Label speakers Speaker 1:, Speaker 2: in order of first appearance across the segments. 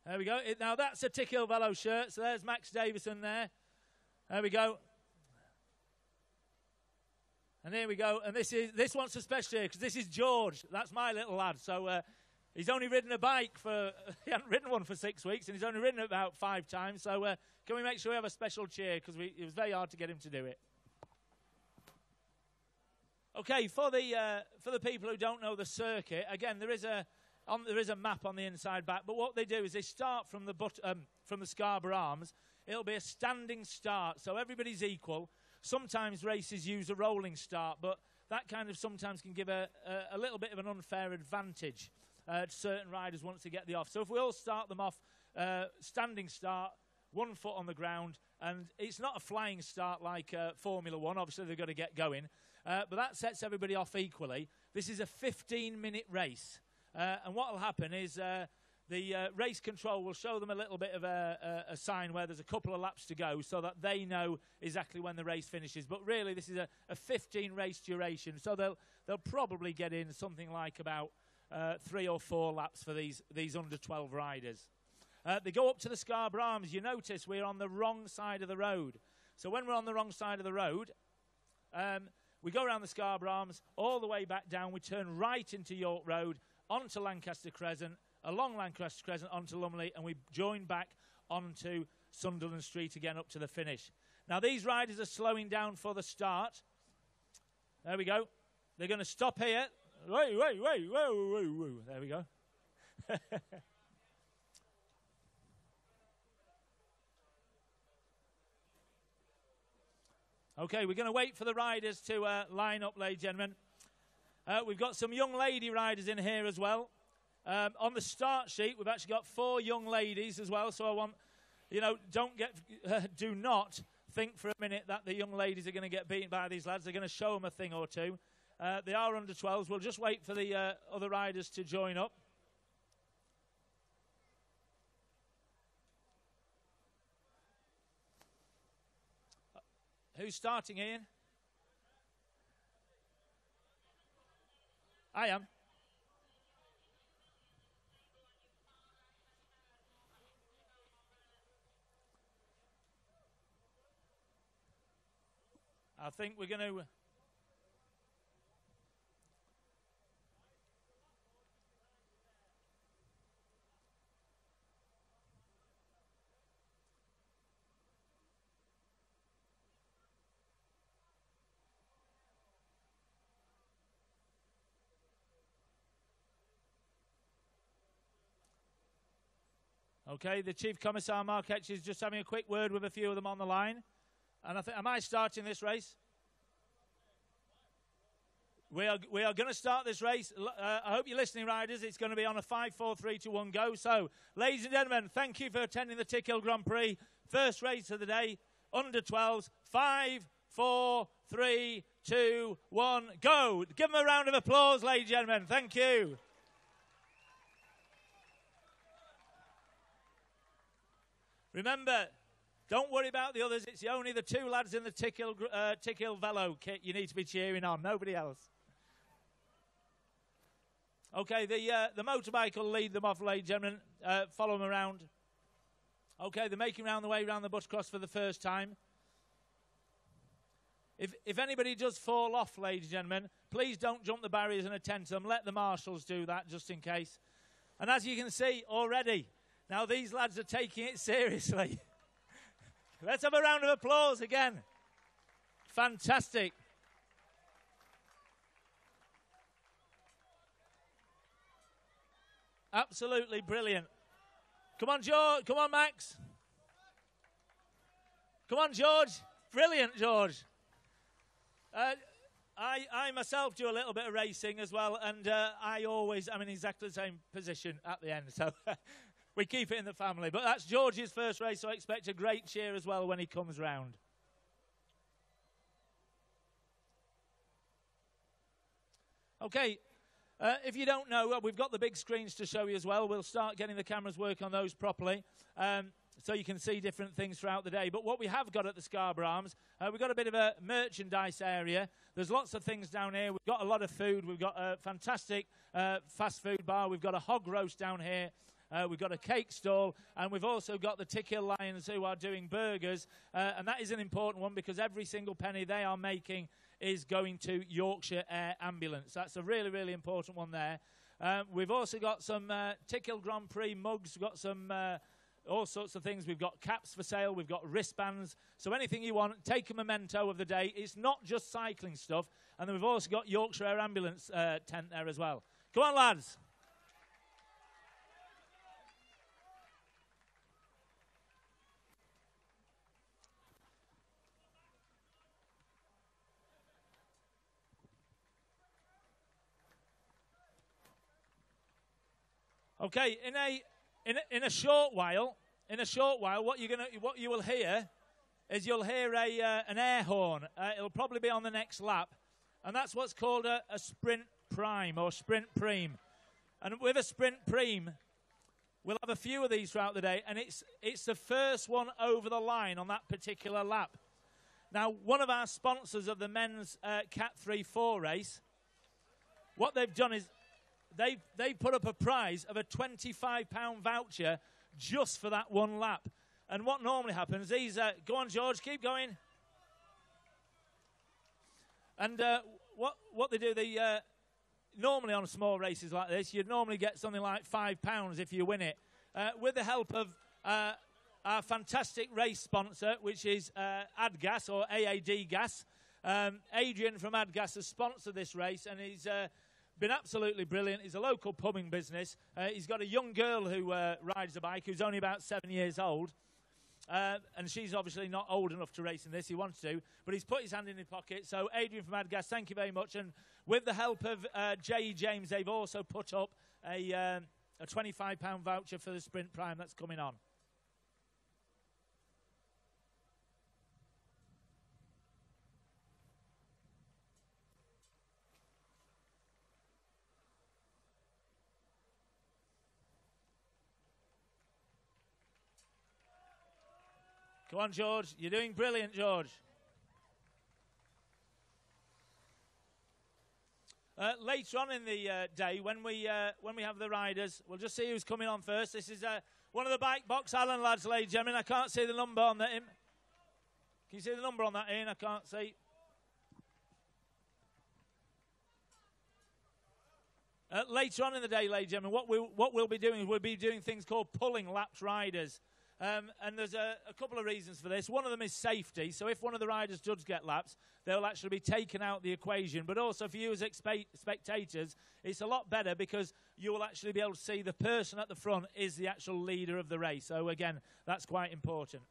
Speaker 1: There we go. Now that's a Tickill Velo shirt. So there's Max Davison there. There we go. And here we go. And this one's a special here because this is George. That's my little lad. So he's only ridden a bike he hadn't ridden one for 6 weeks, and he's only ridden it about 5 times. So can we make sure we have a special cheer because it was very hard to get him to do it. Okay, for the people who don't know the circuit, again there is a map on the inside back. But what they do is they start from the Scarborough Arms. It'll be a standing start, so everybody's equal. Sometimes races use a rolling start, but that kind of sometimes can give a little bit of an unfair advantage to certain riders once they get the off. So if we all start them off standing start, 1 foot on the ground, and it's not a flying start like Formula 1. Obviously, they've got to get going. But that sets everybody off equally. This is a 15-minute race. And what will happen is the race control will show them a little bit of a sign where there's a couple of laps to go so that they know exactly when the race finishes. But really, this is a 15-race duration. So they'll probably get in something like about 3 or 4 laps for these under 12 riders. They go up to the Scarborough Arms. You notice we're on the wrong side of the road. So when we're on the wrong side of the road, we go around the Scarborough Arms, all the way back down. We turn right into York Road, onto Lancaster Crescent, along Lancaster Crescent onto Lumley, and we join back onto Sunderland Street again up to the finish. Now, these riders are slowing down for the start. There we go. They're going to stop here. Whoa, whoa, whoa, whoa, whoa, whoa. There we go. Okay, we're going to wait for the riders to line up, ladies and gentlemen. We've got some young lady riders in here as well. On the start sheet, we've actually got 4 young ladies as well. So I want, do not think for a minute that the young ladies are going to get beaten by these lads. They're going to show them a thing or two. They are under 12s. We'll just wait for the other riders to join up. Who's starting, Ian? I am. I think we're going to... Okay, the Chief Commissar Mark Etch is just having a quick word with a few of them on the line. And I think, am I starting this race? We are going to start this race. I hope you're listening, riders. It's going to be on a 5, 4, 3, 2, 1, go. So, ladies and gentlemen, thank you for attending the Tickhill Grand Prix. First race of the day, under 12s. 5, 4, 3, 2, 1, go. Give them a round of applause, ladies and gentlemen. Thank you. Remember, don't worry about the others. It's only the 2 lads in the Tickhill Velo kit you need to be cheering on. Nobody else. Okay, the motorbike will lead them off, ladies and gentlemen. Follow them around. Okay, they're making round the way around the Buttercross for the first time. If anybody does fall off, ladies and gentlemen, please don't jump the barriers and attend to them. Let the marshals do that just in case. And as you can see already, now these lads are taking it seriously. Let's have a round of applause again. Fantastic. Absolutely brilliant. Come on, George. Come on, Max. Come on, George. Brilliant, George. I myself do a little bit of racing as well, and I'm in exactly the same position at the end, so we keep it in the family. But that's George's first race, so I expect a great cheer as well when he comes round. Okay, if you don't know, we've got the big screens to show you as well. We'll start getting the cameras work on those properly. So you can see different things throughout the day. But what we have got at the Scarborough Arms, we've got a bit of a merchandise area. There's lots of things down here. We've got a lot of food. We've got a fantastic fast food bar. We've got a hog roast down here. we've got a cake stall, and we've also got the Tickill Lions who are doing burgers. And that is an important one because every single penny they are making is going to Yorkshire Air Ambulance. That's a really, really important one there. We've also got some Tickhill Grand Prix mugs. We've got some all sorts of things. We've got caps for sale. We've got wristbands. So anything you want, take a memento of the day. It's not just cycling stuff. And then we've also got Yorkshire Air Ambulance tent there as well. Come on, lads. Okay, in a short while, what you will hear is you'll hear an air horn. It'll probably be on the next lap, and that's what's called a sprint prime or sprint preem. And with a sprint preem, we'll have a few of these throughout the day, and it's the first one over the line on that particular lap. Now, one of our sponsors of the men's Cat 3-4 race, what they've done is they put up a prize of a £25 voucher just for that one lap. And what normally happens, go on, George, keep going. And what they do, normally on small races like this, you'd normally get something like £5 if you win it. With the help of our fantastic race sponsor, which is AdGas or AAD Gas. Adrian from AdGas has sponsored this race, and he's been absolutely brilliant. He's a local pubbing business. He's got a young girl who rides a bike who's only about 7 years old. And she's obviously not old enough to race in this. He wants to, but he's put his hand in his pocket. So Adrian from AdGas, thank you very much. And with the help of J.E. James, they've also put up a £25 voucher for the Sprint Prime that's coming on. Go on, George. You're doing brilliant, George. Later on in the day, when we have the riders, we'll just see who's coming on first. This is one of the Bike Box Allen lads, ladies and gentlemen. I can't see the number on that. Can you see the number on that, Ian? I can't see. Later on in the day, ladies and gentlemen, what we'll be doing is we'll be doing things called pulling laps riders. And there's a couple of reasons for this. One of them is safety. So if one of the riders does get laps, they'll actually be taken out the equation. But also for you as spectators, it's a lot better because you will actually be able to see the person at the front is the actual leader of the race. So again, that's quite important.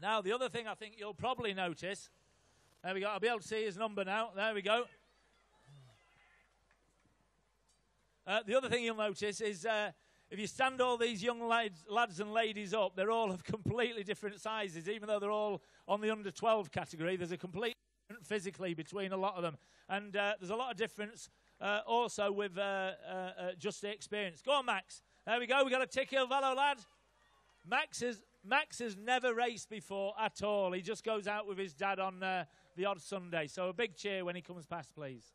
Speaker 1: Now, the other thing I think you'll probably notice, there we go, I'll be able to see his number now. There we go. The other thing you'll notice is if you stand all these young lads and ladies up, they're all of completely different sizes. Even though they're all on the under 12 category, there's a complete difference physically between a lot of them. And there's a lot of difference also with just the experience. Go on, Max. There we go. We've got a Tickhill Velo lad. Max has never raced before at all. He just goes out with his dad on the odd Sunday. So a big cheer when he comes past, please.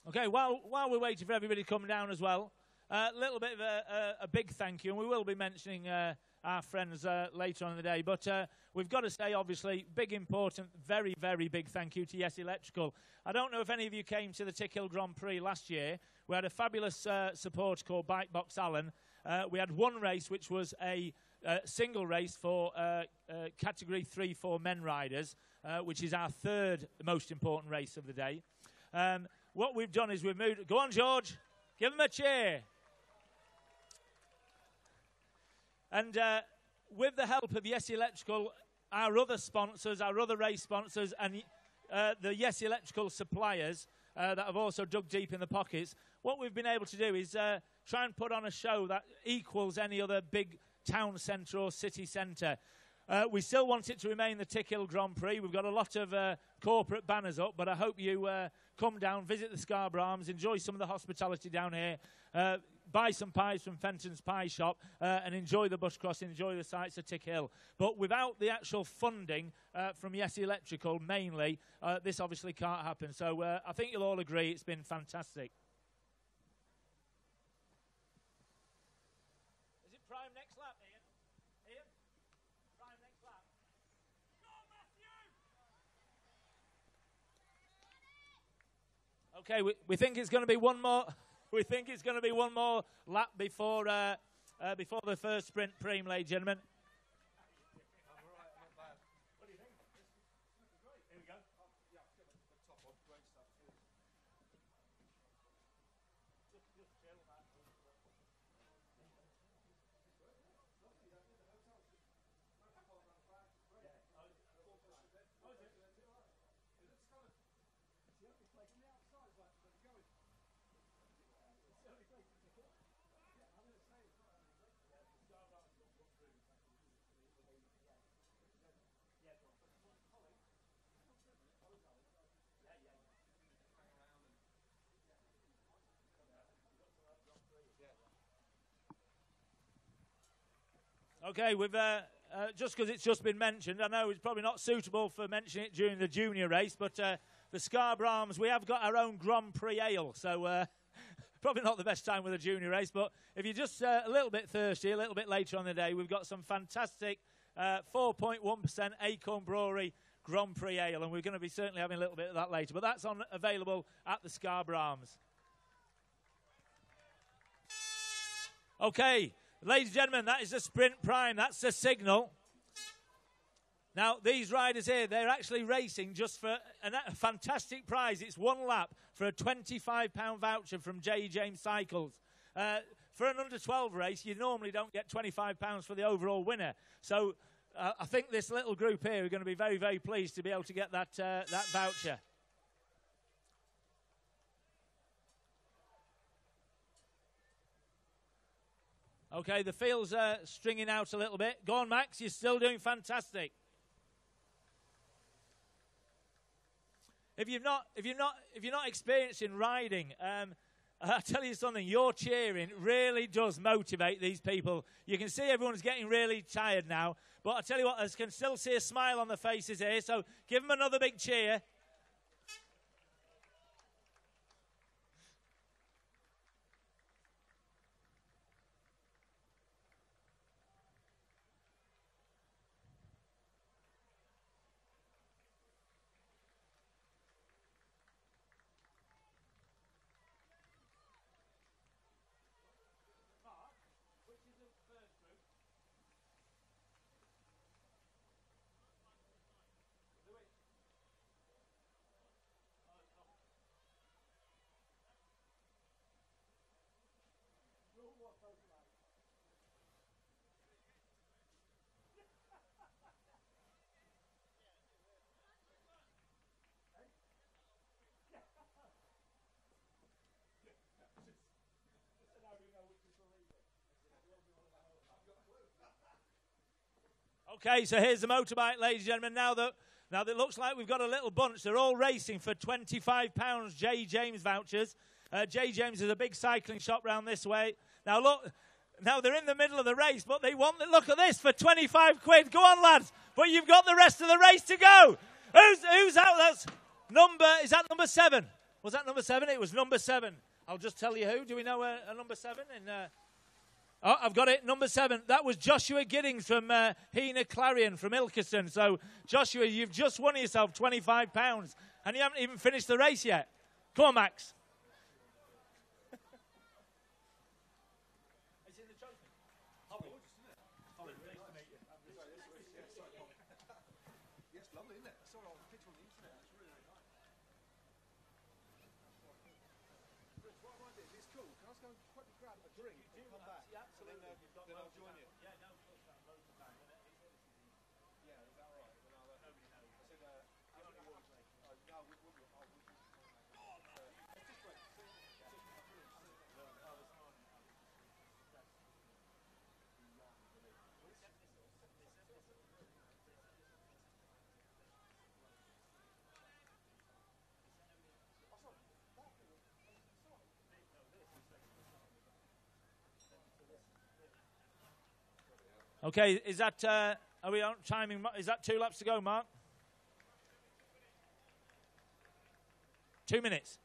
Speaker 1: Okay, while we're waiting for everybody to come down as well, a little bit of a big thank you, and we will be mentioning our friends later on in the day, but we've got to say, obviously, big, important, very, very big thank you to Yes Electrical. I don't know if any of you came to the Tickhill Grand Prix last year. We had a fabulous support called Bike Box Allen. We had one race, which was a single race for Category 3-4 men riders, which is our third most important race of the day. What we've done is we've moved... Go on, George. Give him a cheer. And with the help of Yes Electrical, our other sponsors, our other race sponsors, and the Yes Electrical suppliers that have also dug deep in the pockets, what we've been able to do is try and put on a show that equals any other big town centre or city centre. We still want it to remain the Tickhill Grand Prix. We've got a lot of corporate banners up, but I hope you come down, visit the Scarborough Arms, enjoy some of the hospitality down here, buy some pies from Fenton's Pie Shop, and enjoy the bus cross, enjoy the sights of Tickhill. But without the actual funding from Yes Electrical, mainly, this obviously can't happen. So I think you'll all agree it's been fantastic. Is it prime next lap, Ian? Ian? Prime next lap. Go on, Matthew! Okay, we think it's going to be one more. We think it's going to be one more lap before the first sprint preem, ladies and gentlemen. What do you think? Here we go. Okay, we've just because it's just been mentioned, I know it's probably not suitable for mentioning it during the junior race, but the Scarborough Arms, we have got our own Grand Prix ale, so probably not the best time with a junior race, but if you're just a little bit thirsty, a little bit later on in the day, we've got some fantastic 4.1% Acorn Brewery Grand Prix ale, and we're going to be certainly having a little bit of that later, but that's available at the Scarborough Arms. Okay. Ladies and gentlemen, that is the sprint prime. That's the signal. Now, these riders here, they're actually racing just for a fantastic prize. It's one lap for a £25 voucher from J. James Cycles. For an under-12 race, you normally don't get £25 for the overall winner. So I think this little group here are going to be very, very pleased to be able to get that voucher. Okay, the field's stringing out a little bit. Go on, Max. You're still doing fantastic. If you're not experiencing riding, I tell you something. Your cheering really does motivate these people. You can see everyone's getting really tired now, but I tell you what, I can still see a smile on the faces here. So give them another big cheer. Okay, so here's the motorbike, ladies and gentlemen. Now that it looks like we've got a little bunch. They're all racing for £25 J. James vouchers. J. James is a big cycling shop round this way. Now look, now they're in the middle of the race, but they want the look at this for 25 quid. Go on, lads! But you've got the rest of the race to go. Who's out? That's is that number 7? Was that number 7? It was number 7. I'll just tell you who. Do we know a number 7? Oh, I've got it. Number 7. That was Joshua Giddings from Hena Clarion from Ilkeston. So, Joshua, you've just won yourself £25, and you haven't even finished the race yet. Come on, Max. Okay, is that, are we on timing? Is that 2 laps to go, Mark? 2 minutes.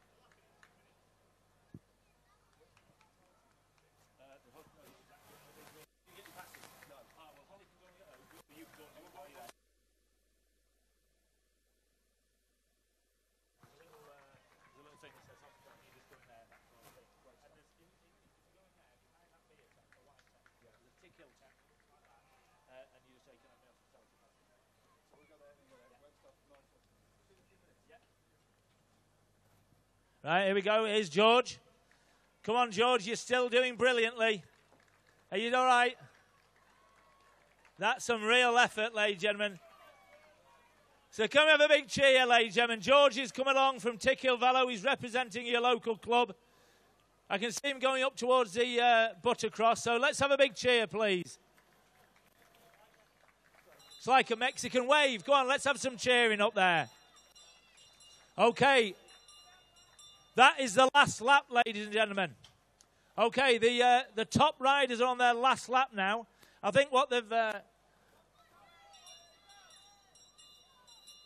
Speaker 1: Right, here we go. Here's George. Come on, George, you're still doing brilliantly. Are you all right? That's some real effort, ladies and gentlemen. So come have a big cheer, ladies and gentlemen. George is coming along from Tickill Velo. He's representing your local club. I can see him going up towards the Buttercross, so let's have a big cheer, please. It's like a Mexican wave. Go on, let's have some cheering up there. Okay. That is the last lap, ladies and gentlemen. Okay, the top riders are on their last lap now. I think what they've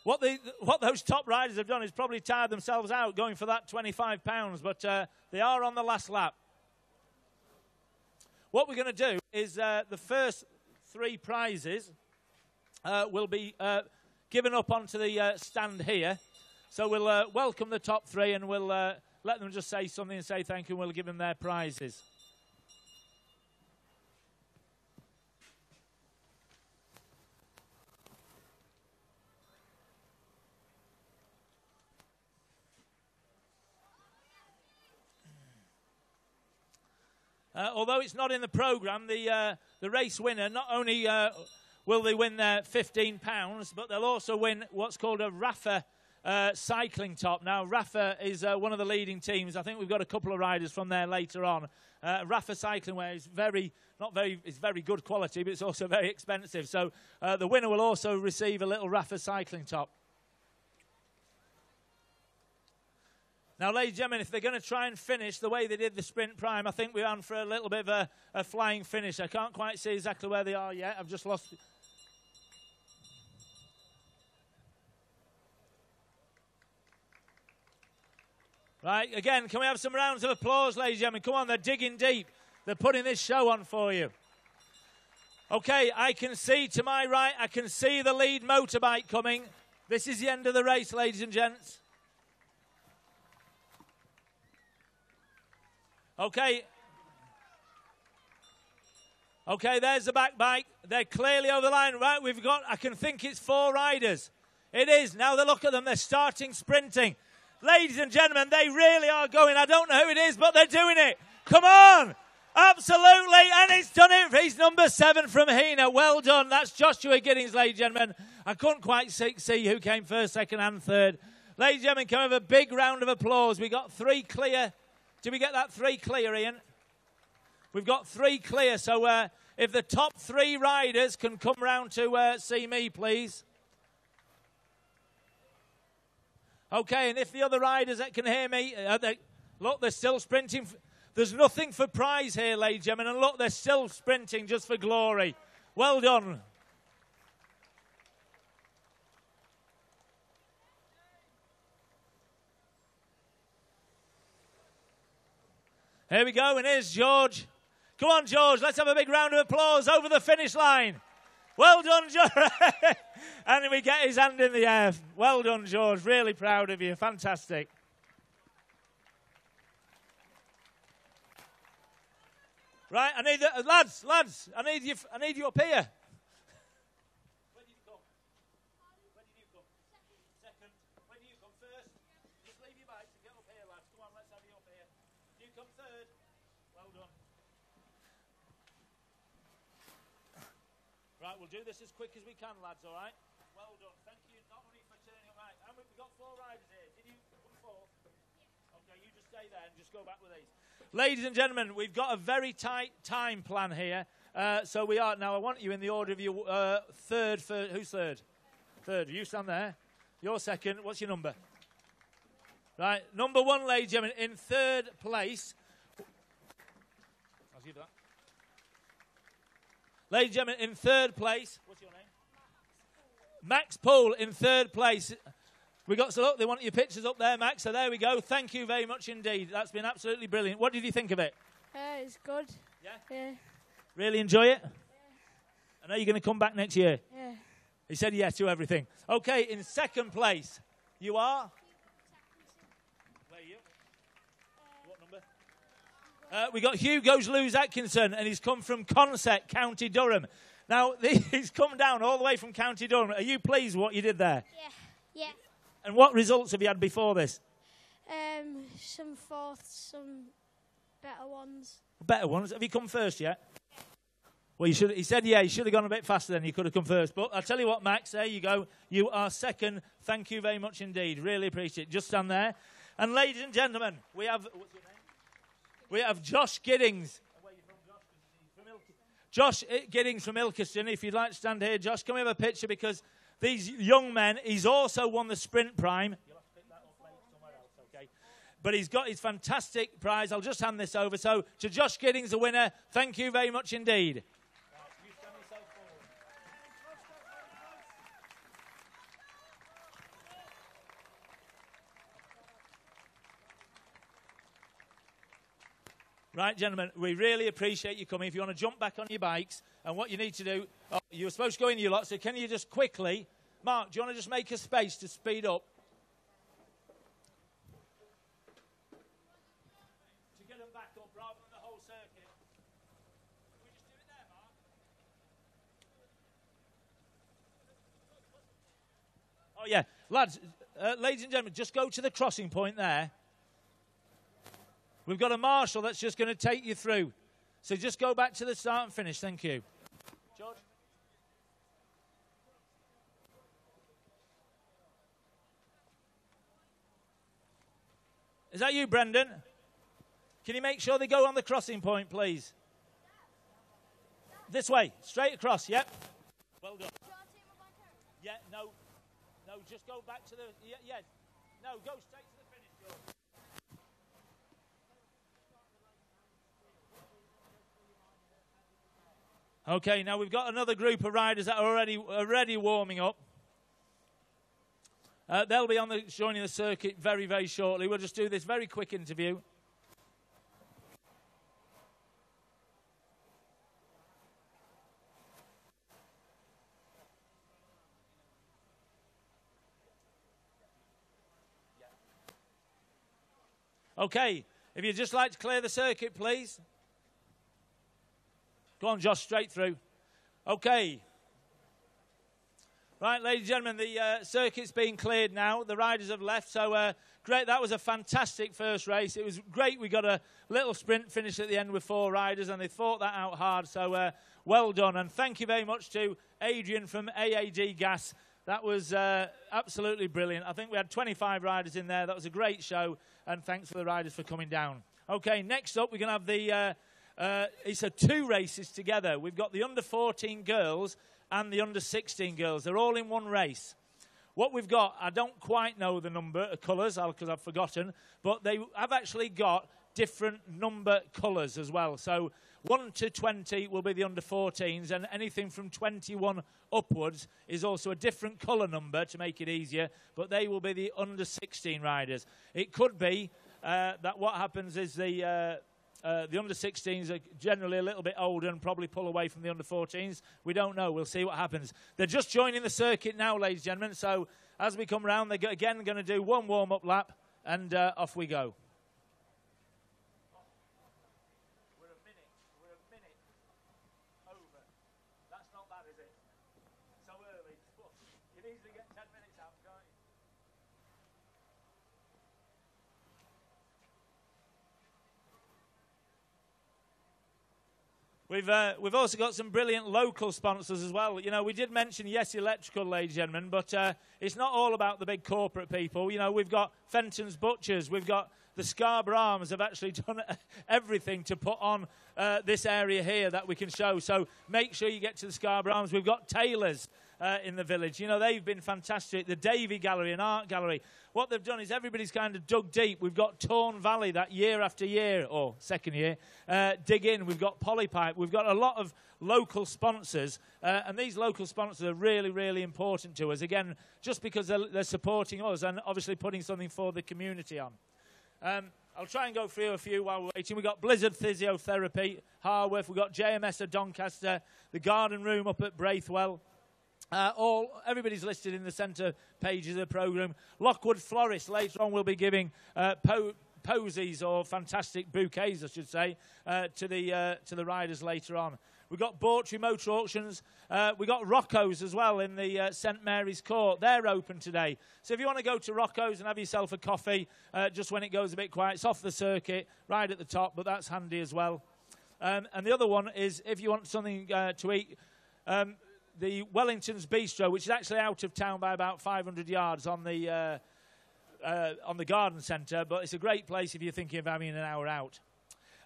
Speaker 1: what those top riders have done is probably tired themselves out going for that £25, but they are on the last lap. What we're going to do is the first 3 prizes will be given up onto the stand here. So we'll welcome the top 3 and we'll let them just say something and say thank you, and we'll give them their prizes. Although it's not in the programme, the race winner, not only will they win their £15, but they'll also win what's called a Rafa cycling top. Now, Rafa is one of the leading teams. I think we've got a couple of riders from there later on. Rafa cycling wear is it's very good quality, but it's also very expensive. So the winner will also receive a little Rafa cycling top. Now, ladies and gentlemen, if they're going to try and finish the way they did the Sprint Prime, I think we're on for a little bit of a flying finish. I can't quite see exactly where they are yet. I've just lost... Right, again, can we have some rounds of applause, ladies and gentlemen? Come on, they're digging deep. They're putting this show on for you. Okay, I can see to my right, I can see the lead motorbike coming. This is the end of the race, ladies and gents. Okay. Okay, there's the back bike. They're clearly over the line. Right, we've got, I can think it's 4 riders. It is. Now they look at them. They're starting sprinting. Ladies and gentlemen, they really are going. I don't know who it is, but they're doing it. Come on. Absolutely. And he's done it. He's number 7 from Hina. Well done. That's Joshua Giddings, ladies and gentlemen. I couldn't quite see who came first, second, and third. Ladies and gentlemen, can we have a big round of applause? We got 3 clear. Did we get that 3 clear, Ian? We've got 3 clear. So if the top 3 riders can come round to see me, please. Okay, and if the other riders that can hear me, look, they're still sprinting. There's nothing for prize here, ladies and gentlemen, and look, they're still sprinting just for glory. Well done. Here we go, and here's George. Come on, George, let's have a big round of applause over the finish line. Well done, George. And we get his hand in the air. Well done, George. Really proud of you. Fantastic. Right, I need the lads. I need you up here. When did you come? Second. When did you come first? Just leave your bikes and get up here, lads. Come on, let's have you up here. You come third. Well done. Right, we'll do this as quick as we can, lads, all right? Well done. Thank you, not only for turning up. Right, and we've got 4 riders here. Did you come 4? Okay, you just stay there and just go back with these. Ladies and gentlemen, we've got a very tight time plan here. So we are, now I want you in the order of your third, who's third? Third, you stand there. You're second, what's your number? Right, number 1, ladies and gentlemen, in 3rd place. I'll give that. Ladies and gentlemen, in third place, what's your name? Max Poole in third place. We got, so look, they want your pictures up there, Max, so there we go. Thank you very much indeed. That's been absolutely brilliant. What did you think of it?
Speaker 2: It's good.
Speaker 1: Yeah?
Speaker 2: Yeah.
Speaker 1: Really enjoy it?
Speaker 2: Yeah.
Speaker 1: I know you're going to come back next year.
Speaker 2: Yeah.
Speaker 1: He said yes to everything. Okay, in second place, you are? Where are you? What number? We got Hugo's Lewis Atkinson, and he's come from Consett, County Durham. Now, he's come down all the way from County Durham. Are you pleased with what you did there?
Speaker 2: Yeah.
Speaker 1: And what results have you had before this?
Speaker 2: Some fourths, some better ones.
Speaker 1: Better ones? Have you come first yet? Well, you should. He said, yeah, you should have gone a bit faster than you could have come first. But I'll tell you what, Max, there you go. You are second. Thank you very much indeed. Really appreciate it. Just stand there. And ladies and gentlemen, we have, what's your name? We have Josh Giddings. Where are you from, Josh? Josh Giddings from Ilkeston. If you'd like to stand here, Josh, can we have a picture? Because these young men, he's also won the Sprint Prime. You'll have to pick that up later somewhere else, okay? But he's got his fantastic prize. I'll just hand this over. So, to Josh Giddings, the winner, thank you very much indeed. Right, gentlemen, we really appreciate you coming. If you want to jump back on your bikes, and what you need to do, you were supposed to go in your lot, so can you just quickly, Mark, do you want to just make a space to speed up? To get them back up rather than the whole circuit. Can we just do it there, Mark? Oh, yeah. Lads, ladies and gentlemen, just go to the crossing point there. We've got a marshal that's just going to take you through. So just go back to the start and finish. Thank you. George? Is that you, Brendan? Can you make sure they go on the crossing point, please? This way. Straight across. Yep. Well done. Yeah, no. No, just go back to the... Yeah. No, go straight to the finish, George. Okay, now we've got another group of riders that are already warming up. They'll be joining the circuit very, very shortly. We'll just do this very quick interview. Okay, if you'd just like to clear the circuit, please. Go on, Josh, straight through. Okay. Right, ladies and gentlemen, the circuit's being cleared now. The riders have left, so great. That was a fantastic first race. It was great. We got a little sprint finish at the end with 4 riders, and they fought that out hard, so well done. And thank you very much to Adrian from AAD Gas. That was absolutely brilliant. I think we had 25 riders in there. That was a great show, and thanks for the riders for coming down. Okay, next up, we're going to have the... it's 2 races together. We've got the under-14 girls and the under-16 girls. They're all in one race. What we've got, I don't quite know the number of colours because I've forgotten, but they have actually got different number colours as well. So 1 to 20 will be the under-14s, and anything from 21 upwards is also a different colour number to make it easier, but they will be the under-16 riders. It could be that what happens is the under-16s are generally a little bit older and probably pull away from the under-14s. We don't know. We'll see what happens. They're just joining the circuit now, ladies and gentlemen. So as we come round, they're again going to do 1 warm-up lap, and off we go. We're a minute over. That's not bad, is it? So early. You can easily get 10 minutes out, can't you? We've also got some brilliant local sponsors as well. You know, we did mention Yes Electrical, ladies and gentlemen, but it's not all about the big corporate people. You know, we've got Fenton's Butchers, we've got the Scarborough Arms have actually done everything to put on this area here that we can show. So make sure you get to the Scarborough Arms. We've got Taylor's. in the village. You know, they've been fantastic. The Davy Gallery and Art Gallery. What they've done is everybody's kind of dug deep. We've got Torn Valley that year after year, or second year, dig in. We've got Polypipe. We've got a lot of local sponsors, and these local sponsors are really, really important to us. Again, just because they're supporting us and obviously putting something for the community on. I'll try and go through a few while we're waiting. We've got Blizzard Physiotherapy, Harworth. We've got JMS at Doncaster, the Garden Room up at Braithwell. Everybody's listed in the centre pages of the programme. Lockwood Florist, later on we'll be giving posies, or fantastic bouquets, I should say, to the riders later on. We've got Bawtry Motor Auctions. We've got Rocco's as well in the St Mary's Court. They're open today. So if you want to go to Rocco's and have yourself a coffee, just when it goes a bit quiet, it's off the circuit, right at the top, but that's handy as well. And the other one is if you want something to eat, the Wellington's Bistro, which is actually out of town by about 500 yards on the garden centre, but it's a great place if you're thinking of having an hour out.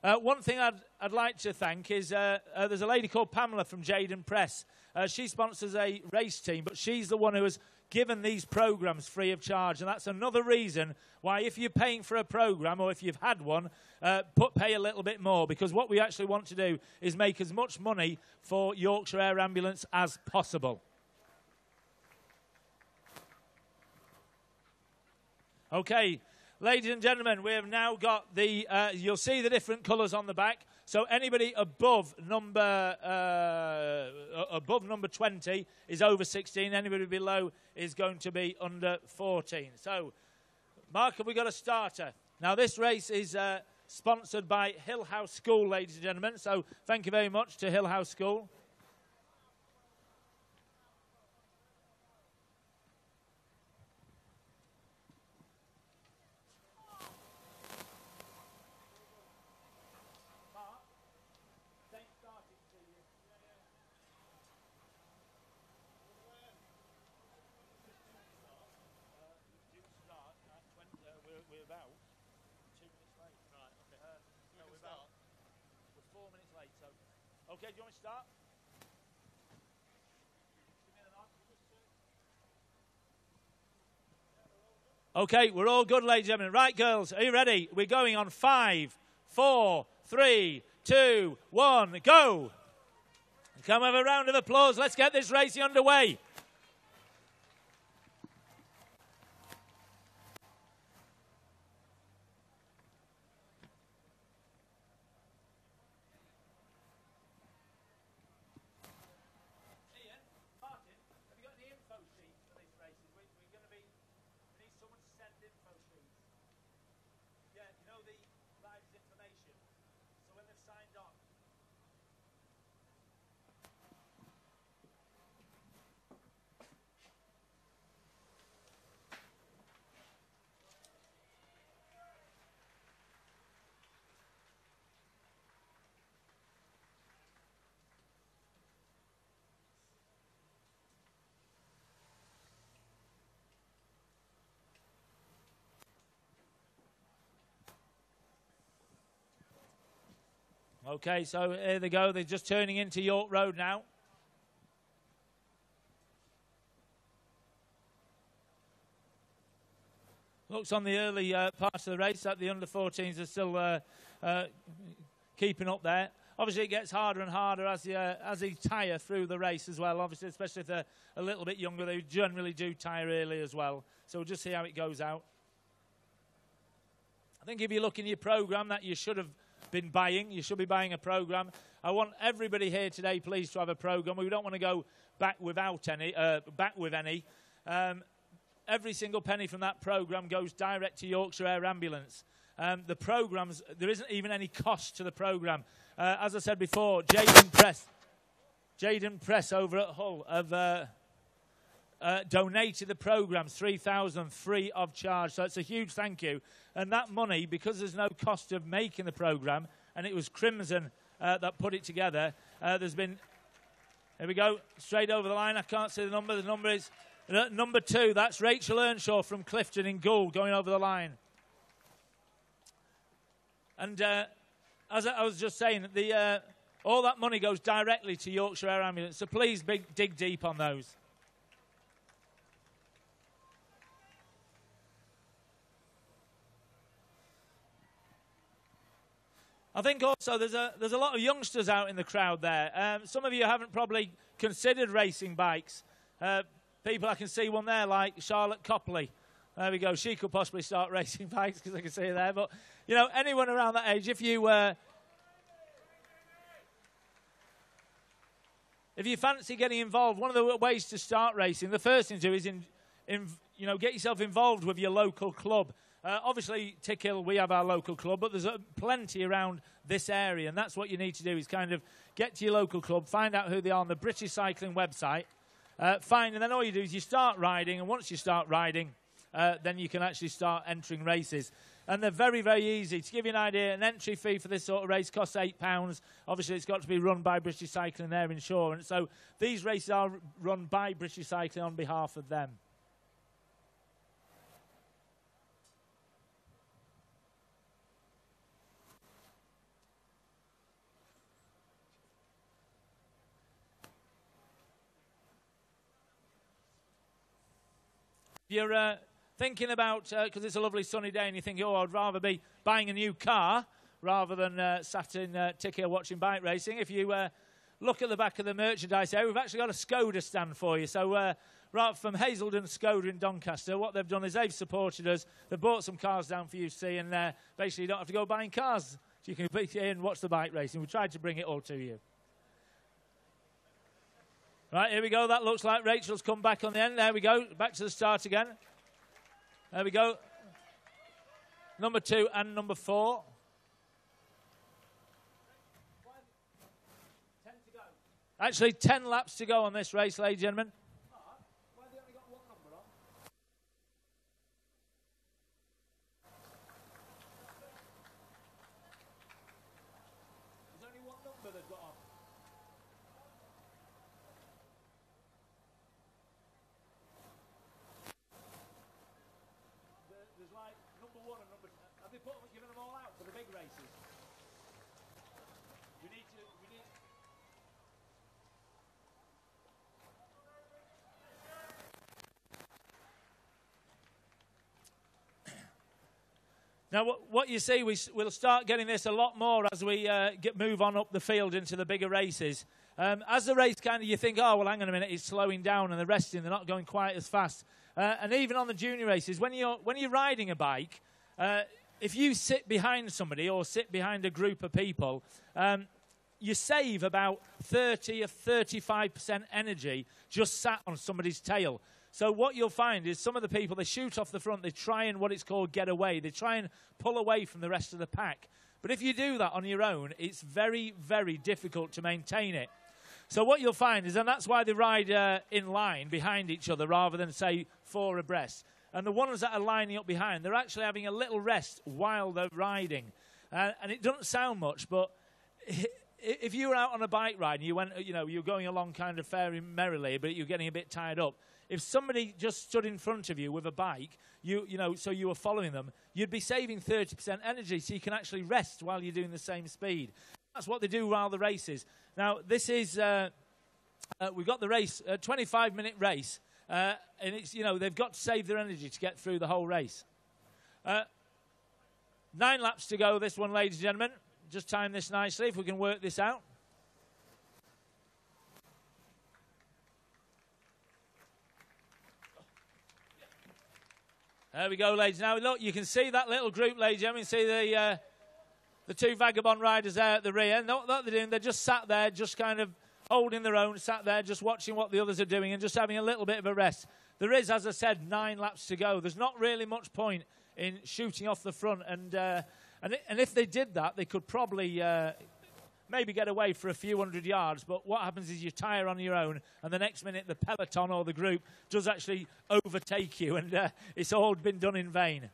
Speaker 1: One thing I'd like to thank is there's a lady called Pamela from Jayden Press. She sponsors a race team, but she's the one who has given these programmes free of charge, and that's another reason why if you're paying for a programme or if you've had one, pay a little bit more, because what we actually want to do is make as much money for Yorkshire Air Ambulance as possible. Okay, ladies and gentlemen, we have now got the, you'll see the different colours on the back. So anybody above number 20 is over 16. Anybody below is going to be under 14. So, Mark, have we got a starter? Now, this race is sponsored by Hill House School, ladies and gentlemen. So, thank you very much to Hill House School. We're about 2 minutes late. Right, okay. No, we're 4 minutes late, so... Okay, do you want me to start? Okay, we're all good, ladies and gentlemen. Right, girls, are you ready? We're going on 5, 4, 3, 2, 1, go! Come have a round of applause. Let's get this racing underway. Okay, so here they go. They're just turning into York Road now. Looks on the early parts of the race that the under-14s are still keeping up there. Obviously, it gets harder and harder as they tire through the race as well. Obviously, especially if they're a little bit younger, they generally do tire early as well. So we'll just see how it goes out. I think if you look in your programme that you should have been buying, you should be buying a programme. I want everybody here today, please, to have a programme. We don't want to go back without any. Every single penny from that programme goes direct to Yorkshire Air Ambulance. The programmes, there isn't even any cost to the programme. As I said before, Jayden Press over at Hull have donated the programmes, 3,000 free of charge. So it's a huge thank you. And that money, because there's no cost of making the programme, and it was Crimson that put it together, there's been, here we go, straight over the line. I can't see the number. The number is number 2. That's Rachel Earnshaw from Clifton in Gould going over the line. And as I was just saying, all that money goes directly to Yorkshire Air Ambulance. So please dig deep on those. I think also there's a lot of youngsters out in the crowd there. Some of you haven't probably considered racing bikes. People, I can see one there like Charlotte Copley. There we go. She could possibly start racing bikes because I can see her there. But, you know, anyone around that age, if you fancy getting involved, one of the ways to start racing, the first thing to do is get yourself involved with your local club. Obviously, Tickill, we have our local club, but there's plenty around this area, and that's what you need to do is kind of get to your local club, find out who they are on the British Cycling website, and then all you do is you start riding, and once you start riding, then you can actually start entering races. And they're very, very easy. To give you an idea, an entry fee for this sort of race costs £8. Obviously, it's got to be run by British Cycling, their insurance. So these races are run by British Cycling on behalf of them. You're thinking about, because it's a lovely sunny day, and you think, oh, I'd rather be buying a new car rather than sat in Tickhill watching bike racing. If you look at the back of the merchandise area, we've actually got a Skoda stand for you. So right from Hazelden Skoda in Doncaster, what they've done is they've supported us. They've bought some cars down for you to see, and basically you don't have to go buying cars. So you can be here and watch the bike racing. We tried to bring it all to you. Right, here we go. That looks like Rachel's come back on the end. There we go. Back to the start again. There we go. Number 2 and number 4. 10 to go. Actually, 10 laps to go on this race, ladies and gentlemen. Why have they only got one number on? There's only one number they've got on. There's like number 1 and number 2. Have they given them all out for the big races? We need to. Now, what you see, we'll start getting this a lot more as we move on up the field into the bigger races. As the race kind of, you think, oh, well, hang on a minute, it's slowing down and the resting, they're not going quite as fast. And even on the junior races, when you're riding a bike, if you sit behind somebody or sit behind a group of people, you save about 30 or 35% energy just sat on somebody's tail. So what you'll find is some of the people, they shoot off the front, they try and what it's called get away. They try and pull away from the rest of the pack. But if you do that on your own, it's very, very difficult to maintain it. So what you'll find is, and that's why they ride in line behind each other rather than, say, 4 abreast. And the ones that are lining up behind, they're actually having a little rest while they're riding. And it doesn't sound much, but if you were out on a bike ride and you went, you're going along kind of fairly merrily, but you're getting a bit tired up, if somebody just stood in front of you with a bike, so you were following them, you'd be saving 30% energy, so you can actually rest while you're doing the same speed. That's what they do while the races. Now, this is, we've got the race, a 25-minute race, and it's, they've got to save their energy to get through the whole race. 9 laps to go, this one, ladies and gentlemen. Just time this nicely, if we can work this out. There we go, ladies. Now, look, you can see that little group, ladies and gentlemen. See the 2 vagabond riders there at the rear. And what they're doing, they're just sat there, just kind of holding their own, sat there, just watching what the others are doing and just having a little bit of a rest. There is, as I said, 9 laps to go. There's not really much point in shooting off the front. And if they did that, they could probably maybe get away for a few hundred yards. But what happens is you tire on your own, and the next minute the peloton or the group does actually overtake you, and it's all been done in vain.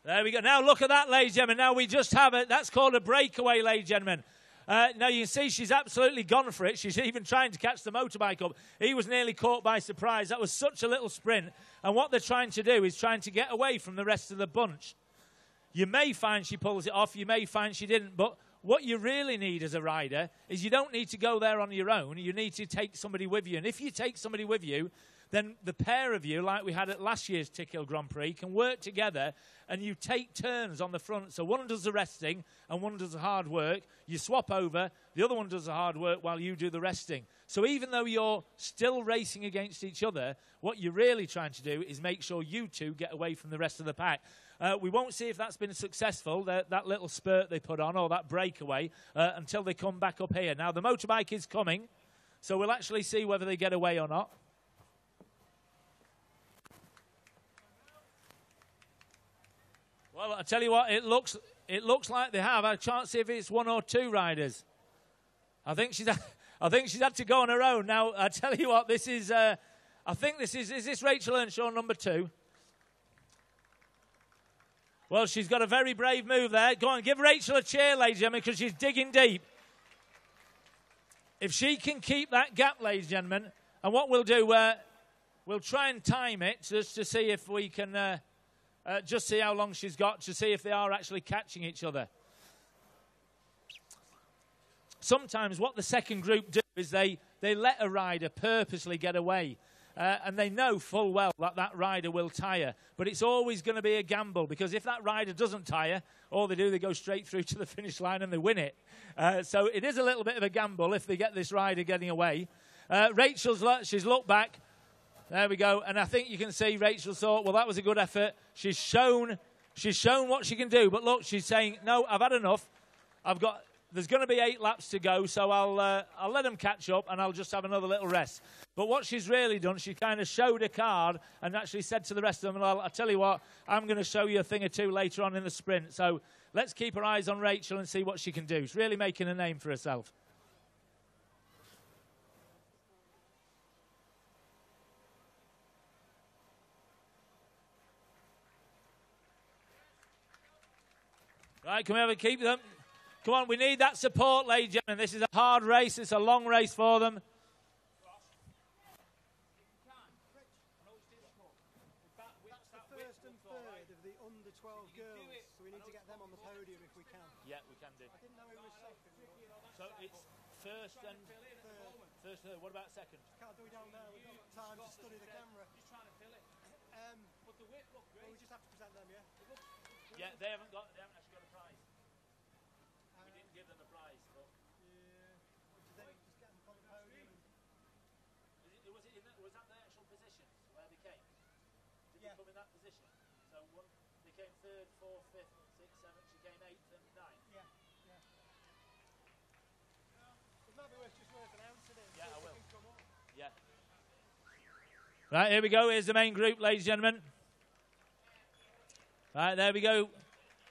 Speaker 1: There we go. Now look at that, ladies and gentlemen. Now we just have it. That's called a breakaway, ladies and gentlemen. Now you can see she's absolutely gone for it. She's even trying to catch the motorbike up. He was nearly caught by surprise. That was such a little sprint. And what they're trying to do is trying to get away from the rest of the bunch. You may find she pulls it off. You may find she didn't. But what you really need as a rider is you don't need to go there on your own. You need to take somebody with you. And if you take somebody with you, then the pair of you, like we had at last year's Tickhill Grand Prix, can work together and you take turns on the front. So one does the resting and one does the hard work. You swap over, the other one does the hard work while you do the resting. So even though you're still racing against each other, what you're really trying to do is make sure you two get away from the rest of the pack. We won't see if that's been successful, that little spurt they put on, or that breakaway, until they come back up here. Now, the motorbike is coming, so we'll actually see whether they get away or not. Well, I tell you what, it looks like they have. I can't see if it's one or two riders. I think she's had to go on her own. Now, I tell you what, this is, I think is this Rachel Earnshaw number 2? Well, she's got a very brave move there. Go on, give Rachel a cheer, ladies and gentlemen, because she's digging deep. If she can keep that gap, ladies and gentlemen, and what we'll do, we'll try and time it just to see if we can just see how long she's got, to see if they are actually catching each other. Sometimes what the second group do is they let a rider purposely get away. And they know full well that rider will tire. But it's always going to be a gamble, because if that rider doesn't tire, all they do, they go straight through to the finish line and they win it. So it is a little bit of a gamble if they get this rider getting away. She's looked back. There we go. And I think you can see Rachel thought, well, that was a good effort. She's shown what she can do. But look, she's saying, no, I've had enough. There's going to be 8 laps to go, so I'll let them catch up and I'll just have another little rest. But what she's really done, she kind of showed a card and actually said to the rest of them, well, I'll tell you what, I'm going to show you a thing or two later on in the sprint. So let's keep our eyes on Rachel and see what she can do. She's really making a name for herself. Right, can we have a keep them? Come on, we need that support, ladies and gentlemen. This is a hard race. It's a long race for them.
Speaker 3: That's the first and third of the under 12 girls, so we need to get them on the podium if we can.
Speaker 1: Yeah, we can do.
Speaker 3: I didn't know who was second.
Speaker 1: So it's first and third. What about second?
Speaker 3: Can't do it down there. We've got time to study the camera.
Speaker 1: Just trying to fill it.
Speaker 3: But the whip looked great. Well, we just have to present them, yeah?
Speaker 1: Yeah, they haven't actually got a prize. We didn't give them a prize, but
Speaker 3: Yeah. Just get them on the podium.
Speaker 1: was that the actual position where they came? Did they come in that position? So they came 3rd, 4th, 5th, 6th, 7th. She came 8th and 9th.
Speaker 3: Yeah. It might be just worth announcing it.
Speaker 1: Yeah, I will. Yeah. Right, here we go. Here's the main group, ladies and gentlemen. Right, there we go.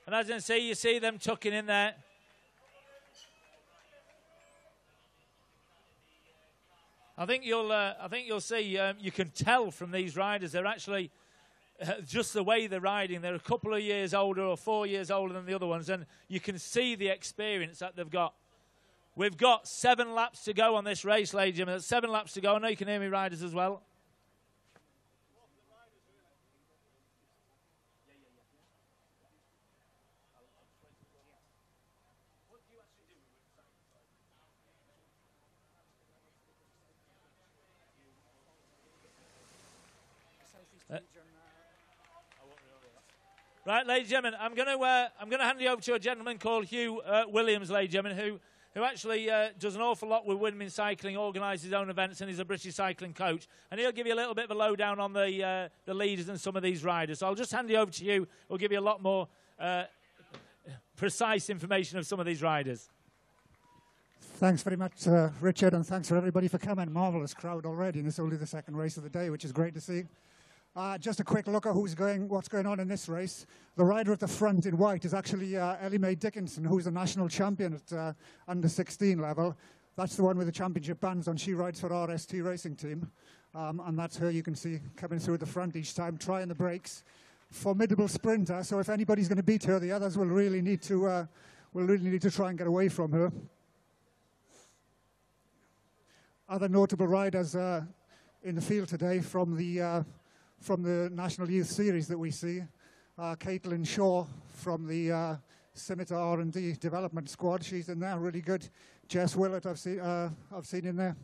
Speaker 1: And as you can see, you see them tucking in there. I think you'll see. You can tell from these riders, they're actually just the way they're riding. They're a couple of years older or 4 years older than the other ones, and you can see the experience that they've got. We've got 7 laps to go on this race, ladies and gentlemen. 7 laps to go. I know you can hear me, riders, as well. Right, ladies and gentlemen, I'm going to hand you over to a gentleman called Hugh Williams, ladies and gentlemen, who actually does an awful lot with women cycling, organises his own events, and he's a British cycling coach. And he'll give you a little bit of a lowdown on the leaders and some of these riders. So I'll just hand you over to you. We'll give you a lot more precise information of some of these riders.
Speaker 4: Thanks very much, Richard, and thanks for everybody for coming. Marvellous crowd already, and it's only the second race of the day, which is great to see. Just a quick look at what's going on in this race. The rider at the front in white is actually Ellie Mae Dickinson, who's the national champion at under 16 level. That's the one with the championship bands on. She rides for our ST Racing team. And that's her you can see coming through the front each time, trying the brakes. Formidable sprinter, so if anybody's going to beat her, the others will really need to try and get away from her. Other notable riders in the field today from the National Youth Series that we see. Caitlin Shaw from the Scimitar R&D development squad. She's in there, really good. Jess Willett, I've seen in there.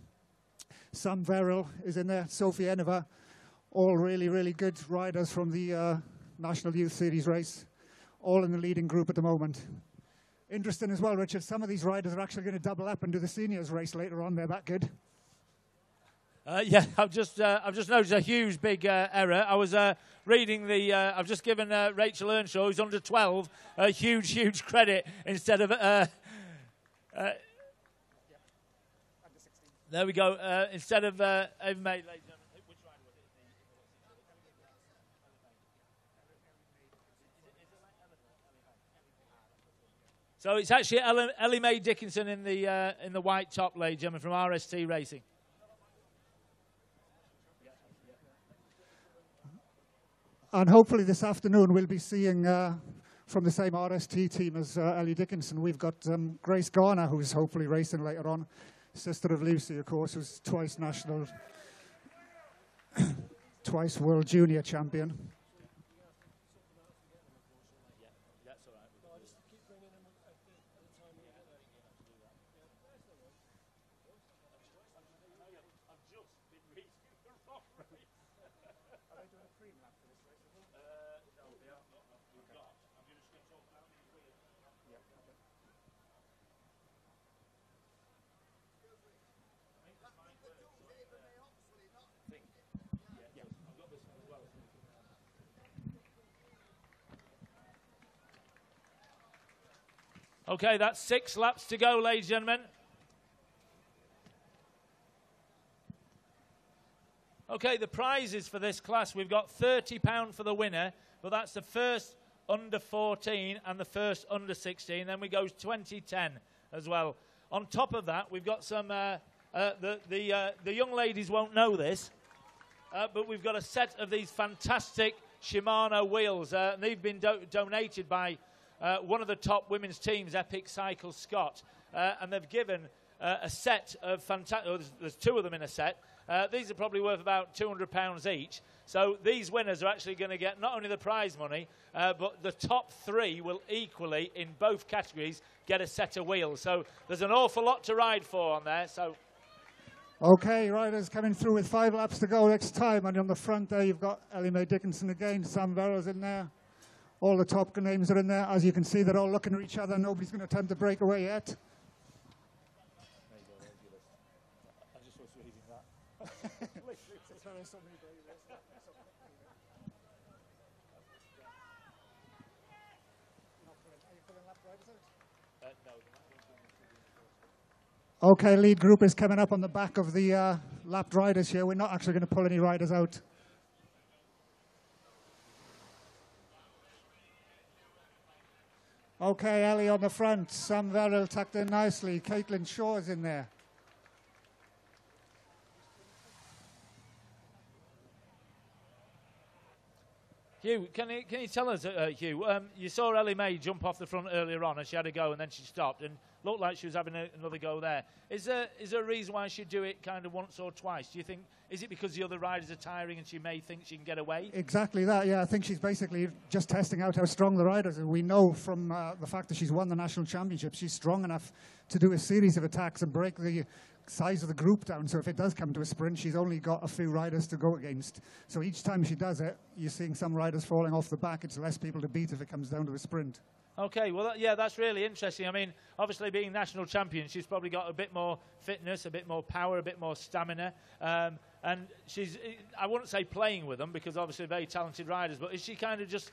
Speaker 4: Sam Verrill is in there. Sophie Eneva, all really, really good riders from the National Youth Series race, all in the leading group at the moment. Interesting as well, Richard, some of these riders are actually going to double up and do the seniors race later on. They're that good.
Speaker 1: Yeah, I've just noticed a huge big error. I was reading the. I've just given Rachel Earnshaw, who's under 12, a huge credit instead of. There we go. Instead of Ava May, ladies and gentlemen. Which rider was it? So it's actually Ellie Mae Dickinson in the white top, ladies and gentlemen, from RST Racing.
Speaker 4: And hopefully this afternoon we'll be seeing from the same RST team as Ellie Dickinson. We've got Grace Garner, who's hopefully racing later on. Sister of Lucy, of course, who's twice national, twice world junior champion.
Speaker 1: Okay, that's 6 laps to go, ladies and gentlemen. Okay, the prizes for this class, we've got £30 for the winner, but that's the first under 14 and the first under 16. Then we go 2010 as well. On top of that, we've got some, the young ladies won't know this, but we've got a set of these fantastic Shimano wheels. They've been donated by one of the top women's teams, Epic Cycle Scott, and they've given a set of fantastic. Oh, there's 2 of them in a set. These are probably worth about £200 each. So these winners are actually going to get not only the prize money, but the top 3 will equally, in both categories, get a set of wheels. So there's an awful lot to ride for on there. So.
Speaker 4: Okay, riders coming through with 5 laps to go next time. And on the front there, you've got Ellie Mae Dickinson again. Sam Verrill's in there. All the top names are in there. As you can see, they're all looking at each other. Nobody's going to attempt to break away yet. Okay, lead group is coming up on the back of the lapped riders here. We're not actually going to pull any riders out. Okay, Ellie on the front. Sam Verrill tucked in nicely. Caitlin Shaw is in there.
Speaker 1: Hugh, can you tell us, Hugh, you saw Ellie Mae jump off the front earlier on and she had a go and then she stopped and looked like she was having another go there. Is there a reason why she'd do it kind of once or twice? Do you think, is it because the other riders are tiring and she may think she can get away?
Speaker 4: Exactly that, yeah. I think she's basically just testing out how strong the riders are. We know from the fact that she's won the national championship, she's strong enough to do a series of attacks and break the size of the group down. So if it does come to a sprint, she's only got a few riders to go against. So each time she does it, you're seeing some riders falling off the back. It's less people to beat if it comes down to a sprint.
Speaker 1: Okay, well, yeah, that's really interesting. I mean, obviously being national champion, she's probably got a bit more fitness, a bit more power, a bit more stamina. And she's, I wouldn't say playing with them because obviously very talented riders, but is she kind of just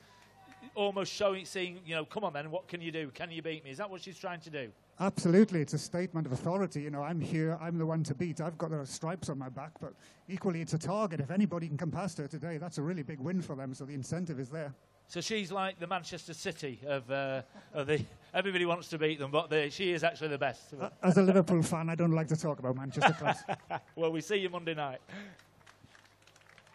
Speaker 1: almost seeing, you know, come on then, what can you do? Can you beat me? Is that what she's trying to do?
Speaker 4: Absolutely. It's a statement of authority. You know, I'm here, I'm the one to beat. I've got the stripes on my back, but equally it's a target. If anybody can come past her today, that's a really big win for them, so the incentive is there.
Speaker 1: So she's like the Manchester City of the. Everybody wants to beat them, but she is actually the best.
Speaker 4: As a Liverpool fan, I don't like to talk about Manchester clubs.
Speaker 1: Well, we see you Monday night.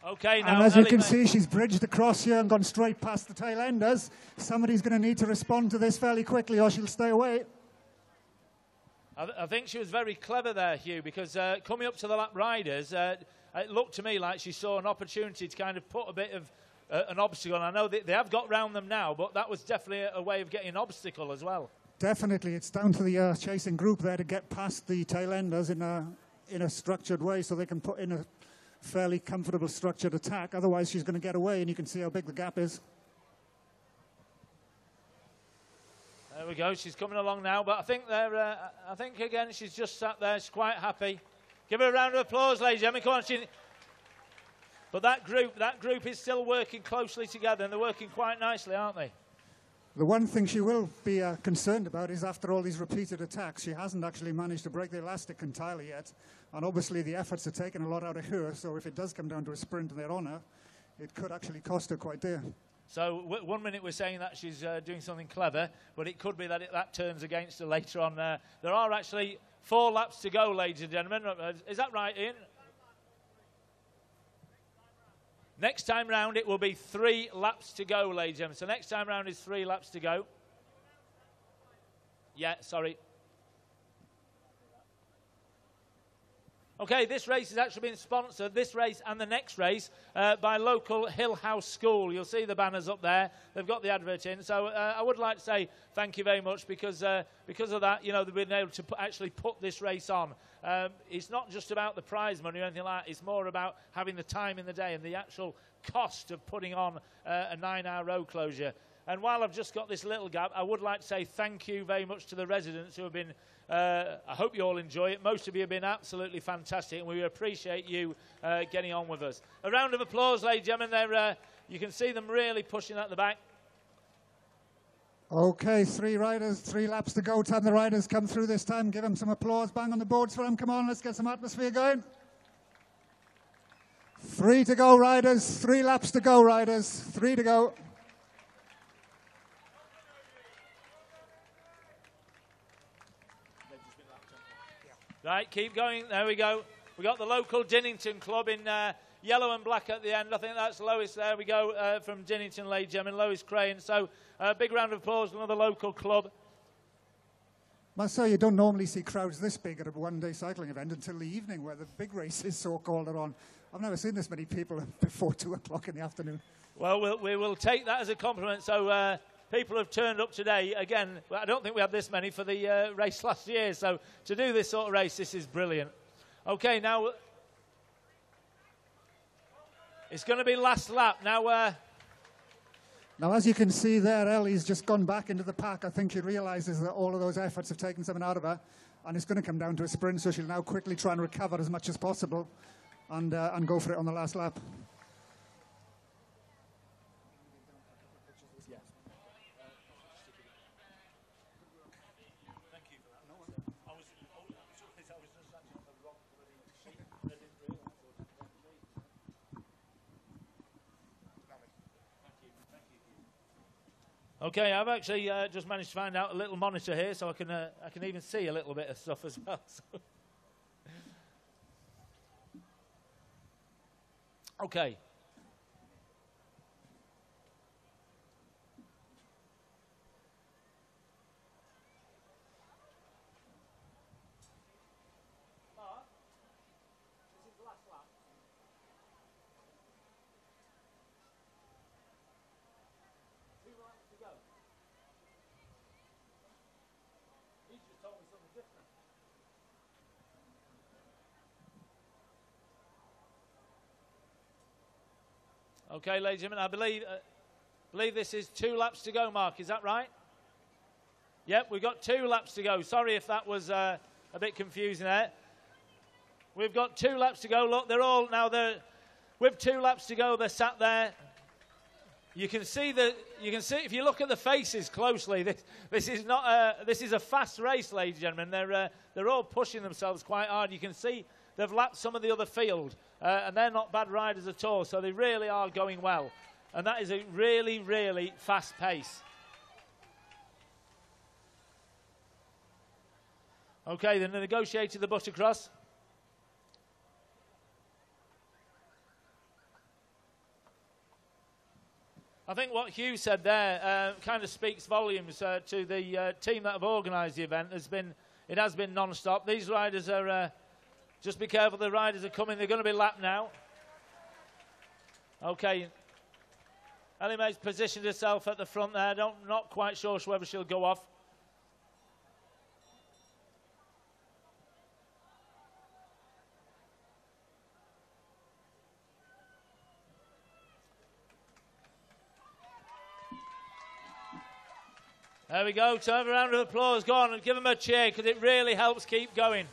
Speaker 1: Okay, now.
Speaker 4: And as you can see, she's bridged across here and gone straight past the tail enders. Somebody's going to need to respond to this fairly quickly, or she'll stay away.
Speaker 1: I think she was very clever there, Hugh, because coming up to the lap riders, it looked to me like she saw an opportunity to kind of put a bit of an obstacle. And I know they have got round them now, but that was definitely a way of getting an obstacle as well.
Speaker 4: Definitely. It's down to the chasing group there to get past the tail enders in a structured way so they can put in a fairly comfortable structured attack. Otherwise, she's going to get away, and you can see how big the gap is.
Speaker 1: There we go. She's coming along now, but I think again she's just sat there. She's quite happy. Give her a round of applause, ladies and gentlemen. Come on, but that group is still working closely together, and they're working quite nicely, aren't they?
Speaker 4: The one thing she will be concerned about is after all these repeated attacks, she hasn't actually managed to break the elastic entirely yet. And obviously the efforts are taking a lot out of her, so if it does come down to a sprint and they're on her, it could actually cost her quite dear.
Speaker 1: So 1 minute we're saying that she's doing something clever, but it could be that that turns against her later on. There are actually 4 laps to go, ladies and gentlemen. Is that right, Ian? Next time round, it will be 3 laps to go, ladies and gentlemen. So next time round is 3 laps to go. Yeah, sorry. Okay, this race has actually been sponsored, this race and the next race, by local Hill House School. You'll see the banners up there. They've got the advert in. So I would like to say thank you very much because of that, you know, they've been able to actually put this race on. It's not just about the prize money or anything like that. It's more about having the time in the day and the actual cost of putting on a 9-hour road closure. And while I've just got this little gap, I would like to say thank you very much to the residents who have been, I hope you all enjoy it. Most of you have been absolutely fantastic, and we appreciate you getting on with us. A round of applause, ladies and gentlemen. You can see them really pushing at the back.
Speaker 4: Okay, 3 riders, 3 laps to go. Time the riders come through this time. Give them some applause. Bang on the boards for them. Come on, let's get some atmosphere going. 3 to go, riders. 3 laps to go, riders. 3 to go.
Speaker 1: Right, keep going. There we go. We got the local Dinnington club in yellow and black at the end. I think that's Lois. There we go from Dinnington, ladies and gentlemen. Lois Crane. So big round of applause for another local club.
Speaker 4: Must say, you don't normally see crowds this big at a one-day cycling event until the evening where the big races so-called are on. I've never seen this many people before 2 o'clock in the afternoon.
Speaker 1: Well, we will take that as a compliment. So people have turned up today. Again, I don't think we had this many for the race last year. So to do this sort of race, this is brilliant. Okay, now it's going to be last lap.
Speaker 4: Now, as you can see there, Ellie's just gone back into the pack. I think she realises that all of those efforts have taken something out of her, and it's going to come down to a sprint, so she'll now quickly try and recover as much as possible and go for it on the last lap.
Speaker 1: Okay, I've actually just managed to find out a little monitor here, so I can even see a little bit of stuff as well. So. Okay. Okay, ladies and gentlemen, I believe this is 2 laps to go, Mark. Is that right? Yep, we've got 2 laps to go. Sorry if that was a bit confusing there. We've got 2 laps to go. Look, they're all now there. With 2 laps to go, they're sat there. You can see if you look at the faces closely. This is not this is a fast race, ladies and gentlemen. They're all pushing themselves quite hard. You can see they've lapped some of the other field, and they're not bad riders at all. So they really are going well, and that is a really, really fast pace. Okay, then they negotiated the buttercross. I think what Hugh said there kind of speaks volumes to the team that have organised the event. It has been non-stop. These riders are, just be careful, the riders are coming. They're going to be lapped now. Okay. Ellie Mae's positioned herself at the front there. Not quite sure whether she'll go off. There we go. To have a round of applause. Go on and give them a cheer because it really helps keep going.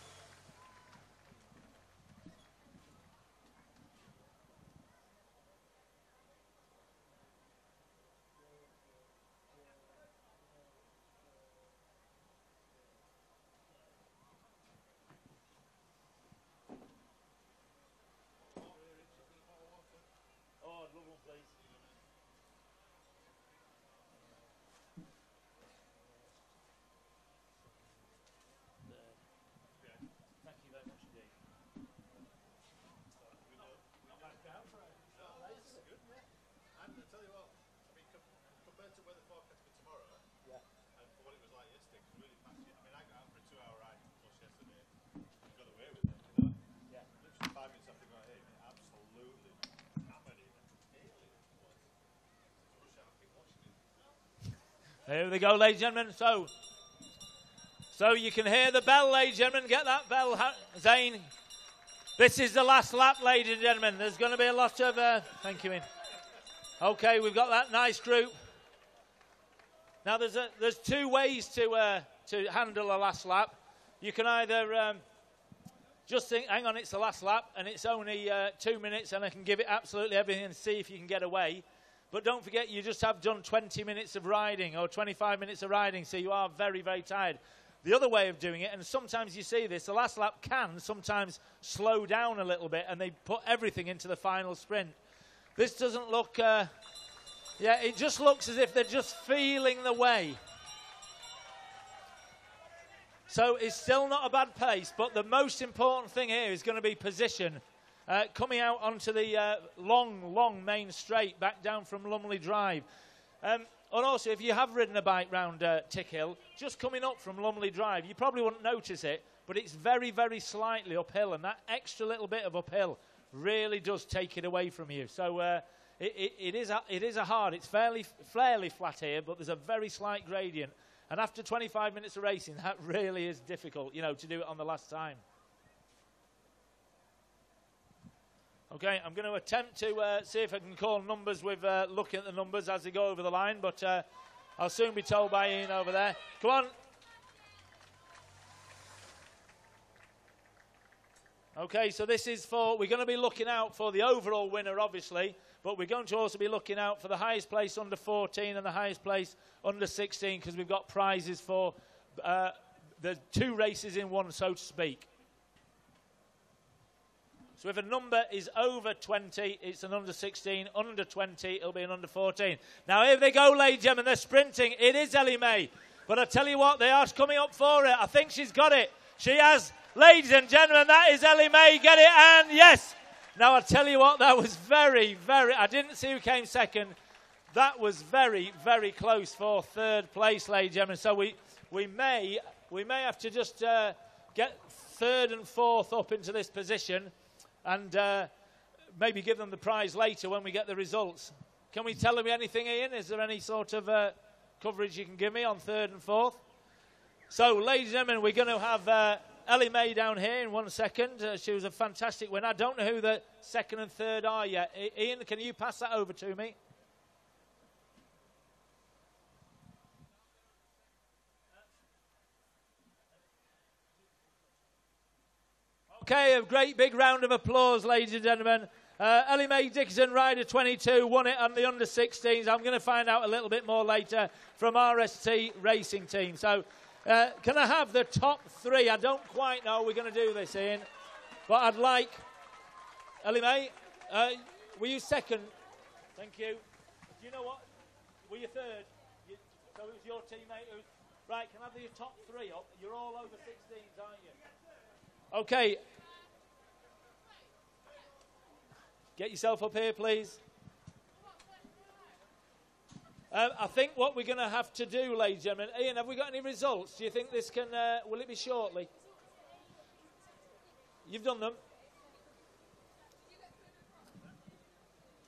Speaker 1: Here they go, ladies and gentlemen. So you can hear the bell, ladies and gentlemen. Get that bell, Zane. This is the last lap, ladies and gentlemen. There's going to be a lot of... thank you, Ian. Okay, we've got that nice group. Now, there's two ways to handle a last lap. You can either just think, hang on, it's the last lap, and it's only 2 minutes, and I can give it absolutely everything and see if you can get away. But don't forget, you just have done 20 minutes of riding or 25 minutes of riding, so you are very, very tired. The other way of doing it, and sometimes you see this, the last lap can sometimes slow down a little bit, and they put everything into the final sprint. This doesn't look, it just looks as if they're just feeling the way. So it's still not a bad pace, but the most important thing here is going to be position. Coming out onto the long main straight back down from Lumley Drive. And also, if you have ridden a bike round Tickhill, just coming up from Lumley Drive, you probably wouldn't notice it, but it's very, very slightly uphill, and that extra little bit of uphill really does take it away from you. So it is a hard, it's fairly flat here, but there's a very slight gradient. And after 25 minutes of racing, that really is difficult, to do it on the last time. Okay, I'm going to attempt to see if I can call numbers with looking at the numbers as they go over the line, but I'll soon be told by Ian over there. Come on. Okay, so this is we're going to be looking out for the overall winner, obviously, but we're going to also be looking out for the highest place under 14 and the highest place under 16, because we've got prizes for the two races in one, so to speak. So if a number is over 20, it's an under 16. Under 20, it'll be an under 14. Now, here they go, ladies and gentlemen. They're sprinting. It is Ellie Mae. But I tell you what, they are coming up for it. I think she's got it. She has. Ladies and gentlemen, that is Ellie Mae. Get it, and yes. Now, I tell you what, that was very, very... I didn't see who came second. That was very, very close for third place, ladies and gentlemen. So we may have to just get third and fourth up into this position, and maybe give them the prize later when we get the results. Can we tell them anything, Ian? Is there any sort of coverage you can give me on third and fourth? So, ladies and gentlemen, we're going to have Ellie Mae down here in 1 second. She was a fantastic winner. I don't know who the second and third are yet. Ian, can you pass that over to me? Okay, a great big round of applause, ladies and gentlemen. Ellie Mae Dickinson, rider 22, won it on the under 16s. I'm going to find out a little bit more later from RST Racing Team. So, can I have the top three? I don't quite know we're going to do this, Ian, but I'd like Ellie Mae. Were you second? Thank you. Do you know what? Were you third? So it was your teammate who... Right, can I have your top three up? You're all over 16s, aren't you? Okay. Get yourself up here, please. I think what we're going to have to do, ladies and gentlemen... Ian, have we got any results? Do you think this can... will it be shortly? You've done them?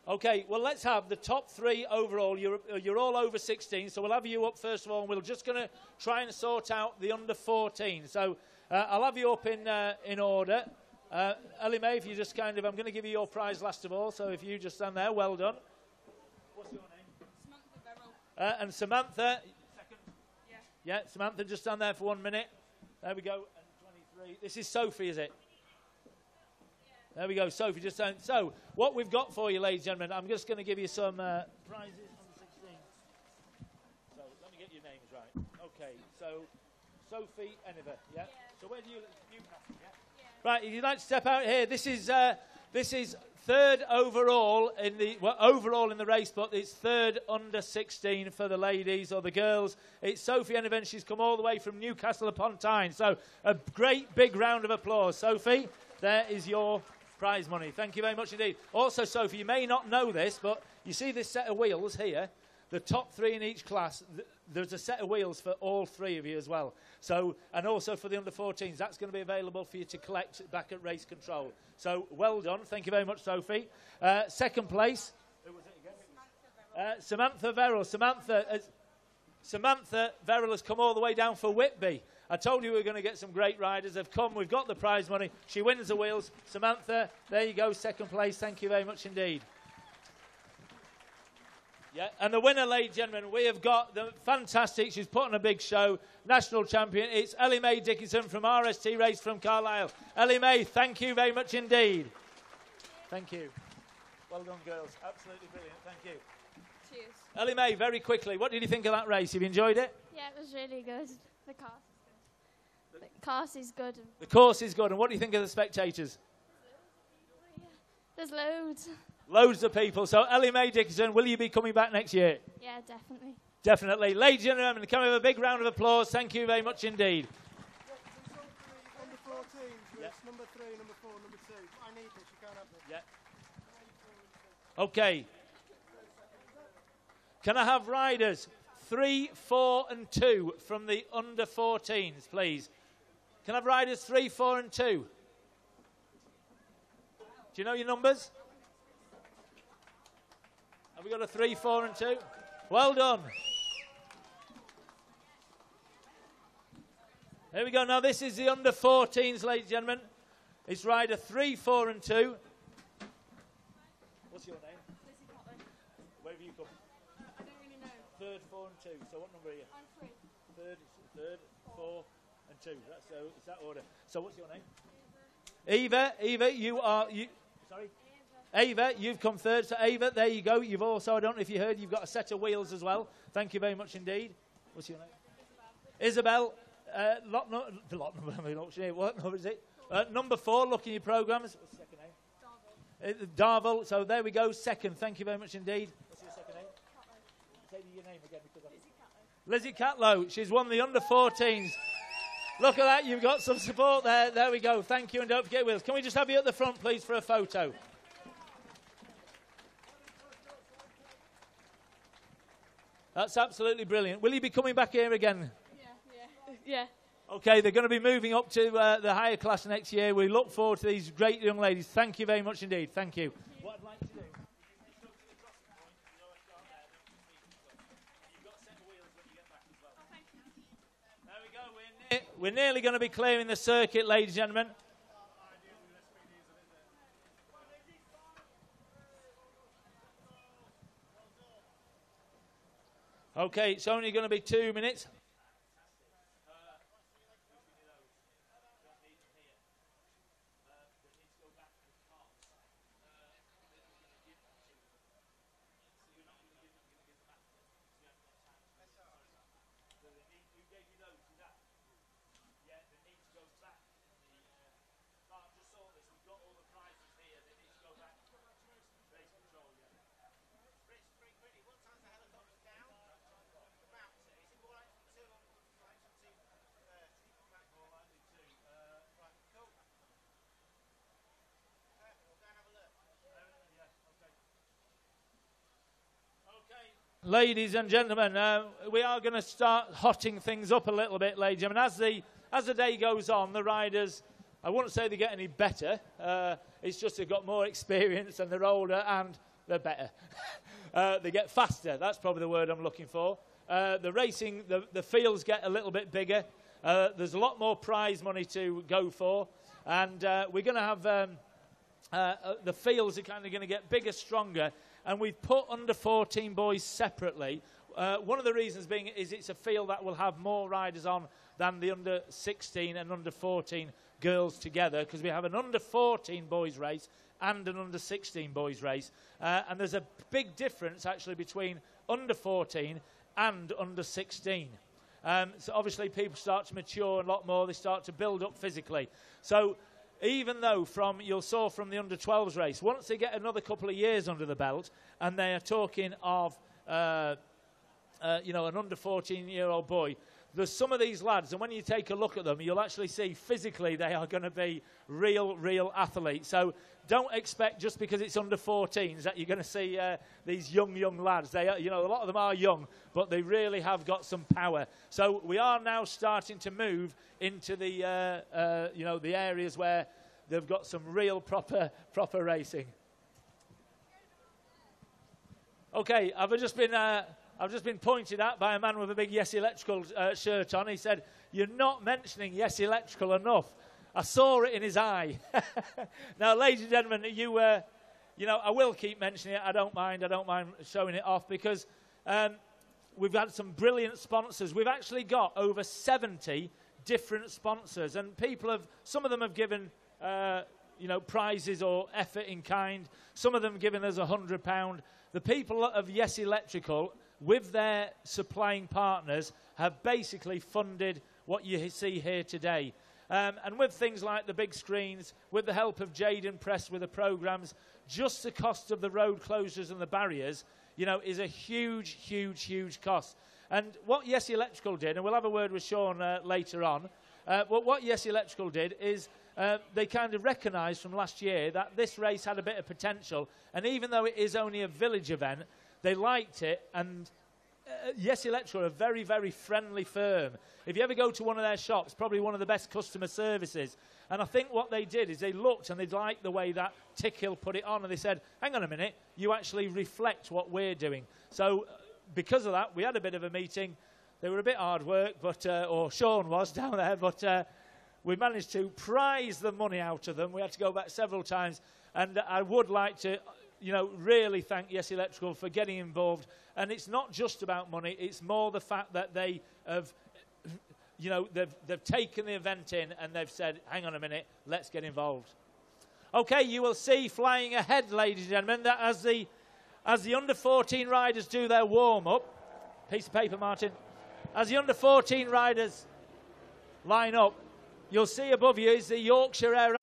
Speaker 1: Okay, well, let's have the top 3 overall. You're all over 16, so we'll have you up first of all, and we're just going to try and sort out the under 14. So I'll have you up in order. Ellie Mae, if you just I'm going to give you your prize last of all, so if you just stand there, well done. What's your name?
Speaker 5: Samantha Beryl.
Speaker 1: And Samantha,
Speaker 5: Second. Yeah.
Speaker 1: Yeah, Samantha, just stand there for 1 minute. There we go, and 23. This is Sophie, is it? There we go, Sophie, just stand. So, what we've got for you, ladies and gentlemen, I'm just going to give you some prizes on the 16. So, let me get your names right. Okay, so, Sophie Eniver, yeah? So, where do you live? Newcastle, yeah? Right, if you'd like to step out here, this is third overall in the race, but it's third under 16 for the ladies or the girls. It's Sophie Eniver, and she's come all the way from Newcastle upon Tyne. So, a great big round of applause. Sophie, there is your prize money. Thank you very much indeed. Also, Sophie, you may not know this, but you see this set of wheels here? The top 3 in each class, there's a set of wheels for all 3 of you as well. So, and also for the under 14s, that's going to be available for you to collect back at Race Control. So, well done. Thank you very much, Sophie. Second place. Who was it again? Samantha Verrill. Samantha Verrill has come all the way down for Whitby. I told you we were going to get some great riders. They've come. We've got the prize money. She wins the wheels. Samantha, there you go, second place. Thank you very much indeed. Yeah, and the winner, ladies and gentlemen, we have got the fantastic, she's put on a big show, national champion. It's Ellie Mae Dickinson from RST Race from Carlisle. Ellie Mae, thank you very much indeed. Thank you. Well done, girls. Absolutely brilliant. Thank you.
Speaker 5: Cheers.
Speaker 1: Ellie Mae, very quickly, what did you think of that race? Have you enjoyed it?
Speaker 2: Yeah, it was really good. The course is good.
Speaker 1: The course is good. And what do you think of the spectators?
Speaker 2: There's loads.
Speaker 1: Loads of people. So, Ellie Mae Dickinson, will you be coming back next year?
Speaker 2: Yeah, definitely.
Speaker 1: Definitely. Ladies and gentlemen, can we have a big round of applause? Thank you very much indeed.
Speaker 3: Under 14s,
Speaker 1: Yeah.
Speaker 3: number 3, number 4, number 2. I need this, you can't have this.
Speaker 1: Yeah. Okay. Can I have riders 3, 4 and 2 from the under 14s, please? Can I have riders 3, 4 and 2? Do you know your numbers? Have we got a 3, 4 and 2? Well done. Here we go. Now this is the under 14s, ladies and gentlemen. It's rider 3, 4 and 2. What's your name?
Speaker 5: Lizzie Potter.
Speaker 1: Where have you come?
Speaker 5: I don't really know.
Speaker 1: 3rd, 4 and 2. So what number are you?
Speaker 5: I'm 3.
Speaker 1: 3rd, 4 and 2. It's that order. So what's your name? Eva, you are... Sorry? Ava, you've come 3rd. So Ava, there you go. You've also, I don't know if you heard, you've got a set of wheels as well. Thank you very much indeed. What's your name? Isabel. What number is it? Number 4, look in your programmes. What's your second name? Darvel. So there we go, 2nd. Thank you very much indeed. What's your second name? Say your name again. Lizzie Catlow. She's won the under 14s. Look at that. You've got some support there. There we go. Thank you. And don't forget wheels. Can we just have you at the front, please, for a photo? That's absolutely brilliant. Will you be coming back here again?
Speaker 5: Yeah.
Speaker 1: Okay, they're going to be moving up to the higher class next year. We look forward to these great young ladies. Thank you very much indeed. Thank you. What I'd like to do... There we go. We're nearly going to be clearing the circuit, ladies and gentlemen. Okay, it's only going to be 2 minutes. Ladies and gentlemen, we are going to start hotting things up a little bit, ladies and gentlemen. As the day goes on, the riders, I wouldn't say they get any better. It's just they've got more experience and they're older, and they're better. They get faster. That's probably the word I'm looking for. The racing, the fields get a little bit bigger. There's a lot more prize money to go for. And we're going to have the fields are kind of going to get bigger, stronger. And we've put under 14 boys separately. One of the reasons being is it's a field that will have more riders on than the under 16 and under 14 girls together, because we have an under 14 boys race and an under 16 boys race. And there's a big difference actually between under 14 and under 16. So obviously people start to mature a lot more. They start to build up physically. So even though you'll saw from the under 12s race, once they get another couple of years under the belt, and they are talking of an under 14-year-old boy, there's some of these lads, and when you take a look at them, you'll actually see physically they are going to be real athletes. So don't expect just because it's under 14s that you're going to see these young lads. They are, a lot of them are young, but they really have got some power. So we are now starting to move into the the areas where they've got some real proper racing. Okay, I've just been pointed at by a man with a big Yes Electrical shirt on. He said, "You're not mentioning Yes Electrical enough." I saw it in his eye. Now, ladies and gentlemen, I will keep mentioning it. I don't mind showing it off, because we've had some brilliant sponsors. We've actually got over 70 different sponsors, and some of them have given prizes or effort in kind. Some of them given us £100. The people of Yes Electrical, with their supplying partners, have basically funded what you see here today. And with things like the big screens, with the help of Jaden Press with the programmes, just the cost of the road closures and the barriers, is a huge cost. And what Yes Electrical did, and we'll have a word with Sean later on, what Yes Electrical did is they kind of recognised from last year that this race had a bit of potential, and even though it is only a village event, they liked it. And Yes Electrical are a very friendly firm. If you ever go to one of their shops, probably one of the best customer services. And I think what they did is they looked and they liked the way that Tickill put it on, and they said, hang on a minute, you actually reflect what we're doing. So because of that, we had a bit of a meeting. They were a bit hard work, or Sean was down there, but we managed to prize the money out of them. We had to go back several times, and I would like to really thank Yes Electrical for getting involved. And it's not just about money, it's more the fact that they have, they've taken the event in and they've said, hang on a minute, let's get involved. Okay, you will see flying ahead, ladies and gentlemen, that as the under 14 riders do their warm-up, piece of paper, Martin, as the under 14 riders line up, you'll see above you is the Yorkshire Air.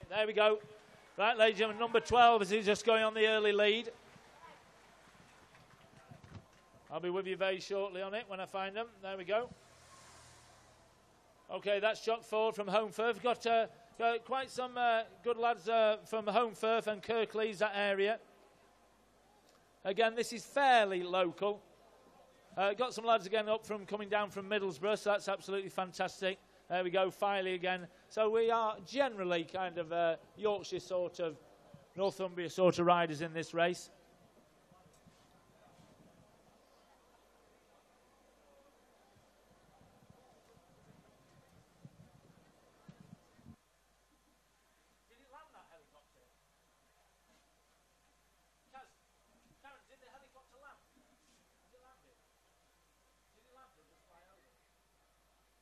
Speaker 1: There we go. Right, ladies and gentlemen, number 12 is just going on the early lead. I'll be with you very shortly on it when I find them. There we go. Okay, that's Jock Ford from Home Firth. Got quite some good lads from Home Firth and Kirklees, that area. Again, this is fairly local. Got some lads again coming down from Middlesbrough, so that's absolutely fantastic. There we go, Filey again. So we are generally kind of Yorkshire sort of, Northumbria sort of riders in this race. Did it land that helicopter? Karen, did the helicopter land? Has it landed? Did it land or just fly over?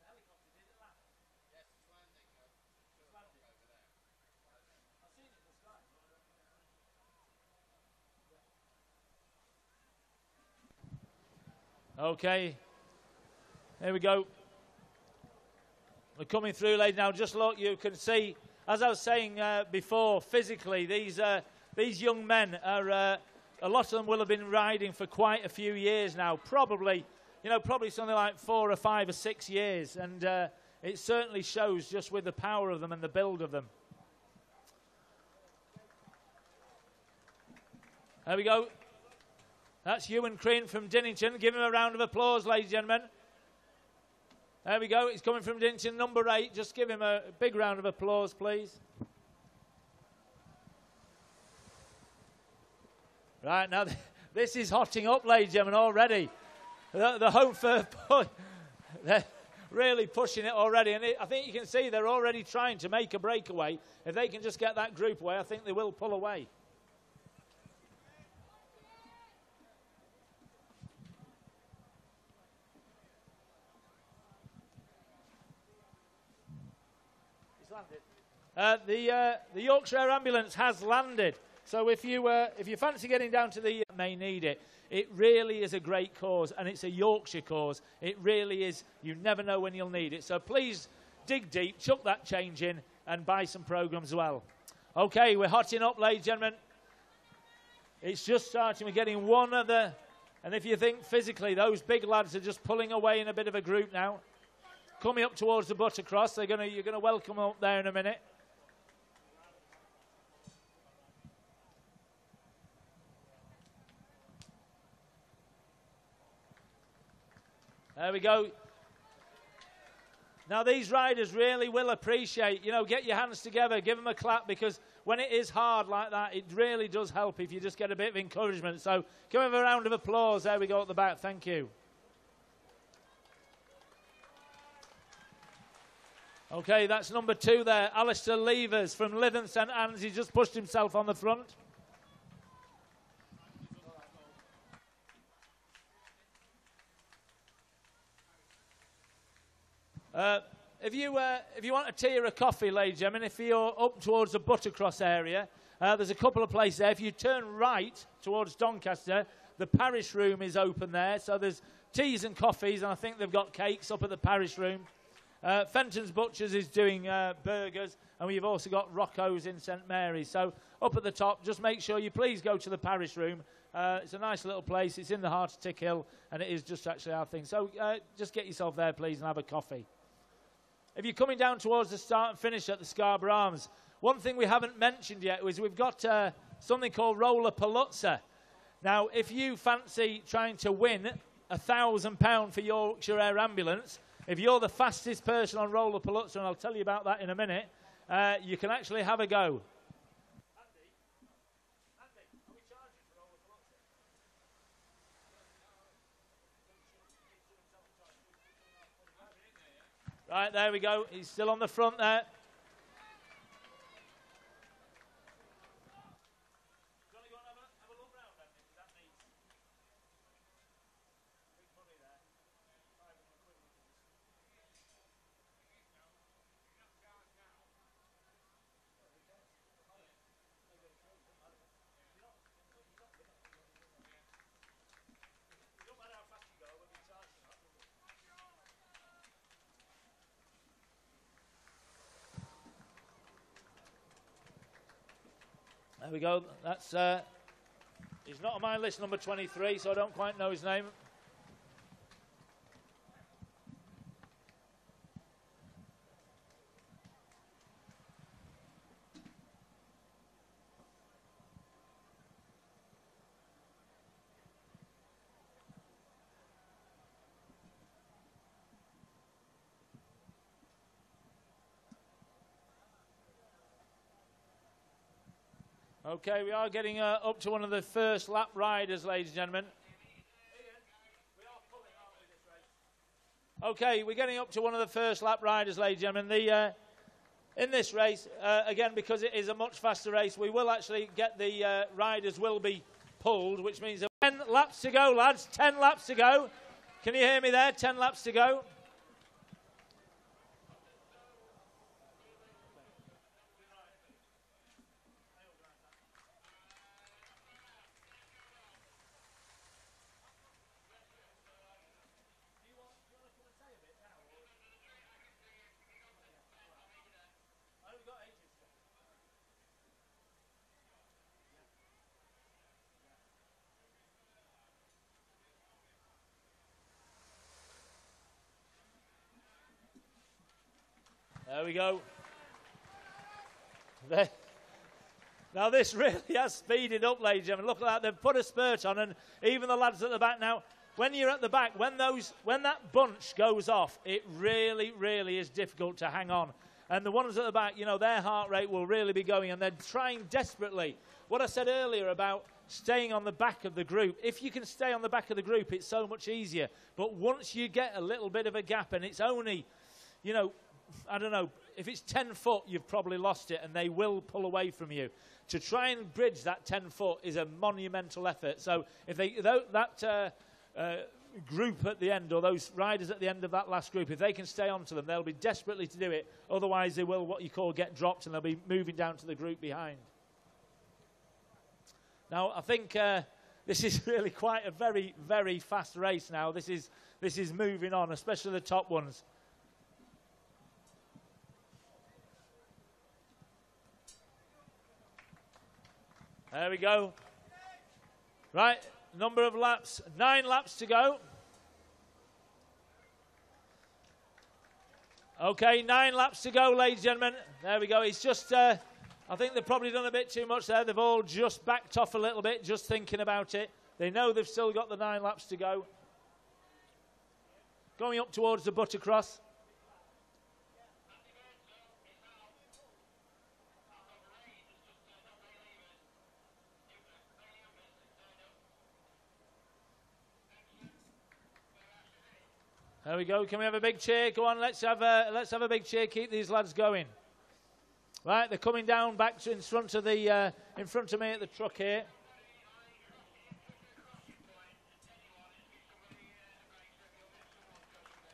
Speaker 1: The helicopter, did it land?
Speaker 6: Yes, it's landing.
Speaker 1: It's landing
Speaker 6: over there.
Speaker 1: I've seen it in the sky. Okay, here we go. We're coming through, ladies. Now, just look, you can see, as I was saying before, physically, these young men are, a lot of them will have been riding for quite a few years now, probably something like 4 or 5 or 6 years. And it certainly shows just with the power of them and the build of them. There we go. That's Ewan Crean from Dinnington. Give him a round of applause, ladies and gentlemen. There we go. He's coming from Dinnington, number 8. Just give him a big round of applause, please. Right, now this is hotting up, ladies and gentlemen, already. The home first, they're really pushing it already. And I think you can see they're already trying to make a breakaway. If they can just get that group away, I think they will pull away. The Yorkshire Air Ambulance has landed. So if you fancy getting down to the may need it, it really is a great cause, and it's a Yorkshire cause. It really is. You never know when you'll need it. So please dig deep, chuck that change in, and buy some programmes as well. Okay, we're hotting up, ladies and gentlemen. It's just starting. We're getting one of the, and if you think physically, those big lads are just pulling away in a bit of a group now. Coming up towards the buttercross. You're going to welcome them up there in a minute. There we go. Now these riders really will appreciate, get your hands together, give them a clap, because when it is hard like that, it really does help if you just get a bit of encouragement. So give them a round of applause. There we go at the back. Thank you. Okay, that's number 2 there. Alistair Levers from Lytham St Anne's. He just pushed himself on the front. If you want a tea or a coffee, ladies and gentlemen, if you're up towards the Buttercross area, there's a couple of places there. If you turn right towards Doncaster, the parish room is open there. So there's teas and coffees, and I think they've got cakes up at the parish room. Fenton's Butchers is doing burgers, and we've also got Rocco's in St Mary's. So up at the top, just make sure you please go to the parish room. It's a nice little place. It's in the heart of Tickhill, and it is just actually our thing. So just get yourself there, please, and have a coffee. If you're coming down towards the start and finish at the Scarborough Arms, one thing we haven't mentioned yet is we've got something called Roller Paluzza. Now, if you fancy trying to win £1,000 for Yorkshire Air Ambulance, if you're the fastest person on Roller Paluzza, and I'll tell you about that in a minute, you can actually have a go. Right, there we go. He's still on the front there. There we go. That's he's not on my list, number 23, so I don't quite know his name. Okay, we are getting up to one of the first lap riders, ladies and gentlemen. Okay, we're getting up to one of the first lap riders, ladies and gentlemen. In this race, again, because it is a much faster race, we will actually get the riders will be pulled, which means 10 laps to go, lads. 10 laps to go. Can you hear me there? 10 laps to go. There we go. There. Now this really has speeded up, ladies and gentlemen. Look at that, they've put a spurt on, and even the lads at the back now, when you're at the back, when that bunch goes off, it really, really is difficult to hang on. And the ones at the back, you know, their heart rate will really be going, and they're trying desperately. What I said earlier about staying on the back of the group, if you can stay on the back of the group, it's so much easier. But once you get a little bit of a gap, and it's only, you know, I don't know, if it's 10 foot, you've probably lost it, and they will pull away from you. To try and bridge that 10 foot is a monumental effort. So if that group at the end, or those riders at the end of that last group, if they can stay on to them, they'll be desperately to do it. Otherwise, they will, what you call, get dropped, and they'll be moving down to the group behind. Now, I think this is really quite a very, very fast race now. This is moving on, especially the top ones. There we go. Right, number of laps, 9 laps to go. Okay, 9 laps to go, ladies and gentlemen. There we go. It's just, I think they've probably done a bit too much there. They've all just backed off a little bit, just thinking about it. They know they've still got the 9 laps to go. Going up towards the Buttercross. There we go. Can we have a big cheer? Go on, let's have a big cheer. Keep these lads going. Right, they're coming down back to in front of me at the truck here.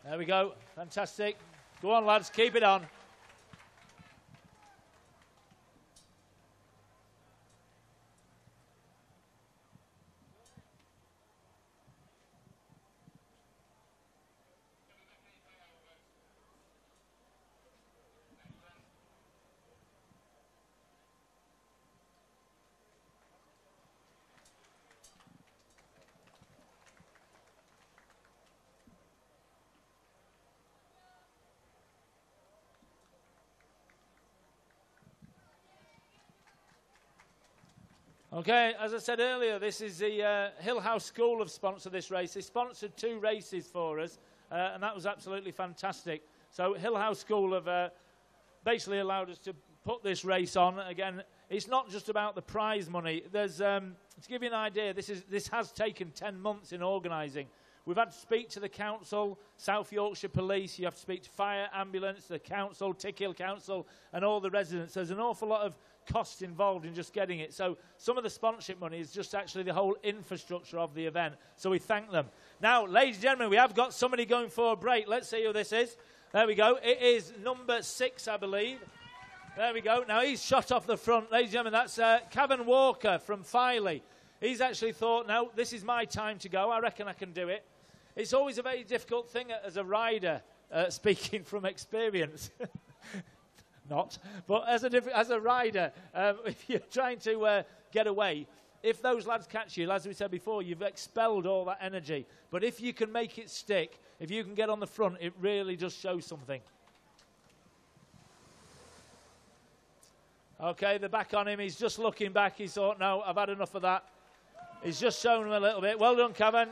Speaker 1: There we go. Fantastic. Go on, lads. Keep it on. Okay, as I said earlier, this is the Hill House School have sponsored this race. They sponsored 2 races for us, and that was absolutely fantastic. So Hill House School have basically allowed us to put this race on. Again, it's not just about the prize money. There's, to give you an idea, this has taken 10 months in organising. We've had to speak to the council, South Yorkshire Police, you have to speak to fire, ambulance, the council, Tickill Council, and all the residents. There's an awful lot of costs involved in just getting it. So some of the sponsorship money is just actually the whole infrastructure of the event. So we thank them. Now, ladies and gentlemen, we have got somebody going for a break. Let's see who this is. There we go. It is number 6, I believe. There we go. Now, he's shot off the front. Ladies and gentlemen, that's Cavan Walker from Filey. He's actually thought, no, this is my time to go. I reckon I can do it. It's always a very difficult thing as a rider, speaking from experience. Not, but as a rider, if you're trying to get away, if those lads catch you, as we said before, you've expelled all that energy. But if you can make it stick, if you can get on the front, it really does show something. Okay, they're back on him. He's just looking back. He thought, no, I've had enough of that. He's just shown him a little bit. Well done, Cavan.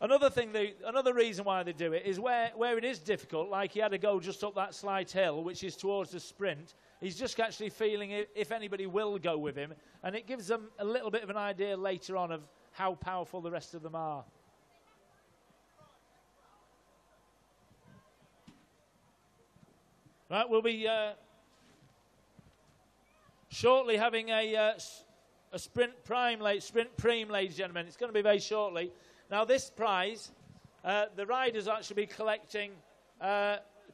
Speaker 1: Another reason why they do it is where it is difficult, like he had to go just up that slight hill, which is towards the sprint. He's just actually feeling if anybody will go with him, and it gives them a little bit of an idea later on of how powerful the rest of them are. Right, we'll be shortly having a sprint preem, ladies and gentlemen. It's going to be very shortly. Now, this prize, the riders will actually be collecting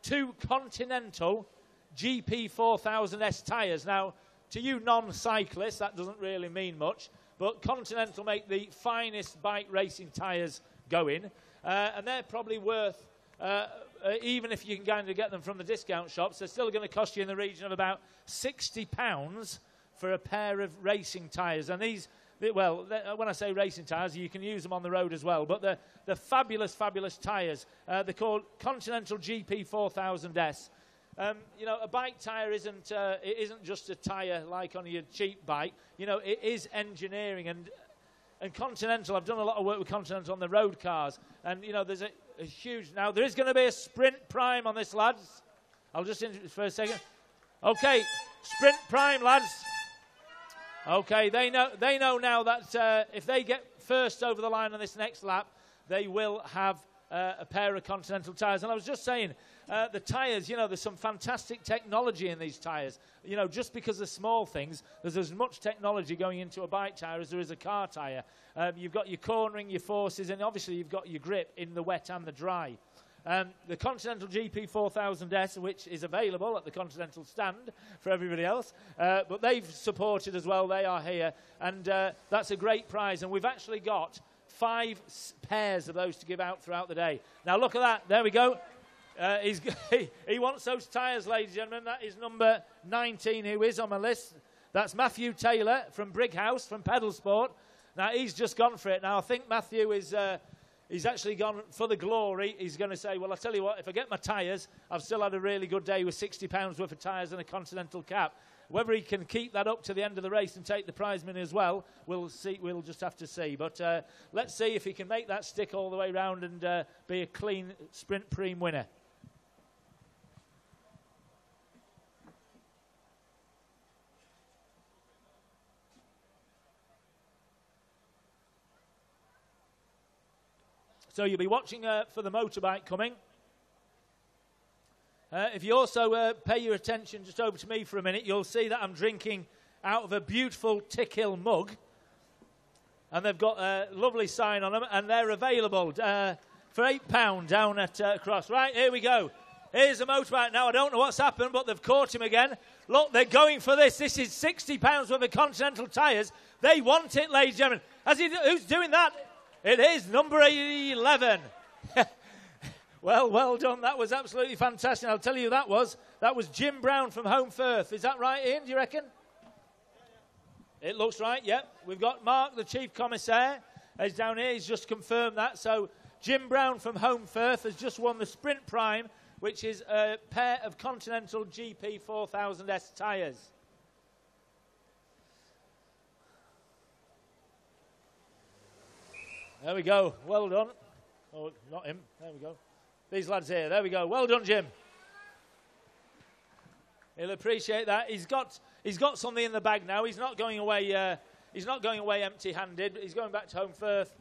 Speaker 1: 2 Continental GP 4000S tyres. Now, to you non-cyclists, that doesn't really mean much, but Continental make the finest bike racing tyres going, and they're probably worth, even if you can kind of get them from the discount shops, they're still going to cost you in the region of about £60 for a pair of racing tyres. And when I say racing tyres, you can use them on the road as well. But they're fabulous, fabulous tyres. They're called Continental GP 4000S. You know, a bike tyre isn't just a tyre like on your cheap bike. You know, it is engineering. And Continental, I've done a lot of work with Continental on the road cars. And, you know, there's a huge... Now, there is going to be a Sprint Prime on this, lads. I'll just introduce for a second. Okay, Sprint Prime, lads. Okay, they know now that if they get first over the line on this next lap, they will have a pair of Continental tyres. And I was just saying, the tyres, you know, there's some fantastic technology in these tyres. You know, just because of small things, there's as much technology going into a bike tyre as there is a car tyre. You've got your cornering, your forces, and obviously you've got your grip in the wet and the dry. The Continental GP 4000S, which is available at the Continental stand for everybody else, but they've supported as well. They are here, and that's a great prize. And we've actually got 5 pairs of those to give out throughout the day. Now look at that. There we go. He wants those tyres, ladies and gentlemen. That is number 19, who is on my list. That's Matthew Taylor from Brighouse, from Pedal Sport. Now, he's just gone for it. Now, I think Matthew is... He's actually gone for the glory. He's going to say, well, I'll tell you what, if I get my tyres, I've still had a really good day with £60 worth of tyres and a Continental cap. Whether he can keep that up to the end of the race and take the prize money as well, we'll see. We'll just have to see. But let's see if he can make that stick all the way round and be a clean Sprint Prix winner. So you'll be watching for the motorbike coming. If you also pay your attention just over to me for a minute, you'll see that I'm drinking out of a beautiful Tickill mug. And they've got a lovely sign on them, and they're available for £8 down at Cross. Right, here we go. Here's a motorbike. Now, I don't know what's happened, but they've caught him again. Look, they're going for this. This is £60 worth of Continental tyres. They want it, ladies and gentlemen. Who's doing that? It is number 11. Well done. That was absolutely fantastic. I'll tell you who that was. That was Jim Brown from Home Firth. Is that right, Ian, do you reckon? It looks right, yep. We've got Mark, the Chief Commissaire. He's down here. He's just confirmed that. So Jim Brown from Home Firth has just won the Sprint Prime, which is a pair of Continental GP 4000S tyres. There we go. Well done. Oh, not him. There we go. These lads here. There we go. Well done, Jim. He'll appreciate that. He's got something in the bag now. He's not going away. He's not going away empty-handed. He's going back to Home Firth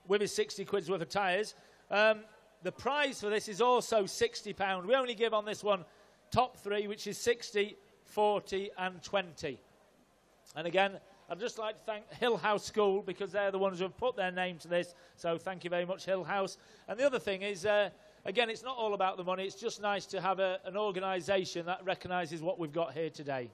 Speaker 1: with his 60 quid's worth of tyres. The prize for this is also £60. We only give on this one top 3, which is 60, 40, and 20. And again, I'd just like to thank Hill House School, because they're the ones who have put their name to this. So thank you very much, Hill House. And the other thing is, again, it's not all about the money. It's just nice to have an organisation that recognises what we've got here today.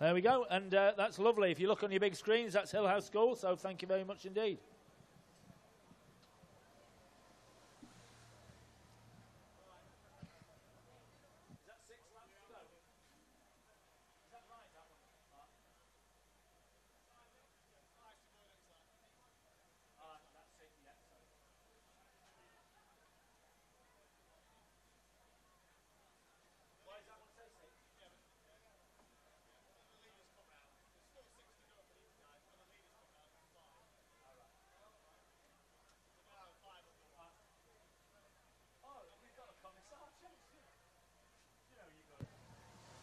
Speaker 1: There we go. And that's lovely. If you look on your big screens, that's Hill House School. So thank you very much indeed.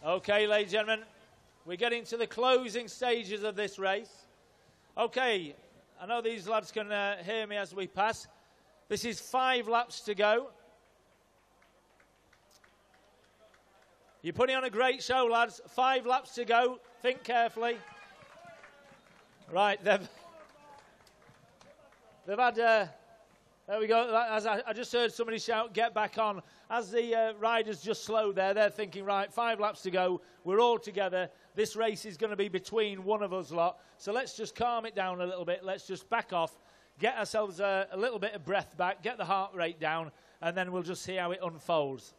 Speaker 1: Okay, ladies and gentlemen, we're getting to the closing stages of this race. Okay, I know these lads can hear me as we pass. This is 5 laps to go. You're putting on a great show, lads. 5 laps to go. Think carefully. Right, they've had... there we go. As I just heard somebody shout, get back on. As the riders just slowed there, they're thinking, right, 5 laps to go. We're all together. This race is going to be between one of us lot. So let's just calm it down a little bit. Let's just back off, get ourselves a little bit of breath back, get the heart rate down, and then we'll just see how it unfolds.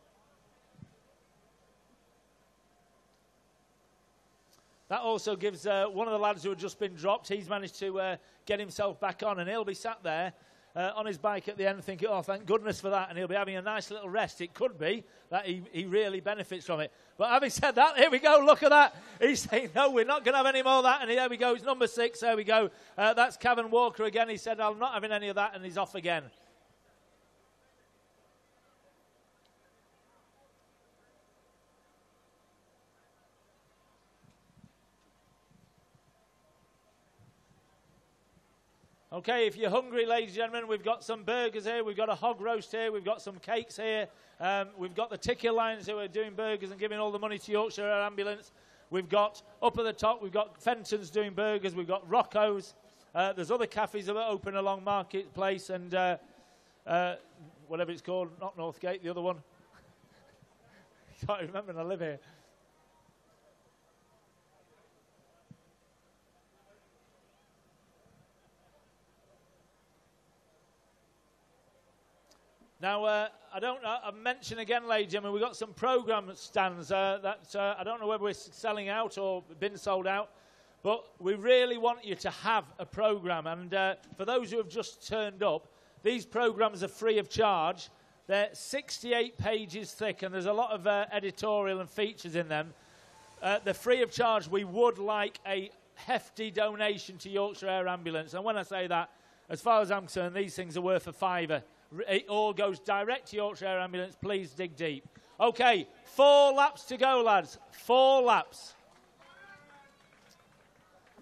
Speaker 1: That also gives one of the lads who had just been dropped, he's managed to get himself back on, and he'll be sat there on his bike at the end thinking, oh, thank goodness for that, and he'll be having a nice little rest. It could be that he really benefits from it. But having said that, here we go, look at that. He's saying, no, we're not going to have any more of that, and here we go, it's number 6, there we go. That's Cavan Walker again. He said, I'm not having any of that, and he's off again. Okay, if you're hungry, ladies and gentlemen, we've got some burgers here, we've got a hog roast here, we've got some cakes here, we've got the Tickill lines who are doing burgers and giving all the money to Yorkshire Air Ambulance. We've got, up at the top, we've got Fenton's doing burgers, we've got Rocco's, there's other cafes that are open along Marketplace and whatever it's called, not Northgate, the other one. Can't remember, and I live here. Now, I don't know, I've mentioned again, ladies and gentlemen, we've got some programme stands that I don't know whether we're selling out or been sold out, but we really want you to have a programme. And for those who have just turned up, these programmes are free of charge. They're 68 pages thick, and there's a lot of editorial and features in them. They're free of charge. We would like a hefty donation to Yorkshire Air Ambulance. And when I say that, as far as I'm concerned, these things are worth a £5. It all goes direct to Yorkshire Air Ambulance. Please dig deep. Okay, 4 laps to go, lads. 4 laps.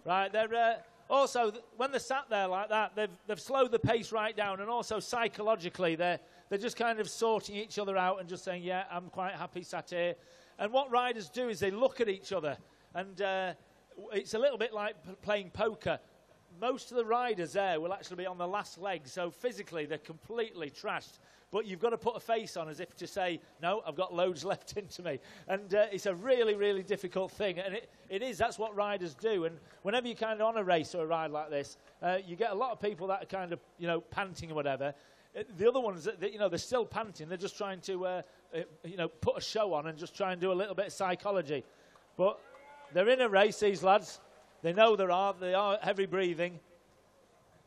Speaker 1: Right, they're also, when they're sat there like that, they've slowed the pace right down, and also psychologically, they're just kind of sorting each other out and just saying, yeah, I'm quite happy sat here. And what riders do is they look at each other, and it's a little bit like playing poker. Most of the riders there will actually be on the last leg, so physically they're completely trashed. But you've got to put a face on as if to say, no, I've got loads left into me. And it's a really, really difficult thing. And it is, that's what riders do. And whenever you're kind of on a race or a ride like this, you get a lot of people that are kind of, you know, panting or whatever. The other ones, you know, they're still panting. They're just trying to, you know, put a show on and just try and do a little bit of psychology. But they're in a race, these lads. They know they are heavy breathing.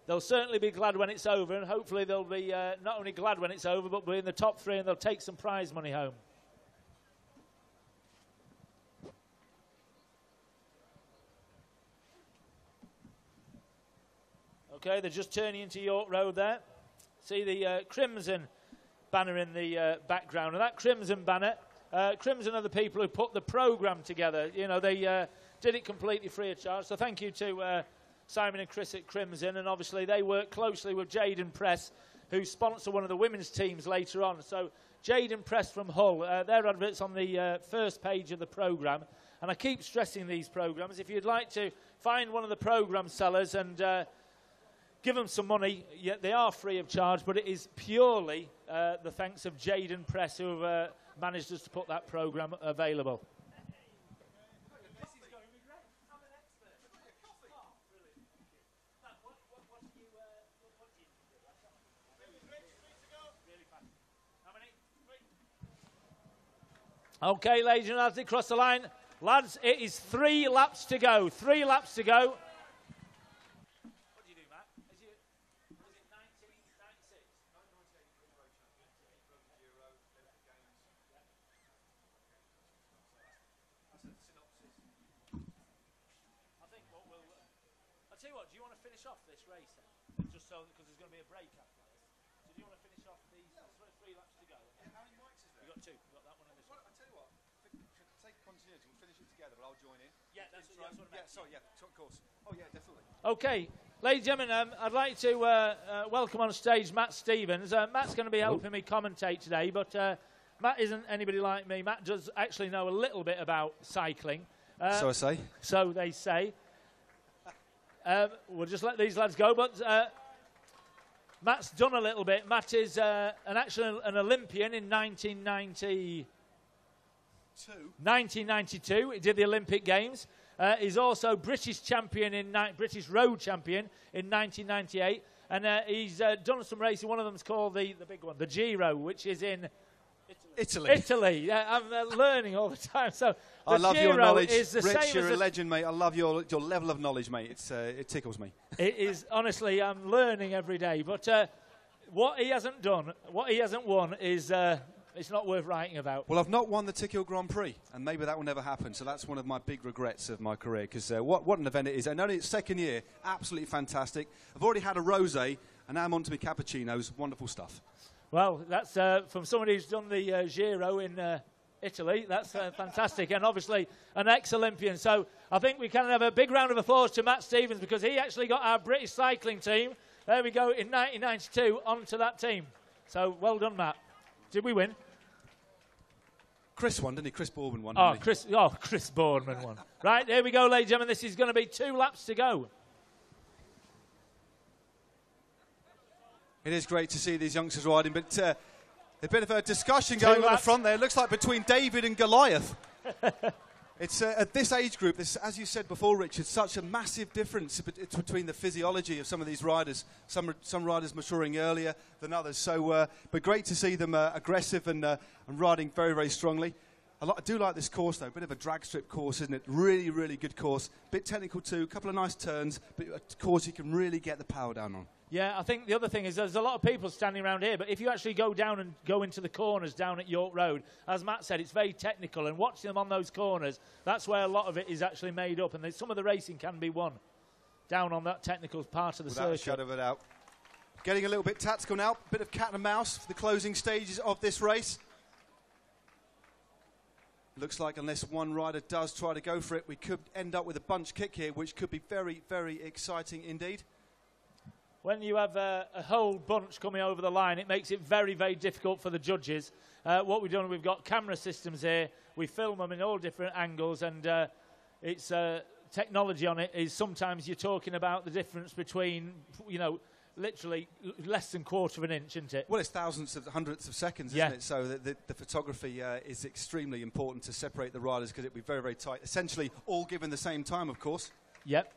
Speaker 1: They'll certainly be glad when it's over, and hopefully they'll be not only glad when it's over, but be in the top 3, and they'll take some prize money home. Okay, they're just turning into York Road there. See the crimson banner in the background, and that crimson banner, Crimson are the people who put the programme together. You know, they did it completely free of charge. So thank you to Simon and Chris at Crimson, and obviously they work closely with Jade Press, who sponsor one of the women's teams later on. So Jade Press from Hull, their adverts on the first page of the programme. And I keep stressing these programmes. If you'd like to find one of the programme sellers and give them some money, yeah, they are free of charge, but it is purely the thanks of Jade Press who have managed us to put that programme available. Okay, ladies and lads, they cross the line. Lads, it is 3 laps to go. 3 laps to go. What do you do, Matt? Is it 1996? I think what we'll... I'll tell you what, do you want to finish off this race then? Just so, because there's going to be a break after this. So do you want to finish off these 3 laps to go?
Speaker 6: Yeah, how many mics is there?
Speaker 1: You've got 2. You've got that one and this one.
Speaker 6: I'll tell you what, take continuity, we'll finish it together, but I'll join in.
Speaker 1: Yeah, that's what I meant.
Speaker 6: Yeah, sorry, yeah, of course. Oh, yeah, definitely.
Speaker 1: Okay, ladies and gentlemen, I'd like to welcome on stage Matt Stevens. Matt's going to be helping me commentate today, but Matt isn't anybody like me. Matt does actually know a little bit about cycling.
Speaker 6: So I say.
Speaker 1: So they say. We'll just let these lads go, but Matt's done a little bit. Matt is an Olympian in 1992. He did the Olympic Games. He's also British champion British road champion in 1998, and he's done some racing. One of them's called the big one, the Giro, which is in
Speaker 6: Italy.
Speaker 1: Italy. Yeah, I'm learning all the time. So the
Speaker 6: I love your
Speaker 1: Giro
Speaker 6: knowledge.
Speaker 1: is the
Speaker 6: Rich,
Speaker 1: same
Speaker 6: you're
Speaker 1: as
Speaker 6: a
Speaker 1: the
Speaker 6: legend, mate. I love your level of knowledge, mate. It tickles me.
Speaker 1: It is, honestly, I'm learning every day. But what he hasn't done, what he hasn't won is it's not worth writing about.
Speaker 6: Well, I've not won the Tickhill Grand Prix, and maybe that will never happen. So that's one of my big regrets of my career, because what an event it is. And only its second year, absolutely fantastic. I've already had a rosé, and now I'm on to my cappuccinos. Wonderful stuff.
Speaker 1: Well, that's from somebody who's done the Giro in Italy. That's fantastic, and obviously an ex-Olympian. So I think we can have a big round of applause to Matt Stevens, because he actually got our British cycling team, there we go, in 1992 onto that team. So well done, Matt. Did we win?
Speaker 6: Chris won, didn't he? Chris Boardman won,
Speaker 1: Oh,
Speaker 6: didn't he?
Speaker 1: Chris Boardman won. Right, there we go, ladies and gentlemen. This is going to be 2 laps to go.
Speaker 6: It is great to see these youngsters riding, but a bit of a discussion going on the front there. It looks like between David and Goliath. It's at this age group, as you said before, Richard, such a massive difference between the physiology of some of these riders. Some riders maturing earlier than others. So, but great to see them aggressive and riding very, very strongly. I do like this course, though. A bit of a drag strip course, isn't it? Really, really good course. Bit technical too. A couple of nice turns, but a course you can really get the power down on.
Speaker 1: Yeah, I think the other thing is there's a lot of people standing around here, but if you actually go down and go into the corners down at York Road, as Matt said, it's very technical, and watching them on those corners, that's where a lot of it is actually made up, and some of the racing can be won down on that technical part of the circuit.
Speaker 6: Without a shadow of a doubt. Getting a little bit tactical now, bit of cat and mouse for the closing stages of this race. Looks like unless one rider does try to go for it, we could end up with a bunch kick here, which could be very, very exciting indeed.
Speaker 1: When you have a whole bunch coming over the line, it makes it very, very difficult for the judges. What we've done, we've got camera systems here. We film them in all different angles, and it's technology on it is sometimes you're talking about the difference between, you know, literally less than quarter of an inch, isn't it?
Speaker 6: Well, it's thousands of hundredths of seconds, isn't it? So the photography is extremely important to separate the riders, because it'll be very, very tight. Essentially, all given the same time, of course.
Speaker 1: Yep.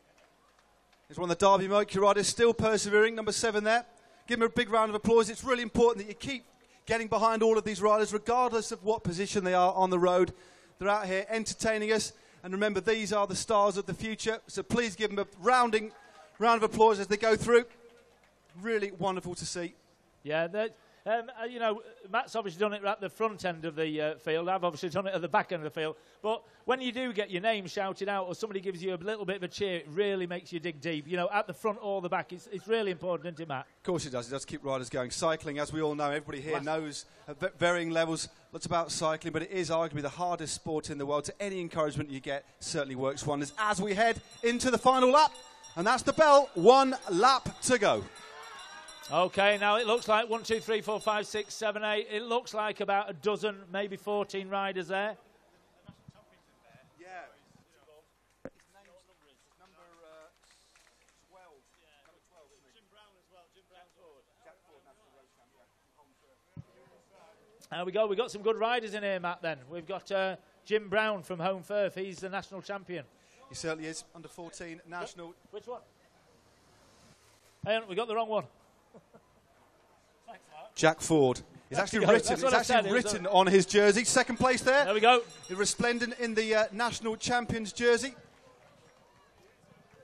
Speaker 6: There's one of the Derby Mercury riders still persevering, number 7 there. Give him a big round of applause. It's really important that you keep getting behind all of these riders, regardless of what position they are on the road. They're out here entertaining us. And remember, these are the stars of the future. So please give them a round of applause as they go through. Really wonderful to see.
Speaker 1: Yeah, you know, Matt's obviously done it at the front end of the field. I've obviously done it at the back end of the field. But when you do get your name shouted out or somebody gives you a little bit of a cheer, it really makes you dig deep. You know, at the front or the back, it's really important, isn't it, Matt?
Speaker 6: Of course it does. It does keep riders going. Cycling, as we all know, everybody here knows at varying levels lots about cycling, but it is arguably the hardest sport in the world. So any encouragement you get certainly works wonders as we head into the final lap. And that's the bell. 1 lap to go.
Speaker 1: Okay, now it looks like 1, 2, 3, 4, 5, 6, 7, 8. It looks like about a dozen, maybe 14 riders there.
Speaker 6: Yeah. His name's number 12. Number 12, isn't he? Jim Brown as well. Jim Brown's forward. Jack Ford, national race champion.
Speaker 1: There we go. We've got some good riders in here, Matt, then. We've got Jim Brown from Home Firth. He's the national champion.
Speaker 6: He certainly is. Under 14 national.
Speaker 1: Which one? Hang on, we got the wrong one.
Speaker 6: Jack Ford. It's actually written on his jersey. Second place there.
Speaker 1: There we go.
Speaker 6: Resplendent in the national champions jersey.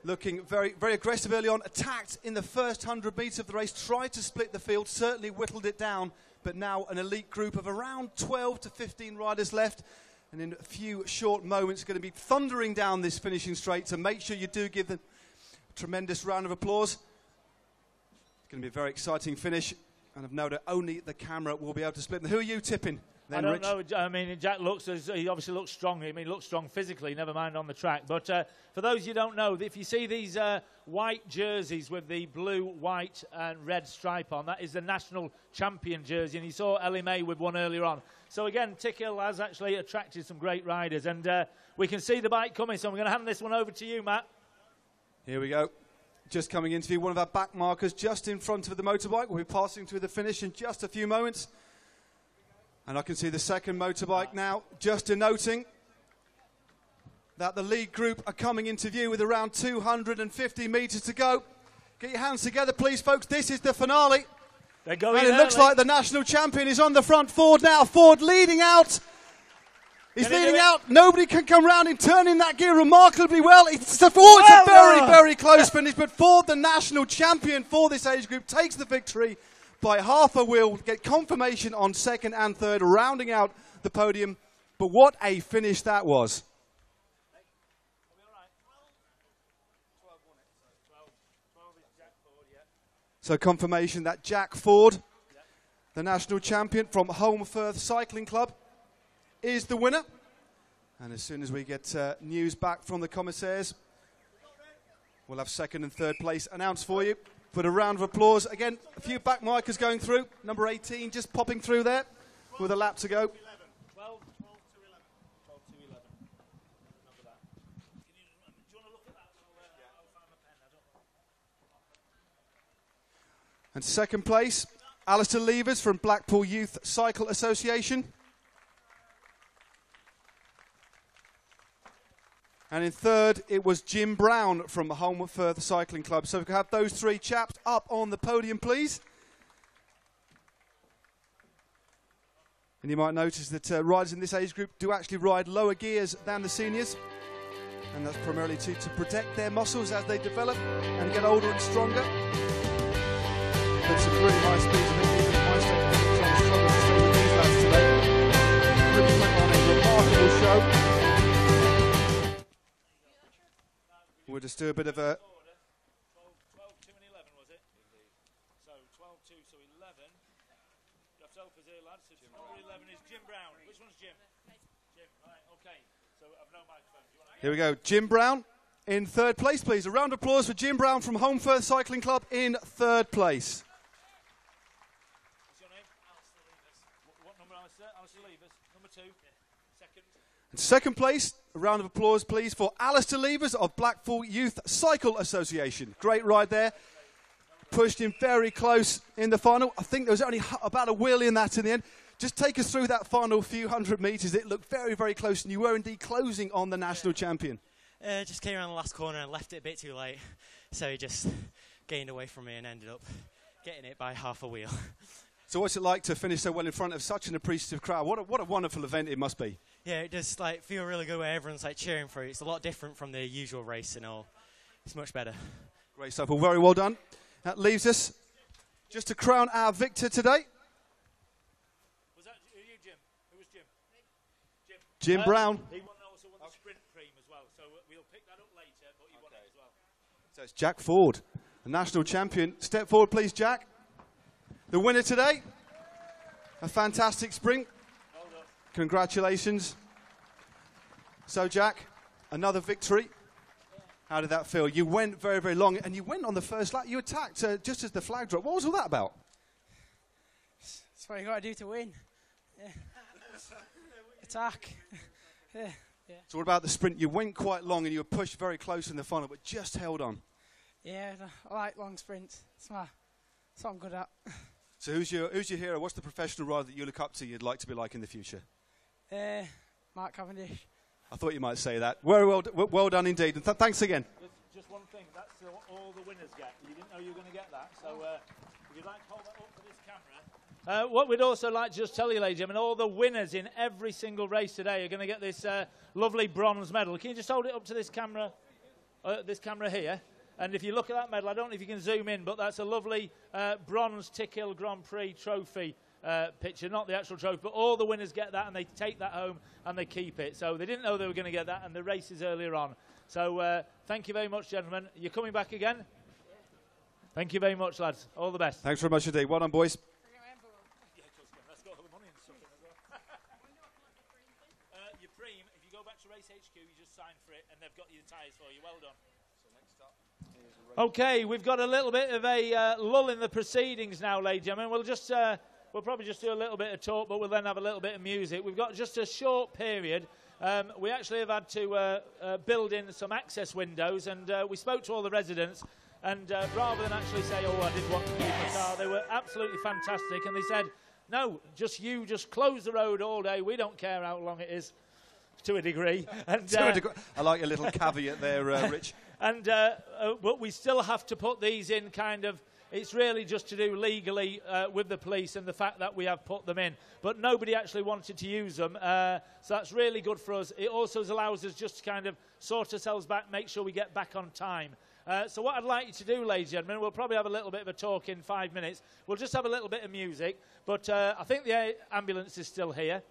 Speaker 6: Looking very, very aggressive early on. Attacked in the first 100 metres of the race. Tried to split the field. Certainly whittled it down. But now an elite group of around 12 to 15 riders left. And in a few short moments going to be thundering down this finishing straight. So make sure you do give them a tremendous round of applause. It's going to be a very exciting finish. And I've noted only the camera will be able to split them. Who are you tipping then,
Speaker 1: I
Speaker 6: Rich?
Speaker 1: don't know. I mean, Jack he obviously looks strong. I mean, he looks strong physically, never mind on the track. But for those you don't know, if you see these white jerseys with the blue, white and red stripe on, that is the national champion jersey. And you saw Ellie May with one earlier on. So again, Tickill has actually attracted some great riders. And we can see the bike coming, so I'm going to hand this one over to you, Matt.
Speaker 6: Here we go. Just coming into view, one of our back markers just in front of the motorbike. We'll be passing through the finish in just a few moments. And I can see the second motorbike now, just denoting that the lead group are coming into view with around 250 metres to go. Get your hands together, please, folks. This is the finale.
Speaker 1: They're going
Speaker 6: And it looks
Speaker 1: early.
Speaker 6: like the national champion is on the front. Ford now. Ford leading out. He's leading out. Nobody can come round him, turning that gear remarkably well. It's a very, very close finish. But Ford, the national champion for this age group, takes the victory by half a wheel. Get confirmation on second and third, rounding out the podium. But what a finish that was. So confirmation that Jack Ford, the national champion from Holmfirth Cycling Club, is the winner. And as soon as we get news back from the commissaires, we'll have second and third place announced for you. Put a round of applause. Again, a few back markers going through. Number 18 just popping through there with a lap to go.
Speaker 1: 12 to 11. 12 to 11. Remember that. Do you want to look at that? I'll find my pen. I don't know.
Speaker 6: And second place, Alistair Levers from Blackpool Youth Cycle Association. And in third, it was Jim Brown from Holmfirth Cycling Club. So we can have those three chaps up on the podium, please. And you might notice that riders in this age group do actually ride lower gears than the seniors. And that's primarily to protect their muscles as they develop and get older and stronger. But some really high speeds. I think even my strength is trying to struggle to stay with these lads today. Really put on a remarkable show. We'll just do a bit of a...
Speaker 1: 12, 2 and 11, was it? So 12, 2, so 11. You have to help us here, lads. So number 11 is Jim Brown. Which one's Jim? Jim, right, okay. So I've no microphone.
Speaker 6: Here we go. Jim Brown in third place, please. A round of applause for Jim Brown from Holmfirth Cycling Club in third place.
Speaker 1: What's your name? Alistair Levers. What number, Alistair? Alistair Levers. Number 2. Second.
Speaker 6: And second place, a round of applause, please, for Alistair Levers of Blackpool Youth Cycle Association. Great ride there. Pushed him very close in the final. I think there was only about a wheel in that in the end. Just take us through that final few hundred metres. It looked very, very close, and you were indeed closing on the national champion.
Speaker 7: Just came around the last corner and left it a bit too late. So he just gained away from me and ended up getting it by half a wheel.
Speaker 6: So what's it like to finish so well in front of such an appreciative crowd? What a wonderful event it must be.
Speaker 7: Yeah, it does feel really good where everyone's cheering for it. It's a lot different from the usual race and all. It's much better.
Speaker 6: Great stuff. Well, very well done. That leaves us just to crown our victor today.
Speaker 1: Was that you, Jim? Who was Jim?
Speaker 6: Jim Brown.
Speaker 1: He also won the sprint Prix as well, so we'll pick that up later, but he won it as well.
Speaker 6: So it's Jack Ford, the national champion. Step forward, please, Jack. The winner today. A fantastic sprint. Congratulations. So, Jack, another victory. How did that feel? You went very, very long, and you went on the first lap. You attacked just as the flag dropped. What was all that about?
Speaker 8: That's what you got to do to win. Yeah. Attack. Yeah.
Speaker 6: So what about the sprint? You went quite long, and you were pushed very close in the final, but just held on.
Speaker 8: Yeah, I like long sprints. That's what I'm good at.
Speaker 6: So who's your hero? What's the professional rider that you look up to you'd like to be like in the future?
Speaker 8: Mark Cavendish.
Speaker 6: I thought you might say that. Very well done indeed. And thanks again.
Speaker 1: Just one thing, that's all the winners get. You didn't know you were going to get that. So if you'd like to hold that up for this camera. What we'd also like to just tell you, ladies and gentlemen, all the winners in every single race today are going to get this lovely bronze medal. Can you just hold it up to this camera here? And if you look at that medal, I don't know if you can zoom in, but that's a lovely bronze Tickill Grand Prix trophy picture. Not the actual trophy, but all the winners get that, and they take that home and they keep it. So they didn't know they were going to get that, and the race is earlier on. So thank you very much, gentlemen. You're coming back again? Thank you very much, lads. All the best.
Speaker 6: Thanks very much indeed. Well done, boys.
Speaker 1: Let's go the money and stuff in as well. Your Prix, if you go back to Race HQ, you just sign for it, and they've got your tyres for you. Well done. Okay, we've got a little bit of a lull in the proceedings now, ladies and gentlemen. We'll probably just do a little bit of talk, but we'll then have a little bit of music. We've got just a short period. We actually have had to build in some access windows, and we spoke to all the residents, and rather than actually say, oh, I did want to use my car, they were absolutely fantastic, and they said, no, just close the road all day. We don't care how long it is, to a degree. And,
Speaker 6: I like your little caveat there, Rich.
Speaker 1: And but we still have to put these in kind of It's really just to do legally with the police and the fact that we have put them in. But nobody actually wanted to use them, so that's really good for us. It also allows us just to kind of sort ourselves back, make sure we get back on time. So what I'd like you to do, ladies and gentlemen, we'll probably have a little bit of a talk in 5 minutes. We'll just have a little bit of music, but I think the ambulance is still here.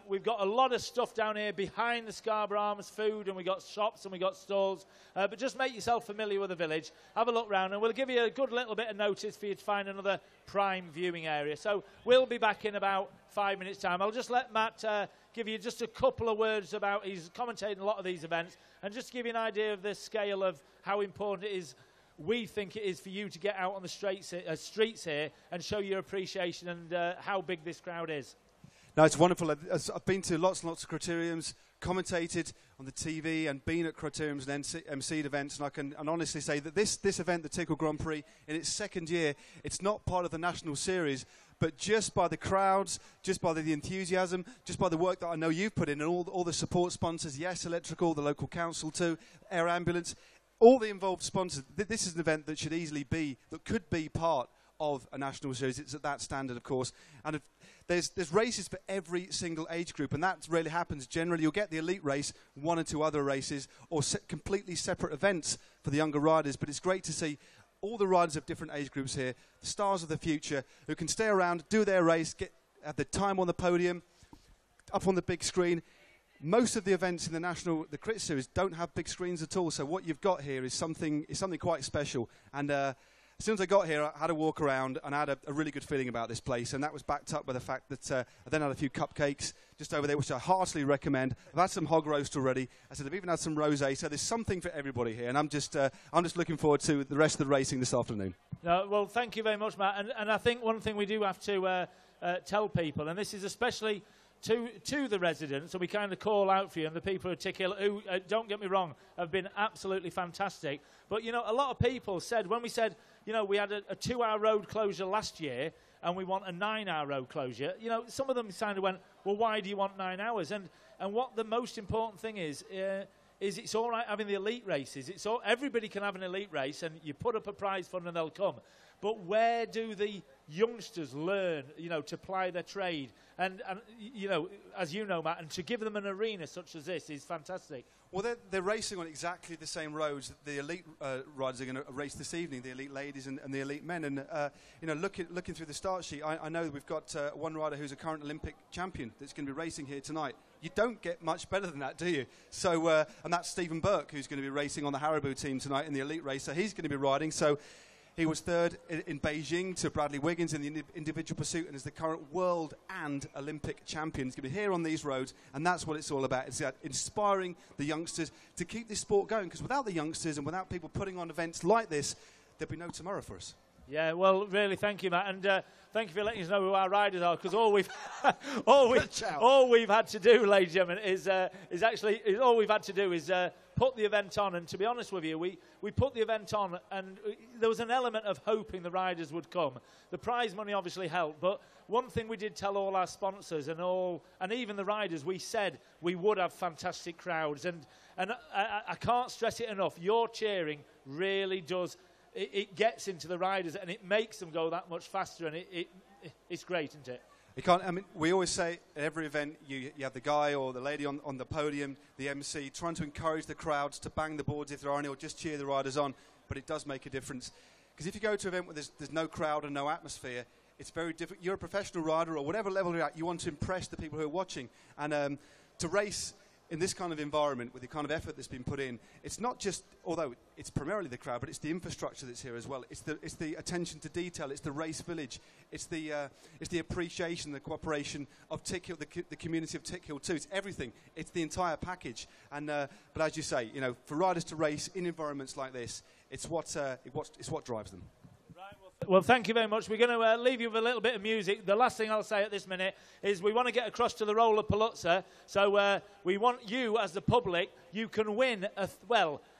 Speaker 1: We've got a lot of stuff down here behind the Scarborough Arms, food, and we've got shops and we've got stalls. But just make yourself familiar with the village. Have a look round, and we'll give you a good little bit of notice for you to find another prime viewing area. So we'll be back in about 5 minutes' time. I'll just let Matt give you just a couple of words about, he's commentating a lot of these events, and just to give you an idea of the scale of how important it is, we think it is for you to get out on the streets here and show your appreciation and how big this crowd is.
Speaker 6: No, it's wonderful. I've been to lots and lots of criteriums, commentated on the TV and been at criteriums and MC'd events, and I can honestly say that this event, the Tickill Grand Prix, in its second year, it's not part of the national series, but just by the crowds, just by the enthusiasm, just by the work that I know you've put in, and all the support sponsors, Yes Electrical, the local council too, Air Ambulance, all the involved sponsors, this is an event that should easily be, that could be part of a national series. It's at that standard, of course. And there's races for every single age group, and that really happens. Generally, you'll get the elite race, 1 or 2 other races, or completely separate events for the younger riders. But it's great to see all the riders of different age groups here, the stars of the future, who can stay around, do their race, have the time on the podium, up on the big screen. Most of the events in the Crit Series don't have big screens at all. So what you've got here is something quite special. And as soon as I got here, I had a walk around and I had a really good feeling about this place, and that was backed up by the fact that I then had a few cupcakes just over there, which I heartily recommend. I've had some hog roast already. I said I've even had some rosé, so there's something for everybody here, and I'm just looking forward to the rest of the racing this afternoon.
Speaker 1: Well, thank you very much, Matt. And I think one thing we do have to tell people, and this is especially to the residents, and we kind of call out for you, and the people of Tickill, who, don't get me wrong, have been absolutely fantastic. But, you know, a lot of people said, when we said, you know, we had a 2-hour road closure last year, and we want a 9-hour road closure, you know, some of them kind of went, well, why do you want 9 hours? And what the most important thing is it's all right having the elite races. Everybody can have an elite race, and you put up a prize fund and they'll come. But where do the youngsters learn, you know, to ply their trade? And you know, as you know, Matt, and to give them an arena such as this is fantastic.
Speaker 6: Well, they're racing on exactly the same roads that the elite riders are going to race this evening, the elite ladies and the elite men. And, you know, looking through the start sheet, I know that we've got one rider who's a current Olympic champion that's going to be racing here tonight. You don't get much better than that, do you? So, and that's Stephen Burke, who's going to be racing on the Haribo team tonight in the elite race. So he's going to be riding. So he was third in Beijing to Bradley Wiggins in the individual pursuit, and is the current world and Olympic champion. He's going to be here on these roads, and that's what it's all about. It's about inspiring the youngsters to keep this sport going, because without the youngsters and without people putting on events like this, there'd be no tomorrow for us.
Speaker 1: Yeah, well, really, thank you, Matt, and thank you for letting us know who our riders are, because all we've had to do, ladies and gentlemen, is put the event on. And to be honest with you, we put the event on, and there was an element of hoping the riders would come. The prize money obviously helped, but one thing we did tell all our sponsors and even the riders, we said we would have fantastic crowds, and I can't stress it enough. Your cheering really does. It gets into the riders and it makes them go that much faster, and it's great, isn't it?
Speaker 6: You can't, I mean, we always say at every event you have the guy or the lady on the podium, the MC, trying to encourage the crowds to bang the boards if there are any, or just cheer the riders on, but it does make a difference. Because if you go to an event where there's no crowd and no atmosphere, it's very different. You're a professional rider, or whatever level you're at, you want to impress the people who are watching. And to race in this kind of environment, with the kind of effort that's been put in, it's not just, although it's primarily the crowd, but it's the infrastructure that's here as well. It's the attention to detail. It's the race village. It's the appreciation, the cooperation of Tickill, the community of Tickill too. It's everything. It's the entire package. And but as you say, you know, for riders to race in environments like this, it's what drives them.
Speaker 1: Well, thank you very much. We're going to leave you with a little bit of music. The last thing I'll say at this minute is we want to get across to the Roller Paluzza. So we want you, as the public, you can win,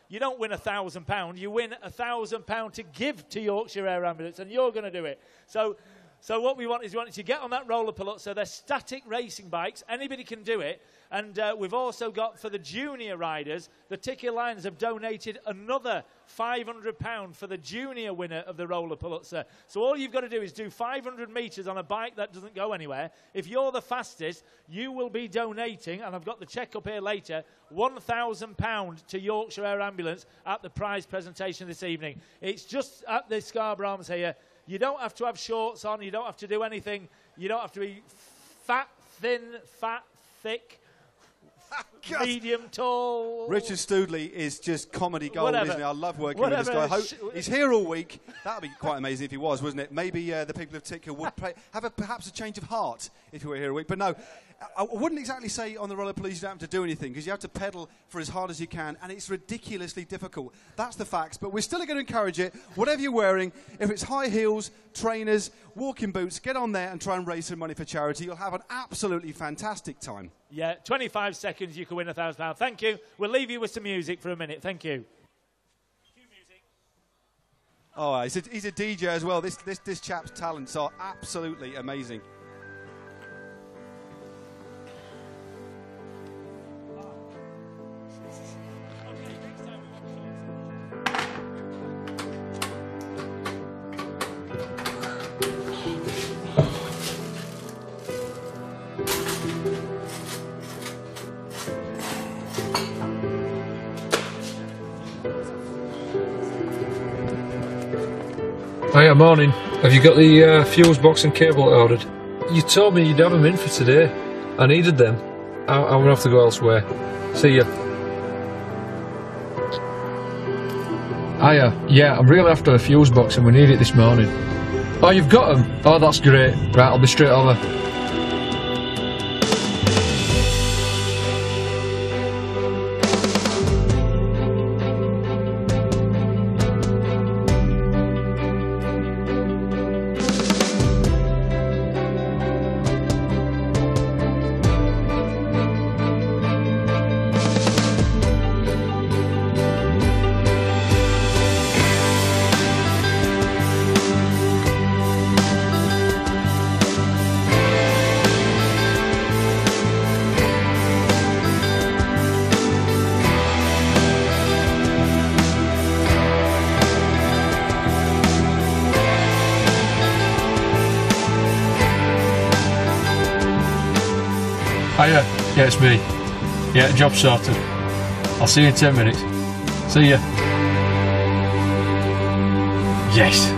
Speaker 1: you don't win £1,000. You win £1,000 to give to Yorkshire Air Ambulance, and you're going to do it. So So what we want is we want you to get on that roller paluzza. They're static racing bikes. Anybody can do it. And we've also got, for the junior riders, the Tickill Lions have donated another £500 for the junior winner of the roller paluzza. So all you've got to do is do 500 metres on a bike that doesn't go anywhere. If you're the fastest, you will be donating, and I've got the cheque up here later, £1,000 to Yorkshire Air Ambulance at the prize presentation this evening. It's just at the Scarborough Arms here. You don't have to have shorts on. You don't have to do anything. You don't have to be fat, thin, fat, thick, medium, tall.
Speaker 6: Richard Stoodley is just comedy gold,
Speaker 1: Whatever.
Speaker 6: isn't he? I love working with this guy. He's here all week. That would be quite amazing if he was, wouldn't it? Maybe the people of Tickhill would have perhaps a change of heart if he were here a week. But no, I wouldn't exactly say on the roller police you don't have to do anything, because you have to pedal for as hard as you can, and it's ridiculously difficult. That's the facts. But we're still going to encourage it. Whatever you're wearing, if it's high heels, trainers, walking boots, get on there and try and raise some money for charity. You'll have an absolutely fantastic time.
Speaker 1: Yeah, 25 seconds, you can win £1,000. Thank you. We'll leave you with some music for a minute. Thank you.
Speaker 6: Oh, he's a DJ as well. This chap's talents are absolutely amazing.
Speaker 9: Hiya, morning. Have you got the fuse box and cable ordered? You told me you'd have them in for today. I needed them. I'm going to have to go elsewhere. See ya. Hiya. Yeah, I'm really after a fuse box and we need it this morning. Oh, you've got them? Oh, that's great. Right, I'll be straight over. Hiya, yeah, it's me. Yeah, job sorted. I'll see you in 10 minutes. See ya. Yes.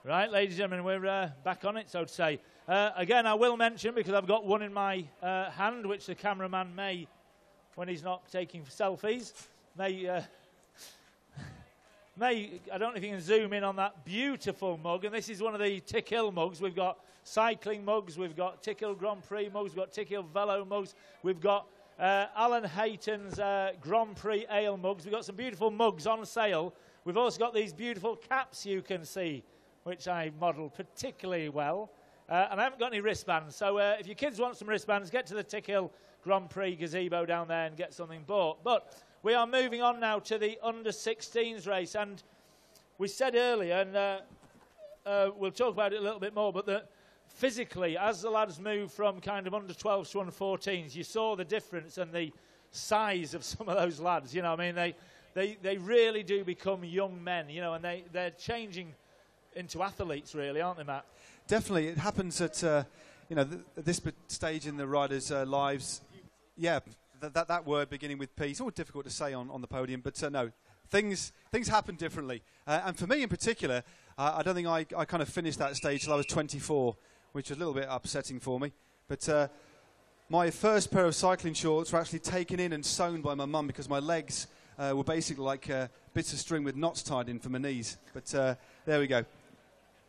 Speaker 1: Right, ladies and gentlemen, we're back on it, so to say. Again, I will mention, because I've got one in my hand, which the cameraman may, when he's not taking selfies, may, I don't know if you can zoom in on that beautiful mug, and this is one of the Tickill mugs. We've got cycling mugs, we've got Tickhill Grand Prix mugs, we've got Tickill Velo mugs, we've got Alan Hayton's Grand Prix Ale mugs. We've got some beautiful mugs on sale. We've also got these beautiful caps you can see, which I modelled particularly well. And I haven't got any wristbands, so if your kids want some wristbands, get to the Tickhill Grand Prix gazebo down there and get something bought. But we are moving on now to the under-16s race, and we said earlier, and we'll talk about it a little bit more, but that physically, as the lads move from kind of under-12s to under-14s, you saw the difference and the size of some of those lads. You know, I mean, they really do become young men, you know, and they're changing into athletes, really, aren't they, Matt?
Speaker 6: Definitely. It happens at, you know, this stage in the riders' lives. Yeah, that word beginning with P, it's all difficult to say on the podium, but no, things happen differently. And for me in particular, I don't think I kind of finished that stage till I was 24, which was a little bit upsetting for me. But my first pair of cycling shorts were actually taken in and sewn by my mum because my legs were basically like bits of string with knots tied in for my knees. But there we go.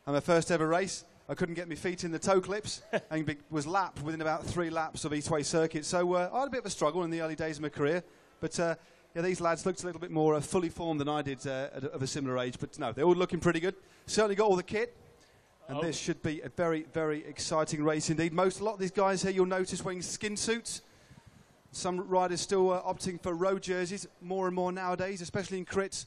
Speaker 6: And my first ever race, I couldn't get my feet in the toe clips and was lapped within about 3 laps of each way circuit. So I had a bit of a struggle in the early days of my career. But yeah, these lads looked a little bit more fully formed than I did of a similar age. But no, they're all looking pretty good. Certainly got all the kit. And this should be a very, very exciting race indeed. A lot of these guys here you'll notice wearing skin suits. Some riders still opting for road jerseys more and more nowadays, especially in crits,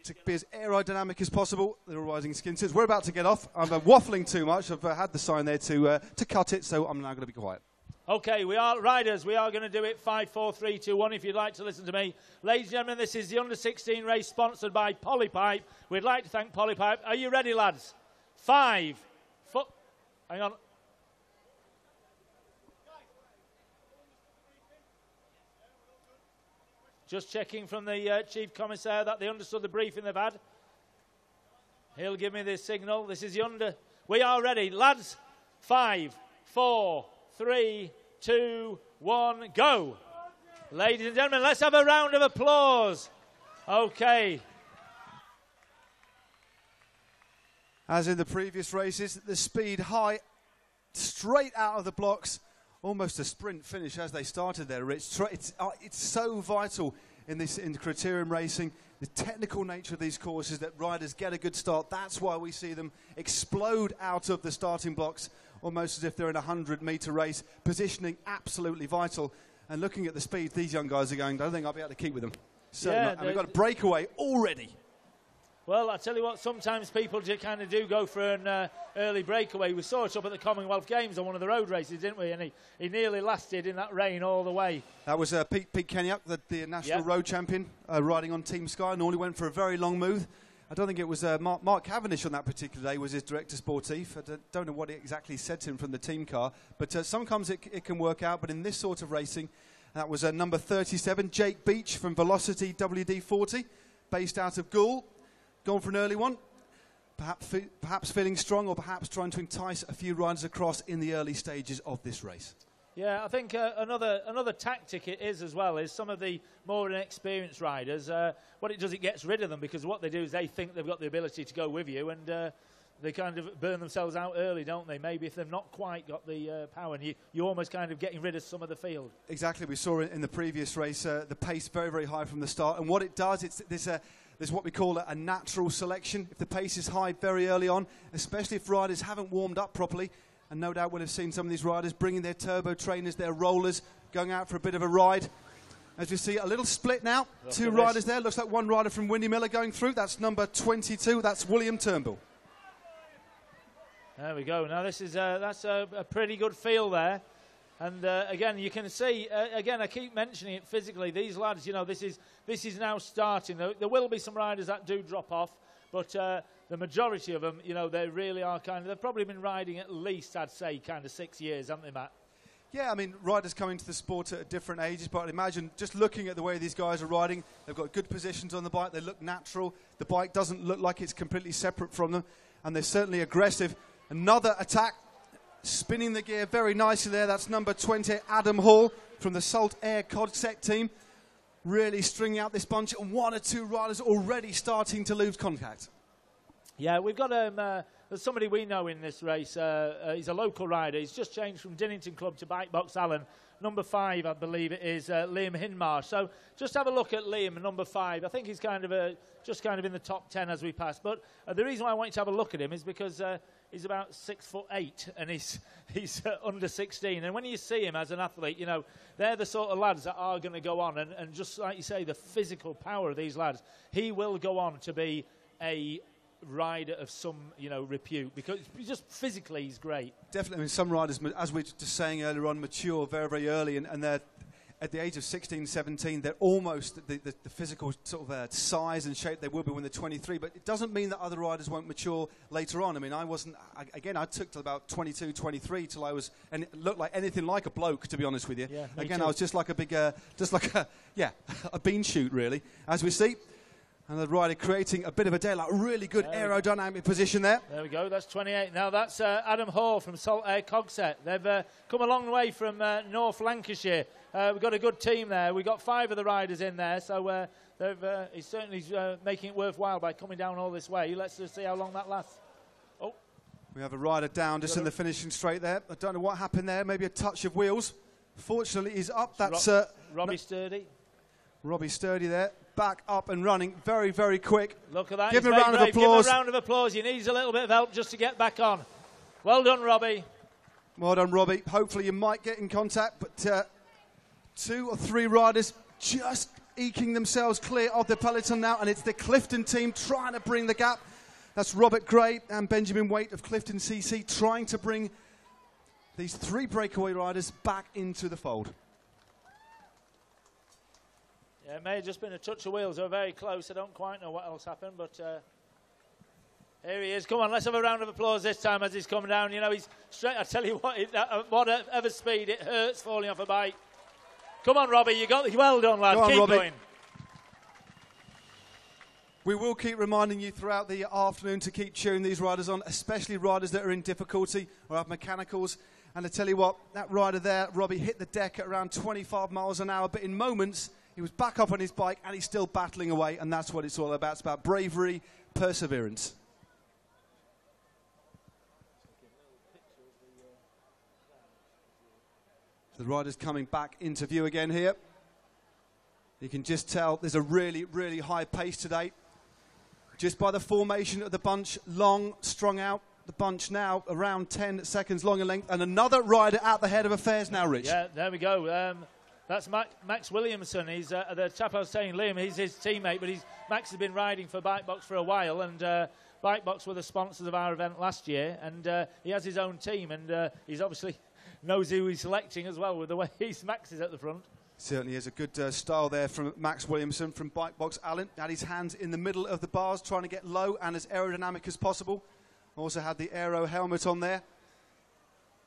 Speaker 6: to be as aerodynamic as possible. They're all riding skin suits. We're about to get off. I'm waffling too much. I've had the sign there to cut it, so I'm now going to be quiet.
Speaker 1: Okay, we are riders. We are going to do it 5, 4, 3, 2, 1 if you'd like to listen to me. Ladies and gentlemen, this is the under-16 race sponsored by Polypipe. We'd like to thank Polypipe. Are you ready, lads? 5, 4... Hang on. Just checking from the Chief Commissaire that they understood the briefing they've had. He'll give me the signal. This is the under... We are ready. Lads, 5, 4, 3, 2, 1, go. Ladies and gentlemen, let's have a round of applause. Okay.
Speaker 6: As in the previous races, the speed high, straight out of the blocks. Almost a sprint finish as they started there, Rich. It's so vital in criterium racing, the technical nature of these courses, that riders get a good start. That's why we see them explode out of the starting blocks, almost as if they're in a 100-metre race. Positioning absolutely vital. And looking at the speed these young guys are going, I don't think I'll be able to keep with them. And we've got a breakaway already.
Speaker 1: Well, I tell you what, sometimes people kind of do go for an early breakaway. We saw it up at the Commonwealth Games on one of the road races, didn't we? And he nearly lasted in that rain all the way. That was
Speaker 6: Pete Kenyuk, the national road champion, riding on Team Sky, and only went for a very long move. I don't think it was Mark Cavendish on that particular day was his director sportif. I don't know what he exactly said to him from the team car. But sometimes it can work out. But in this sort of racing, that was number 37, Jake Beach from Velocity WD-40, based out of Goole. Gone for an early one, perhaps feeling strong, or perhaps trying to entice a few riders across in the early stages of this race.
Speaker 1: Yeah, I think another tactic it is as well is some of the more inexperienced riders, what it does, it gets rid of them, because what they do is they think they've got the ability to go with you, and they kind of burn themselves out early, don't they? Maybe if they've not quite got the power, and you're almost kind of getting rid of some of the field.
Speaker 6: Exactly, we saw it in the previous race, the pace very, very high from the start, and what it does, there's what we call a natural selection. If the pace is high very early on, especially if riders haven't warmed up properly, and no doubt we'll have seen some of these riders bringing their turbo trainers, their rollers, going out for a bit of a ride. As we see, a little split now. Two riders there. Looks like one rider from Windy Miller going through. That's number 22. That's William Turnbull.
Speaker 1: There we go. Now this is that's a pretty good field there. And again, you can see, again, I keep mentioning it physically. These lads, you know, this is now starting. There will be some riders that do drop off, but the majority of them, you know, they really are they've probably been riding at least, I'd say, kind of 6 years, haven't they, Matt?
Speaker 6: Yeah, I mean, riders come into the sport at different ages, but I'd imagine just looking at the way these guys are riding, they've got good positions on the bike, they look natural, the bike doesn't look like it's completely separate from them, and they're certainly aggressive. Another attack, spinning the gear very nicely there. That's number 20, Adam Hall from the Salt Air Codsec team. Really stringing out this bunch, and 1 or 2 riders already starting to lose contact.
Speaker 1: Yeah, we've got there's somebody we know in this race. He's a local rider. He's just changed from Dinnington Club to Bike Box Allen. Number 5, I believe it is, Liam Hinmarsh. So just have a look at Liam, number 5. I think he's just kind of in the top 10 as we pass. But the reason why I want you to have a look at him is because he's about 6'8", and he's under 16. And when you see him as an athlete, you know, they're the sort of lads that are going to go on. And just like you say, the physical power of these lads, he will go on to be a rider of some, you know, repute, because just physically he's great.
Speaker 6: Definitely. I mean, some riders, as we were just saying earlier on, mature very, very early, and they're at the age of 16, 17, they're almost the physical sort of size and shape they will be when they're 23, but it doesn't mean that other riders won't mature later on. I mean, I took till about 22, 23 till I was, and it looked like anything like a bloke, to be honest with you.
Speaker 1: Yeah,
Speaker 6: again, I was just like a big, a bean shoot, really, as we see. And the rider creating a bit of a daylight, really good aerodynamic position there.
Speaker 1: There we go, that's 28. Now that's Adam Hall from Salt Air Cogsett. They've come a long way from North Lancashire. We've got a good team there. We've got 5 of the riders in there, so he's certainly making it worthwhile by coming down all this way. Let's just see how long that lasts. Oh,
Speaker 6: we have a rider down just in the finishing straight there. I don't know what happened there, maybe a touch of wheels. Fortunately, he's up. That's
Speaker 1: Robbie Sturdy.
Speaker 6: Robbie Sturdy there, back up and running, very, very quick.
Speaker 1: Look at that.
Speaker 6: Give him a round of applause.
Speaker 1: Give him a round of applause. He needs a little bit of help just to get back on. Well done, Robbie.
Speaker 6: Well done, Robbie. Hopefully you might get in contact, but 2 or 3 riders just eking themselves clear of the peloton now, and it's the Clifton team trying to bring the gap. That's Robert Gray and Benjamin Waite of Clifton CC trying to bring these 3 breakaway riders back into the fold.
Speaker 1: Yeah, it may have just been a touch of wheels. They were very close. I don't quite know what else happened, but here he is. Come on, let's have a round of applause this time as he's coming down. You know, he's straight. I tell you what, whatever speed, it hurts falling off a bike. Come on, Robbie, you got. Well done, lad. Keep going.
Speaker 6: We will keep reminding you throughout the afternoon to keep cheering these riders on, especially riders that are in difficulty or have mechanicals. And I tell you what, that rider there, Robbie, hit the deck at around 25 miles an hour, but in moments, he was back up on his bike and he's still battling away, and that's what it's all about. It's about bravery, perseverance. The rider's coming back into view again here. You can just tell there's a really, really high pace today. Just by the formation of the bunch, long, strung out. The bunch now around 10 seconds long in length, and another rider at the head of affairs now, Rich.
Speaker 1: Yeah, there we go. That's Max Williamson. He's the chap I was saying, Liam. He's his teammate, but Max has been riding for Bike Box for a while, and Bike Box were the sponsors of our event last year, and he has his own team, and he's obviously knows who he's selecting as well with the way Max is at the front.
Speaker 6: Certainly is a good style there from Max Williamson from Bike Box Allen. Had his hands in the middle of the bars, trying to get low and as aerodynamic as possible. Also had the aero helmet on there.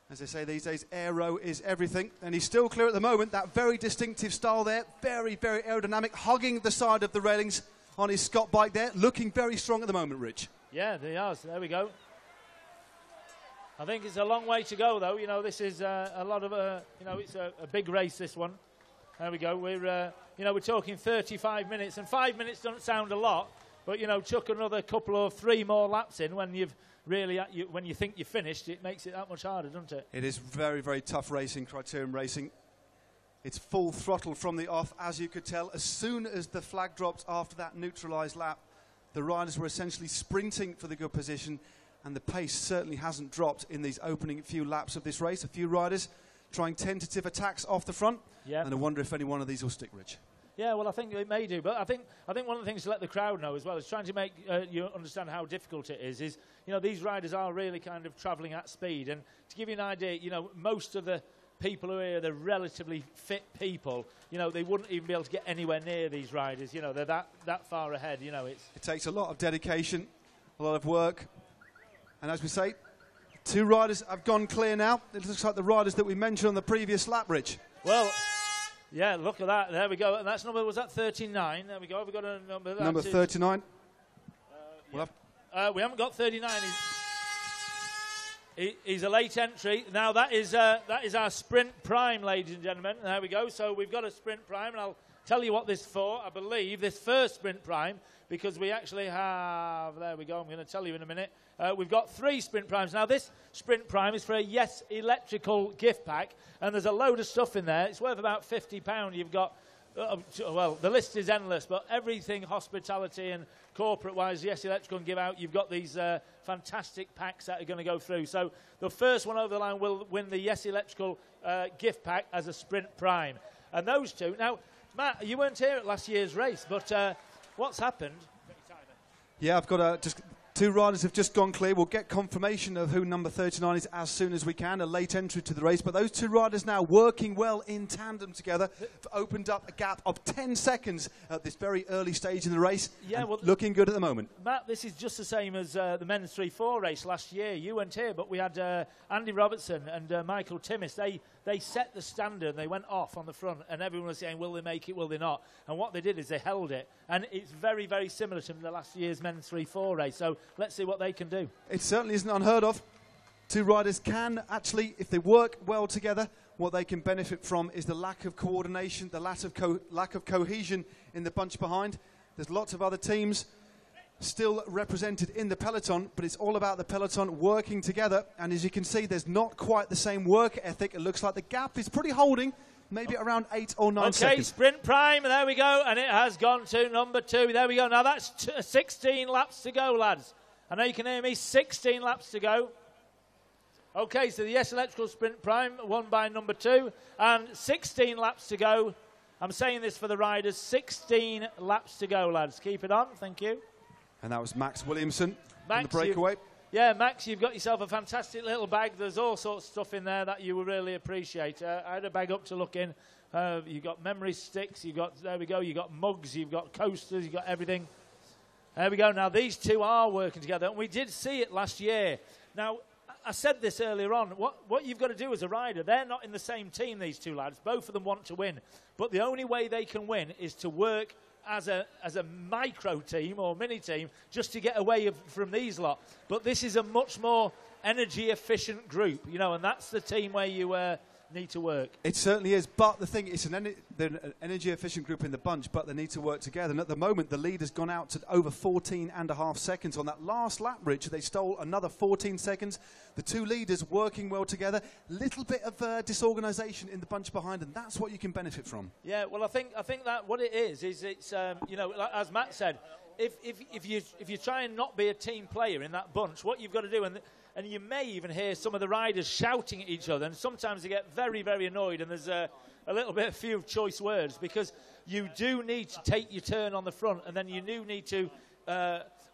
Speaker 6: As they say these days, aero is everything. And he's still clear at the moment. That very distinctive style there. Very, very aerodynamic. Hugging the side of the railings on his Scott bike there. Looking very strong at the moment, Rich.
Speaker 1: Yeah, they are. So there we go. I think it's a long way to go, though. You know, this is a lot of, you know, it's a big race, this one. There we go. We're, you know, we're talking 35 minutes. And 5 minutes doesn't sound a lot. But, you know, chuck another couple or 3 more laps in when you've really, when you think you're finished, it makes it that much harder, doesn't it?
Speaker 6: It is very, very tough racing, criterium racing. It's full throttle from the off, as you could tell. As soon as the flag dropped after that neutralised lap, the riders were essentially sprinting for the good position, and the pace certainly hasn't dropped in these opening few laps of this race. A few riders trying tentative attacks off the front, and I wonder if any one of these will stick, Rich.
Speaker 1: Yeah, well, I think it may do, but I think one of the things to let the crowd know as well is trying to make you understand how difficult it is, you know, these riders are really kind of travelling at speed, and to give you an idea, you know, most of the people who are here, they're relatively fit people, you know, they wouldn't even be able to get anywhere near these riders, you know, they're that far ahead, you know. It
Speaker 6: takes a lot of dedication, a lot of work, and as we say, 2 riders have gone clear now. It looks like the riders that we mentioned on the previous lap, Rich.
Speaker 1: Well, yeah, look at that. There we go. And that's number, was that 39? There we go. Have we got a number?
Speaker 6: Number 39.
Speaker 1: We haven't got 39. He's a late entry. Now that is our sprint prime, ladies and gentlemen. There we go. So we've got a sprint prime, and I'll tell you what this is for. I believe this first sprint prime, because we actually have. There we go. I'm going to tell you in a minute. We've got 3 sprint primes. Now this sprint prime is for a Yes Electrical gift pack, and there's a load of stuff in there. It's worth about £50. You've got. Well, the list is endless, but everything hospitality and corporate-wise, Yes Electrical can give out. You've got these fantastic packs that are going to go through. So the first one over the line will win the Yes Electrical gift pack as a sprint prime. And those two. Now, Matt, you weren't here at last year's race, but what's happened?
Speaker 6: Yeah, I've got just 2 riders have just gone clear. We'll get confirmation of who number 39 is as soon as we can, a late entry to the race. But those 2 riders now working well in tandem together have opened up a gap of 10 seconds at this very early stage in the race. Yeah, well, looking good at the moment.
Speaker 1: Matt, this is just the same as the men's 3-4 race last year. You weren't here, but we had Andy Robertson and Michael Timmis. They set the standard and they went off on the front, and everyone was saying, will they make it, will they not? And what they did is they held it. And it's very, very similar to the last year's men's 3-4 race. So let's see what they can do.
Speaker 6: It certainly isn't unheard of. 2 riders can actually, if they work well together, what they can benefit from is the lack of coordination, the lack of cohesion in the bunch behind. There's lots of other teams still represented in the peloton, but it's all about the peloton working together. And as you can see, there's not quite the same work ethic. It looks like the gap is pretty holding, maybe around 8 or 9 seconds.
Speaker 1: Okay, sprint prime, there we go, and it has gone to number 2. There we go. Now that's 16 laps to go, lads. I know you can hear me. 16 laps to go. Okay, so the Yes Electrical sprint prime won by number 2, and 16 laps to go. I'm saying this for the riders. 16 laps to go, lads. Keep it on. Thank you.
Speaker 6: And that was Max Williamson
Speaker 1: Max,
Speaker 6: on the breakaway.
Speaker 1: Yeah, Max, you've got yourself a fantastic little bag. There's all sorts of stuff in there that you will really appreciate. I had a bag up to look in. You've got memory sticks. You've got, there we go, you've got mugs. You've got coasters. You've got everything. There we go. Now, these 2 are working together, and we did see it last year. Now, I said this earlier on. What you've got to do as a rider, they're not in the same team, these 2 lads. Both of them want to win. But the only way they can win is to work as a micro team or mini team just to get away from these lot. But this is a much more energy efficient group, you know, and that's the team where you need to work.
Speaker 6: It certainly is, but the thing is, they're an energy efficient group in the bunch, but they need to work together. And at the moment, the lead has gone out to over 14.5 seconds on that last lap, Rich. They stole another 14 seconds. The 2 leaders working well together. Little bit of disorganisation in the bunch behind, and that's what you can benefit from.
Speaker 1: Yeah, well, I think that what it is it's you know, like, as Matt said, if you try and not be a team player in that bunch, what you've got to do, and you may even hear some of the riders shouting at each other, and sometimes they get very, very annoyed, and there's a little bit of few choice words, because you do need to take your turn on the front, and then you do need to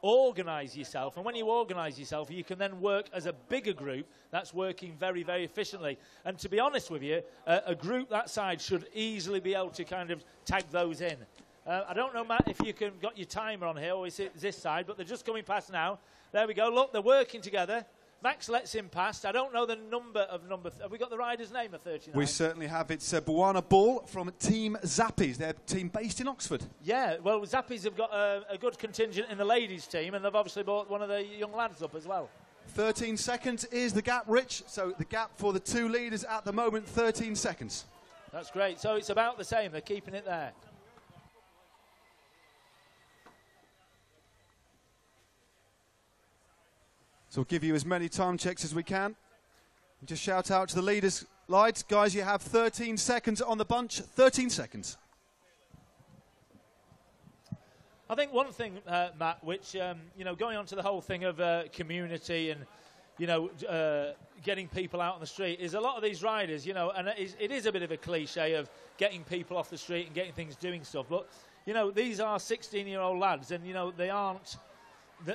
Speaker 1: organise yourself. And when you organise yourself, you can then work as a bigger group that's working very, very efficiently. And to be honest with you, a group that size should easily be able to kind of tag those in. I don't know, Matt, if you got your timer on here, or is it this side, but they're just coming past now. There we go. Look, they're working together. Max lets him past. I don't know the number of have we got the rider's name of 39?
Speaker 6: We certainly have. It's Buana Ball from Team Zappies. They're a team based in Oxford.
Speaker 1: Yeah, well, Zappies have got a good contingent in the ladies' team, and they've obviously brought one of the young lads up as well.
Speaker 6: 13 seconds is the gap, Rich. So the gap for the 2 leaders at the moment, 13 seconds.
Speaker 1: That's great. So it's about the same. They're keeping it there.
Speaker 6: So we'll give you as many time checks as we can. Just shout out to the leaders. Lights, guys, you have 13 seconds on the bunch. 13 seconds.
Speaker 1: I think one thing, Matt, which, you know, going on to the whole thing of community and, you know, getting people out on the street, is a lot of these riders, you know, and it is a bit of a cliche of getting people off the street and getting things doing stuff. But, you know, these are 16-year-old lads, and, you know, they aren't...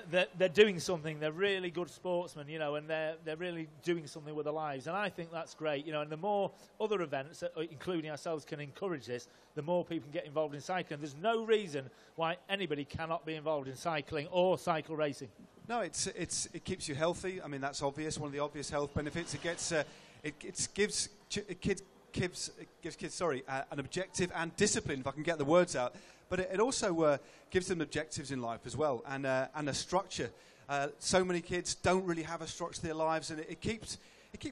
Speaker 1: They're doing something. They're really good sportsmen, you know, and they're really doing something with their lives. And I think that's great, you know. And the more other events, including ourselves, can encourage this, the more people can get involved in cycling. There's no reason why anybody cannot be involved in cycling or cycle racing.
Speaker 6: No, it keeps you healthy. I mean, that's obvious. One of the obvious health benefits. It gives kids an objective and discipline, if I can get the words out. But it also gives them objectives in life as well, and a structure. So many kids don't really have a structure to their lives, and it keeps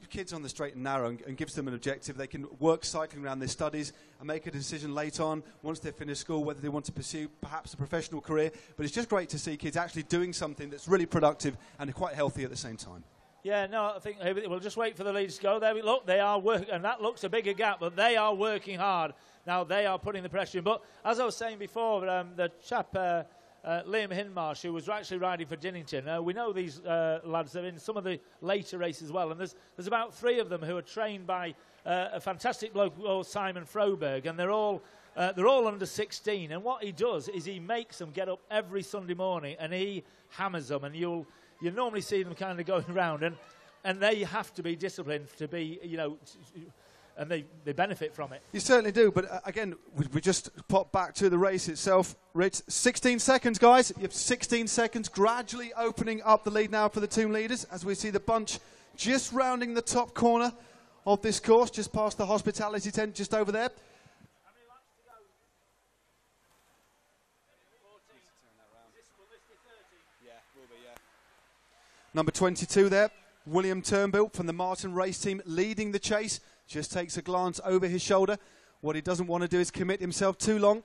Speaker 6: kids on the straight and narrow and gives them an objective. They can work cycling around their studies and make a decision later on, once they've finished school, whether they want to pursue perhaps a professional career. But it's just great to see kids actually doing something that's really productive and quite healthy at the same time.
Speaker 1: Yeah, no, I think we'll just wait for the leaders to go. There we look, they are working, and that looks a bigger gap, but they are working hard. Now they are putting the pressure in. But as I was saying before, the chap, Liam Hinmarsh, who was actually riding for Dinnington, we know these lads are in some of the later races as well, and there's about 3 of them who are trained by a fantastic bloke called Simon Froberg, and they're all under 16. And what he does is he makes them get up every Sunday morning, and he hammers them, and you normally see them kind of going around, and they have to be disciplined to be, and they benefit from it.
Speaker 6: You certainly do, but again, we just pop back to the race itself. Rich, 16 seconds, guys. You have 16 seconds, gradually opening up the lead now for the team leaders as we see the bunch just rounding the top corner of this course, just past the hospitality tent just over there.
Speaker 1: How many laps to go? 14. Will this be 30?
Speaker 6: Yeah, will be, yeah. Number 22 there, William Turnbull from the Martin race team leading the chase. Just takes a glance over his shoulder. What he doesn't want to do is commit himself too long,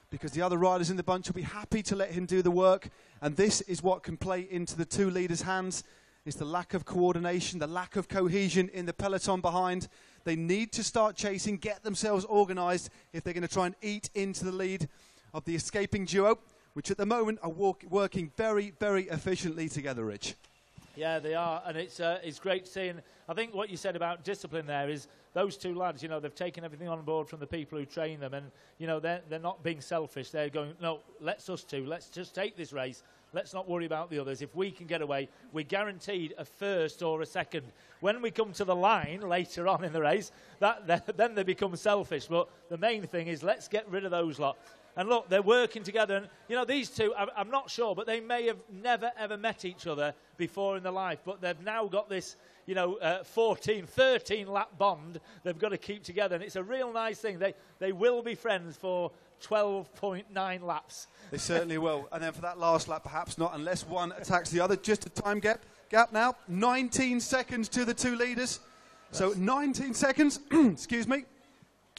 Speaker 6: because the other riders in the bunch will be happy to let him do the work. And this is what can play into the 2 leaders' hands, is the lack of coordination, the lack of cohesion in the peloton behind. They need to start chasing, get themselves organised if they're going to try and eat into the lead of the escaping duo, which at the moment are working very, very efficiently together, Rich.
Speaker 1: Yeah, they are, and it's great to see. And I think what you said about discipline there is those 2 lads, they've taken everything on board from the people who train them, and they're not being selfish. They're going, no, let's just take this race. Let's not worry about the others. If we can get away, we're guaranteed a first or a second. When we come to the line later on in the race, then they become selfish. But the main thing is let's get rid of those lot. And look, they're working together. And, these 2, I'm not sure, but they may have never, ever met each other before in their life. But they've now got this, 14, 13 lap bond they've got to keep together. And it's a real nice thing. They will be friends for 12.9 laps.
Speaker 6: They certainly will. And then for that last lap, perhaps not, unless one attacks the other. Just a time gap now. 19 seconds to the 2 leaders. So 19 seconds. Excuse me.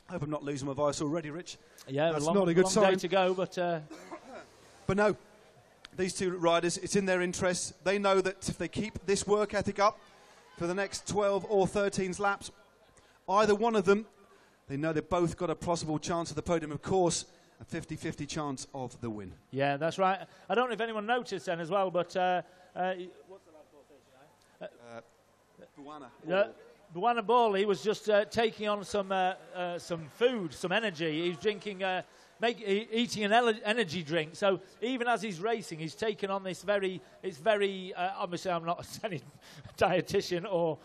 Speaker 6: I hope I'm not losing my voice already, Rich.
Speaker 1: Yeah,
Speaker 6: that's
Speaker 1: long,
Speaker 6: not a good
Speaker 1: long
Speaker 6: sign.
Speaker 1: Day to go, but
Speaker 6: no, these 2 riders, it's in their interests. They know that if they keep this work ethic up for the next 12 or 13 laps, either one of them, they know they've both got a possible chance of the podium. Of course, a 50-50 chance of the win.
Speaker 1: Yeah, that's right. I don't know if anyone noticed then as well, but what's the lad for 39? Buana Ball, he was just taking on some food, some energy. He's drinking, eating an energy drink. So even as he's racing, he's taken on this obviously I'm not any dietitian or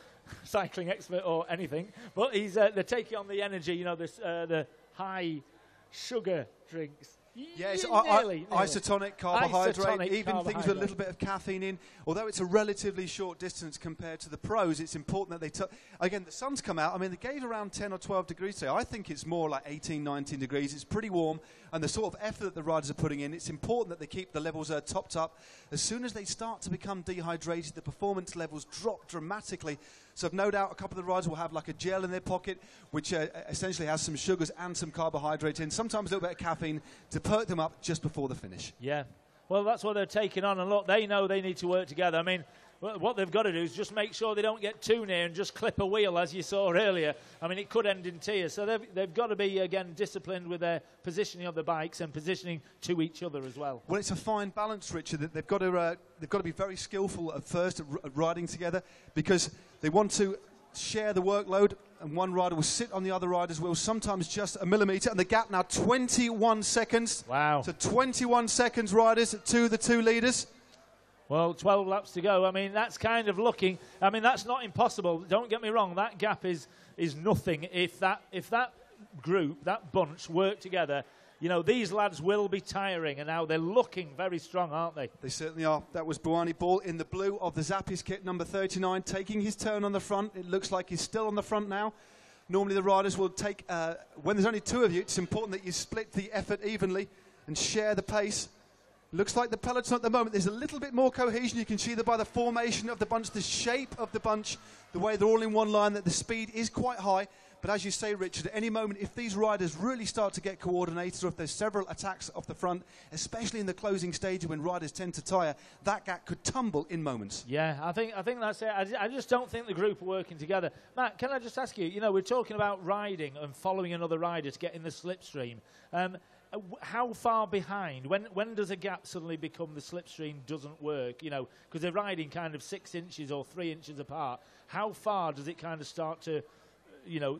Speaker 1: cycling expert or anything, but they're taking on the energy, the high sugar drinks.
Speaker 6: Yes,
Speaker 1: nearly.
Speaker 6: Isotonic carbohydrate,
Speaker 1: Isotonic
Speaker 6: even
Speaker 1: carbohydrate.
Speaker 6: things with a little bit of caffeine in. Although it's a relatively short distance compared to the pros, it's important that they again, the sun's come out. I mean, the gate around 10 or 12 degrees today. I think it's more like 18, 19 degrees. It's pretty warm, and the sort of effort that the riders are putting in, it's important that they keep the levels topped up. As soon as they start to become dehydrated, the performance levels drop dramatically. So I've no doubt a couple of the riders will have like a gel in their pocket, which essentially has some sugars and some carbohydrate in, sometimes a little bit of caffeine to perk them up just before the finish.
Speaker 1: Yeah, well, that's what they're taking on, and look, they know they need to work together. I mean, what they've got to do is just make sure they don't get too near and just clip a wheel, as you saw earlier. I mean, it could end in tears. So they've got to be, again, disciplined with their positioning of the bikes and positioning to each other as well.
Speaker 6: Well, it's a fine balance, Richard. That they've got to be very skillful at first at riding together, because they want to share the workload, and one rider will sit on the other rider's wheel, sometimes just a millimetre, and the gap now 21 seconds.
Speaker 1: Wow.
Speaker 6: So 21 seconds, riders, to the 2 leaders.
Speaker 1: Well, 12 laps to go. I mean, that's kind of looking... I mean, that's not impossible. Don't get me wrong. That gap is nothing. If that group, that bunch, work together, these lads will be tiring, and now they're looking very strong, aren't they?
Speaker 6: They certainly are. That was Buani Ball in the blue of the Zappis kit, number 39, taking his turn on the front. It looks like he's still on the front now. Normally the riders will take... when there's only 2 of you, it's important that you split the effort evenly and share the pace. Looks like the peloton at the moment, there's a little bit more cohesion. You can see that by the formation of the bunch, the shape of the bunch, the way they're all in one line, that the speed is quite high. But as you say, Richard, at any moment, if these riders really start to get coordinated, or if there's several attacks off the front, especially in the closing stage when riders tend to tire, that gap could tumble in moments.
Speaker 1: Yeah, I think that's it. I just don't think the group are working together. Matt, can I just ask you, we're talking about riding and following another rider to get in the slipstream. How far behind? When does a gap suddenly become the slipstream doesn't work? Because they're riding kind of 6 inches or 3 inches apart. How far does it kind of start to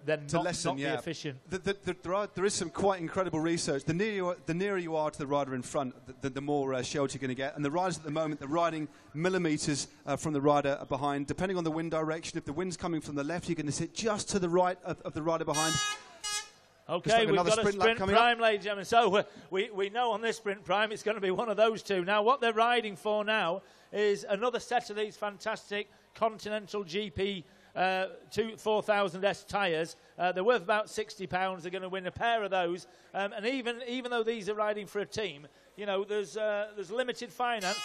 Speaker 1: then
Speaker 6: to
Speaker 1: not
Speaker 6: lessen,
Speaker 1: be efficient?
Speaker 6: There is some quite incredible research. The nearer you are to the rider in front, the more shelter you're going to get. And the riders at the moment, they're riding millimetres from the rider behind. Depending on the wind direction, if the wind's coming from the left, you're going to sit just to the right of the rider behind.
Speaker 1: Okay, we've got a sprint prime, ladies and gentlemen. So we know on this sprint prime it's going to be one of those two. Now, what they're riding for now is another set of these fantastic Continental GP 4000S tyres. They're worth about £60. They're going to win a pair of those. And even though these are riding for a team, there's limited finance,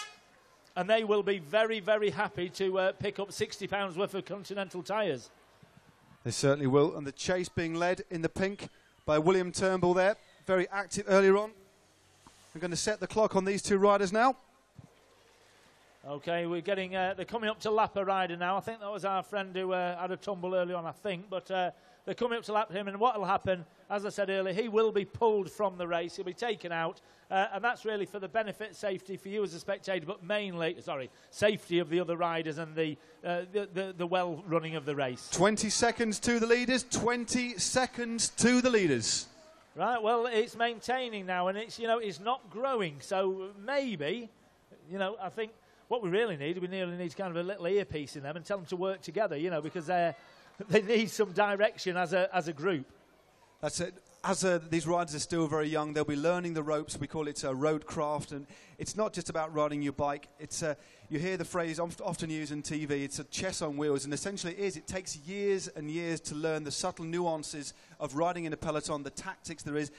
Speaker 1: and they will be very, very happy to pick up £60 worth of Continental tyres.
Speaker 6: They certainly will. And the chase being led in the pink by William Turnbull there. Very active earlier on. I'm going to set the clock on these two riders now.
Speaker 1: Okay, we're getting, they're coming up to lap a rider now. I think that was our friend who had a tumble early on, I think. But they're coming up to lap him, and what will happen, as I said earlier, he will be pulled from the race. He'll be taken out, and that's really for the benefit, safety for you as a spectator, but mainly, safety of the other riders and the well running of the race.
Speaker 6: 20 seconds to the leaders, 20 seconds to the leaders.
Speaker 1: Right, well, it's maintaining now, and it's, it's not growing. So maybe, I think what we really need, we nearly need kind of a little earpiece in them and tell them to work together, because they need some direction as a group.
Speaker 6: That's it. As these riders are still very young, they'll be learning the ropes. We call it roadcraft, and it's not just about riding your bike. It's you hear the phrase often used in TV. It's a chess on wheels, and essentially it is. It takes years and years to learn the subtle nuances of riding in a peloton, the tactics there is.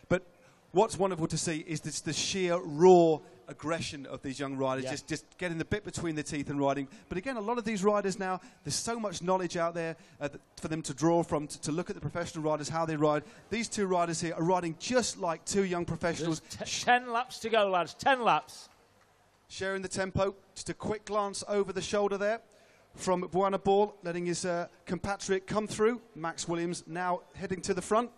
Speaker 6: But what's wonderful to see is the sheer raw aggression of these young riders, just getting the bit between the teeth and riding. But again, a lot of these riders now, there's so much knowledge out there for them to draw from, to look at the professional riders, how they ride. These two riders here are riding just like two young professionals.
Speaker 1: 10 laps to go, lads, 10 laps.
Speaker 6: Sharing the tempo, just a quick glance over the shoulder there from Buana Ball, letting his compatriot come through. Max Williams now heading to the front,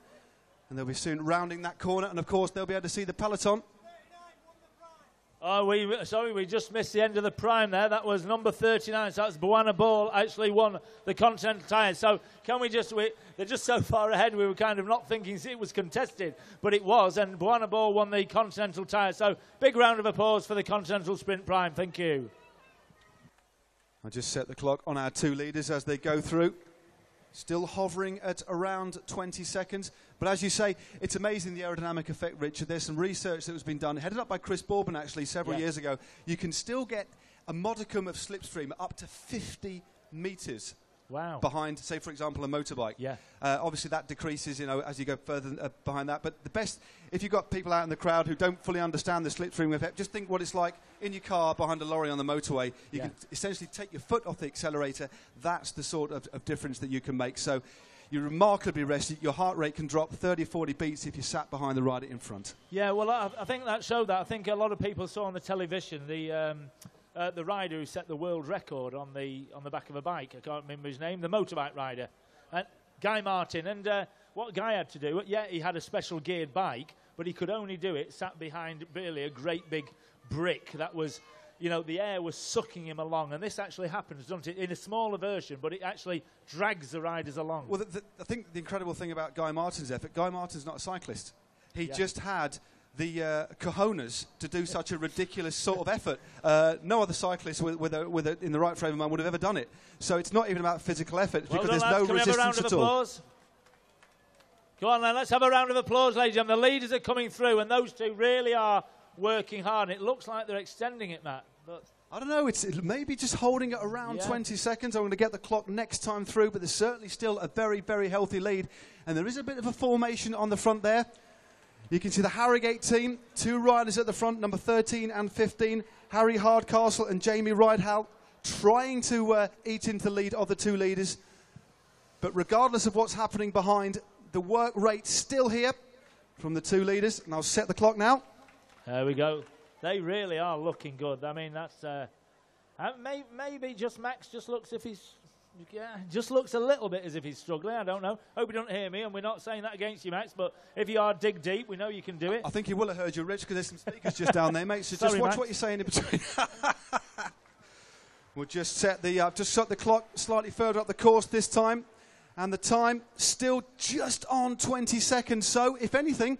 Speaker 6: and they'll be soon rounding that corner, and of course they'll be able to see the peloton.
Speaker 1: Oh, we just missed the end of the prime there. That was number 39. So that's Buana Ball actually won the Continental tyres. So can we just, they're just so far ahead, we were kind of not thinking it was contested, but it was. And Buana Ball won the Continental tyres. So big round of applause for the Continental Sprint Prime. Thank you.
Speaker 6: I'll just set the clock on our two leaders as they go through. Still hovering at around 20 seconds. But as you say, it's amazing the aerodynamic effect, Richard. There's some research that was been done, headed up by Chris Bourbon actually several years ago. You can still get a modicum of slipstream up to 50 metres.
Speaker 1: Wow.
Speaker 6: Behind, say, for example, a motorbike.
Speaker 1: Yeah.
Speaker 6: Obviously, that decreases, as you go further behind that. But the best, if you've got people out in the crowd who don't fully understand the slipstream effect, just think what it's like in your car behind a lorry on the motorway. You can essentially take your foot off the accelerator. That's the sort of difference that you can make. So you're remarkably rested. Your heart rate can drop 30 or 40 beats if you sat behind the rider in front.
Speaker 1: Yeah, well, I think that showed that. I think a lot of people saw on the television the rider who set the world record on the back of a bike. I can't remember his name. The motorbike rider, Guy Martin. And what Guy had to do, he had a special geared bike, but he could only do it sat behind really a great big brick that was, the air was sucking him along. And this actually happens, doesn't it, in a smaller version, but it actually drags the riders along.
Speaker 6: Well, I think the incredible thing about Guy Martin's effort, Guy Martin's not a cyclist. He just had the cojones to do such a ridiculous sort of effort. No other cyclist in the right frame of mind would have ever done it. So it's not even about physical effort, because there's no resistance at all.
Speaker 1: Go on then, let's have a round of applause, ladies and gentlemen. The leaders are coming through, and those two really are working hard. And it looks like they're extending it, Matt. But
Speaker 6: I don't know, it's maybe just holding it around 20 seconds. I'm going to get the clock next time through, but there's certainly still a very, very healthy lead. And there is a bit of a formation on the front there. You can see the Harrogate team, 2 riders at the front, number 13 and 15, Harry Hardcastle and Jamie Ridehout, trying to eat into the lead of the 2 leaders. But regardless of what's happening behind, the work rate still here from the 2 leaders. And I'll set the clock now.
Speaker 1: There we go. They really are looking good. I mean, that's maybe just Max just looks if he's just looks a little bit as if he's struggling. I don't know. Hope you don't hear me, and we're not saying that against you, Max. But if you are dig deep, we know you can do it.
Speaker 6: I think he will have heard you, Rich, because there's some speakers just down there, mate. So
Speaker 1: Sorry,
Speaker 6: just watch
Speaker 1: Max.
Speaker 6: what you're saying in between. We'll just set the clock slightly further up the course this time, and the time still just on 20 seconds. So, if anything,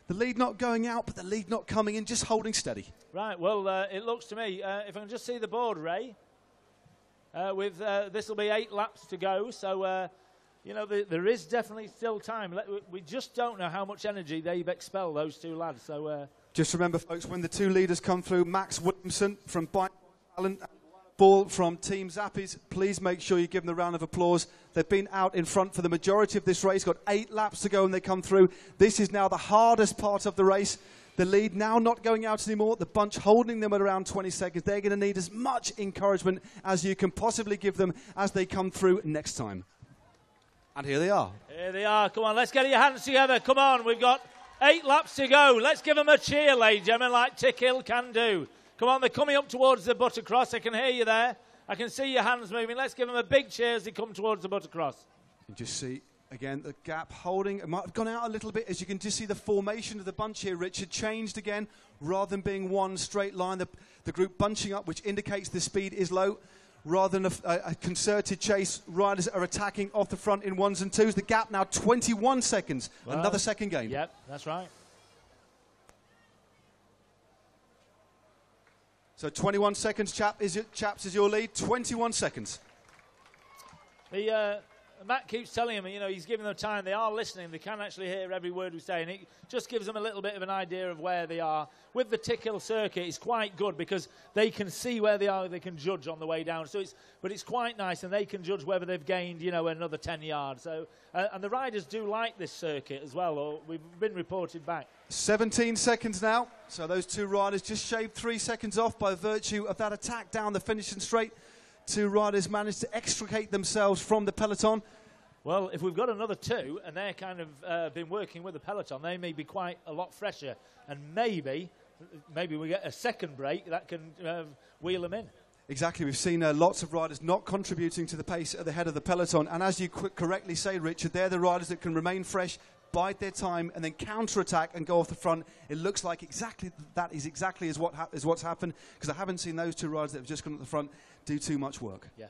Speaker 6: the lead not going out, but the lead not coming in, just holding steady.
Speaker 1: Right. Well, it looks to me, if I can just see the board, Ray. This will be 8 laps to go, so you know there is definitely still time. We just don't know how much energy they've expelled, those 2 lads. So
Speaker 6: just remember, folks, when the 2 leaders come through, Max Williamson from Bike Talent, Ball from Team Zappies, please make sure you give them the round of applause. They've been out in front for the majority of this race, got 8 laps to go, and they come through. This is now the hardest part of the race. The lead now not going out anymore. The bunch holding them at around 20 seconds. They're going to need as much encouragement as you can possibly give them as they come through next time. And here they are.
Speaker 1: Here they are. Come on, let's get your hands together. Come on, we've got 8 laps to go. Let's give them a cheer, ladies and gentlemen, like Tickill can do. Come on, they're coming up towards the buttercross. I can hear you there. I can see your hands moving. Let's give them a big cheer as they come towards the buttercross.
Speaker 6: You just see, again, the gap holding. It might have gone out a little bit. As you can just see, the formation of the bunch here, Richard, changed again. Rather than being one straight line, the group bunching up, which indicates the speed is low. Rather than a concerted chase, riders are attacking off the front in 1s and 2s. The gap now 21 seconds. Well, another second game.
Speaker 1: Yep, that's right.
Speaker 6: So 21 seconds, chaps, is your lead. 21 seconds.
Speaker 1: Matt keeps telling them, you know, he's giving them time. They are listening. They can actually hear every word we say. And it just gives them a little bit of an idea of where they are. With the Tickill circuit, it's quite good because they can see where they are. They can judge on the way down. But it's quite nice, and they can judge whether they've gained, you know, another 10 yards. So, and the riders do like this circuit as well, or we've been reported back.
Speaker 6: 17 seconds now. So those 2 riders just shaved 3 seconds off by virtue of that attack down the finishing straight. 2 riders managed to extricate themselves from the peloton.
Speaker 1: Well, if we've got another 2 and they're kind of been working with the peloton, they may be quite a lot fresher. And maybe we get a second break that can wheel them in.
Speaker 6: Exactly. We've seen lots of riders not contributing to the pace at the head of the peloton. And as you correctly say, Richard, they're the riders that can remain fresh, bide their time, and then counter-attack and go off the front. It looks like that is exactly what's happened, because I haven't seen those 2 riders that have just gone at the front do too much work.
Speaker 1: Yeah.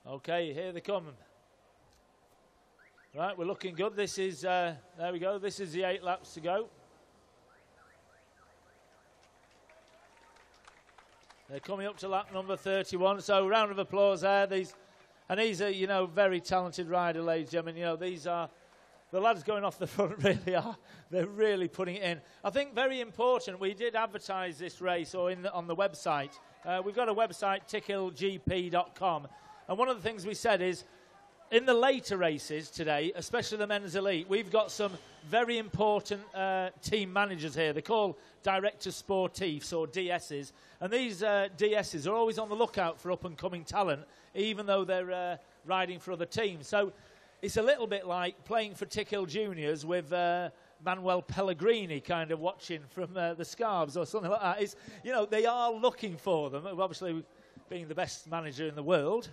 Speaker 1: Okay, here they come. Right, we're looking good. This is, there we go. This is the 8 laps to go. They're coming up to lap number 31. So, round of applause there. These are, you know, very talented rider, ladies and gentlemen. You know, these are the lads going off the front. Really are. They're really putting it in. I think very important. We did advertise this race on the website. We've got a website, TickhillGP.com. And one of the things we said is, in the later races today, especially the men's elite, we've got some very important team managers here. They're called Directors Sportifs, or DSs. And these DSs are always on the lookout for up-and-coming talent, even though they're riding for other teams. So it's a little bit like playing for Tickhill Juniors with Manuel Pellegrini kind of watching from the Scarves or something like that. It's, you know, they are looking for them. Obviously, being the best manager in the world,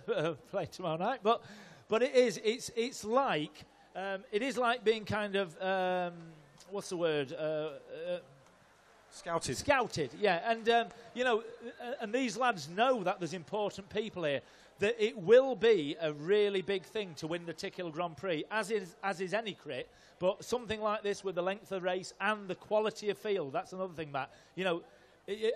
Speaker 1: play tomorrow night. But it's like it is like being kind of what's the word?
Speaker 6: Scouted.
Speaker 1: Scouted, yeah. And you know, and these lads know that there's important people here. That it will be a really big thing to win the Tickhill Grand Prix, as is any crit. But something like this with the length of the race and the quality of field, that's another thing, Matt. You know,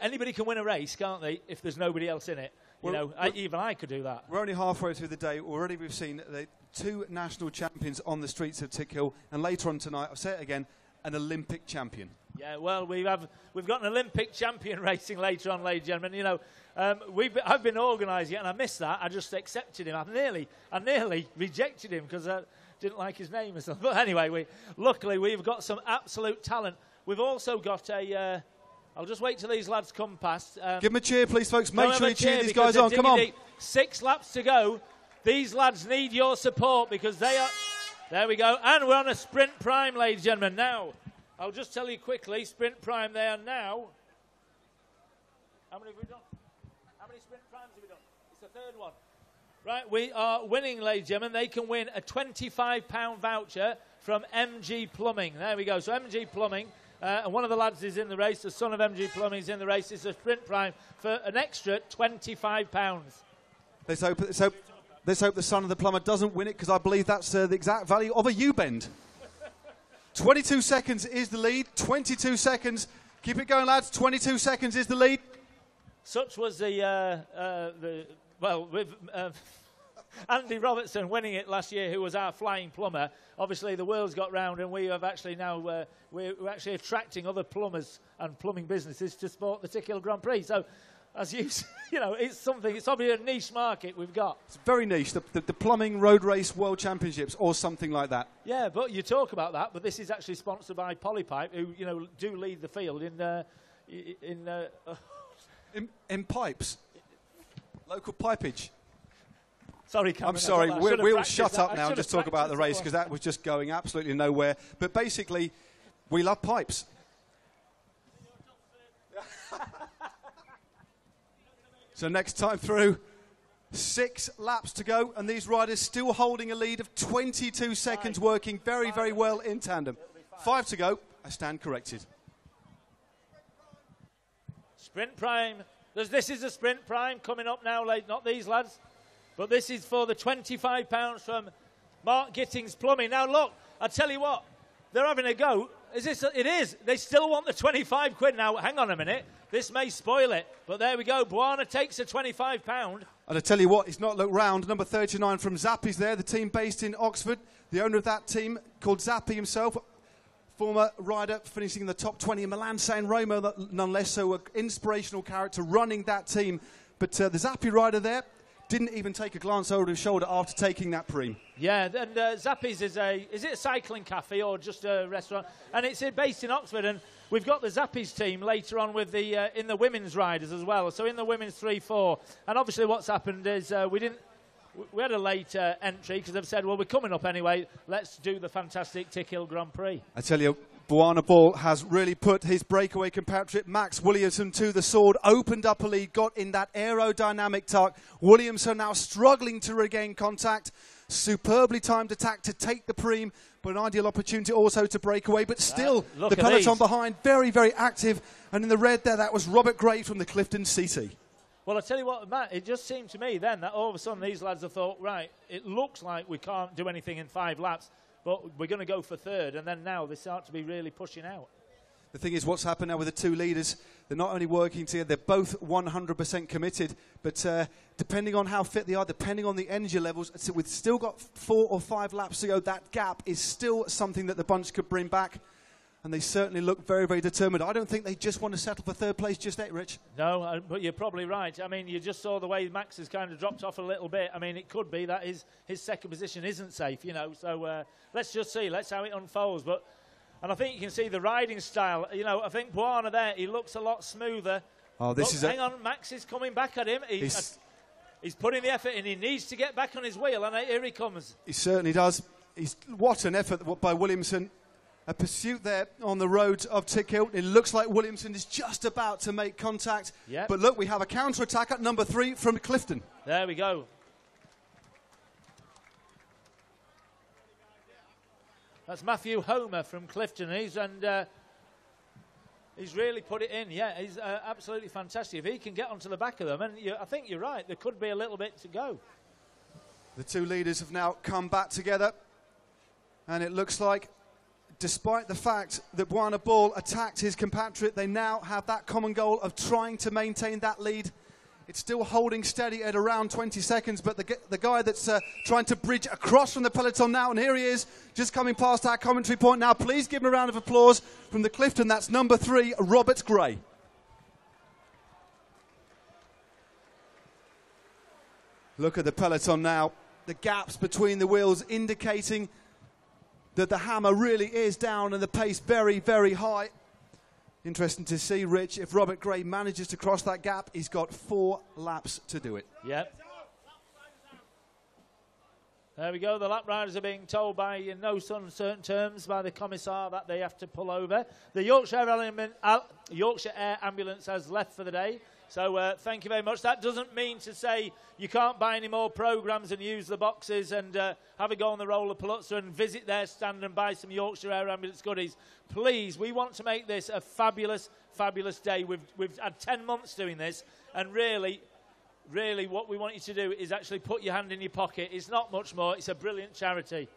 Speaker 1: anybody can win a race, can't they, if there's nobody else in it? You know, even I could do that.
Speaker 6: We're only halfway through the day. Already we've seen the 2 national champions on the streets of Tickhill. And later on tonight, I'll say it again, an Olympic champion.
Speaker 1: Yeah, well, we've got an Olympic champion racing later on, ladies and gentlemen. You know, I've been organising it, and I missed that. I just accepted him. I nearly rejected him because I didn't like his name or something. But anyway, luckily we've got some absolute talent. We've also got a. I'll just wait till these lads come past.
Speaker 6: Give them a cheer, please, folks. Make sure you cheer these guys on. Come on.
Speaker 1: 6 laps to go. These lads need your support because they are. There we go, and we're on a sprint prime, ladies and gentlemen. Now, I'll just tell you quickly, sprint prime. They are now. How many have we done? How many sprint primes have we done? It's the 3rd one. Right, we are winning, ladies and gentlemen. They can win a £25 voucher from MG Plumbing. There we go. So MG Plumbing, and one of the lads is in the race. The son of MG Plumbing is in the race. It's a sprint prime for an extra £25.
Speaker 6: Let's hope the son of the plumber doesn't win it, because I believe that's the exact value of a U-bend. 22 seconds is the lead. 22 seconds. Keep it going, lads. 22 seconds is the lead.
Speaker 1: Such was with Andy Robertson winning it last year, who was our flying plumber. Obviously, the world's got round, and we have actually now we're actually attracting other plumbers and plumbing businesses to support the Tickhill Grand Prix. So, as you know, it's something. It's probably a niche market we've got. It's
Speaker 6: very niche. The plumbing road race world championships or something like that.
Speaker 1: Yeah, but you talk about that, but this is actually sponsored by Polypipe, who do lead the field
Speaker 6: in pipes. Local pipage.
Speaker 1: Sorry, Cameron,
Speaker 6: I'm sorry. We'll shut up now and just talk about the race, because that was just going absolutely nowhere. But basically, we love pipes. So next time through, 6 laps to go, and these riders still holding a lead of 22 seconds, working very, very well in tandem. 5 to go. I stand corrected.
Speaker 1: Sprint prime. This is a sprint prime coming up now, not these lads. But this is for the £25 from Mark Gittings Plumbing. Now, look, I tell you what, they're having a go. It is. They still want the 25 quid. Now, hang on a minute. This may spoil it. But there we go. Buana takes a £25.
Speaker 6: And I tell you what, he's not looked round. Number 39 from Zappi's there, the team based in Oxford. The owner of that team, called Zappi himself, former rider finishing in the top 20 in Milan San Remo, nonetheless, so an inspirational character running that team. But the Zappi rider there didn't even take a glance over his shoulder after taking that Prix.
Speaker 1: Yeah, and Zappi's is it a cycling cafe or just a restaurant? And it's based in Oxford, and we've got the Zappi's team later on with the in the women's riders as well. So in the women's 3-4, and obviously what's happened is we had a late entry because they've said, well, we're coming up anyway. Let's do the fantastic Tickill Grand Prix.
Speaker 6: I tell you, Buana Ball has really put his breakaway compatriot Max Williamson to the sword, opened up a lead, got in that aerodynamic tuck. Williamson now struggling to regain contact. Superbly timed attack to take the Prix, but an ideal opportunity also to break away. But still, the peloton behind, very, very active. And in the red there, that was Robert Gray from the Clifton CT.
Speaker 1: Well, I tell you what, Matt, it just seemed to me then that all of a sudden these lads have thought, right, it looks like we can't do anything in 5 laps, but we're going to go for 3rd, and then now they start to be really pushing out.
Speaker 6: The thing is, what's happened now with the 2 leaders, they're not only working together, they're both 100% committed, but depending on how fit they are, depending on the energy levels, so we've still got 4 or 5 laps to go. That gap is still something that the bunch could bring back, and they certainly look very, very determined. I don't think they just want to settle for 3rd place just yet, Rich.
Speaker 1: No, but you're probably right. I mean, you just saw the way Max has kind of dropped off a little bit. I mean, it could be that his 2nd position isn't safe, so let's just see. Let's see how it unfolds. And I think you can see the riding style. I think Buana there, he looks a lot smoother.
Speaker 6: Oh,
Speaker 1: hang on, Max is coming back at him. He's putting the effort in. He needs to get back on his wheel, and here he comes.
Speaker 6: He certainly does. What an effort by Williamson. A pursuit there on the road of Tickill. It looks like Williamson is just about to make contact.
Speaker 1: Yep.
Speaker 6: But look, we have a counter-attack at number 3 from Clifton.
Speaker 1: There we go. That's Matthew Homer from Clifton. He's really put it in. Yeah, he's absolutely fantastic. If he can get onto the back of them, and I think you're right, there could be a little bit to go.
Speaker 6: The 2 leaders have now come back together. And it looks like, despite the fact that Buana Ball attacked his compatriot, they now have that common goal of trying to maintain that lead It's still holding steady at around 20 seconds, but the guy that's trying to bridge across from the peloton now, and here he is, just coming past our commentary point now. Please give him a round of applause from the Clifton. That's number 3, Robert Gray. Look at the peloton now. The gaps between the wheels indicating that the hammer really is down and the pace very, very high. Interesting to see, Rich, if Robert Gray manages to cross that gap, he's got 4 laps to do it.
Speaker 1: Yep. There we go. The lap riders are being told by in no uncertain terms by the commissar that they have to pull over. The Yorkshire Air Ambulance has left for the day. So thank you very much. That doesn't mean to say you can't buy any more programmes and use the boxes and have a go on the Roller Paluzza and visit their stand and buy some Yorkshire Air Ambulance goodies. Please, we want to make this a fabulous, fabulous day. We've had 10 months doing this, and really what we want you to do is actually put your hand in your pocket. It's not much more. It's a brilliant charity.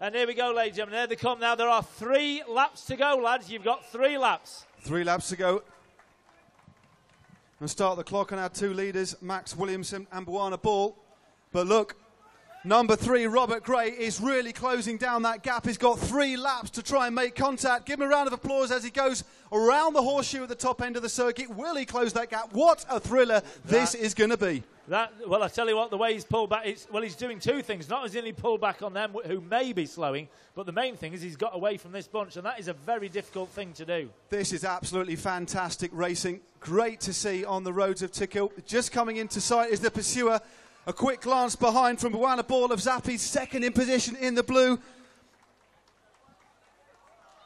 Speaker 1: And here we go, ladies and gentlemen. There they come now. There are 3 laps to go, lads. You've got 3 laps.
Speaker 6: 3 laps to go. We'll start the clock on our 2 leaders, Max Williamson and Buana Ball. But look, number 3, Robert Gray, is really closing down that gap. He's got 3 laps to try and make contact. Give him a round of applause as he goes around the horseshoe at the top end of the circuit. Will he close that gap? What a thriller this is going to be.
Speaker 1: Well, I tell you what, the way he's pulled back, he's doing 2 things. Not only he pulled back on them who may be slowing, but the main thing is he's got away from this bunch, and that is a very difficult thing to do.
Speaker 6: This is absolutely fantastic racing. Great to see on the roads of Tickill. Just coming into sight is the pursuer. A quick glance behind from Buana Ball of Zappi, second in position in the blue.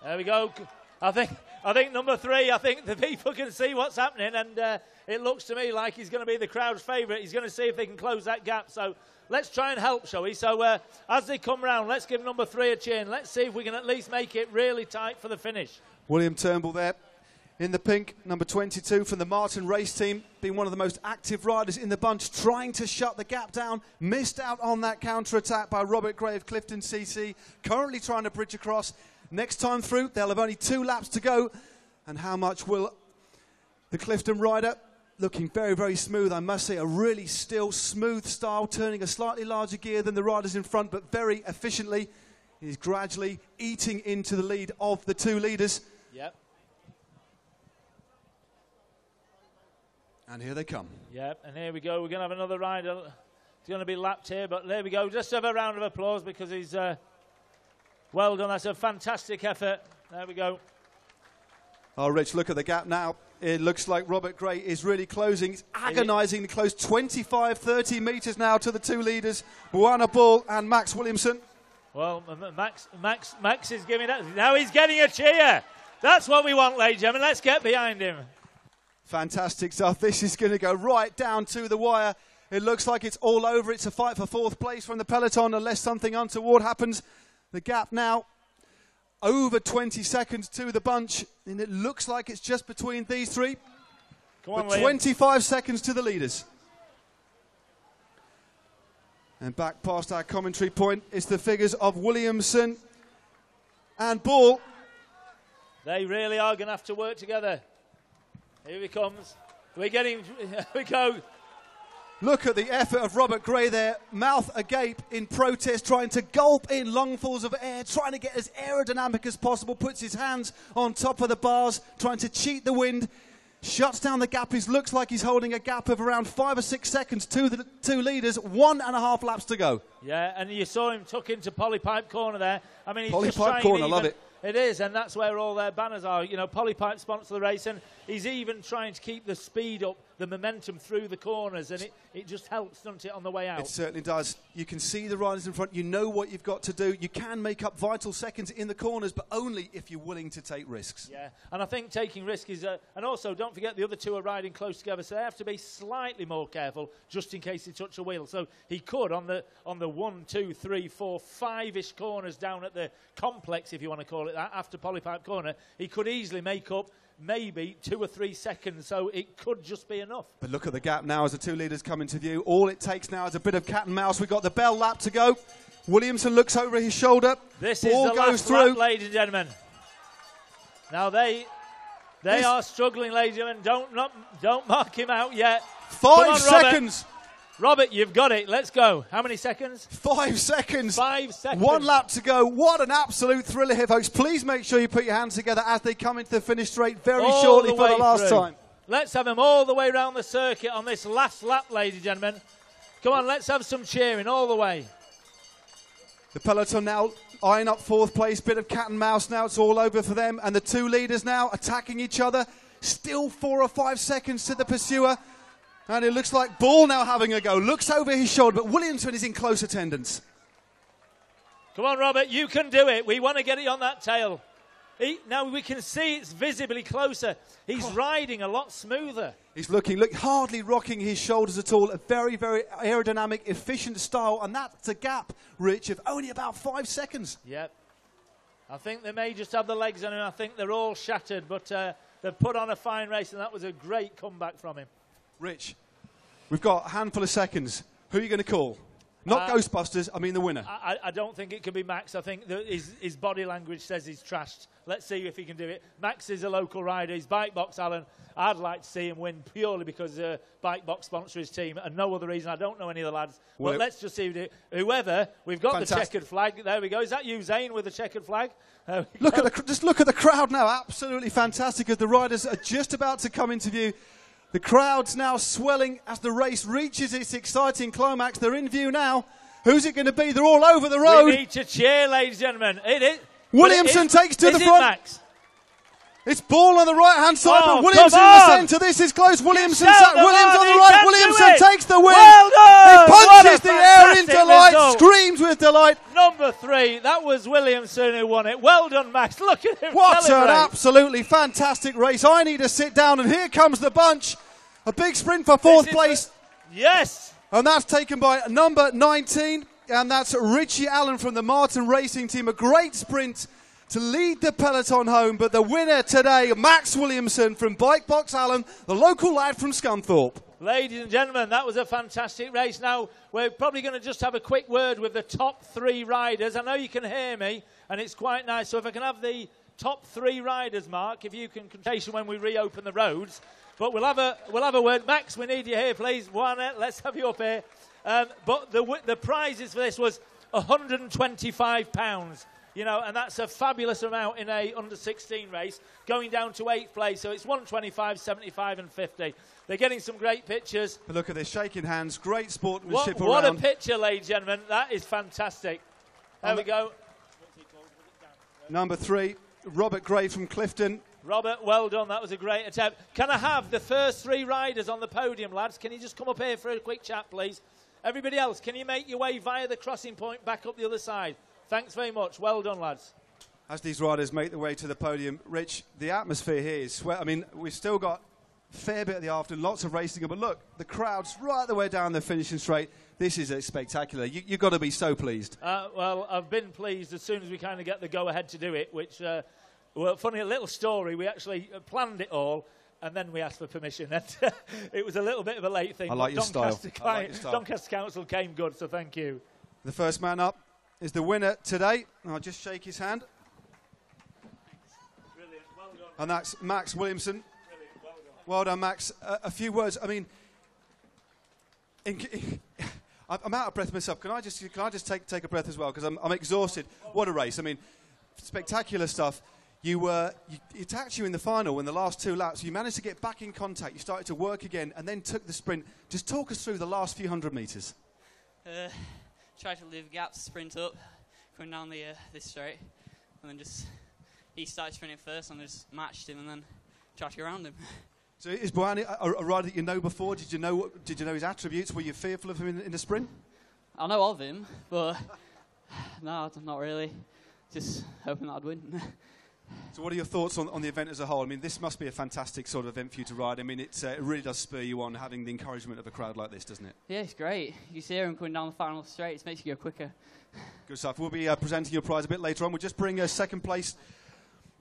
Speaker 1: There we go. I think number 3, I think the people can see what's happening, and it looks to me like he's going to be the crowd's favourite. He's going to see if they can close that gap. So let's try and help, shall we? So as they come round, let's give number 3 a cheer, and let's see if we can at least make it really tight for the finish.
Speaker 6: William Turnbull there in the pink, number 22 from the Martin race team, being one of the most active riders in the bunch, trying to shut the gap down. Missed out on that counter-attack by Robert Gray of Clifton CC, currently trying to bridge across. Next time through, they'll have only 2 laps to go. And how much will the Clifton rider, looking very, very smooth, I must say, a really still, smooth style, turning a slightly larger gear than the riders in front, but very efficiently. He's gradually eating into the lead of the 2 leaders.
Speaker 1: Yep.
Speaker 6: And here they come.
Speaker 1: Yep, and here we go. We're going to have another rider. He's going to be lapped here, but there we go. Just have a round of applause because he's well done. That's a fantastic effort. There we go.
Speaker 6: Oh, Rich, look at the gap now. It looks like Robert Gray is really closing. He's agonisingly close. 25, 30 metres now to the 2 leaders, Buana Ball and Max Williamson.
Speaker 1: Well, Max is giving that. Now he's getting a cheer. That's what we want, ladies and gentlemen. Let's get behind him.
Speaker 6: Fantastic stuff. This is going to go right down to the wire. It looks like it's all over. It's a fight for 4th place from the peloton unless something untoward happens. The gap now over 20 seconds to the bunch, and it looks like it's just between these 3.
Speaker 1: Come on,
Speaker 6: but 25 seconds to the leaders. And back past our commentary point is the figures of Williamson and Ball.
Speaker 1: They really are going to have to work together. Here he comes. Here we go.
Speaker 6: Look at the effort of Robert Gray there, mouth agape in protest, trying to gulp in lungfuls of air, trying to get as aerodynamic as possible, puts his hands on top of the bars, trying to cheat the wind, shuts down the gap. He looks like he's holding a gap of around 5 or 6 seconds to the 2 leaders, 1.5 laps to go.
Speaker 1: Yeah, and you saw him tuck into Polypipe Corner there. I mean, he's just
Speaker 6: Polypipe Corner, love it.
Speaker 1: It is, and that's where all their banners are. You know, Polypipe sponsor the race, and he's even trying to keep the speed up, the momentum through the corners, and it just helps, doesn't it, on the way out?
Speaker 6: It certainly does. You can see the riders in front. You know what you've got to do. You can make up vital seconds in the corners, but only if you're willing to take risks.
Speaker 1: Yeah, and I think taking risk is... and also, don't forget, the other 2 are riding close together, so they have to be slightly more careful, just in case they touch a wheel. So he could, on the 1, 2, 3, 4, 5-ish corners down at the complex, if you want to call it that, after Polypipe Corner, he could easily make up maybe 2 or 3 seconds, so it could just be enough.
Speaker 6: But look at the gap now as the 2 leaders come into view. All it takes now is a bit of cat and mouse. We've got the bell lap to go. Williamson looks over his shoulder.
Speaker 1: This is the last lap, ladies and gentlemen. Now they are struggling, ladies and gentlemen. Don't mark him out yet.
Speaker 6: 5 seconds.
Speaker 1: Robert, you've got it. Let's go. How many seconds?
Speaker 6: 5 seconds.
Speaker 1: 5 seconds.
Speaker 6: 1 lap to go. What an absolute thriller here, folks. Please make sure you put your hands together as they come into the finish straight very shortly for the last time.
Speaker 1: Let's have them all the way around the circuit on this last lap, ladies and gentlemen. Come on, let's have some cheering all the way.
Speaker 6: The peloton now eyeing up 4th place. Bit of cat and mouse now. It's all over for them. And the 2 leaders now attacking each other. Still 4 or 5 seconds to the pursuer. And it looks like Ball now having a go. Looks over his shoulder, but Williamson is in close attendance.
Speaker 1: Come on, Robert, you can do it. We want to get it on that tail. Now we can see it's visibly closer. He's riding a lot smoother.
Speaker 6: He's look, hardly rocking his shoulders at all. A very, very aerodynamic, efficient style. And that's a gap, Rich, of only about 5 seconds.
Speaker 1: Yep. I think they may just have the legs on him. I think they're all shattered, but they've put on a fine race, and that was a great comeback from him.
Speaker 6: Rich, we've got a handful of seconds. Who are you going to call? Not Ghostbusters, I mean the winner.
Speaker 1: I don't think it can be Max. I think that his body language says he's trashed. Let's see if he can do it. Max is a local rider. He's Bike Box Alan. I'd like to see him win purely because Bike Box sponsor his team and no other reason. I don't know any of the lads. Well, but let's just see whoever. We've got the checkered flag. There we go. Is that you, Zane, with the checkered flag?
Speaker 6: Just look at the crowd now. Absolutely fantastic as the riders are just about to come into view. The crowd's now swelling as the race reaches its exciting climax. They're in view now. Who's it going to be? They're all over the road.
Speaker 1: We need to cheer, ladies and gentlemen.
Speaker 6: Williamson takes to the front.
Speaker 1: Max?
Speaker 6: It's Ball on the right-hand side, but Williamson in the centre. This is close. Williamson on the right. Williamson takes the win.
Speaker 1: Well done.
Speaker 6: He punches the air in delight, screams with delight.
Speaker 1: Number 3, that was Williamson who won it. Well done, Max. Look at him
Speaker 6: What an absolutely fantastic race. I need to sit down, and here comes the bunch. A big sprint for 4th place.
Speaker 1: Yes.
Speaker 6: And that's taken by number 19, and that's Richie Allen from the Martin Racing Team. A great sprint to lead the peloton home, but the winner today, Max Williamson from Bike Box Allen, the local lad from Scunthorpe.
Speaker 1: Ladies and gentlemen, that was a fantastic race. Now, we're probably going to just have a quick word with the top 3 riders. I know you can hear me, and it's quite nice. So if I can have the top 3 riders, Mark, if you can contation when we reopen the roads. But we'll have a word. Max, we need you here, please. Juana, let's have you up here. But the prizes for this was £125. You know, and that's a fabulous amount in a under-16 race, going down to 8th place. So it's 125, 75 and 50. They're getting some great pictures.
Speaker 6: But look at this, shaking hands, great sportsmanship around.
Speaker 1: What a picture, ladies and gentlemen. That is fantastic. There we go.
Speaker 6: Number 3, Robert Gray from Clifton.
Speaker 1: Robert, well done. That was a great attempt. Can I have the first 3 riders on the podium, lads? Can you just come up here for a quick chat, please? Everybody else, can you make your way via the crossing point back up the other side? Thanks very much. Well done, lads.
Speaker 6: As these riders make their way to the podium, Rich, the atmosphere here is sweat. I mean, we've still got a fair bit of the afternoon, lots of racing, but look, the crowd's right the way down the finishing straight. This is spectacular. You've got to be so pleased.
Speaker 1: Well, I've been pleased as soon as we kind of get the go-ahead to do it, which, well, funny, a little story. We actually planned it all, and then we asked for permission. And it was a little bit of a late thing.
Speaker 6: I like your style.
Speaker 1: Doncaster Council came good, so thank you.
Speaker 6: The first man up is the winner today. I'll just shake his hand.
Speaker 1: Brilliant. Well done.
Speaker 6: And that's Max Williamson.
Speaker 1: Brilliant.
Speaker 6: Well done, Max. A few words. I mean, I'm out of breath myself. Can I just take a breath as well? Because I'm exhausted. What a race. I mean, spectacular stuff. It attacked you in the final in the last 2 laps. You managed to get back in contact. You started to work again and then took the sprint. Just talk us through the last few hundred metres.
Speaker 10: Tried to leave gaps, sprint up, going down this straight, and then he started sprinting first, and I just matched him, and then tried to go around him.
Speaker 6: So is Boani a rider that you know before? Did you know his attributes? Were you fearful of him in the sprint?
Speaker 10: I know of him, but no, not really. Just hoping that I'd win.
Speaker 6: So what are your thoughts on the event as a whole? I mean, this must be a fantastic sort of event for you to ride. I mean, it really does spur you on having the encouragement of a crowd like this, doesn't it?
Speaker 10: Yeah, it's great. You see him coming down the final straight, it makes you go quicker.
Speaker 6: Good stuff. We'll be presenting your prize a bit later on. We'll just bring second place,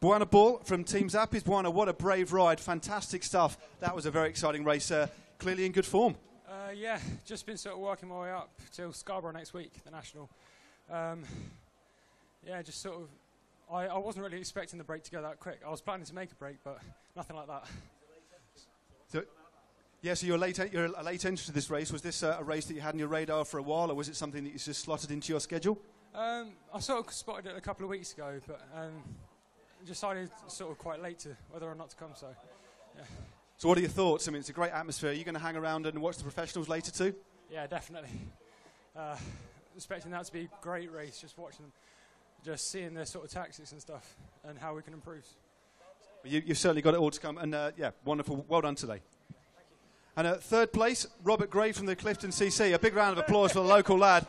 Speaker 6: Buana Ball from Team Zappies. Buana, what a brave ride. Fantastic stuff. That was a very exciting race. Clearly in good form.
Speaker 11: Yeah, just been sort of working my way up till Scarborough next week, the National. Yeah, just sort of... I wasn't really expecting the break to go that quick. I was planning to make a break, but nothing like that.
Speaker 6: Yeah, so you're a late entry to this race. Was this a race that you had on your radar for a while, or was it something that you just slotted into your schedule?
Speaker 11: I sort of spotted it a couple of weeks ago, but decided sort of quite late to whether or not to come, so yeah.
Speaker 6: So what are your thoughts? I mean, it's a great atmosphere. Are you going to hang around and watch the professionals later too?
Speaker 11: Yeah, definitely. Expecting that to be a great race, just watching them, just seeing their sort of tactics and stuff and how we can improve.
Speaker 6: Well, you've certainly got it all to come, and yeah, wonderful. Well done today. And third place, Robert Gray from the Clifton CC. A big round of applause for the local lad.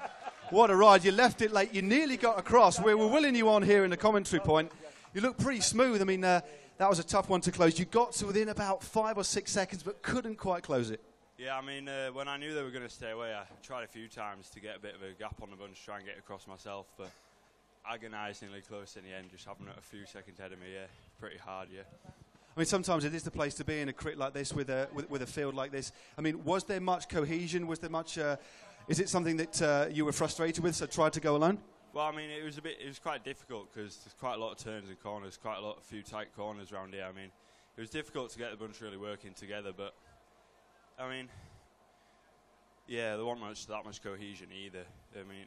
Speaker 6: What a ride. You left it late. You nearly got across. We were willing you on here in the commentary point. You look pretty smooth. I mean, that was a tough one to close. You got to within about 5 or 6 seconds, but couldn't quite close it.
Speaker 12: Yeah, I mean, when I knew they were going to stay away, I tried a few times to get a bit of a gap on the bunch, try and get across myself, but agonisingly close in the end, just having it a few seconds ahead of me, yeah. Pretty hard, yeah.
Speaker 6: I mean, sometimes it is the place to be in a crit like this with a field like this. I mean, was there much cohesion? Was there much... is it something that you were frustrated with, so tried to go alone?
Speaker 12: Well, I mean, it was quite difficult because there's quite a lot of turns and corners, a few tight corners around here. I mean, it was difficult to get the bunch really working together, but, I mean, yeah, there wasn't that much cohesion either. I mean,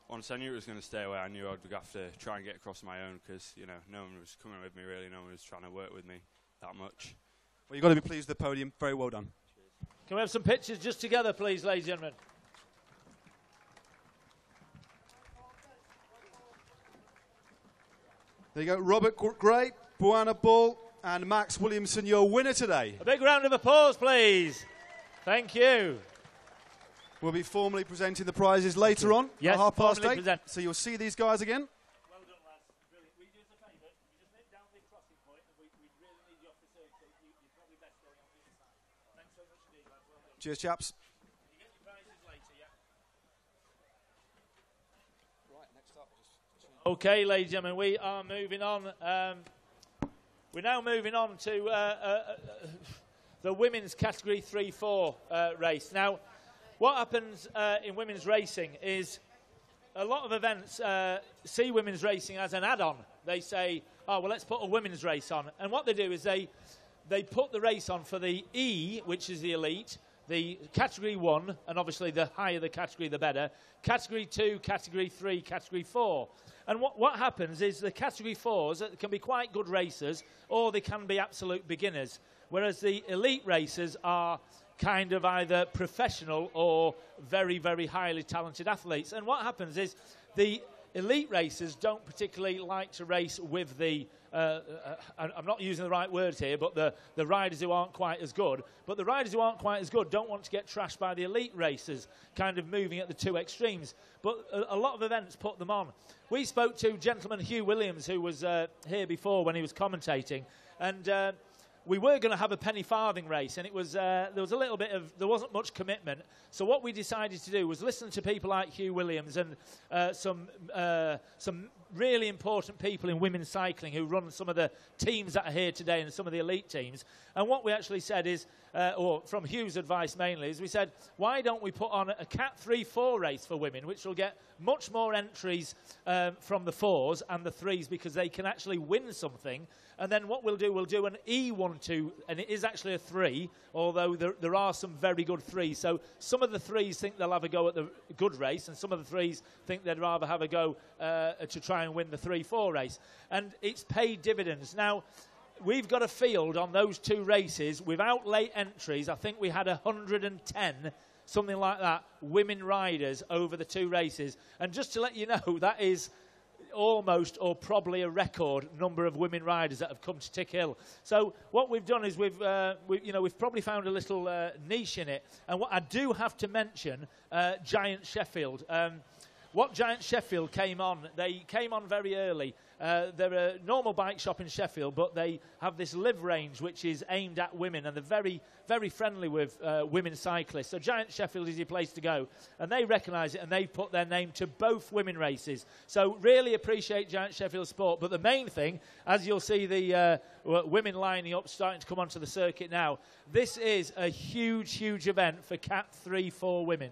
Speaker 12: once I knew it was going to stay away, I knew I'd have to try and get across my own because, you know, no one was coming with me really, no one was trying to work with me that much.
Speaker 6: Well, you've got to be pleased with the podium. Very well done.
Speaker 1: Can we have some pictures just together, please, ladies and gentlemen?
Speaker 6: There you go, Robert Gray, Buana Bull, and Max Williamson, your winner today.
Speaker 1: A big round of applause, please. Thank you.
Speaker 6: We'll be formally presenting the prizes later on
Speaker 1: yes,
Speaker 6: at 8:30.
Speaker 1: Present.
Speaker 6: So you'll see these guys again.
Speaker 1: Well done, lads. Brilliant. We do us a favour. You just nip down the crossing point, and we really need you off the circuit. You're probably best going on the other side. Thanks so much indeed, lads. Well done.
Speaker 6: Cheers, chaps.
Speaker 1: You get your prizes later, yeah?
Speaker 6: Right, next up.
Speaker 1: Okay, ladies and gentlemen, we are moving on. We're now moving on to the women's category 3-4 race. Now, what happens in women's racing is a lot of events see women's racing as an add-on. They say, oh, well, let's put a women's race on. And what they do is they put the race on for the E, which is the elite, the category 1, and obviously the higher the category, the better, category 2, category 3, category 4. And what happens is the category 4s can be quite good racers, or they can be absolute beginners, whereas the elite racers are kind of either professional or very, very highly talented athletes. And what happens is the elite racers don't particularly like to race with the, I'm not using the right words here, but the riders who aren't quite as good. But the riders who aren't quite as good don't want to get trashed by the elite racers, kind of moving at the two extremes. But a lot of events put them on. We spoke to gentleman Hugh Williams, who was here before when he was commentating, and we were going to have a penny farthing race, and it was there was a little bit of, there wasn't much commitment. So what we decided to do was listen to people like Hugh Williams and some really important people in women's cycling who run some of the teams that are here today and some of the elite teams. And what we actually said is, or from Hugh's advice mainly, is we said, why don't we put on a Cat 3-4 race for women, which will get much more entries from the 4s and the 3s because they can actually win something. And then what we'll do an E1-2, and it is actually a 3, although there are some very good 3s. So some of the 3s think they'll have a go at the good race, and some of the 3s think they'd rather have a go to try and win the 3-4 race. And it's paid dividends. Now, we've got a field on those two races without late entries. I think we had 110, something like that, women riders over the two races. And just to let you know, that is almost or probably a record number of women riders that have come to Tickhill. So what we've done is we've probably found a little niche in it. And what I do have to mention, Giant Sheffield. What Giant Sheffield came on, they came on very early. They're a normal bike shop in Sheffield, but they have this live range which is aimed at women, and they're very, very friendly with women cyclists. So Giant Sheffield is your place to go. And they recognise it, and they've put their name to both women races. So really appreciate Giant Sheffield sport. But the main thing, as you'll see the women lining up, starting to come onto the circuit now, this is a huge, huge event for Cat 3-4 women.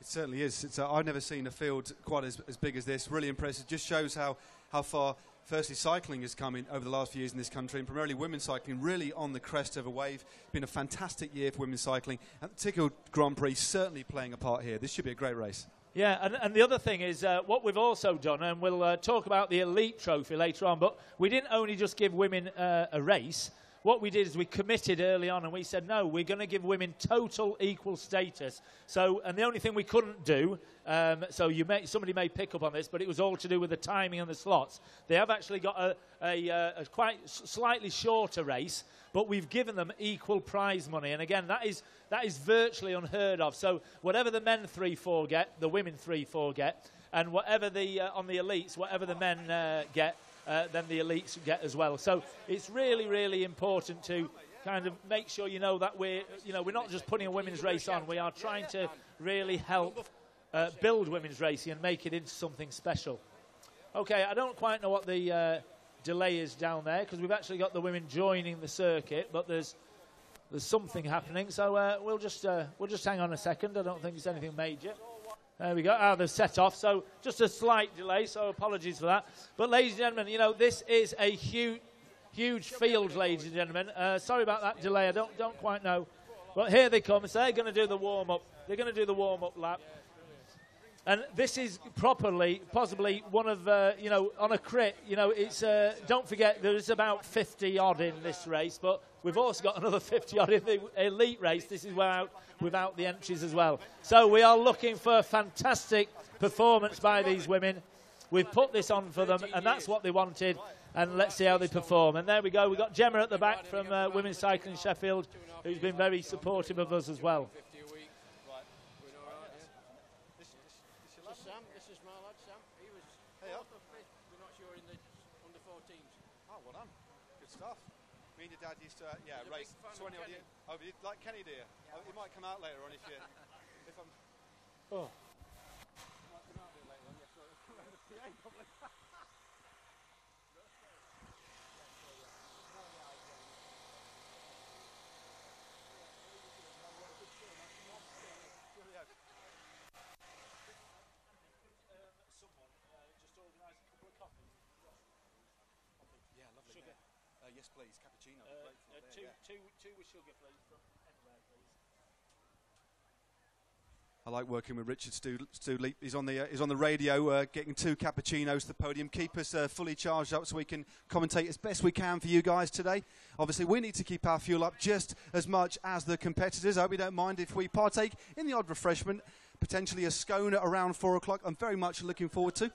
Speaker 6: It certainly is. I've never seen a field quite as big as this. Really impressive. Just shows how far, firstly, cycling has come in over the last few years in this country, and primarily women's cycling really on the crest of a wave. It's been a fantastic year for women's cycling. And the Tickhill Grand Prix certainly playing a part here. This should be a great race.
Speaker 1: Yeah, and the other thing is what we've also done, and we'll talk about the Elite Trophy later on, but we didn't only just give women a race. What we did is we committed early on and we said, no, we're going to give women total equal status. So, and the only thing we couldn't do, so somebody may pick up on this, but it was all to do with the timing and the slots. They have actually got a quite slightly shorter race, but we've given them equal prize money. And again, that is virtually unheard of. So whatever the men 3-4 get, the women 3-4 get, and whatever on the elites, whatever the men get, then the elites get as well. So it's really, really important to kind of make sure you know that we're not just putting a women's race on. We are trying to really help build women's racing and make it into something special. Okay, I don't quite know what the delay is down there because we've actually got the women joining the circuit, but there's something happening. So we'll just hang on a second. I don't think it's anything major. There we go. They've set off. So just a slight delay, so apologies for that. But ladies and gentlemen, this is a huge field, ladies and gentlemen. Sorry about that delay. I don't quite know. But here they come. So they're going to do the warm-up. They're going to do the warm-up lap. And this is possibly one of, on a crit, it's, don't forget, there's about 50-odd in this race, but we've also got another 50-odd in the elite race. This is without the entries as well. So we are looking for a fantastic performance by these women. We've put this on for them, and that's what they wanted, and let's see how they perform. And there we go. We've got Gemma at the back from Women's Cycling Sheffield, who's been very supportive of us as well.
Speaker 6: Me and your dad used to, race 20 odd years. Oh, like Kenny, dear. He might come out later on if I'm. Oh. Might come out a bit later on, yeah. So the PA probably. Yes, please. Cappuccino.
Speaker 1: Two with sugar, please. Anywhere, please.
Speaker 6: I like working with Richard Stoodley. He's on the radio, getting 2 cappuccinos to the podium. Keep us fully charged up so we can commentate as best we can for you guys today. Obviously, we need to keep our fuel up just as much as the competitors. I hope you don't mind if we partake in the odd refreshment, potentially a scone at around 4 o'clock. I'm very much looking forward to.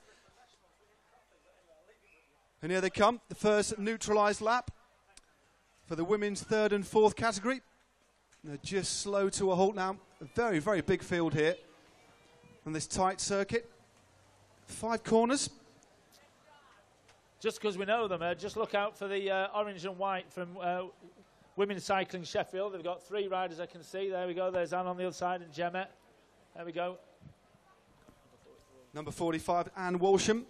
Speaker 6: And here they come, the first neutralised lap for the women's 3rd and 4th category. They're just slow to a halt now. A very, very big field here on this tight circuit. 5 corners.
Speaker 1: Just because we know them, just look out for the orange and white from Women's Cycling Sheffield. They've got 3 riders I can see. There we go. There's Anne on the other side and Gemma. There we go.
Speaker 6: Number 45, Anne Walsham.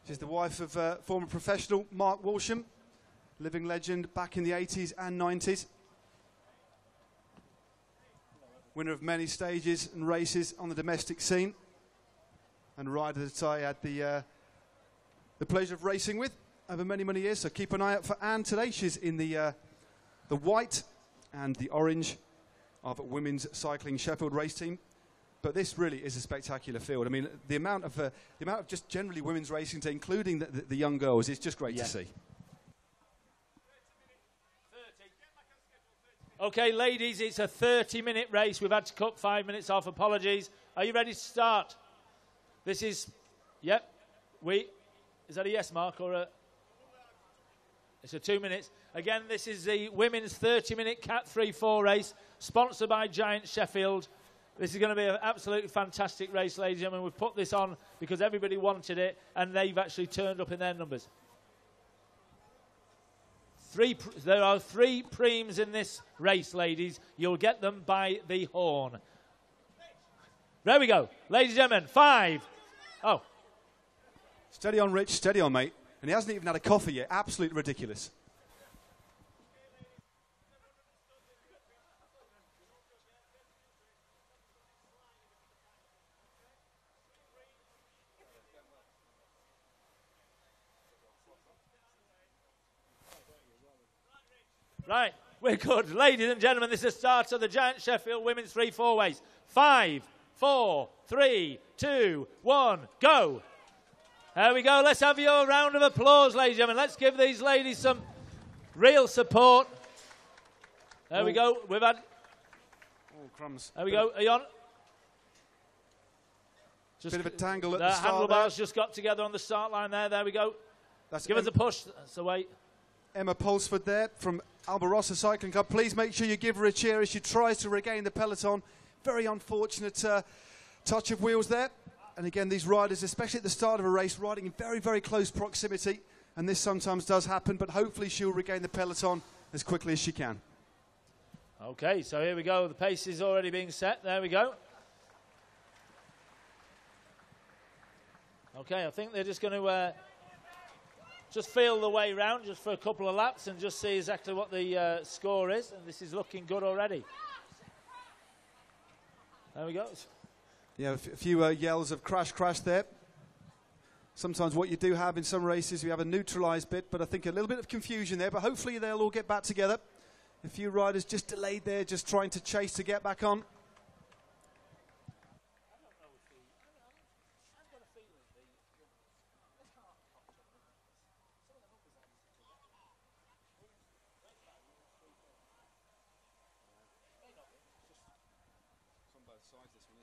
Speaker 6: She's the wife of former professional Mark Walsham, living legend back in the 80s and 90s. Winner of many stages and races on the domestic scene. And a rider that I had the pleasure of racing with over many, many years. So keep an eye out for Anne today. She's in the white and the orange of Women's Cycling Sheffield race team. But this really is a spectacular field. I mean, the amount of just generally women's racing, including the young girls, is just great to see.
Speaker 1: Okay, ladies, it's a 30-minute race. We've had to cut 5 minutes off. Apologies. Are you ready to start? This is, yep. Is that a yes, Mark, or a? It's a 2 minutes. Again, this is the women's 30-minute Cat 3-4 race, sponsored by Giant Sheffield. This is going to be an absolutely fantastic race, ladies and gentlemen. We've put this on because everybody wanted it, and they've actually turned up in their numbers. There are 3 preems in this race, ladies. You'll get them by the horn. There we go. Ladies and gentlemen, 5. Oh.
Speaker 6: Steady on, Rich. Steady on, mate. And he hasn't even had a coffee yet. Absolutely ridiculous.
Speaker 1: Right, we're good. Ladies and gentlemen, this is the start of the Giant Sheffield Women's 3-4 ways. 5, 4, 3, 2, 1, go. There we go. Let's have your round of applause, ladies and gentlemen. Let's give these ladies some real support. There we go. We've had...
Speaker 6: Oh, crumbs.
Speaker 1: There we go. Are you on?
Speaker 6: Just bit of a tangle at
Speaker 1: the
Speaker 6: the start
Speaker 1: handlebars
Speaker 6: there.
Speaker 1: just got together on the start line there. There we go.
Speaker 6: That's
Speaker 1: Give us a push. That's the way.
Speaker 6: Emma Pulsford there from Albarossa Cycling Club. Please make sure you give her a cheer as she tries to regain the peloton. Very unfortunate touch of wheels there. And again, these riders, especially at the start of a race, riding in very, very close proximity. And this sometimes does happen, but hopefully she'll regain the peloton as quickly as she can.
Speaker 1: Okay, so here we go. The pace is already being set. There we go. Okay, I think they're just going to just feel the way round just for a couple of laps and just see exactly what the score is. And this is looking good already. There we go.
Speaker 6: Yeah, a few yells of crash, crash there. Sometimes what you do have in some races, you have a neutralised bit, but I think a little bit of confusion there. But hopefully they'll all get back together. A few riders just delayed there, just trying to chase to get back on.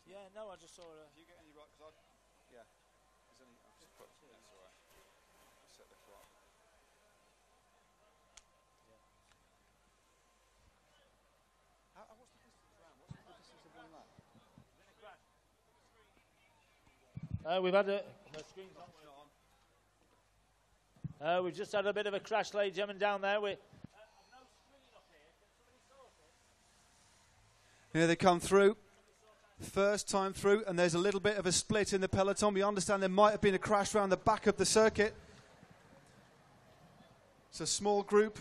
Speaker 1: Yeah, no, I just saw her.
Speaker 6: Do you get any right? Cause yeah. There's only, I've just put, that's all right. Just set the clock. Yeah. What's the distance around? What's the distance of one lap?
Speaker 1: We've had a... The screen's on. We've just had a bit of a crash, ladies and gentlemen, down there.
Speaker 6: Here they come through. First time through, and there's a little bit of a split in the peloton. We understand there might have been a crash around the back of the circuit. It's a small group.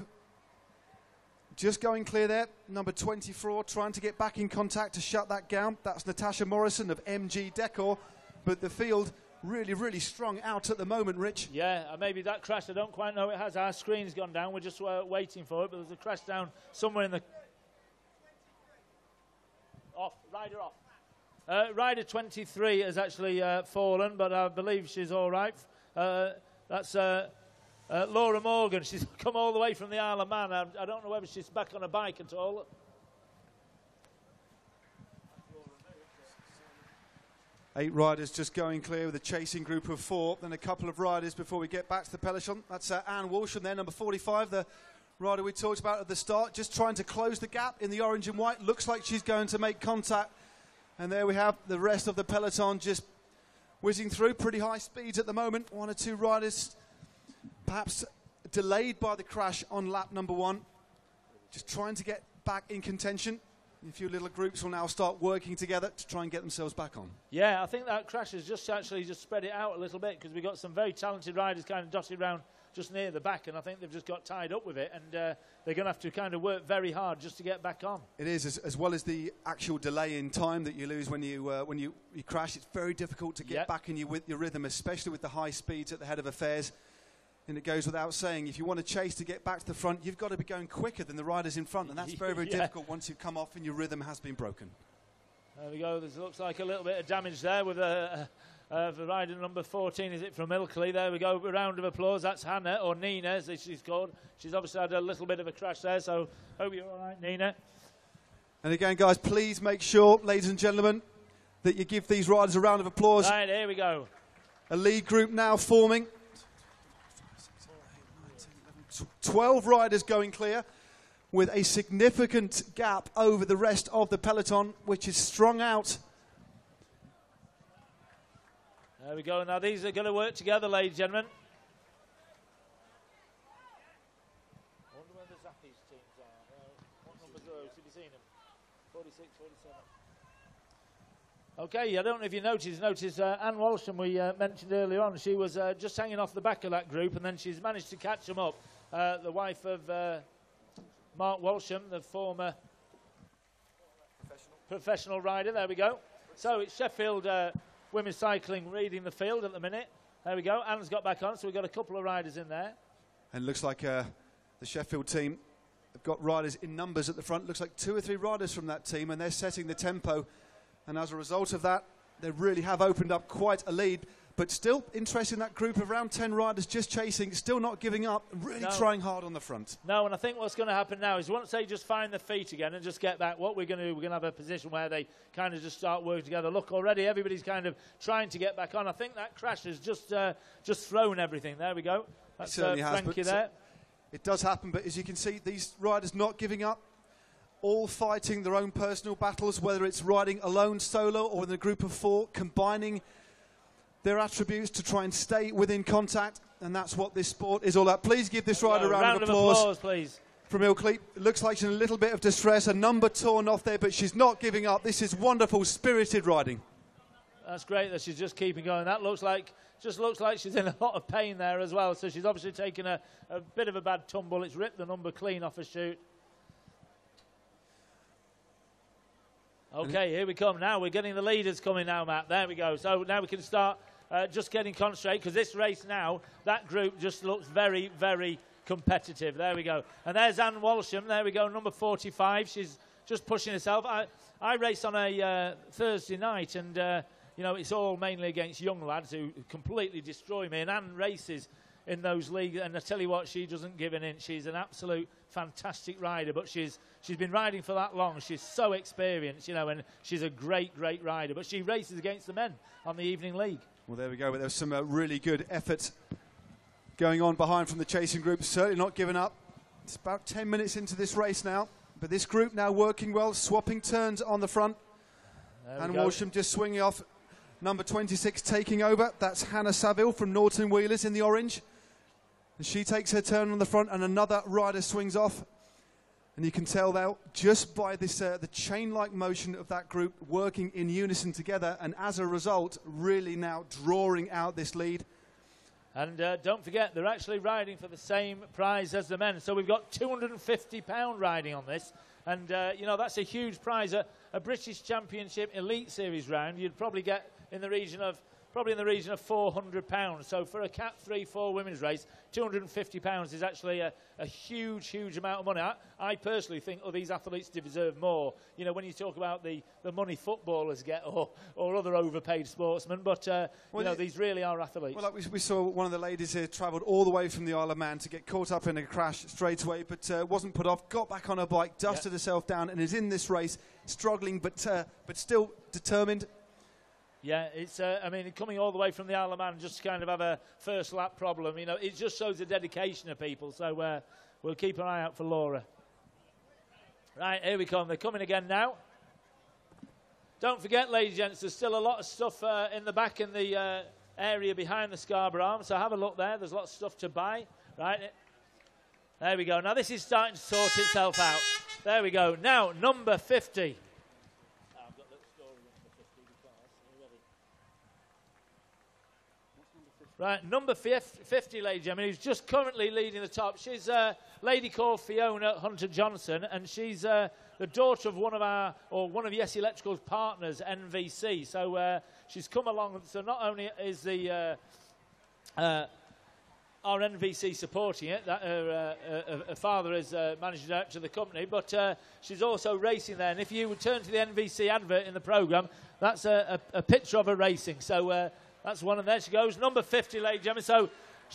Speaker 6: Just going clear there. Number 24 trying to get back in contact to shut that down. That's Natasha Morrison of MG Decor. But the field really, really strung out at the moment, Rich.
Speaker 1: Yeah, maybe that crash, I don't quite know it has. Our screen's gone down. We're just waiting for it, but there's a crash down somewhere in the... Off, rider off. Rider 23 has actually fallen, but I believe she's all right. That's Laura Morgan. She's come all the way from the Isle of Man. I don't know whether she's back on a bike at all.
Speaker 6: 8 riders just going clear with a chasing group of 4. Then a couple of riders before we get back to the peloton. That's Anne Walsham there, number 45, the rider we talked about at the start. Just trying to close the gap in the orange and white. Looks like she's going to make contact. And there we have the rest of the peloton just whizzing through. Pretty high speeds at the moment. 1 or 2 riders perhaps delayed by the crash on lap number 1. Just trying to get back in contention. A few little groups will now start working together to try and get themselves back on.
Speaker 1: Yeah, I think that crash has just actually just spread it out a little bit because we've got some very talented riders kind of dotted around just near the back, and I think they've just got tied up with it, and they're going to have to kind of work very hard just to get back on.
Speaker 6: It is, as well as the actual delay in time that you lose when you crash. It's very difficult to get back in your rhythm, especially with the high speeds at the head of affairs. And it goes without saying, if you want to chase to get back to the front, you've got to be going quicker than the riders in front, and that's very, very difficult once you come off and your rhythm has been broken.
Speaker 1: There we go. There looks like a little bit of damage there with the rider number 14, is it, from Ilkley? There we go. A round of applause. That's Hannah, or Nina, as she's called. She's obviously had a little bit of a crash there, so hope you're all right, Nina.
Speaker 6: And again, guys, please make sure, ladies and gentlemen, that you give these riders a round of applause.
Speaker 1: Right, here we go.
Speaker 6: A lead group now forming. 12 riders going clear with a significant gap over the rest of the peloton, which is strung out.
Speaker 1: There we go. Now these are going to work together, ladies and gentlemen. I wonder where the Zappies teams are. What numbers are those? Have you seen them? 46, 47. Okay, I don't know if you noticed Anne Walsham we mentioned earlier on. She was just hanging off the back of that group, and then she's managed to catch them up. The wife of Mark Walsham, the former professional rider. There we go. So it's Sheffield Women's Cycling leading the field at the minute. There we go. Anne's got back on, so we've got a couple of riders in there.
Speaker 6: And it looks like the Sheffield team They've got riders in numbers at the front. Looks like 2 or 3 riders from that team, and they're setting the tempo. And as a result of that, they really have opened up quite a lead. But still interested in that group of around 10 riders just chasing, still not giving up, really trying hard on the front.
Speaker 1: No, and I think what's going to happen now is once they just find their feet again and just get back, what we're going to do, we're going to have a position where they kind of just start working together. Look, already everybody's kind of trying to get back on. I think that crash has just thrown everything. There we go. That's
Speaker 6: certainly has,
Speaker 1: Frankie there.
Speaker 6: It does happen, but as you can see, these riders not giving up, all fighting their own personal battles, whether it's riding alone, solo, or with a group of 4, combining their attributes to try and stay within contact, and that's what this sport is all about. Please give this rider a round of applause.
Speaker 1: Please.
Speaker 6: From Ilkley. It looks like she's in a little bit of distress, a number torn off there, but she's not giving up. This is wonderful, spirited riding.
Speaker 1: That's great that she's just keeping going. That looks like she's in a lot of pain there as well. So she's obviously taken a bit of a bad tumble. It's ripped the number clean off her chute. Okay, here we come. Now we're getting the leaders coming now, Matt. There we go. So now we can start just getting concentrated, because this race now, that group just looks very, very competitive. There we go. And there's Anne Walsham. There we go, number 45. She's just pushing herself. I race on a Thursday night, and you know, it's all mainly against young lads who completely destroy me. And Anne races in those leagues, and I tell you what, she doesn't give an inch. She's an absolute fantastic rider, but she's been riding for that long. She's so experienced, you know, and she's a great, great rider. But she races against the men on the evening league.
Speaker 6: Well, there we go. But there's some really good effort going on behind from the chasing group. Certainly not giving up. It's about 10 minutes into this race now, but this group now working well, swapping turns on the front. And Walsham just swinging off. Number 26 taking over. That's Hannah Saville from Norton Wheelers in the orange. And she takes her turn on the front, and another rider swings off. And you can tell now, just by this the chain-like motion of that group working in unison together, and as a result, really now drawing out this lead.
Speaker 1: And don't forget, they're actually riding for the same prize as the men. So we've got £250 riding on this. And, you know, that's a huge prize. A British Championship Elite Series round, you'd probably get in the region of £400. So for a Cat 3-4 women's race, £250 is actually a huge, huge amount of money. I personally think these athletes deserve more. You know, when you talk about the money footballers get or other overpaid sportsmen, but, you know, these really are athletes.
Speaker 6: Well, like we saw one of the ladies here travelled all the way from the Isle of Man to get caught up in a crash straight away, but wasn't put off, got back on her bike, dusted herself down, and is in this race, struggling, but still determined.
Speaker 1: Yeah, it's, I mean, coming all the way from the Isle of Man just to kind of have a first lap problem, you know, it just shows the dedication of people. So we'll keep an eye out for Laura. Right, here we come. They're coming again now. Don't forget, ladies and gents, there's still a lot of stuff in the back in the area behind the Scarborough Arms. So have a look there. There's lots of stuff to buy. Right, there we go. Now this is starting to sort itself out. There we go. Now, number 50. Right, number 50, ladies and gentlemen, who's just currently leading the top. She's a lady called Fiona Hunter-Johnson, and she's the daughter of one of Yes Electrical's partners, NVC. So she's come along. So not only is our NVC supporting it, that her father is managing director of the company, but she's also racing there. And if you would turn to the NVC advert in the programme, that's a picture of her racing. So that's one, and there she goes, number 50, ladies and gentlemen. So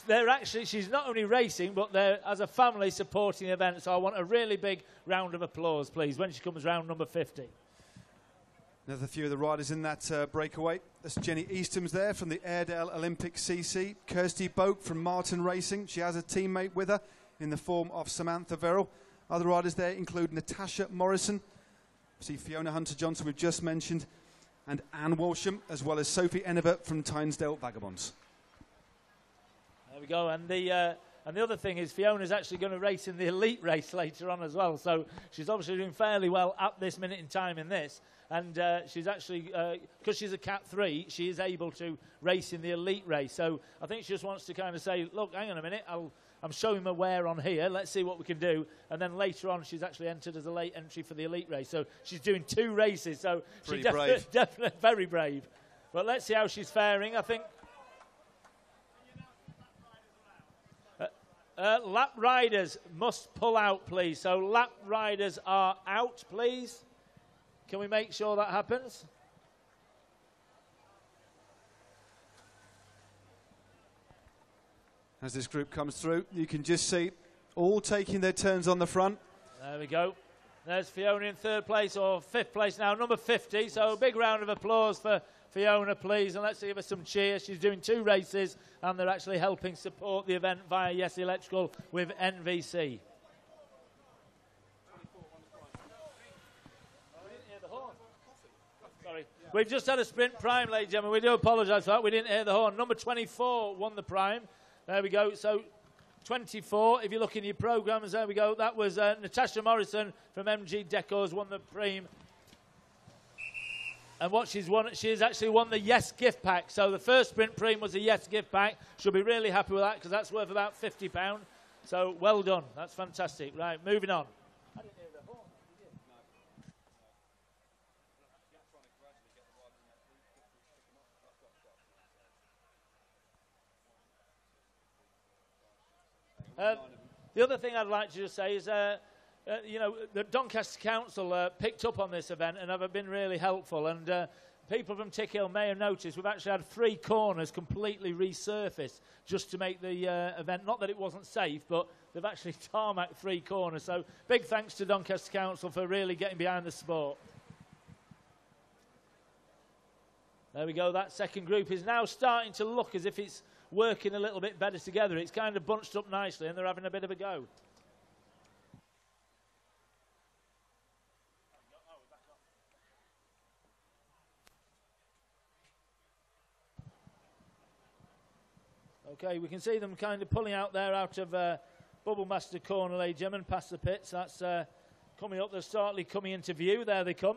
Speaker 1: they're actually, she's not only racing, but they're, as a family, supporting the event. So I want a really big round of applause, please, when she comes round number 50.
Speaker 6: Another few of the riders in that breakaway. That's Jenny Easton's there from the Airedale Olympic CC. Kirsty Boak from Martin Racing. She has a teammate with her in the form of Samantha Verrill. Other riders there include Natasha Morrison. See Fiona Hunter-Johnson we've just mentioned. And Anne Walsham, as well as Sophie Enivert from Tynesdale Vagabonds.
Speaker 1: There we go. And the other thing is Fiona's actually going to race in the elite race later on as well. So she's obviously doing fairly well at this minute in time in this. And she's actually, because she's a Cat 3, she is able to race in the elite race. So I think she just wants to kind of say, look, hang on a minute, I'm showing my wear on here. Let's see what we can do. And then later on, she's actually entered as a late entry for the elite race. So she's doing 2 races. So she's definitely very brave. But let's see how she's faring. I think. Lap riders must pull out, please. So lap riders are out, please. Can we make sure that happens?
Speaker 6: As this group comes through, you can just see all taking their turns on the front.
Speaker 1: There we go. There's Fiona in 3rd place, or 5th place now, number 50. So a big round of applause for Fiona, please. And let's give her some cheers. She's doing 2 races, and they're actually helping support the event via Yes Electrical with NVC. Sorry. We've just had a sprint prime, ladies and gentlemen. We do apologise for that. We didn't hear the horn. Number 24 won the prime. There we go. So 24, if you look in your programmes, there we go. That was Natasha Morrison from MG Decors won the prime. And what she's won, she's actually won the Yes gift pack. So the first sprint prime was a Yes gift pack. She'll be really happy with that because that's worth about £50. So well done. That's fantastic. Right, moving on. The other thing I'd like to just say is, you know, the Doncaster Council picked up on this event and have been really helpful. And people from Tickill may have noticed we've actually had 3 corners completely resurfaced just to make the event, not that it wasn't safe, but they've actually tarmacked 3 corners. So big thanks to Doncaster Council for really getting behind the sport. There we go. That second group is now starting to look as if it's working a little bit better together. It's kind of bunched up nicely and they're having a bit of a go. Okay, we can see them kind of pulling out there out of Bubble Master Corner, ladies and gentlemen, past the pits. That's coming up. They're startly coming into view. There they come.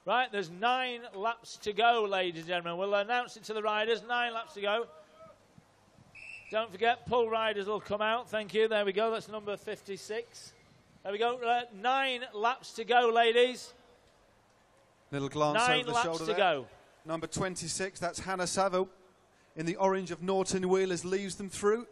Speaker 1: Right, there's 9 laps to go, ladies and gentlemen. We'll announce it to the riders. 9 laps to go. Don't forget, pull riders will come out. Thank you. There we go. That's number 56. There we go. 9 laps to go, ladies.
Speaker 6: Little glance over the shoulder there. 9 laps to go. Number 26, that's Hannah Saville in the orange of Norton Wheelers, leaves them through.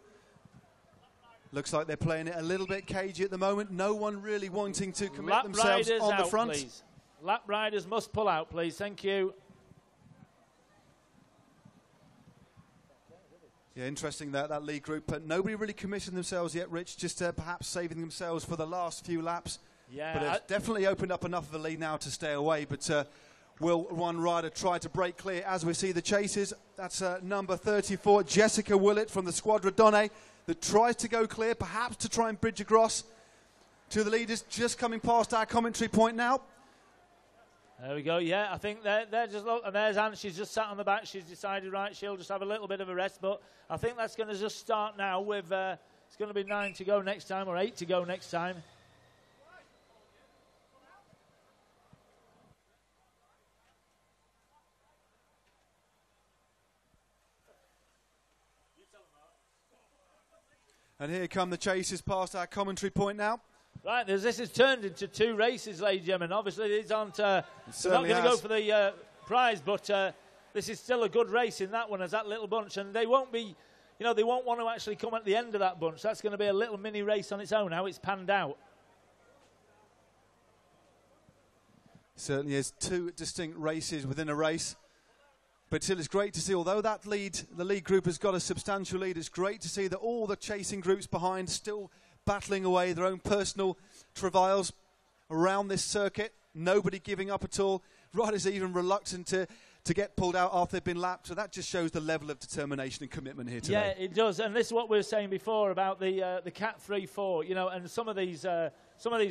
Speaker 6: Looks like they're playing it a little bit cagey at the moment. No one really wanting to commit themselves on the front.
Speaker 1: Please. Lap riders must pull out, please. Thank you.
Speaker 6: Yeah, interesting that lead group, but nobody really commissioned themselves yet, Rich, just perhaps saving themselves for the last few laps.
Speaker 1: Yeah,
Speaker 6: but it's definitely opened up enough of a lead now to stay away, but will one rider try to break clear as we see the chases? That's number 34, Jessica Willett from the Squadra Donne, that tries to go clear, perhaps to try and bridge across to the leaders, just coming past our commentary point now.
Speaker 1: There we go, yeah, I think they're just, look, and there's Anne, she's just sat on the back, she's decided, right, she'll just have a little bit of a rest, but I think that's going to just start now with, it's going to be 9 to go next time, or 8 to go next time.
Speaker 6: And here come the chases past our commentary point now.
Speaker 1: Right, this has turned into 2 races, ladies and gentlemen. Obviously, these aren't, they're not going to go for the prize, but this is still a good race in that one as that little bunch. And they won't be, you know, they won't want to actually come at the end of that bunch. That's going to be a little mini race on its own, how it's panned out.
Speaker 6: Certainly is 2 distinct races within a race. But still, it's great to see, although that the lead group has got a substantial lead, it's great to see that all the chasing groups behind still battling away their own personal travails around this circuit. Nobody giving up at all. Riders even reluctant to get pulled out after they've been lapped. So that just shows the level of determination and commitment here today.
Speaker 1: Yeah, it does. And this is what we were saying before about the Cat 3-4. You know, and some of these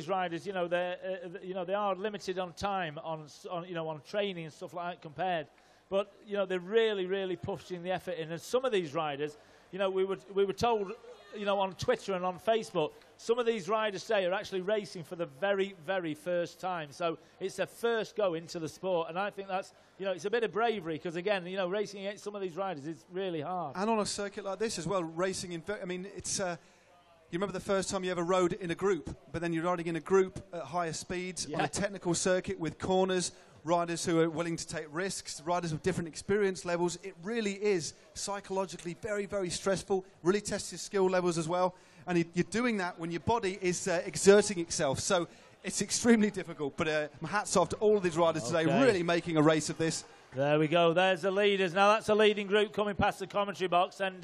Speaker 1: riders, you know, they are limited on time on training and stuff like that compared. But you know, they're really pushing the effort in. And some of these riders, you know, we were told, you know, on Twitter and on Facebook, some of these riders today are actually racing for the very first time. So it's their first go into the sport, and I think that's, you know, it's a bit of bravery because again, you know, racing against some of these riders is really hard.
Speaker 6: And on a circuit like this as well, racing in, I mean, it's. You remember the first time you ever rode in a group, but then you're riding in a group at higher speeds on a technical circuit with corners, riders who are willing to take risks, riders with different experience levels. It really is psychologically very, very stressful, really tests your skill levels as well. And you're doing that when your body is exerting itself. So it's extremely difficult. But my hats off to all of these riders today, really making a race of this.
Speaker 1: There we go. There's the leaders. Now that's a leading group coming past the commentary box, and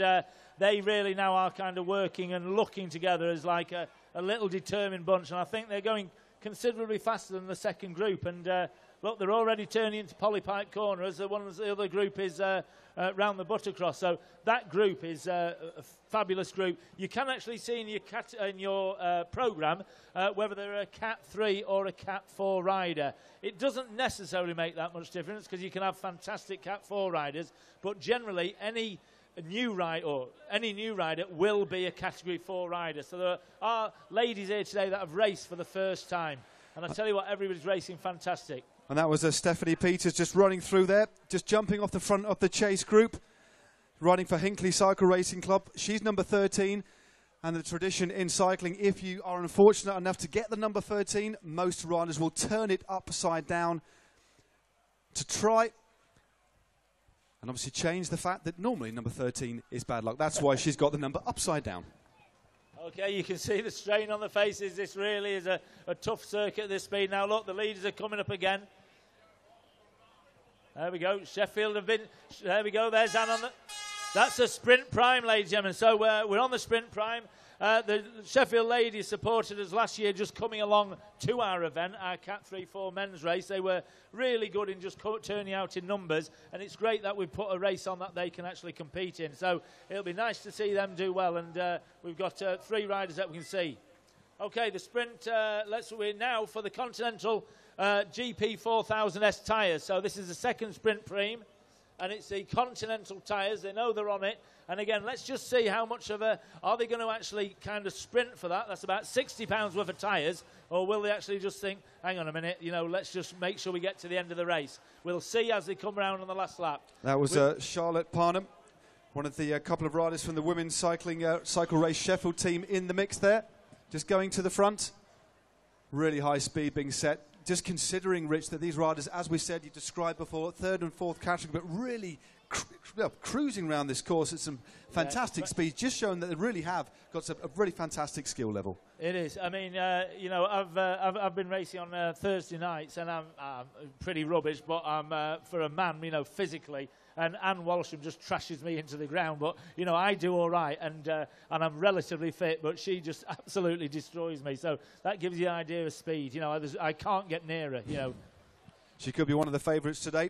Speaker 1: they really now are kind of working and looking together as like a little determined bunch. And I think they're going considerably faster than the second group. And look, they're already turning into Polypipe Corner as the other group is round the Buttercross. So that group is a fabulous group. You can actually see in your programme whether they're a Cat 3 or a Cat 4 rider. It doesn't necessarily make that much difference because you can have fantastic Cat 4 riders, but generally any new rider will be a Category 4 rider. So there are ladies here today that have raced for the first time. And I tell you what, everybody's racing fantastic.
Speaker 6: And that was Stephanie Peters just running through there, just jumping off the front of the chase group, riding for Hinckley Cycle Racing Club. She's number 13, and the tradition in cycling, if you are unfortunate enough to get the number 13, most riders will turn it upside down to try and obviously change the fact that normally number 13 is bad luck. That's why she's got the number upside down.
Speaker 1: Okay, you can see the strain on the faces. This really is a tough circuit at this speed. Now, look, the leaders are coming up again. There we go. Sheffield have been... There we go. There's Anne on the... That's a sprint prime, ladies and gentlemen. So we're on the sprint prime. The Sheffield ladies supported us last year just coming along to our event, our Cat 3-4 men's race. They were really good in just turning out in numbers, and it's great that we've put a race on that they can actually compete in. So it'll be nice to see them do well, and we've got 3 riders that we can see. Okay, the sprint, we're now for the Continental GP 4000S tyres. So this is the second sprint prime, and it's the Continental tyres. They know they're on it. And again, let's just see how much of are they going to actually kind of sprint for that? That's about £60 worth of tyres. Or will they actually just think, hang on a minute, let's just make sure we get to the end of the race. We'll see as they come around on the last lap.
Speaker 6: That was Charlotte Parnham, one of the couple of riders from the women's cycle race Sheffield team in the mix there. Just going to the front. Really high speed being set. Just considering, Rich, that these riders, as we said, you described before, 3rd and 4th category, but really cruising around this course at some fantastic speed, just showing that they really have got a really fantastic skill level.
Speaker 1: It is. I mean, I've been racing on Thursday nights, and I'm pretty rubbish, but I'm for a man, physically. And Anne Walsham just trashes me into the ground, but I do all right, and I'm relatively fit, but she just absolutely destroys me. So that gives you an idea of speed. I can't get near her.
Speaker 6: She could be one of the favourites today.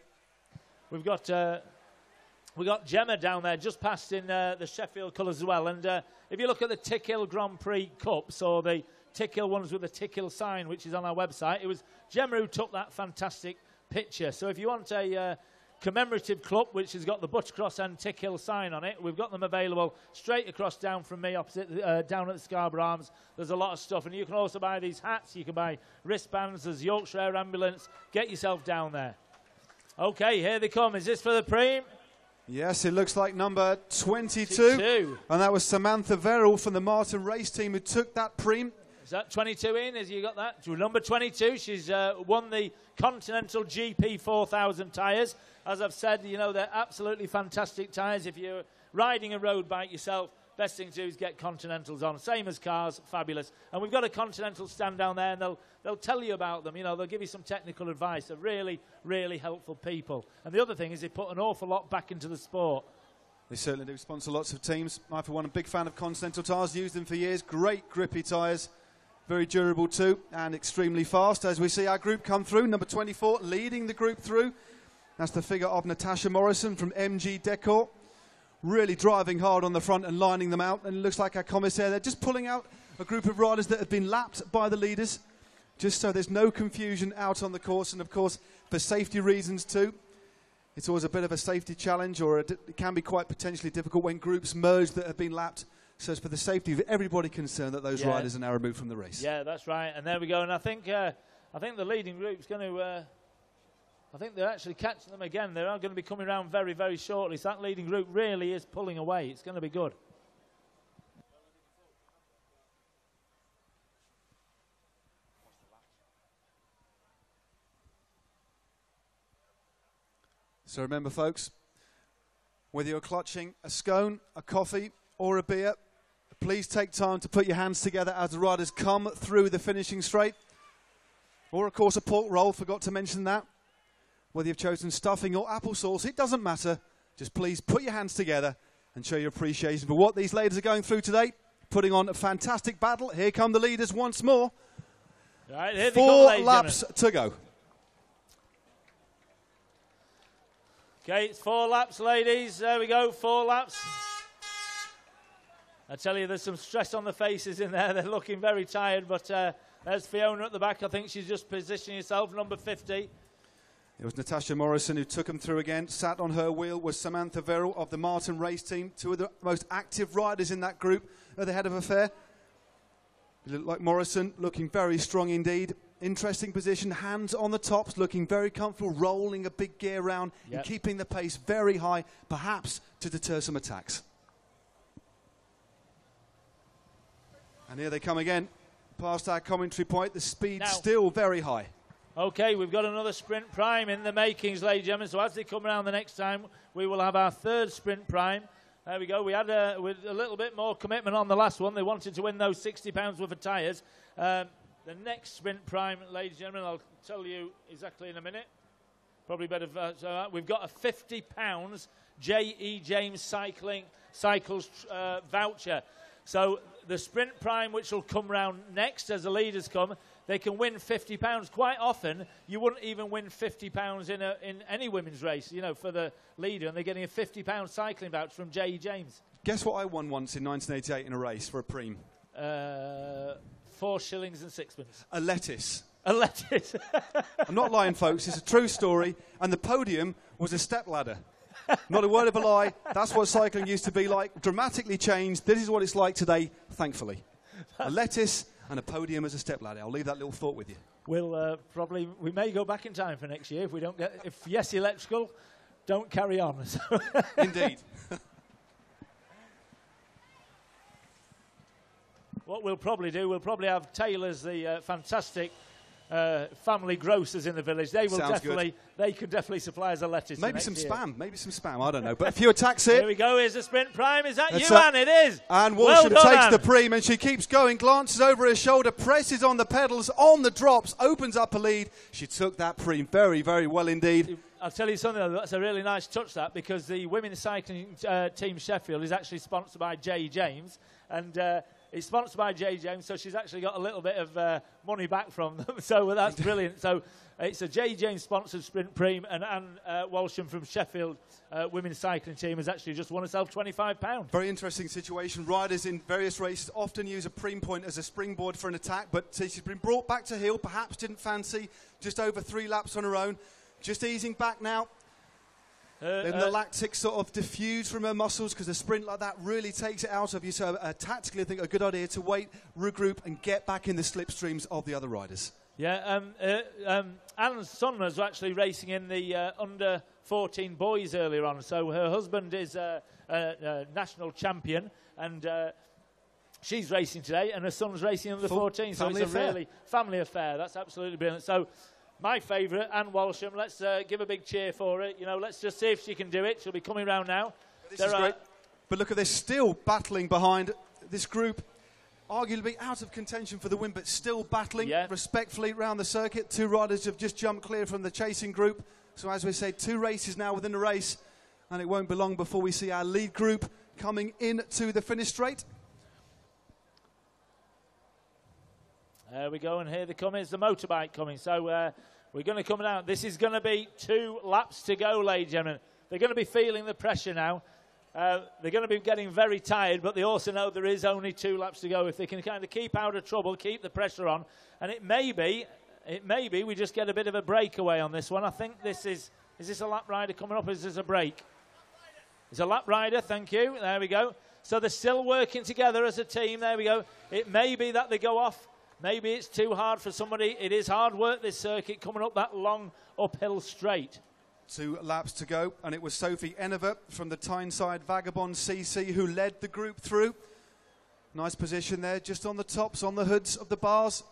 Speaker 1: We've got Gemma down there, just past in the Sheffield colours as well. And if you look at the Tickill Grand Prix Cups, or the Tickill ones with the Tickill sign, which is on our website, it was Gemma who took that fantastic picture. So if you want a commemorative club which has got the Buttercross and Tickill sign on it, we've got them available straight across down from me, opposite down at the Scarborough Arms. There's a lot of stuff, and you can also buy these hats, you can buy wristbands, there's Yorkshire Air Ambulance. Get yourself down there. Okay, here they come. Is this for the Prix?
Speaker 6: Yes, it looks like number 22. And that was Samantha Verrill from the Martin Race team who took that Prix.
Speaker 1: Is that 22 in? Has you got that? Number 22. She's won the Continental GP 4000 tyres. As I've said, they're absolutely fantastic tyres. If you're riding a road bike yourself, best thing to do is get Continentals on. Same as cars, fabulous. And we've got a Continental stand down there, and they'll tell you about them. They'll give you some technical advice. They're really, really helpful people. And the other thing is they put an awful lot back into the sport.
Speaker 6: They certainly do sponsor lots of teams. I, for one, am a big fan of Continental tyres. Used them for years. Great grippy tyres. Very durable too, and extremely fast. As we see our group come through, number 24 leading the group through. That's the figure of Natasha Morrison from MG Decor. Really driving hard on the front and lining them out. And it looks like our commissaire, they're just pulling out a group of riders that have been lapped by the leaders, just so there's no confusion out on the course. And of course, for safety reasons too, it's always a bit of a safety challenge, or it can be quite potentially difficult when groups merge that have been lapped. So it's for the safety of everybody concerned that those riders are now removed from the race.
Speaker 1: Yeah, that's right. And there we go. And I think the leading group's going to... I think they're actually catching them again. They are going to be coming around very, very shortly. So that leading group really is pulling away. It's going to be good.
Speaker 6: So remember, folks, whether you're clutching a scone, a coffee, or a beer, please take time to put your hands together as the riders come through the finishing straight. Or, of course, a pork roll, forgot to mention that. Whether you've chosen stuffing or applesauce, it doesn't matter. Just please put your hands together and show your appreciation for what these ladies are going through today. Putting on a fantastic battle. Here come the leaders once more.
Speaker 1: Right, here
Speaker 6: 4 laps to go.
Speaker 1: Okay, it's 4 laps, ladies. There we go, 4 laps. I tell you, there's some stress on the faces in there. They're looking very tired, but there's Fiona at the back. I think she's just positioning herself, number 50.
Speaker 6: It was Natasha Morrison who took them through again. Sat on her wheel was Samantha Verrill of the Martin race team. 2 of the most active riders in that group at the head of affair. It looked like Morrison looking very strong indeed. Interesting position, hands on the tops, looking very comfortable, rolling a big gear round and keeping the pace very high, perhaps to deter some attacks. And here they come again, past our commentary point. The speed still very high.
Speaker 1: Okay, we've got another sprint prime in the makings, ladies and gentlemen. So as they come around the next time, we will have our 3rd sprint prime. There we go. We had with a little bit more commitment on the last one. They wanted to win those £60 worth of tyres. The next sprint prime, ladies and gentlemen, I'll tell you exactly in a minute. Probably better. We've got a £50 J.E. James Cycles voucher. So the sprint prime, which will come round next as the leaders come, they can win £50. Quite often, you wouldn't even win £50 in any women's race, you know, for the leader, and they're getting a £50 cycling voucher from J.E. James.
Speaker 6: Guess what I won once in 1988 in a race for a Prix?
Speaker 1: 4 shillings and 6pence.
Speaker 6: A lettuce.
Speaker 1: A lettuce.
Speaker 6: I'm not lying, folks. It's a true story. And the podium was a step ladder. Not a word of a lie. That's what cycling used to be like. Dramatically changed. This is what it's like today, thankfully. A lettuce and a podium as a step ladder. I'll leave that little thought with you.
Speaker 1: We'll we may go back in time for next year if we don't get, if Yes Electrical don't carry on.
Speaker 6: Indeed.
Speaker 1: What we'll probably do, we'll probably have Taylor's, the fantastic family grocers in the village. They will they could definitely supply us a lettuce.
Speaker 6: Maybe some spam, I don't know. But a few attacks here.
Speaker 1: Here we go, here's the sprint prime. Is that you, Anne? It is.
Speaker 6: Anne Walsham takes the Prix, and she keeps going, glances over her shoulder, presses on the pedals, on the drops, opens up a lead. She took that Prix very, very well indeed.
Speaker 1: I'll tell you something, though, that's a really nice touch, that, because the women's cycling team Sheffield is actually sponsored by J. James, and it's sponsored by J. James, so she's actually got a little bit of money back from them, so that's brilliant. So it's a J. James sponsored sprint Prix, and Anne Walsham from Sheffield women's cycling team has actually just won herself £25.
Speaker 6: Very interesting situation. Riders in various races often use a Prix point as a springboard for an attack, but she's been brought back to heel, perhaps didn't fancy just over 3 laps on her own. Just easing back now. Then the lactic sort of diffuse from her muscles, because a sprint like that really takes it out of you. So tactically, I think a good idea to wait, regroup, and get back in the slipstreams of the other riders.
Speaker 1: Yeah, Anne's son was actually racing in the under 14 boys earlier on. So her husband is a national champion, and she's racing today, and her son's racing under 14. So it's a really family affair. That's absolutely brilliant. So my favourite, Anne Walsham, let's give a big cheer for her. You know, let's just see if she can do it. She'll be coming round now.
Speaker 6: This is great. But look at this, still battling behind this group. Arguably out of contention for the win, but still battling respectfully around the circuit. 2 riders have just jumped clear from the chasing group. So as we say, 2 races now within the race. And it won't be long before we see our lead group coming into the finish straight.
Speaker 1: There we go, and here they come. Here's the motorbike coming. So we're going to come out. This is going to be 2 laps to go, ladies and gentlemen. They're going to be feeling the pressure now. They're going to be getting very tired, but they also know there is only 2 laps to go. If they can kind of keep out of trouble, keep the pressure on, and it may be we just get a bit of a breakaway on this one. I think this is this a lap rider coming up, or is this a break? It's a lap rider, thank you. There we go. So they're still working together as a team. There we go. It may be that they go off. Maybe it's too hard for somebody. It is hard work, this circuit, coming up that long uphill straight.
Speaker 6: 2 laps to go, and it was Sophie Enever from the Tyneside Vagabond CC who led the group through. Nice position there, just on the tops, on the hoods of the bars.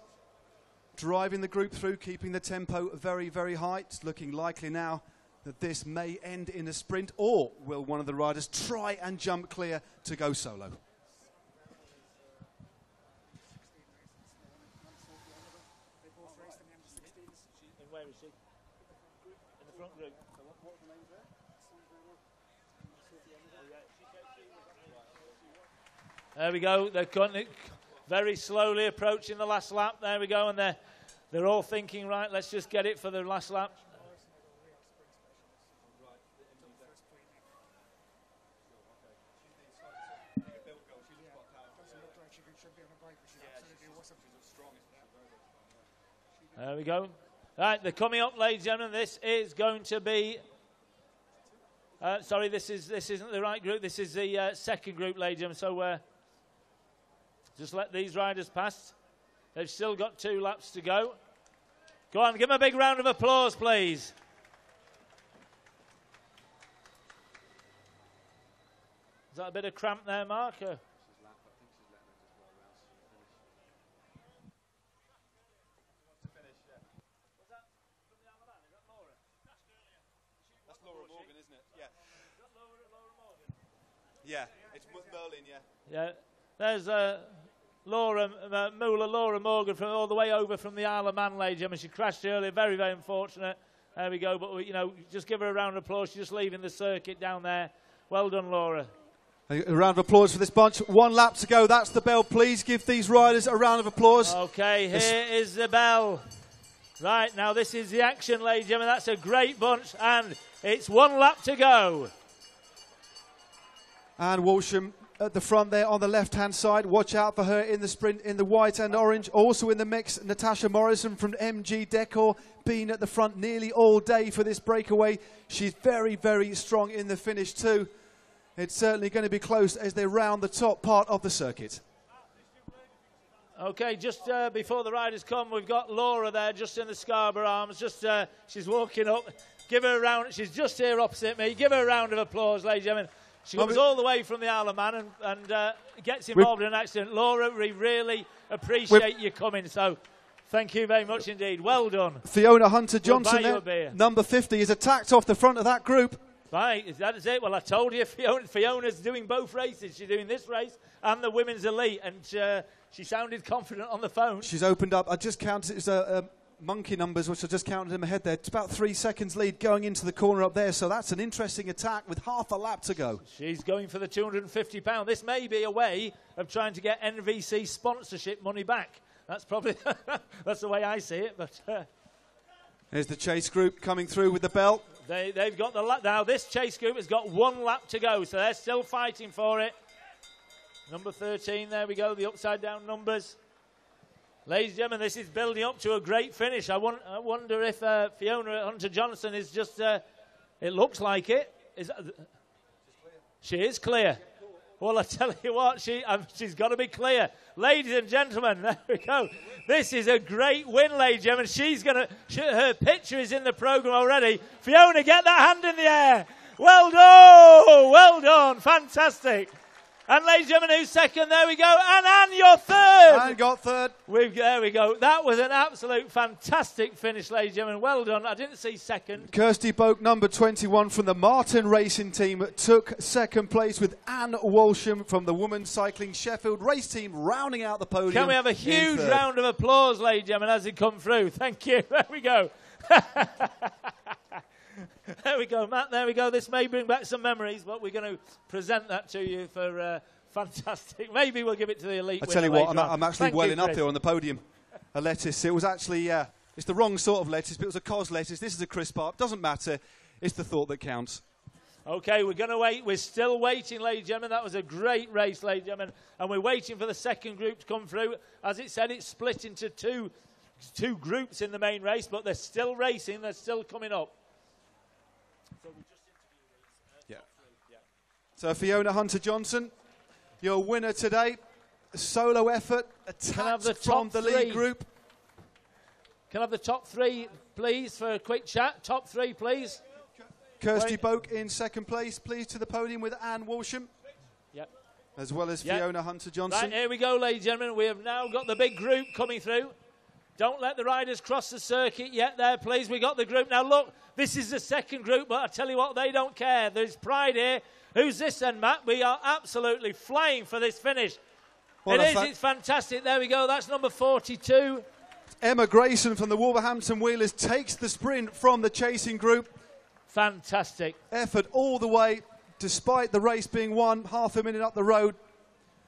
Speaker 6: Driving the group through, keeping the tempo very, very high. It's looking likely now that this may end in a sprint, or will one of the riders try and jump clear to go solo?
Speaker 1: Where is she? In the front group. There we go. They're very slowly approaching the last lap. There we go, and they're all thinking, right, let's just get it for the last lap. There we go. Right, they're coming up, ladies and gentlemen. This is going to be. Sorry, this isn't the right group. This is the second group, ladies and gentlemen. So just let these riders pass. They've still got 2 laps to go. Go on, give them a big round of applause, please. Is that a bit of cramp there, Mark?
Speaker 6: Yeah, it's Merlin, yeah.
Speaker 1: Yeah, there's Laura Morgan from all the way over from the Isle of Man, ladies and gentlemen. She crashed earlier, very, very unfortunate. There we go, but, you know, just give her a round of applause. She's just leaving the circuit down there. Well done, Laura.
Speaker 6: A round of applause for this bunch. 1 lap to go. That's the bell. Please give these riders a round of applause.
Speaker 1: Okay, here is the bell. Right, now this is the action, ladies and gentlemen. That's a great bunch, and it's 1 lap to go.
Speaker 6: And Walsham at the front there on the left-hand side. Watch out for her in the sprint in the white and orange. Also in the mix, Natasha Morrison from MG Decor, been at the front nearly all day for this breakaway. She's very, very strong in the finish too. It's certainly going to be close as they round the top part of the circuit.
Speaker 1: Okay, just before the riders come, we've got Laura there just in the Scarborough Arms. She's walking up. Give her a round. She's just here opposite me. Give her a round of applause, ladies and gentlemen. She comes all the way from the Isle of Man and gets involved in an accident. Laura, we really appreciate you coming, so thank you very much indeed. Well done.
Speaker 6: Fiona Hunter-Johnson there, number 50, is attacked off the front of that group.
Speaker 1: Right, that is it. Well, I told you, Fiona's doing both races. She's doing this race and the Women's Elite, and she sounded confident on the phone.
Speaker 6: She's opened up. I just counted it as monkey numbers, which I just counted in my head there. It's about 3 seconds lead going into the corner up there, so that's an interesting attack with half a lap to go.
Speaker 1: She's going for the £250. This may be a way of trying to get NVC sponsorship money back. That's probably that's the way I see it. But
Speaker 6: there's the chase group coming through with the bell.
Speaker 1: They've got the lap now. This chase group has got 1 lap to go, so they're still fighting for it. Number 13, there we go, the upside down numbers. Ladies and gentlemen, this is building up to a great finish. I wonder if Fiona Hunter-Johnson is just, it looks like it. She is clear. Well, I tell you what, she's got to be clear. Ladies and gentlemen, there we go. This is a great win, ladies and gentlemen. Her picture is in the programme already. Fiona, get that hand in the air. Well done, well done, fantastic. And ladies and gentlemen, who's second? There we go. And Anne, you're third.
Speaker 6: Anne got third.
Speaker 1: There we go. That was an absolute fantastic finish, ladies and gentlemen. Well done. I didn't see second.
Speaker 6: Kirsty Boak, number 21 from the Martin Racing team, took second place with Anne Walsham from the Women's Cycling Sheffield race team, rounding out the podium.
Speaker 1: Can we have a huge round of applause, ladies and gentlemen, as they come through? Thank you. There we go. There we go, Matt. There we go. This may bring back some memories, but we're going to present that to you for fantastic. Maybe we'll give it to the elite.
Speaker 6: I tell you what, I'm actually welling up here on the podium. A lettuce. It was actually, it's the wrong sort of lettuce, but it was a cos lettuce. This is a crisp art. Doesn't matter. It's the thought that counts.
Speaker 1: Okay, we're going to wait. We're still waiting, ladies and gentlemen. That was a great race, ladies and gentlemen. And we're waiting for the second group to come through. As it said, it's split into two groups in the main race, but they're still racing. They're still coming up. So we just interviewed
Speaker 6: So Fiona Hunter-Johnson, your winner today. A solo effort, attacked from the lead group.
Speaker 1: Can I have the top 3, please, for a quick chat? Top 3, please.
Speaker 6: Kirsty Boak in second place, please, to the podium with Anne Walsham.
Speaker 1: Yep.
Speaker 6: As well as Fiona Hunter-Johnson.
Speaker 1: Right, here we go, ladies and gentlemen. We have now got the big group coming through. Don't let the riders cross the circuit yet there, please. We got the group. Now, look, this is the second group, but I tell you what, they don't care. There's Pride here. Who's this then, Matt? We are absolutely flying for this finish.
Speaker 6: Well,
Speaker 1: it's fantastic. There we go. That's number 42.
Speaker 6: Emma Grayson from the Wolverhampton Wheelers takes the sprint from the chasing group.
Speaker 1: Fantastic.
Speaker 6: Effort all the way, despite the race being won half a minute up the road.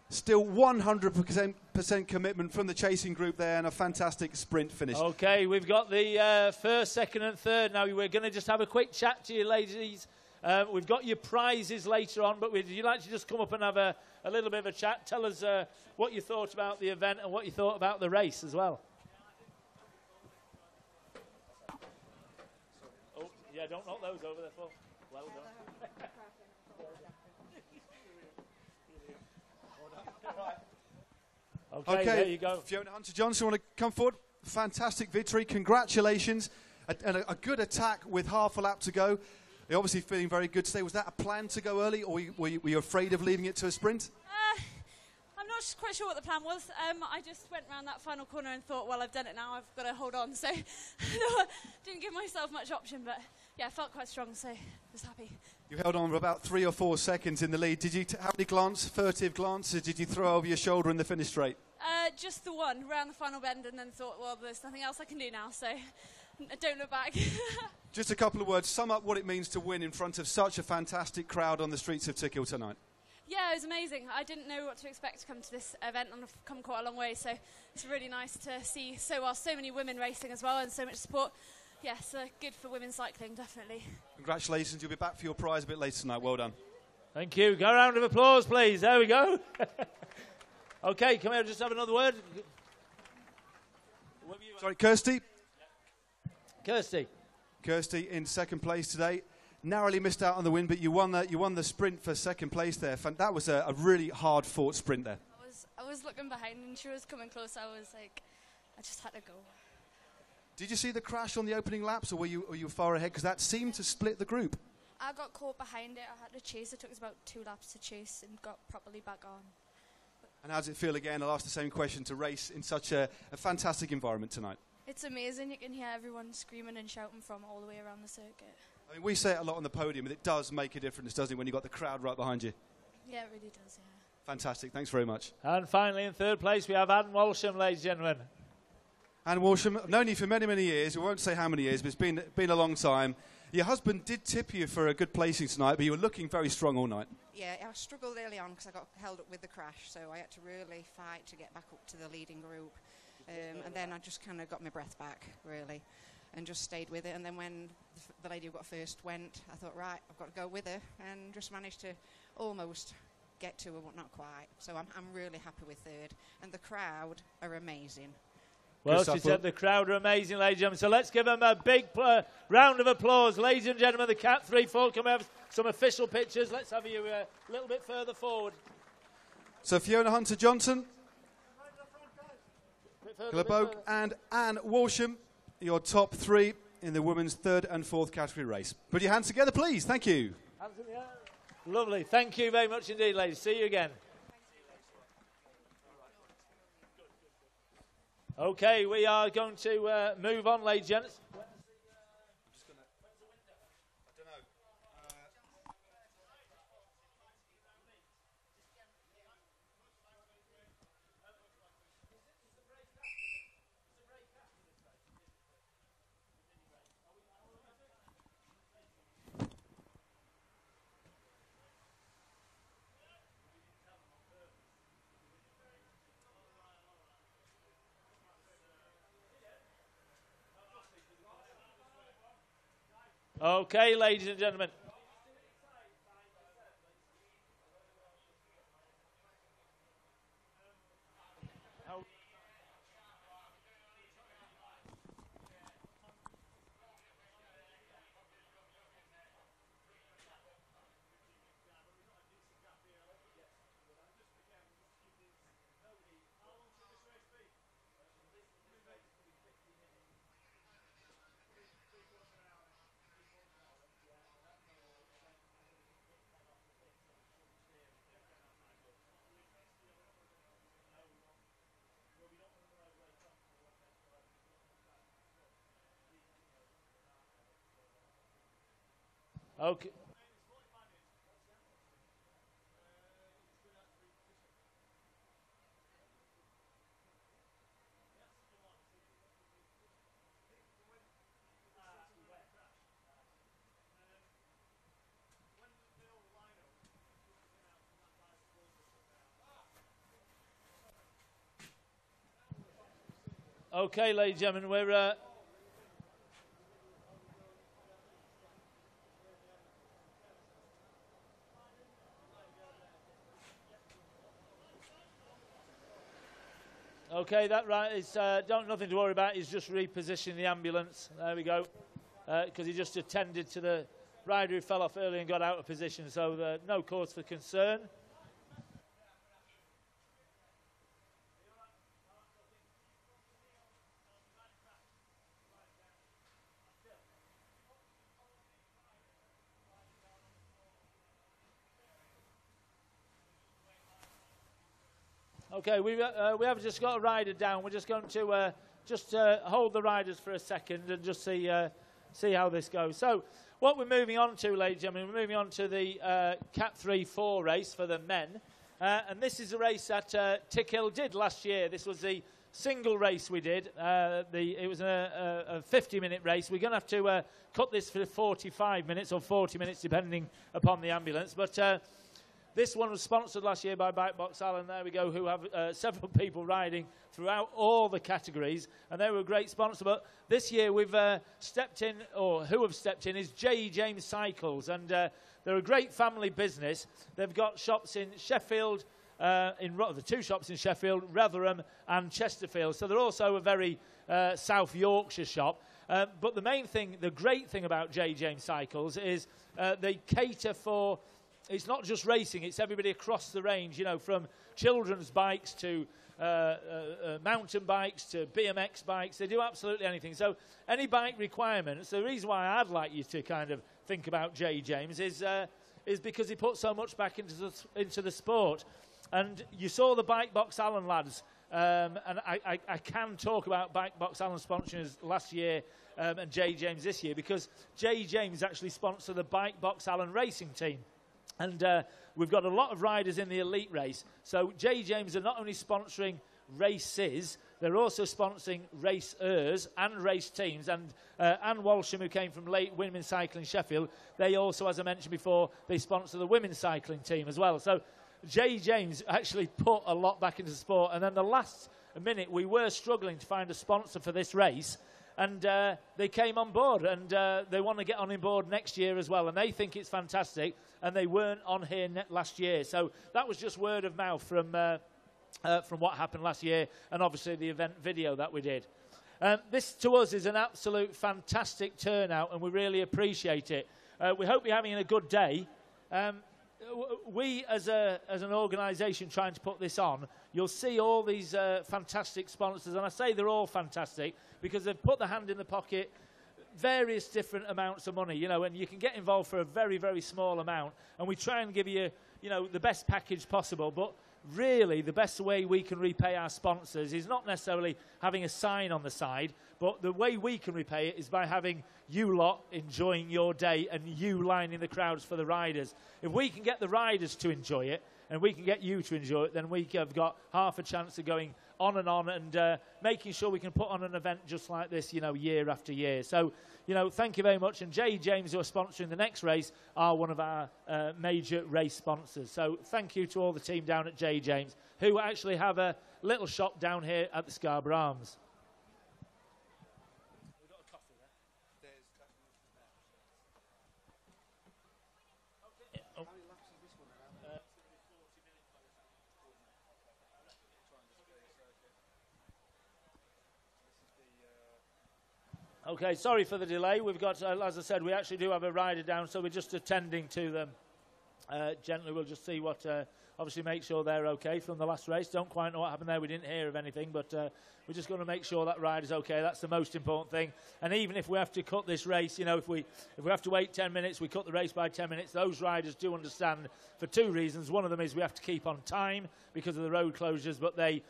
Speaker 6: Still 100% commitment from the chasing group there, and a fantastic sprint finish.
Speaker 1: Okay, we've got the first, second and third. Now, we're going to just have a quick chat to you, ladies. We've got your prizes later on, but would you like to just come up and have a little bit of a chat? Tell us what you thought about the event and what you thought about the race as well. Oh, yeah, don't knock those over there, Paul. Well done. Okay, there you go.
Speaker 6: Fiona Hunter-Johnson, want to come forward? Fantastic victory. Congratulations. And a good attack with half a lap to go. You're obviously feeling very good today. Was that a plan to go early, or were you afraid of leaving it to a sprint?
Speaker 5: I'm not quite sure what the plan was. I just went around that final corner and thought, well, I've done it now. I've got to hold on. So didn't give myself much option, but yeah, I felt quite strong, so I was happy.
Speaker 6: You held on for about 3 or 4 seconds in the lead. Did you have any furtive glances did you throw over your shoulder in the finish straight?
Speaker 5: Just the one, around the final bend, and then thought, well, there's nothing else I can do now, so don't look back.
Speaker 6: Just a couple of words. Sum up what it means to win in front of such a fantastic crowd on the streets of Tickhill tonight.
Speaker 5: Yeah, it was amazing. I didn't know what to expect to come to this event, and I've come quite a long way, so it's really nice to see so many women racing as well, and so much support. Yes, good for women's cycling, definitely.
Speaker 6: Congratulations. You'll be back for your prize a bit later tonight. Well done.
Speaker 1: Thank you. Go a round of applause, please. There we go. Okay, come here, just have another word.
Speaker 6: Sorry, Kirsty.
Speaker 1: Kirsty
Speaker 6: in second place today. Narrowly missed out on the win, but you won the sprint for second place there. That was a really hard-fought sprint there.
Speaker 2: I was looking behind, and she was coming close. I was like, I just had to go.
Speaker 6: Did you see the crash on the opening laps, or were you far ahead? Because that seemed to split the group.
Speaker 2: I got caught behind it. I had to chase. It took us about 2 laps to chase and got properly back on.
Speaker 6: And how does it feel again? I'll ask the same question, to race in such a fantastic environment tonight.
Speaker 2: It's amazing. You can hear everyone screaming and shouting from all the way around the circuit.
Speaker 6: I mean, we say it a lot on the podium, but it does make a difference, doesn't it, when you've got the crowd right behind you?
Speaker 2: Yeah, it really does, yeah.
Speaker 6: Fantastic. Thanks very much.
Speaker 1: And finally, in third place, we have Anne Walsham, ladies and gentlemen.
Speaker 6: Anne Walsham, I've known you for many, many years. We won't say how many years, but it's been a long time. Your husband did tip you for a good placing tonight, but you were looking very strong all night.
Speaker 13: Yeah, I struggled early on because I got held up with the crash, so I had to really fight to get back up to the leading group. And then I just kind of got my breath back, really, and just stayed with it. And then when the lady who got first went, I thought, right, I've got to go with her, and just managed to almost get to her, but not quite. So I'm really happy with third. And the crowd are amazing.
Speaker 1: Well, she said the crowd are amazing, ladies and gentlemen. So let's give them a big round of applause. Ladies and gentlemen, the Cat 3-4, can we have some official pictures? Let's have you a little bit further forward.
Speaker 6: So Fiona Hunter-Johnson, Gleboke and Anne Walsham, your top 3 in the women's 3rd and 4th category race. Put your hands together, please. Thank you.
Speaker 1: Hands in the air. Lovely. Thank you very much indeed, ladies. See you again. Okay, we are going to move on, ladies and gents. Okay, ladies and gentlemen. Okay. Okay, ladies and gentlemen, we're okay, that right is nothing to worry about. He's just repositioning the ambulance. There we go, because he just attended to the rider who fell off early and got out of position. So no cause for concern. Okay, we have just got a rider down. We're just going to hold the riders for a second and just see how this goes. So what we're moving on to, ladies and gentlemen, we're moving on to the Cat 3-4 race for the men. And this is a race that Tickill did last year. This was the single race we did. It was a 50-minute race. We're going to have to cut this for 45 minutes or 40 minutes, depending upon the ambulance. But this one was sponsored last year by Bike Box Allen. There we go, who have several people riding throughout all the categories, and they were a great sponsor. But this year we've stepped in, or who have stepped in, is J. James Cycles, and they're a great family business. They've got shops in Sheffield, the two shops in Sheffield, Rotherham and Chesterfield. So they're also a very South Yorkshire shop. But the great thing about J. James Cycles is they cater for. It's not just racing, it's everybody across the range, you know, from children's bikes to mountain bikes to BMX bikes. They do absolutely anything. So any bike requirements, the reason why I'd like you to kind of think about J. James is because he put so much back into the sport. And you saw the Bike Box Allen lads, and I can talk about Bike Box Allen sponsors last year and J. James this year, because J. James actually sponsored the Bike Box Allen racing team. And we've got a lot of riders in the elite race. So J. James are not only sponsoring races, they're also sponsoring racers and race teams. And Anne Walsham, who came from Late Women's Cycling Sheffield, they also, as I mentioned before, they sponsor the women's cycling team as well. So J. James actually put a lot back into the sport. And then the last minute, we were struggling to find a sponsor for this race. And they came on board, and they want to get on board next year as well. And they think it's fantastic, and they weren't on here last year. So that was just word of mouth from what happened last year, and obviously the event video that we did. This, to us, is an absolute fantastic turnout, and we really appreciate it. We hope you're having a good day. We, as an organisation trying to put this on, you'll see all these fantastic sponsors, and I say they're all fantastic because they've put the hand in the pocket, various different amounts of money, you know, and you can get involved for a very, very small amount, and we try and give you, you know, the best package possible. But really, the best way we can repay our sponsors is not necessarily having a sign on the side, but the way we can repay it is by having you lot enjoying your day and you lining the crowds for the riders. If we can get the riders to enjoy it and we can get you to enjoy it, then we have got half a chance of going on and making sure we can put on an event just like this, you know, year after year. So, you know, thank you very much. And J. James, who are sponsoring the next race, are one of our major race sponsors. So thank you to all the team down at J. James, who actually have a little shop down here at the Scarborough Arms. Okay, sorry for the delay. We've got, as I said, we actually do have a rider down, so we're just attending to them gently. We'll just see what, obviously make sure they're okay from the last race. Don't quite know what happened there. We didn't hear of anything, but we're just going to make sure that rider's okay. That's the most important thing. And even if we have to cut this race, you know, if we have to wait 10 minutes, we cut the race by 10 minutes. Those riders do understand for two reasons. One of them is we have to keep on time because of the road closures, but they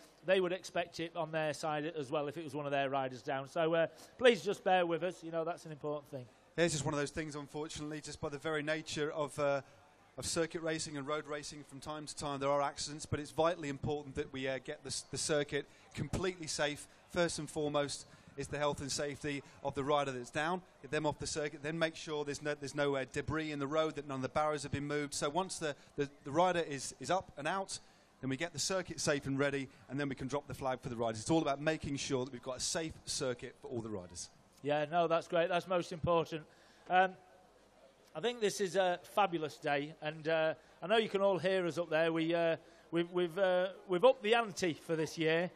Speaker 1: would expect it on their side as well if it was one of their riders down. So please just bear with us. You know, that's an important thing.
Speaker 6: It's just one of those things, unfortunately, just by the very nature of circuit racing and road racing. From time to time there are accidents, but it's vitally important that we get the circuit completely safe. First and foremost is the health and safety of the rider that's down. Get them off the circuit, then make sure there's no debris in the road, that none of the barriers have been moved. So once the rider is up and out, then we get the circuit safe and ready, and then we can drop the flag for the riders. It's all about making sure that we've got a safe circuit for all the riders. Yeah, no, that's great. That's most important. I think this is a fabulous day, and I know you can all hear us up there. We've upped the ante for this year.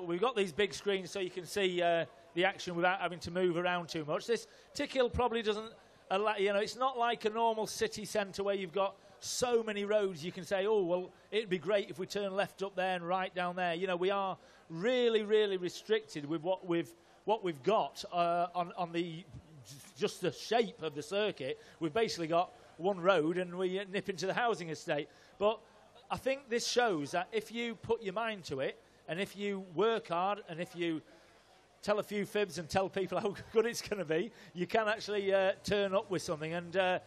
Speaker 6: We've got these big screens so you can see the action without having to move around too much. This Tickill probably doesn't allow, it's not like a normal city centre where you've got so many roads you can say, oh, well, it'd be great if we turn left up there and right down there. We are really, really restricted with what we've got on just the shape of the circuit. We've basically got one road and we nip into the housing estate. But I think this shows that if you put your mind to it, and if you work hard, and if you tell a few fibs and tell people how good it's going to be, you can actually turn up with something. And they're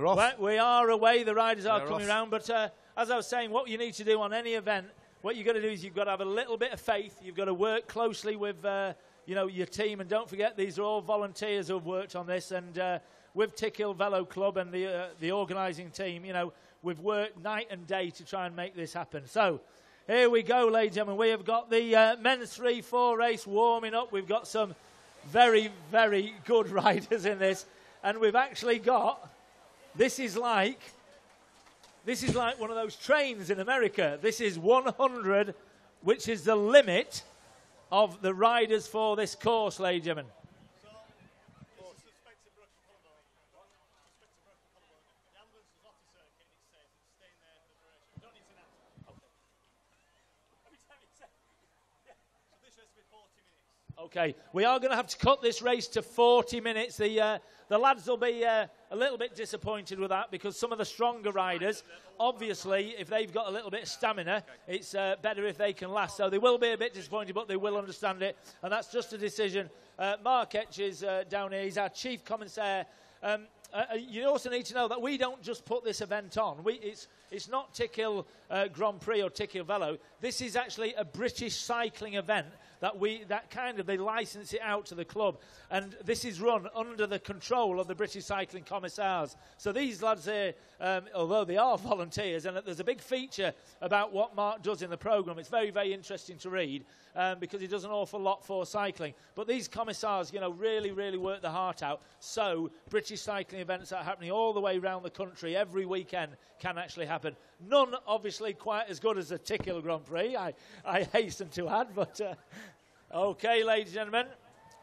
Speaker 6: off. We are away. The riders are coming around. But as I was saying, what you need to do on any event, what you've got to do is you've got to have a little bit of faith. You've got to work closely with your team, and don't forget these are all volunteers who have worked on this. And with Tickhill Velo Club and the organising team, we've worked night and day to try and make this happen. So here we go, ladies and gentlemen. We have got the men's 3-4 race warming up. We've got some very, very good riders in this, and we've actually got. This is like one of those trains in America. This is 100, which is the limit of the riders for this course, ladies and gentlemen. Okay, we are going to have to cut this race to 40 minutes. The lads will be a little bit disappointed with that, because some of the stronger riders, obviously, if they've got a little bit of stamina, it's better if they can last. So they will be a bit disappointed, but they will understand it. And that's just a decision. Mark Etch is down here. He's our chief commissaire. You also need to know that we don't just put this event on. It's not Tickhill Grand Prix or Tickhill Velo. This is actually a British cycling event they license it out to the club, and this is run under the control of the British Cycling Commissars. So these lads here, although they are volunteers, and there's a big feature about what Mark does in the programme. It's very, very interesting to read, because he does an awful lot for cycling. But these commissars, really, really work their heart out. So British cycling events that are happening all the way around the country every weekend can actually happen. None, obviously, quite as good as the Tickhill Grand Prix, I hasten to add. But OK, ladies and gentlemen,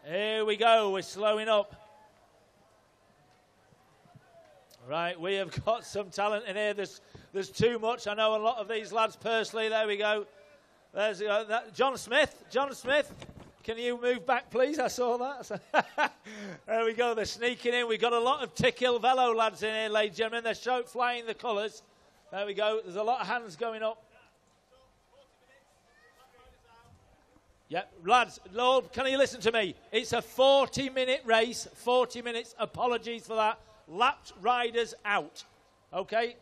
Speaker 6: here we go. We're slowing up. Right, we have got some talent in here. There's too much. I know a lot of these lads personally. There we go. There's John Smith. John Smith, can you move back, please? I saw that. There we go. They're sneaking in. We've got a lot of Tickhill Velo lads in here, ladies and gentlemen. They're flying the colours. There we go. There's a lot of hands going up. Yeah, lads, Lord, can you listen to me? It's a 40-minute race. 40 minutes. Apologies for that. Lapped riders out. OK?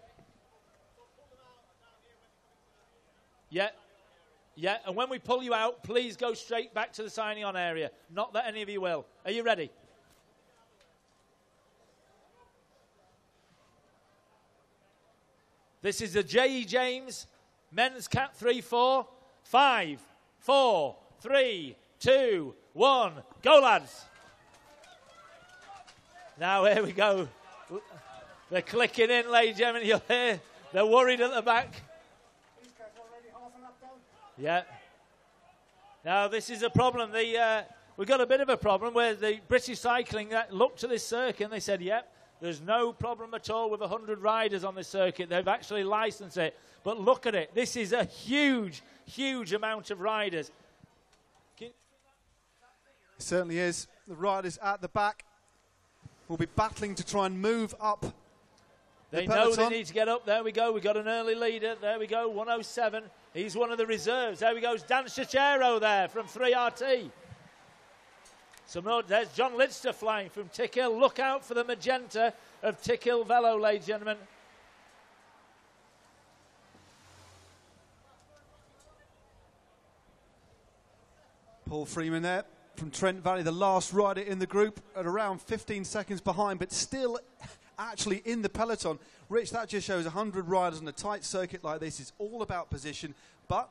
Speaker 6: Yeah. Yeah, and when we pull you out, please go straight back to the signing on area. Not that any of you will. Are you ready? This is the J.E. James Men's Cat 3-4. 5, 4, 3, 2, 1. Go, lads. Now, here we go. They're clicking in, ladies and gentlemen. You'll hear. They're worried at the back. Yeah. Now, this is a problem. We've got a bit of a problem where the British Cycling looked at this circuit and they said, yep, there's no problem at all with 100 riders on this circuit. They've actually licensed it. But look at it. This is a huge, huge amount of riders. It certainly is. The riders at the back will be battling to try and move up.
Speaker 1: They know they need to get up. There we go. We've got an early leader. There we go, 107. He's one of the reserves. There we go. Dan Cichero there from 3RT. There's John Lidster flying from Tickill. Look out for the magenta of Tickill Velo, ladies and gentlemen.
Speaker 6: Paul Freeman there from Trent Valley, the last rider in the group, at around 15 seconds behind, but still actually in the peloton. Rich, that just shows 100 riders on a tight circuit like this. It's all about position, but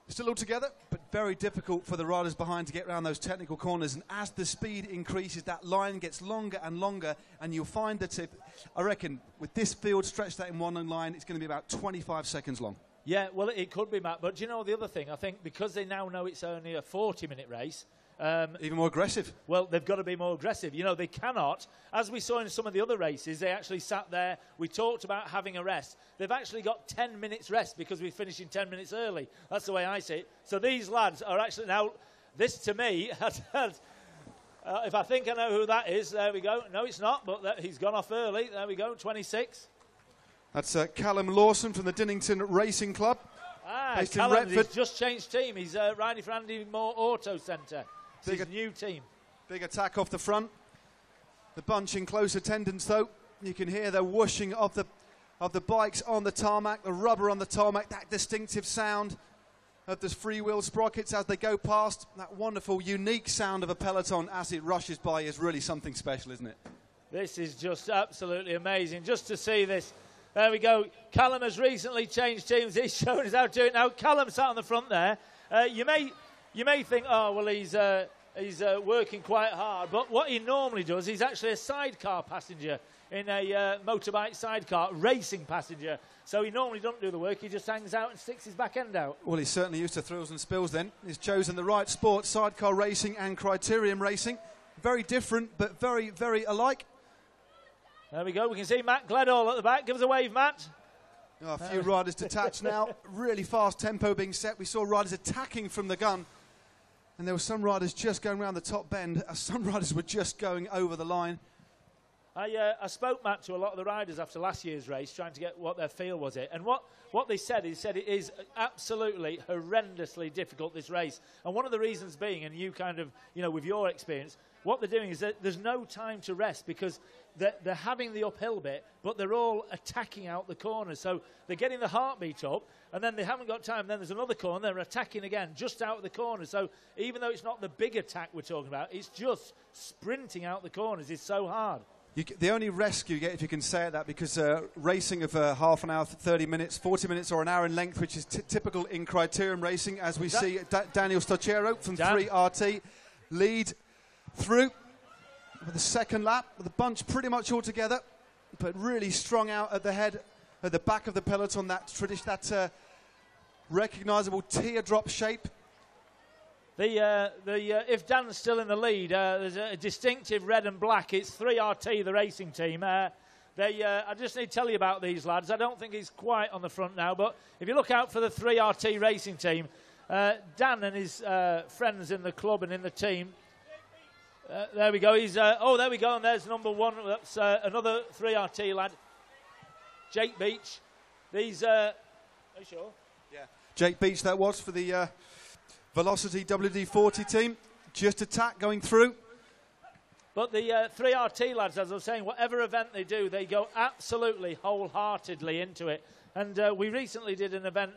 Speaker 6: still all together, but very difficult for the riders behind to get around those technical corners. And as the speed increases, that line gets longer and longer, and you'll find that I reckon with this field stretched out in one line, it's going to be about 25 seconds long.
Speaker 1: Yeah, well, it could be, Matt. But do you know the other thing? I think because they now know it's only a 40-minute race.
Speaker 6: Even more aggressive.
Speaker 1: Well, they've got to be more aggressive. You know, they cannot. As we saw in some of the other races, they actually sat there. We talked about having a rest. They've actually got 10 minutes rest because we're finishing 10 minutes early. That's the way I see it. So these lads are actually now, this to me, if I think I know who that is, there we go. No, it's not, but he's gone off early. There we go, 26.
Speaker 6: That's Callum Lawson from the Dinnington Racing Club.
Speaker 1: Based Callum, he's just changed team. He's riding for Andy Moore Auto Centre. It's his new team.
Speaker 6: Big attack off the front. The bunch in close attendance, though. You can hear the whooshing of the bikes on the tarmac, the rubber on the tarmac, that distinctive sound of the freewheel sprockets as they go past. That wonderful, unique sound of a peloton as it rushes by is really something special, isn't it?
Speaker 1: This is just absolutely amazing, just to see this. There we go. Callum has recently changed teams. He's showing us how to do it now. Callum sat on the front there. You may think, oh, well, he's working quite hard. But what he normally does, he's actually a sidecar passenger in a motorbike sidecar, racing passenger. So he normally doesn't do the work. He just hangs out and sticks his back end out.
Speaker 6: Well, he's certainly used to thrills and spills then. He's chosen the right sport, sidecar racing and criterium racing. Very different, but very, very alike.
Speaker 1: There we go. We can see Matt Gledall at the back. Give us a wave, Matt.
Speaker 6: Oh, a few riders detached now. Really fast tempo being set. We saw riders attacking from the gun. And there were some riders just going around the top bend. Some riders were just going over the line.
Speaker 1: I spoke, Matt, to a lot of the riders after last year's race, trying to get what their feel was it. And what they said it is absolutely horrendously difficult, this race. And one of the reasons being, and you kind of, you know, with your experience, what they're doing is that there's no time to rest because they're having the uphill bit, but they're all attacking out the corners. So they're getting the heartbeat up, and then they haven't got time. Then there's another corner, they're attacking again, just out of the corner. So even though it's not the big attack we're talking about, it's just sprinting out the corners is so hard.
Speaker 6: The only rescue you get, if you can say it, that because racing of half an hour, 30 minutes, 40 minutes or an hour in length, which is typical in criterium racing, as we see Daniel Stochero from 3RT lead through with the second lap, with the bunch pretty much all together, but really strung out at the head, at the back of the peloton, that recognisable teardrop shape.
Speaker 1: If Dan's still in the lead, there's a distinctive red and black. It's 3RT, the racing team. I just need to tell you about these lads. I don't think he's quite on the front now, but if you look out for the 3RT racing team, Dan and his friends in the club and in the team. There we go. There we go, and there's number one. That's another 3RT lad, Jake Beach. Are you sure?
Speaker 6: Yeah. Jake Beach, that was for the Velocity WD-40 team. Just attack going through.
Speaker 1: But the 3RT lads, as I was saying, whatever event they do, they go absolutely wholeheartedly into it. And we recently did an event,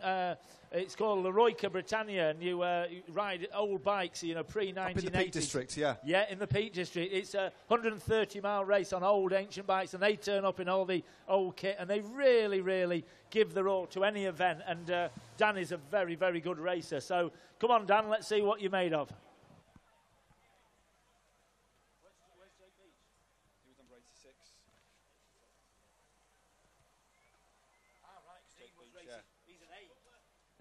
Speaker 1: it's called Leroyca Britannia, and you ride old bikes, you know, pre-1980s.
Speaker 6: Up in the Peak District, yeah.
Speaker 1: Yeah, in the Peak District. It's a 130-mile race on old ancient bikes, and they turn up in all the old kit, and they really, really give their all to any event. And Dan is a very, very good racer. So come on, Dan, let's see what you're made of.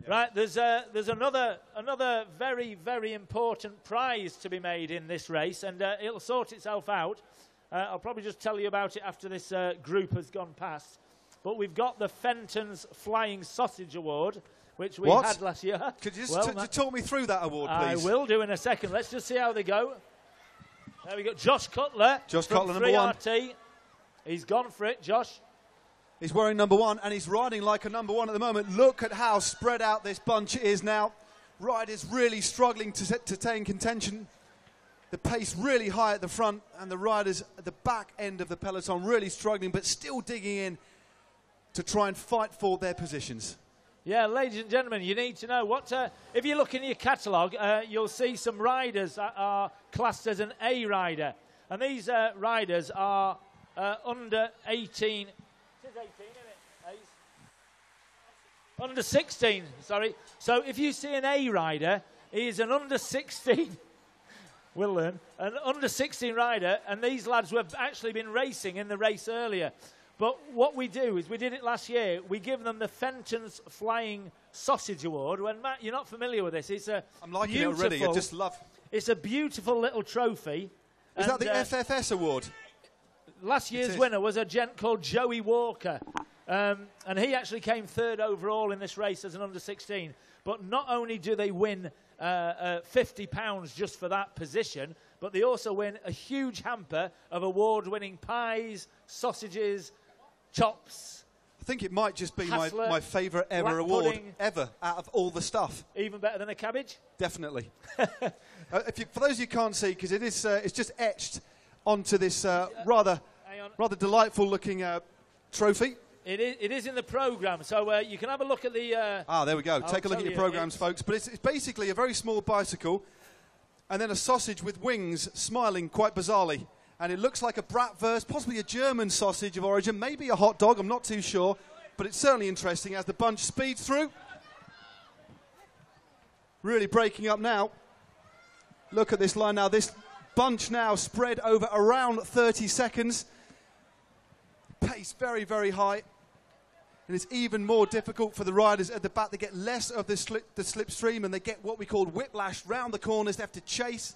Speaker 1: Right, there's another very, very important prize to be made in this race, and it'll sort itself out. I'll probably just tell you about it after this group has gone past. But we've got the Fenton's Flying Sausage Award, which we had last year.
Speaker 6: Could you just talk me through that award, please?
Speaker 1: I will do in a second. Let's just see how they go. There we go. Josh Cutler.
Speaker 6: Josh
Speaker 1: from
Speaker 6: Cutler, number 1.
Speaker 1: 3RT. He's gone for it, Josh.
Speaker 6: He's wearing number 1, and he's riding like a number 1 at the moment. Look at how spread out this bunch is now. Riders really struggling to stay in contention. The pace really high at the front, and the riders at the back end of the peloton really struggling, but still digging in to try and fight for their positions.
Speaker 1: Yeah, ladies and gentlemen, you need to know what. If you look in your catalogue, you'll see some riders that are classed as an A rider, and these riders are under 18. It is 18, isn't it? Under 16, sorry. So if you see an A rider, he is an under 16. We'll learn. An under 16 rider, and these lads have actually been racing in the race earlier. But what we do is, we did it last year, we give them the Fenton's Flying Sausage Award. When Matt, you're not familiar with this, it's a
Speaker 6: I'm liking it already, I just love.
Speaker 1: It's a beautiful little trophy.
Speaker 6: Is that the FFS award?
Speaker 1: Last year's winner was a gent called Joey Walker. And he actually came third overall in this race as an under 16. But not only do they win £50 just for that position, but they also win a huge hamper of award-winning pies, sausages, chops.
Speaker 6: I think it might just be
Speaker 1: Hassler,
Speaker 6: my favourite ever award
Speaker 1: pudding.
Speaker 6: ever out of all the stuff.
Speaker 1: Even better than a cabbage?
Speaker 6: Definitely. For those you can't see, because it is, it's just etched onto this rather delightful-looking trophy.
Speaker 1: It is in the programme, so you can have a look at the...
Speaker 6: there we go. Take a look at your programmes, folks. But it's basically a very small bicycle and then a sausage with wings smiling quite bizarrely. And it looks like a bratwurst, possibly a German sausage of origin, maybe a hot dog, I'm not too sure. But it's certainly interesting as the bunch speeds through. Really breaking up now. Look at this line now. This bunch now spread over around 30 seconds. Pace very, very high. And it's even more difficult for the riders at the back. They get less of the slipstream, and they get what we call whiplash round the corners. They have to chase,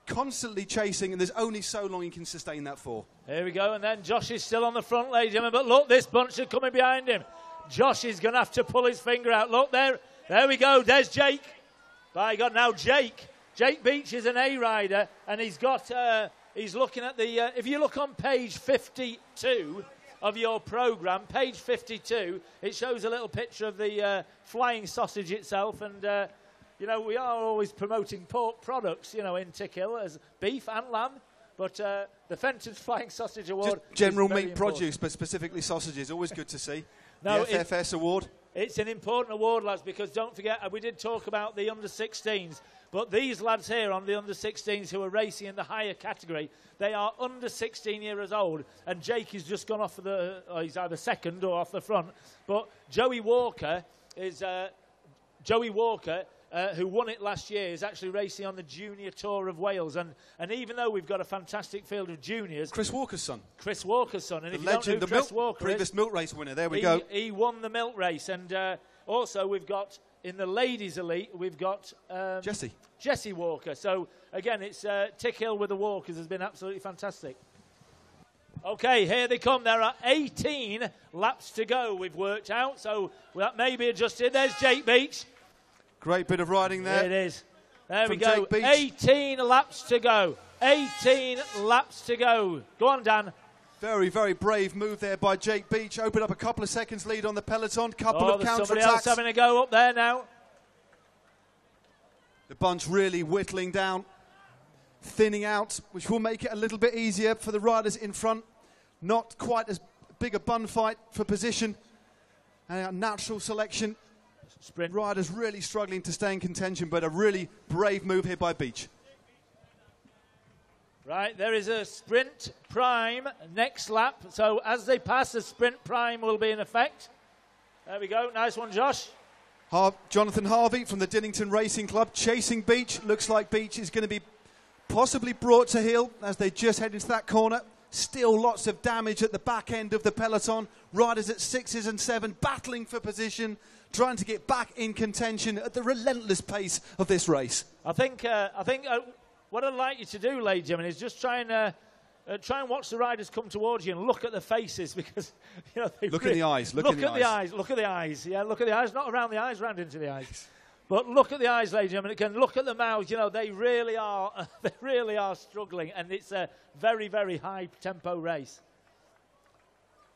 Speaker 6: constantly chasing, and there's only so long you can sustain that for.
Speaker 1: Here we go, and then Josh is still on the front, ladies and gentlemen. But look, this bunch are coming behind him. Josh is going to have to pull his finger out. Look, there we go. There's Jake. By God, now Jake Beach is an A rider, and he's got, he's looking at the, if you look on page 52 of your programme, page 52, it shows a little picture of the flying sausage itself, and, you know, we are always promoting pork products, you know, in Tickill, as beef and lamb, but the Fenton's Flying Sausage Award
Speaker 6: just general
Speaker 1: is very
Speaker 6: meat
Speaker 1: important.
Speaker 6: Produce, but specifically sausages, always good to see.
Speaker 1: No,
Speaker 6: the FFS award.
Speaker 1: It's an important award, lads, because don't forget, we did talk about the under-16s, but these lads here on the under-16s who are racing in the higher category, they are under 16 years old, and Jake has just gone off for the, he's either second or off the front, but Joey Walker is, who won it last year, is actually racing on the Junior Tour of Wales, and even though we've got a fantastic field of juniors...
Speaker 6: Chris Walker's son.
Speaker 1: Chris Walker's son, and
Speaker 6: the
Speaker 1: if
Speaker 6: legend,
Speaker 1: you don't know who Chris Walker
Speaker 6: previous
Speaker 1: is,
Speaker 6: milk race winner, there we go.
Speaker 1: He won the milk race, and also we've got, in the ladies' elite, we've got... Jessie Walker. So, again, it's Tickhill with the Walkers has been absolutely fantastic. Okay, here they come. There are 18 laps to go, we've worked out, so that may be adjusted. There's Jake Beach.
Speaker 6: Great bit of riding there.
Speaker 1: There it is. There we
Speaker 6: from
Speaker 1: go.
Speaker 6: Jake Beach.
Speaker 1: 18 laps to go. 18 laps to go. Go on, Dan.
Speaker 6: Very, very brave move there by Jake Beach. Opened up a couple of seconds lead on the peloton. Couple of
Speaker 1: there's somebody
Speaker 6: counter-attacks.
Speaker 1: else having a go up there now.
Speaker 6: The bunch really whittling down, thinning out, which will make it a little bit easier for the riders in front. Not quite as big a bun fight for position. And a natural selection.
Speaker 1: Sprint.
Speaker 6: Riders really struggling to stay in contention, but a really brave move here by Beach.
Speaker 1: Right, there is a sprint prime next lap. So as they pass, the sprint prime will be in effect. There we go. Nice one, Josh.
Speaker 6: Jonathan Harvey from the Dinnington Racing Club chasing Beach. Looks like Beach is going to be possibly brought to heel as they just head into that corner. Still lots of damage at the back end of the peloton. Riders at 6s and 7 battling for position, trying to get back in contention at the relentless pace of this race.
Speaker 1: I think what I'd like you to do, ladies and gentlemen, is just try and watch the riders come towards you and look at the faces, because you know
Speaker 6: look in the eyes.
Speaker 1: Look at the eyes. Look at the eyes. Yeah, look at the eyes. Not around the eyes, round into the eyes. But look at the eyes, ladies and gentlemen. Again, look at the mouths. You know, they really are. They really are struggling, and it's a very, very high tempo race.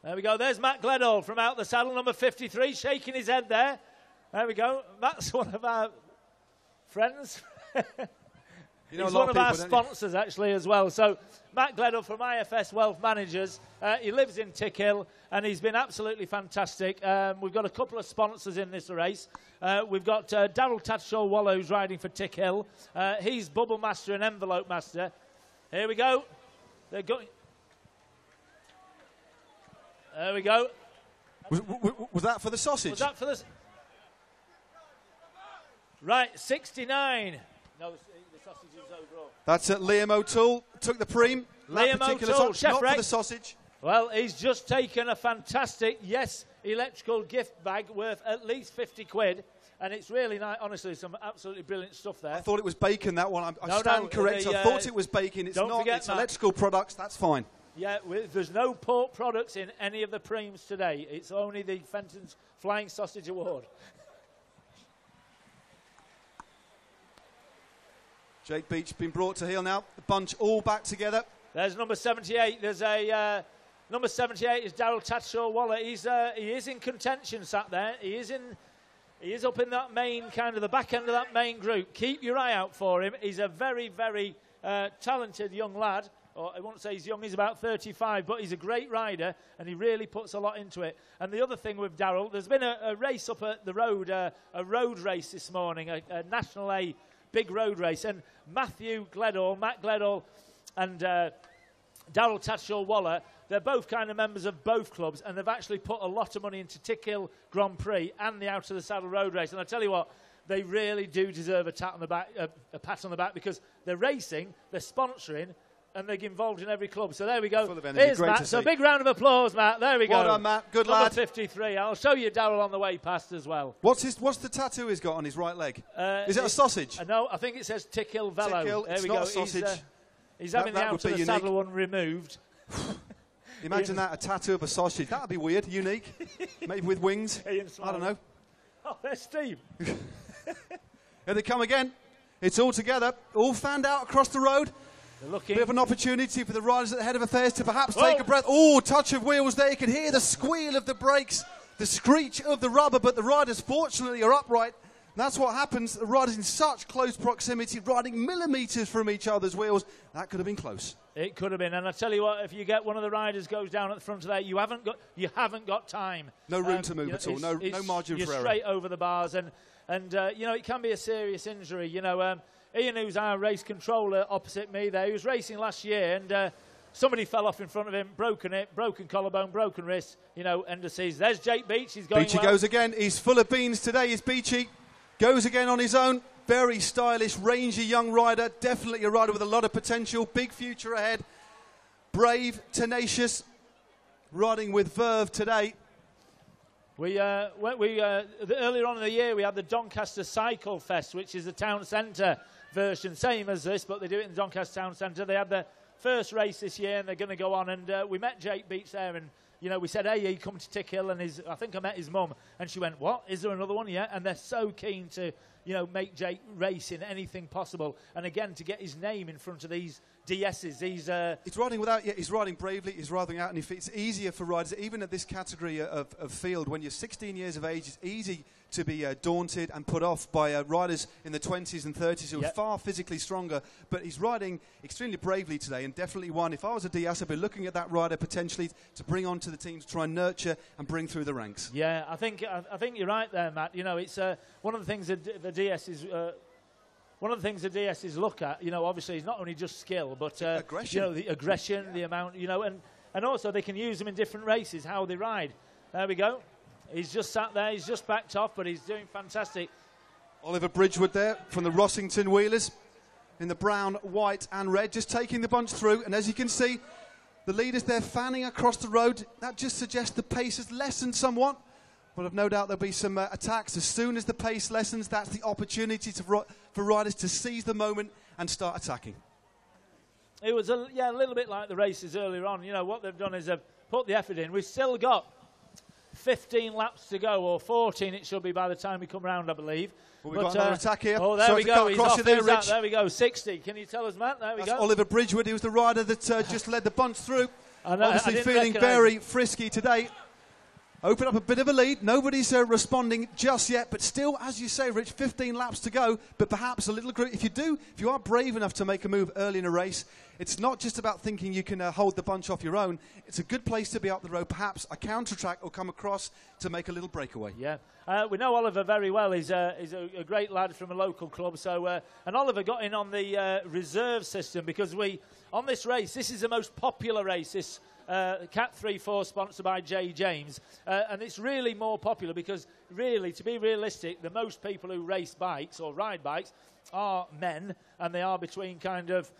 Speaker 1: There we go. There's Matt Gledall from out the saddle, number 53, shaking his head there. There we go. That's one of our friends.
Speaker 6: You know,
Speaker 1: he's
Speaker 6: a lot
Speaker 1: one of
Speaker 6: of
Speaker 1: our
Speaker 6: people, don't you?
Speaker 1: sponsors, actually, as well. So, Matt Gledhill from IFS Wealth Managers. He lives in Tickhill, and he's been absolutely fantastic. We've got a couple of sponsors in this race. We've got Darryl Tattershaw-Waller, who's riding for Tickhill. He's Bubble Master and Envelope Master. Here we go. They're going. There we go.
Speaker 6: Was that for the sausage?
Speaker 1: Was that for the... Right, 69. No, the sausage is overall.
Speaker 6: That's Liam O'Toole, took the Prix.
Speaker 1: Liam O'Toole, Chef
Speaker 6: not
Speaker 1: Rex.
Speaker 6: for the sausage.
Speaker 1: Well, he's just taken a fantastic, electrical gift bag worth at least 50 quid. And it's really nice, honestly, some absolutely brilliant stuff there.
Speaker 6: I thought it was bacon, that one. I
Speaker 1: No,
Speaker 6: stand corrected.
Speaker 1: the,
Speaker 6: I thought it was bacon. It's
Speaker 1: don't
Speaker 6: not.
Speaker 1: forget,
Speaker 6: It's
Speaker 1: Matt.
Speaker 6: electrical products. That's fine.
Speaker 1: Yeah, there's no pork products in any of the Primes today. It's only the Fenton's Flying Sausage Award.
Speaker 6: Jake Beach been brought to heel now. The bunch all back together.
Speaker 1: There's number 78. There's a number 78 is Darryl Tattershaw-Waller. He is in contention, sat there. He is up in that main kind of the back end of that main group. Keep your eye out for him. He's a very, very talented young lad. Or I won't say he's young, he's about 35, but he's a great rider, and he really puts a lot into it. And the other thing with Darryl, there's been a race up at the road, a road race this morning, a National A big road race, and Matt Gledhill, and Darryl Tattershaw-Waller, they're both kind of members of both clubs, and they've actually put a lot of money into Tickill Grand Prix and the Out of the Saddle road race. And I tell you what, they really do deserve a pat on the back, because they're racing, they're sponsoring, and they're involved in every club. So there we go.
Speaker 6: Full of energy.
Speaker 1: Here's
Speaker 6: Great
Speaker 1: Matt.
Speaker 6: to
Speaker 1: So
Speaker 6: see.
Speaker 1: big round of applause, Matt. There we go.
Speaker 6: Well done, Matt. Good
Speaker 1: Number
Speaker 6: lad.
Speaker 1: 53. I'll show you Darryl on the way past as well.
Speaker 6: What's the tattoo he's got on his right leg? Is it a sausage?
Speaker 1: No, I think it says Tickhill Velo.
Speaker 6: Tickhill,
Speaker 1: There
Speaker 6: it's
Speaker 1: we
Speaker 6: not
Speaker 1: go.
Speaker 6: a sausage.
Speaker 1: He's having the
Speaker 6: that
Speaker 1: Out
Speaker 6: would
Speaker 1: of
Speaker 6: be
Speaker 1: the Saddle
Speaker 6: unique.
Speaker 1: one removed.
Speaker 6: Imagine that, a tattoo of a sausage. That would be weird, unique. Maybe with wings. I don't know.
Speaker 1: Oh, there's Steve.
Speaker 6: Here they come again. It's all together, all fanned out across the road.
Speaker 1: They're looking.
Speaker 6: Bit of an opportunity for the riders at the head of affairs to perhaps take a breath. Oh, touch of wheels there. You can hear the squeal of the brakes, the screech of the rubber, but the riders fortunately are upright. That's what happens. The riders in such close proximity, riding millimetres from each other's wheels. That could have been close.
Speaker 1: It could have been, and I tell you what, if you get one of the riders goes down at the front of there, you haven't got time.
Speaker 6: No room to move at all. No margin for error.
Speaker 1: You're straight over the bars, and you know, it can be a serious injury. You know, Ian, who's our race controller opposite me there, he was racing last year, and somebody fell off in front of him, broken hip, broken collarbone, broken wrist. You know, end of season. There's Jake Beach. He's going
Speaker 6: Beachy
Speaker 1: well.
Speaker 6: goes again. He's full of beans today. Is Beachy. Goes again on his own. Very stylish, rangy young rider. Definitely a rider with a lot of potential. Big future ahead. Brave, tenacious. Riding with verve today.
Speaker 1: Earlier on in the year, we had the Doncaster Cycle Fest, which is the town centre version, same as this, but they do it in the Doncaster Town Centre. They had their first race this year, and they're going to go on. And we met Jake Beach there, and you know, we said, hey, he come to Tickill, and I think I met his mum, and she went, what? Is there another one yet? And they're so keen to, you know, make Jake race in anything possible, and again to get his name in front of these DSs. He's
Speaker 6: riding without. Yeah, he's riding bravely. He's riding out, and if it's easier for riders, even at this category of field, when you're 16 years of age, it's easy to be daunted and put off by riders in the 20s and 30s who are far physically stronger. But he's riding extremely bravely today, and definitely one. If I was a DS, I'd be looking at that rider potentially to bring onto the team to try and nurture and bring through the ranks.
Speaker 1: Yeah, I think you're right there, Matt. You know, it's one of the things that the DS is. One of the things the DSs look at, you know, obviously is not only just skill, but
Speaker 6: aggression.
Speaker 1: You know, the aggression, the amount, you know, and also they can use them in different races, how they ride. There we go. He's just sat there. He's just backed off, but he's doing fantastic.
Speaker 6: Oliver Bridgewood there from the Rossington Wheelers in the brown, white and red, just taking the bunch through. And as you can see, the leaders there fanning across the road. That just suggests the pace has lessened somewhat. But I've no doubt there'll be some attacks. As soon as the pace lessens, that's the opportunity for riders to seize the moment and start attacking.
Speaker 1: It was a little bit like the races earlier on. You know, what they've done is they've put the effort in. We've still got 15 laps to go, or 14 it should be by the time we come round, I believe.
Speaker 6: Well, we've got another attack here.
Speaker 1: Oh, there we go. He's off his
Speaker 6: there,
Speaker 1: there we go. 60. Can you tell us, Matt? There we
Speaker 6: That's
Speaker 1: go.
Speaker 6: Oliver Bridgewood. He was the rider that just led the bunch through.
Speaker 1: I
Speaker 6: Obviously feeling very frisky today. Open up a bit of a lead. Nobody's responding just yet, but still, as you say, Rich, 15 laps to go. But perhaps a little group. If you are brave enough to make a move early in a race, it's not just about thinking you can hold the bunch off your own. It's a good place to be up the road. Perhaps a counter track will come across to make a little breakaway.
Speaker 1: Yeah, we know Oliver very well. He's a great lad from a local club. So, and Oliver got in on the reserve system because on this race, this is the most popular race. This Cat 3-4 sponsored by J. James, and it's really more popular because really, to be realistic, the most people who race bikes or ride bikes are men, and they are between kind of,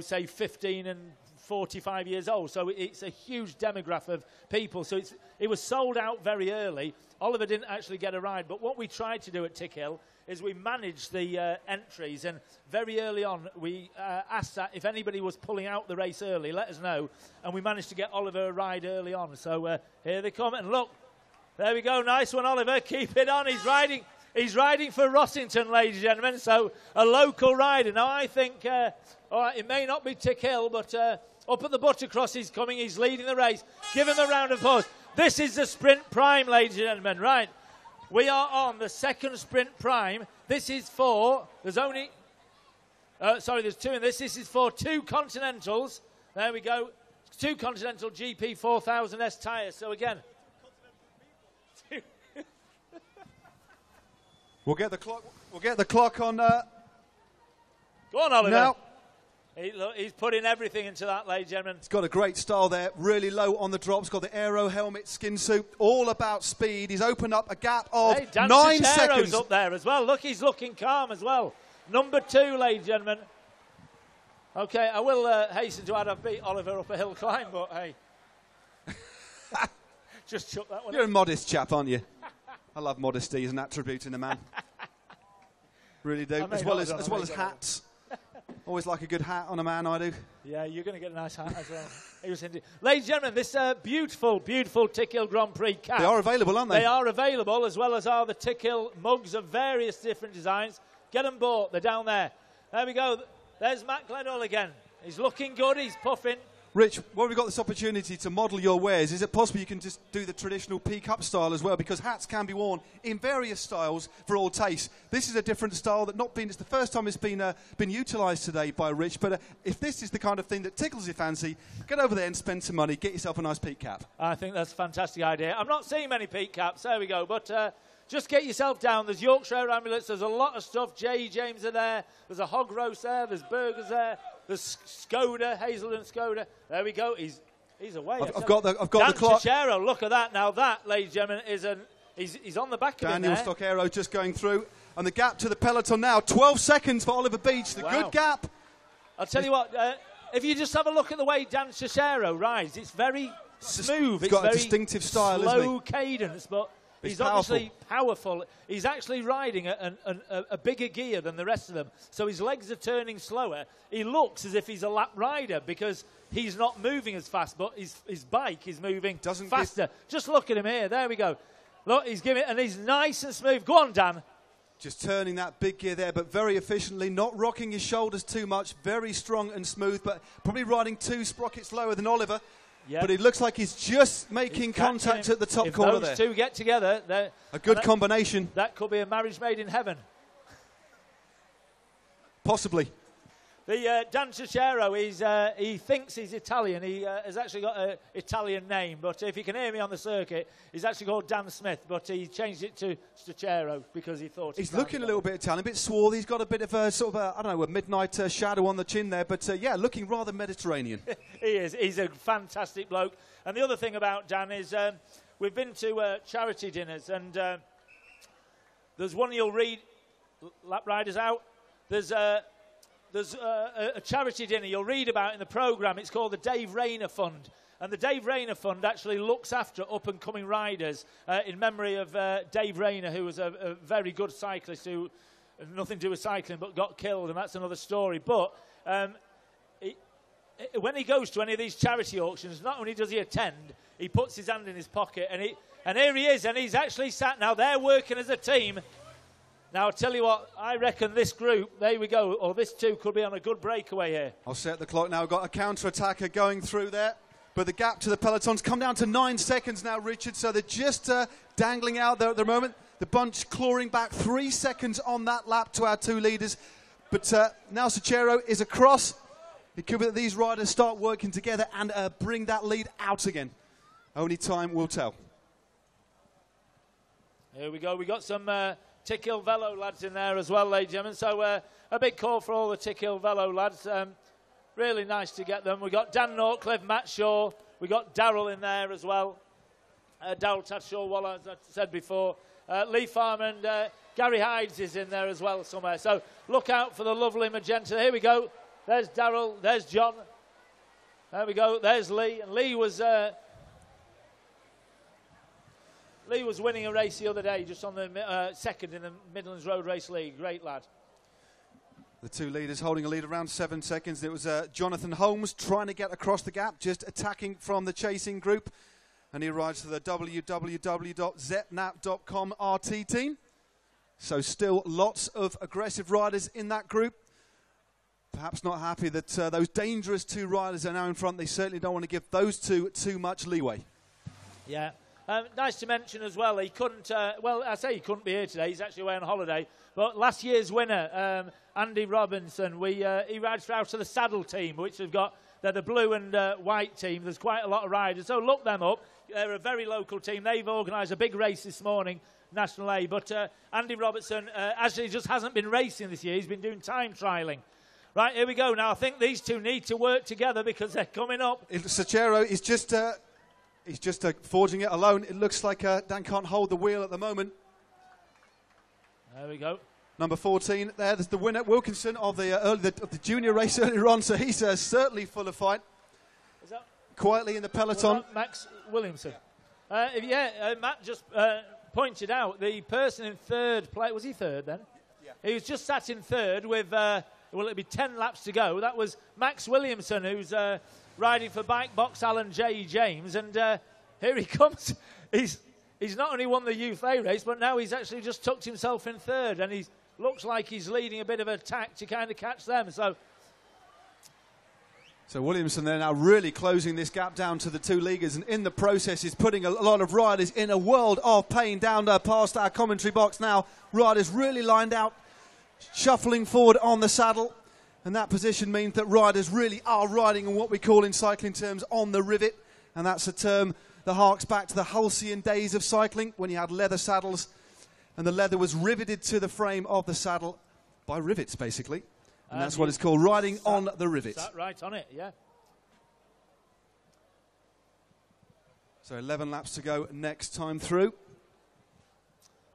Speaker 1: say 15 and 45 years old. So it's a huge demographic of people. So it was sold out very early. Oliver didn't actually get a ride, but what we tried to do at Tickhill is we managed the entries, and very early on we asked that if anybody was pulling out the race early, let us know, and we managed to get Oliver a ride early on. So here they come, and look, there we go, nice one, Oliver, keep it on. He's riding for Rossington, ladies and gentlemen, so a local rider. Now I think, all right, it may not be Tickill, but up at the Buttercross he's coming, he's leading the race. Give him a round of applause. This is the Sprint Prime, ladies and gentlemen, right. We are on the second Sprint Prime. This is for, there's two in this. This is for 2 Continentals. There we go. 2 Continental GP 4000S tyres. So again.
Speaker 6: We'll get the clock on.
Speaker 1: Go on, Oliver.
Speaker 6: Now.
Speaker 1: He's putting everything into that, ladies and gentlemen.
Speaker 6: He's got a great style there, really low on the drops, got the aero helmet, skin suit, all about speed. He's opened up a gap of 9 seconds.
Speaker 1: Up there as well. Look, he's looking calm as well. Number 2, ladies and gentlemen. Okay, I will hasten to add I've beat Oliver up a hill climb, but hey. Just chuck that one.
Speaker 6: You're a modest chap, aren't you? I love modesty as an attribute in a man. Really do. As well as hats. Always like a good hat on a man, I do.
Speaker 1: Yeah, you're going to get a nice hat as well. Ladies and gentlemen, this beautiful, beautiful Tickhill Grand Prix cap.
Speaker 6: They are available, aren't they?
Speaker 1: They are available, as well as are the Tickhill mugs of various different designs. Get them bought. They're down there. There we go. There's Matt Glenhull again. He's looking good. He's puffing.
Speaker 6: Rich, when we've got this opportunity to model your wares, is it possible you can just do the traditional peak-up style as well? Because hats can be worn in various styles for all tastes. This is a different style it's the first time it's been utilised today by Rich. But if this is the kind of thing that tickles your fancy, get over there and spend some money. Get yourself a nice peak cap.
Speaker 1: I think that's a fantastic idea. I'm not seeing many peak caps. There we go. But just get yourself down. There's Yorkshire Ambulance. There's a lot of stuff. J. James are there. There's a hog roast there. There's burgers there. There's Skoda, Hazelden Skoda. There we go. He's away.
Speaker 6: I've got the clock.
Speaker 1: Tichero, look at that. Now that, ladies and gentlemen, is he's on the back of it
Speaker 6: Daniel Stockero just going through. And the gap to the peloton now, 12 seconds for Oliver Beach. The good gap.
Speaker 1: I'll tell you what, if you just have a look at the way Dan Tichero rides, it's very smooth.
Speaker 6: He's got
Speaker 1: very
Speaker 6: a distinctive style,
Speaker 1: slow
Speaker 6: isn't he?
Speaker 1: cadence, but he's
Speaker 6: powerful.
Speaker 1: Obviously powerful. He's actually riding a bigger gear than the rest of them, so his legs are turning slower. He looks as if he's a lap rider because he's not moving as fast, but his bike is moving faster. Just look at him here. There we go. Look, he's giving it, and he's nice and smooth. Go on, Dan.
Speaker 6: Just turning that big gear there, but very efficiently, not rocking his shoulders too much. Very strong and smooth, but probably riding 2 sprockets lower than Oliver. Yep. But it looks like he's just making contact at the top corner there.
Speaker 1: If those 2 get together,
Speaker 6: a good combination.
Speaker 1: That could be a marriage made in heaven.
Speaker 6: Possibly.
Speaker 1: The Dan Tichero, he thinks he's Italian. He has actually got an Italian name, but if you can hear me on the circuit, he's actually called Dan Smith, but he changed it to Tichero because he thought
Speaker 6: he's looking a little bit Italian, a bit swarthy. He's got a bit of a sort of a midnight shadow on the chin there, but yeah, looking rather Mediterranean.
Speaker 1: He is. He's a fantastic bloke. And the other thing about Dan is we've been to charity dinners, and there's one you'll read. Lap Riders Out. There's a charity dinner you'll read about in the programme. It's called the Dave Rayner Fund. And the Dave Rayner Fund actually looks after up-and-coming riders in memory of Dave Rayner, who was a very good cyclist who had nothing to do with cycling but got killed, and that's another story. But when he goes to any of these charity auctions, not only does he attend, he puts his hand in his pocket, and here he is, and he's actually sat. Now, they're working as a team. Now, I'll tell you what, I reckon this group, there we go, or this 2 could be on a good breakaway here.
Speaker 6: I'll set the clock now. We've got a counter-attacker going through there. But the gap to the peloton's come down to 9 seconds now, Richard. So they're just dangling out there at the moment. The bunch clawing back 3 seconds on that lap to our 2 leaders. But now Sachero is across. It could be that these riders start working together and bring that lead out again. Only time will tell.
Speaker 1: Here we go. We got some Tickill Velo lads in there as well, ladies and gentlemen. So a big call for all the Tickill Velo lads. Really nice to get them. We got Dan Nortcliffe, Matt Shaw. We got Darryl in there as well. Darryl Tadshaw, as I said before. Lee Farmer and Gary Hides is in there as well somewhere. So look out for the lovely magenta. Here we go. There's Darryl. There's John. There we go. There's Lee. And Lee was winning a race the other day, just on the second in the Midlands Road Race League. Great lad.
Speaker 6: The 2 leaders holding a lead around 7 seconds. It was Jonathan Holmes trying to get across the gap, just attacking from the chasing group. And he rides to the www.zetnap.com RT team. So still lots of aggressive riders in that group. Perhaps not happy that those dangerous 2 riders are now in front. They certainly don't want to give those 2 too much leeway.
Speaker 1: Yeah. Nice to mention as well, he couldn't, well, I say he couldn't be here today. He's actually away on holiday. But last year's winner, Andy Robinson, he rides for Out of the Saddle team, which have got, they're the blue and white team. There's quite a lot of riders. So look them up. They're a very local team. They've organised a big race this morning, National A. But Andy Robertson actually just hasn't been racing this year. He's been doing time trialling. Right, here we go. Now, I think these 2 need to work together because they're coming up.
Speaker 6: Sachero is just... He's just forging it alone. It looks like Dan can't hold the wheel at the moment.
Speaker 1: There we go.
Speaker 6: Number 14 there's the winner, Wilkinson, of the junior race earlier on. So he's certainly full of fight.
Speaker 1: Is that
Speaker 6: quietly in the peloton?
Speaker 1: Max Williamson. Matt just pointed out the person in third place. Was he third then? Yeah. He was just sat in third with, well, it'll be 10 laps to go. That was Max Williamson, who's... riding for Bike Box Alan J. James, and here he comes. He's not only won the Youth A race, but now he's actually just tucked himself in third, and he looks like he's leading a bit of attack to kind of catch them. So
Speaker 6: Williamson there now really closing this gap down to the 2 leaguers, and in the process is putting a lot of riders in a world of pain down past our commentary box now. Riders really lined out, shuffling forward on the saddle. And that position means that riders really are riding on what we call in cycling terms on the rivet. And that's a term that harks back to the halcyon days of cycling when you had leather saddles and the leather was riveted to the frame of the saddle by rivets, basically. And that's what it's called, riding on the rivet.
Speaker 1: Sat right on it, yeah.
Speaker 6: So 11 laps to go next time through.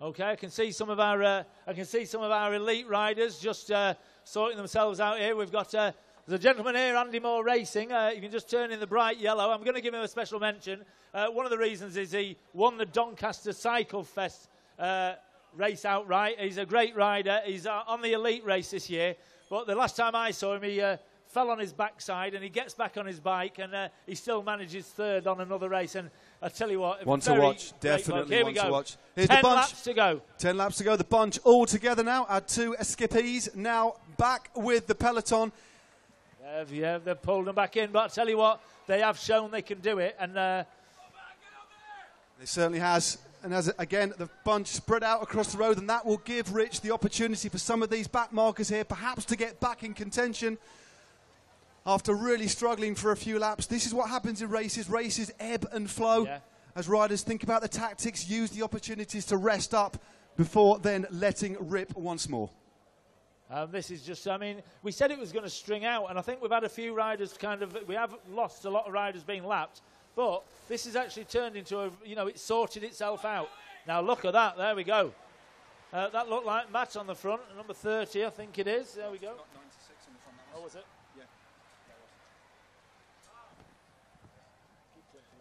Speaker 1: Okay, I can see some of our elite riders just sorting themselves out here. We've got there's a gentleman here, Andy Moore Racing. You can just turn in the bright yellow. I'm going to give him a special mention. One of the reasons is he won the Doncaster Cycle Fest race outright. He's a great rider. He's on the elite race this year. But the last time I saw him, he fell on his backside and he gets back on his bike and he still manages third on another race. And I tell you what,
Speaker 6: one to watch, definitely one to watch. Here's
Speaker 1: 10
Speaker 6: the bunch.
Speaker 1: laps to go.
Speaker 6: 10 laps to go. The bunch all together now. Our 2 skippies now back with the peloton.
Speaker 1: Yeah, they've pulled them back in. But I tell you what, they have shown they can do it. And
Speaker 6: it certainly has. And as again, the bunch spread out across the road, and that will give Rich the opportunity for some of these back markers here, perhaps to get back in contention after really struggling for a few laps. This is what happens in races. Races ebb and flow as riders think about the tactics, use the opportunities to rest up before then letting rip once more.
Speaker 1: This is just, I mean, we said it was going to string out, and I think we've had a few riders we have lost a lot of riders being lapped, but this has actually turned into it sorted itself out. Now look at that, there we go. That looked like Matt on the front, number 30, I think it is. There we go.
Speaker 6: Got 96 on the front.
Speaker 1: Oh, was it?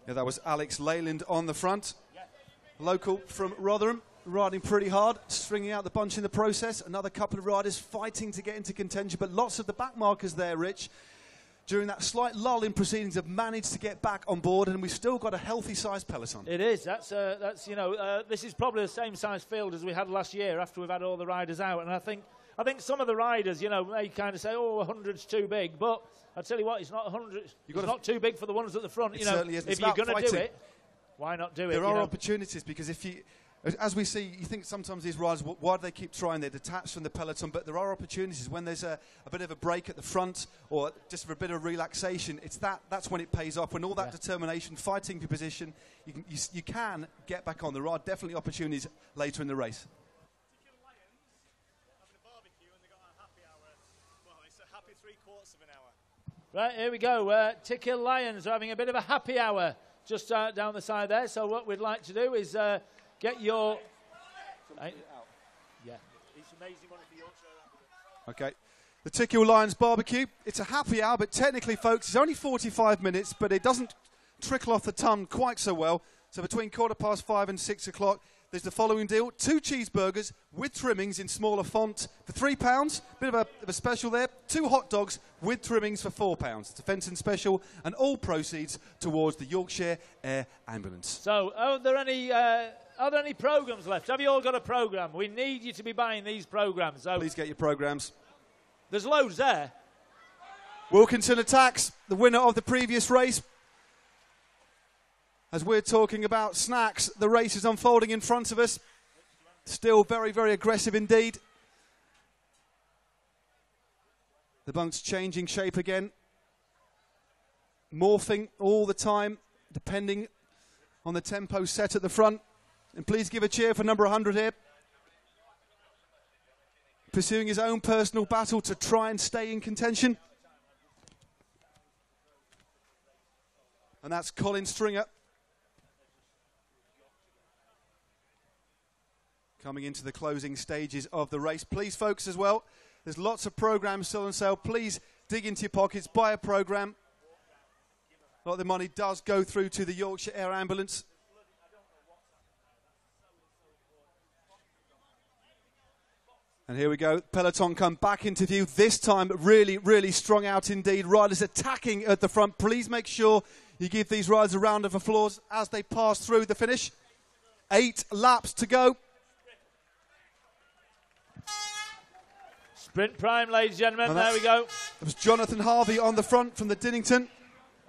Speaker 6: Yeah, that was Alex Leyland on the front. Local from Rotherham, riding pretty hard, stringing out the bunch in the process. Another couple of riders fighting to get into contention, but lots of the back markers there, Rich, during that slight lull in proceedings have managed to get back on board, and we've still got a healthy-sized peloton.
Speaker 1: It is. That's this is probably the same size field as we had last year after we've had all the riders out, and I think I think some of the riders, you know, may kind of say, oh, 100's too big, but I tell you what, it's not 100. It's not too big for the ones at the front. You know, if you're going to do it, why not do it?
Speaker 6: There are opportunities, because if you, as we see, you think sometimes these riders, why do they keep trying? They're detached from the peloton, but there are opportunities when there's a bit of a break at the front or just for a bit of relaxation. That's when it pays off. When all that determination, fighting for position, you can get back on. There are definitely opportunities later in the race.
Speaker 1: Right, here we go. Tickhill Lions are having a bit of a happy hour just down the side there. So what we'd like to do is get your... Yeah. It's amazing money for Yorkshire.
Speaker 6: Okay. The Tickhill Lions barbecue. It's a happy hour, but technically, folks, it's only 45 minutes, but it doesn't trickle off the tongue quite so well. So between 5:15 and 6 o'clock, there's the following deal. 2 cheeseburgers with trimmings in smaller font for £3. Bit of a special there. 2 hot dogs with trimmings for £4. It's a Fenton special, and all proceeds towards the Yorkshire Air Ambulance.
Speaker 1: So, are there any programmes left? Have you all got a programme? We need you to be buying these programmes. So
Speaker 6: please get your programmes.
Speaker 1: There's loads there.
Speaker 6: Wilkinson attacks, the winner of the previous race. As we're talking about snacks, the race is unfolding in front of us. Still very, very aggressive indeed. The bunk's changing shape again. Morphing all the time, depending on the tempo set at the front. And please give a cheer for number 100 here. Pursuing his own personal battle to try and stay in contention. And that's Colin Stringer. Coming into the closing stages of the race. Please, folks, as well, there's lots of programmes still on sale. Please dig into your pockets, buy a programme. A lot of the money does go through to the Yorkshire Air Ambulance. And here we go. Peloton come back into view. This time really, really strung out indeed. Riders attacking at the front. Please make sure you give these riders a round of applause as they pass through the finish. 8 laps to go.
Speaker 1: Sprint Prime, ladies and gentlemen, there we go.
Speaker 6: It was Jonathan Harvey on the front from the Dinnington.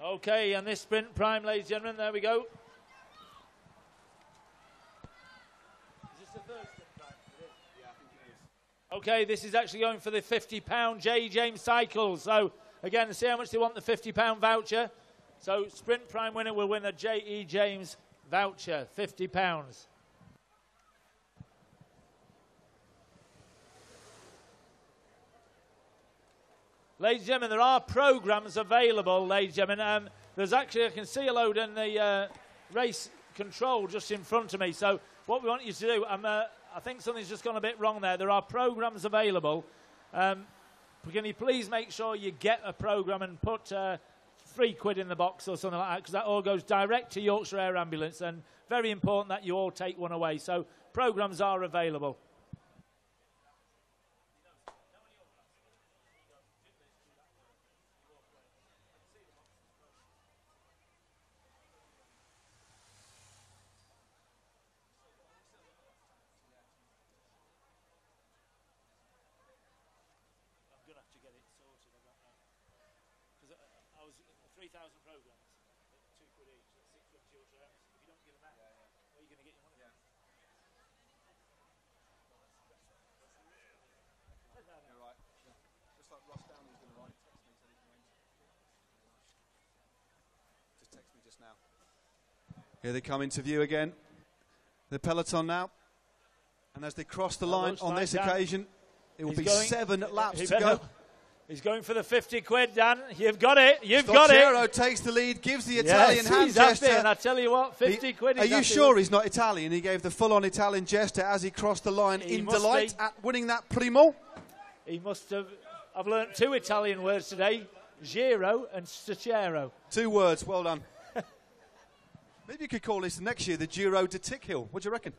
Speaker 1: Okay, and this Sprint Prime, ladies and gentlemen, there we go. Is this the third Sprint Prime? It is. Yeah, I think it is. Okay, this is actually going for the £50 J. James Cycles. So, again, to see how much they want the £50 voucher. So, Sprint Prime winner will win a J.E. James voucher, £50. Ladies and gentlemen, there are programmes available, ladies and gentlemen. There's actually, I can see a load in the race control just in front of me. So what we want you to do, I think something's just gone a bit wrong there. There are programmes available. Can you please make sure you get a programme and put £3 in the box or something like that, because that all goes direct to Yorkshire Air Ambulance, and very important that you all take one away. So programmes are available.
Speaker 6: Here they come into view again. The peloton now. And as they cross the line on this occasion, it will be 7 laps to go.
Speaker 1: He's going for the £50, Dan. You've got it. You've got it.
Speaker 6: Stocchiero takes the lead, gives the Italian hand gesture.
Speaker 1: And I tell you what, £50.
Speaker 6: Are you sure he's not Italian? He gave the full-on Italian gesture as he crossed the line in delight at winning that Primo.
Speaker 1: He must have. I've learnt 2 Italian words today: Giro and Stocchiero.
Speaker 6: 2 words. Well done. Maybe you could call this next year the Giro de Tickill. What do you reckon?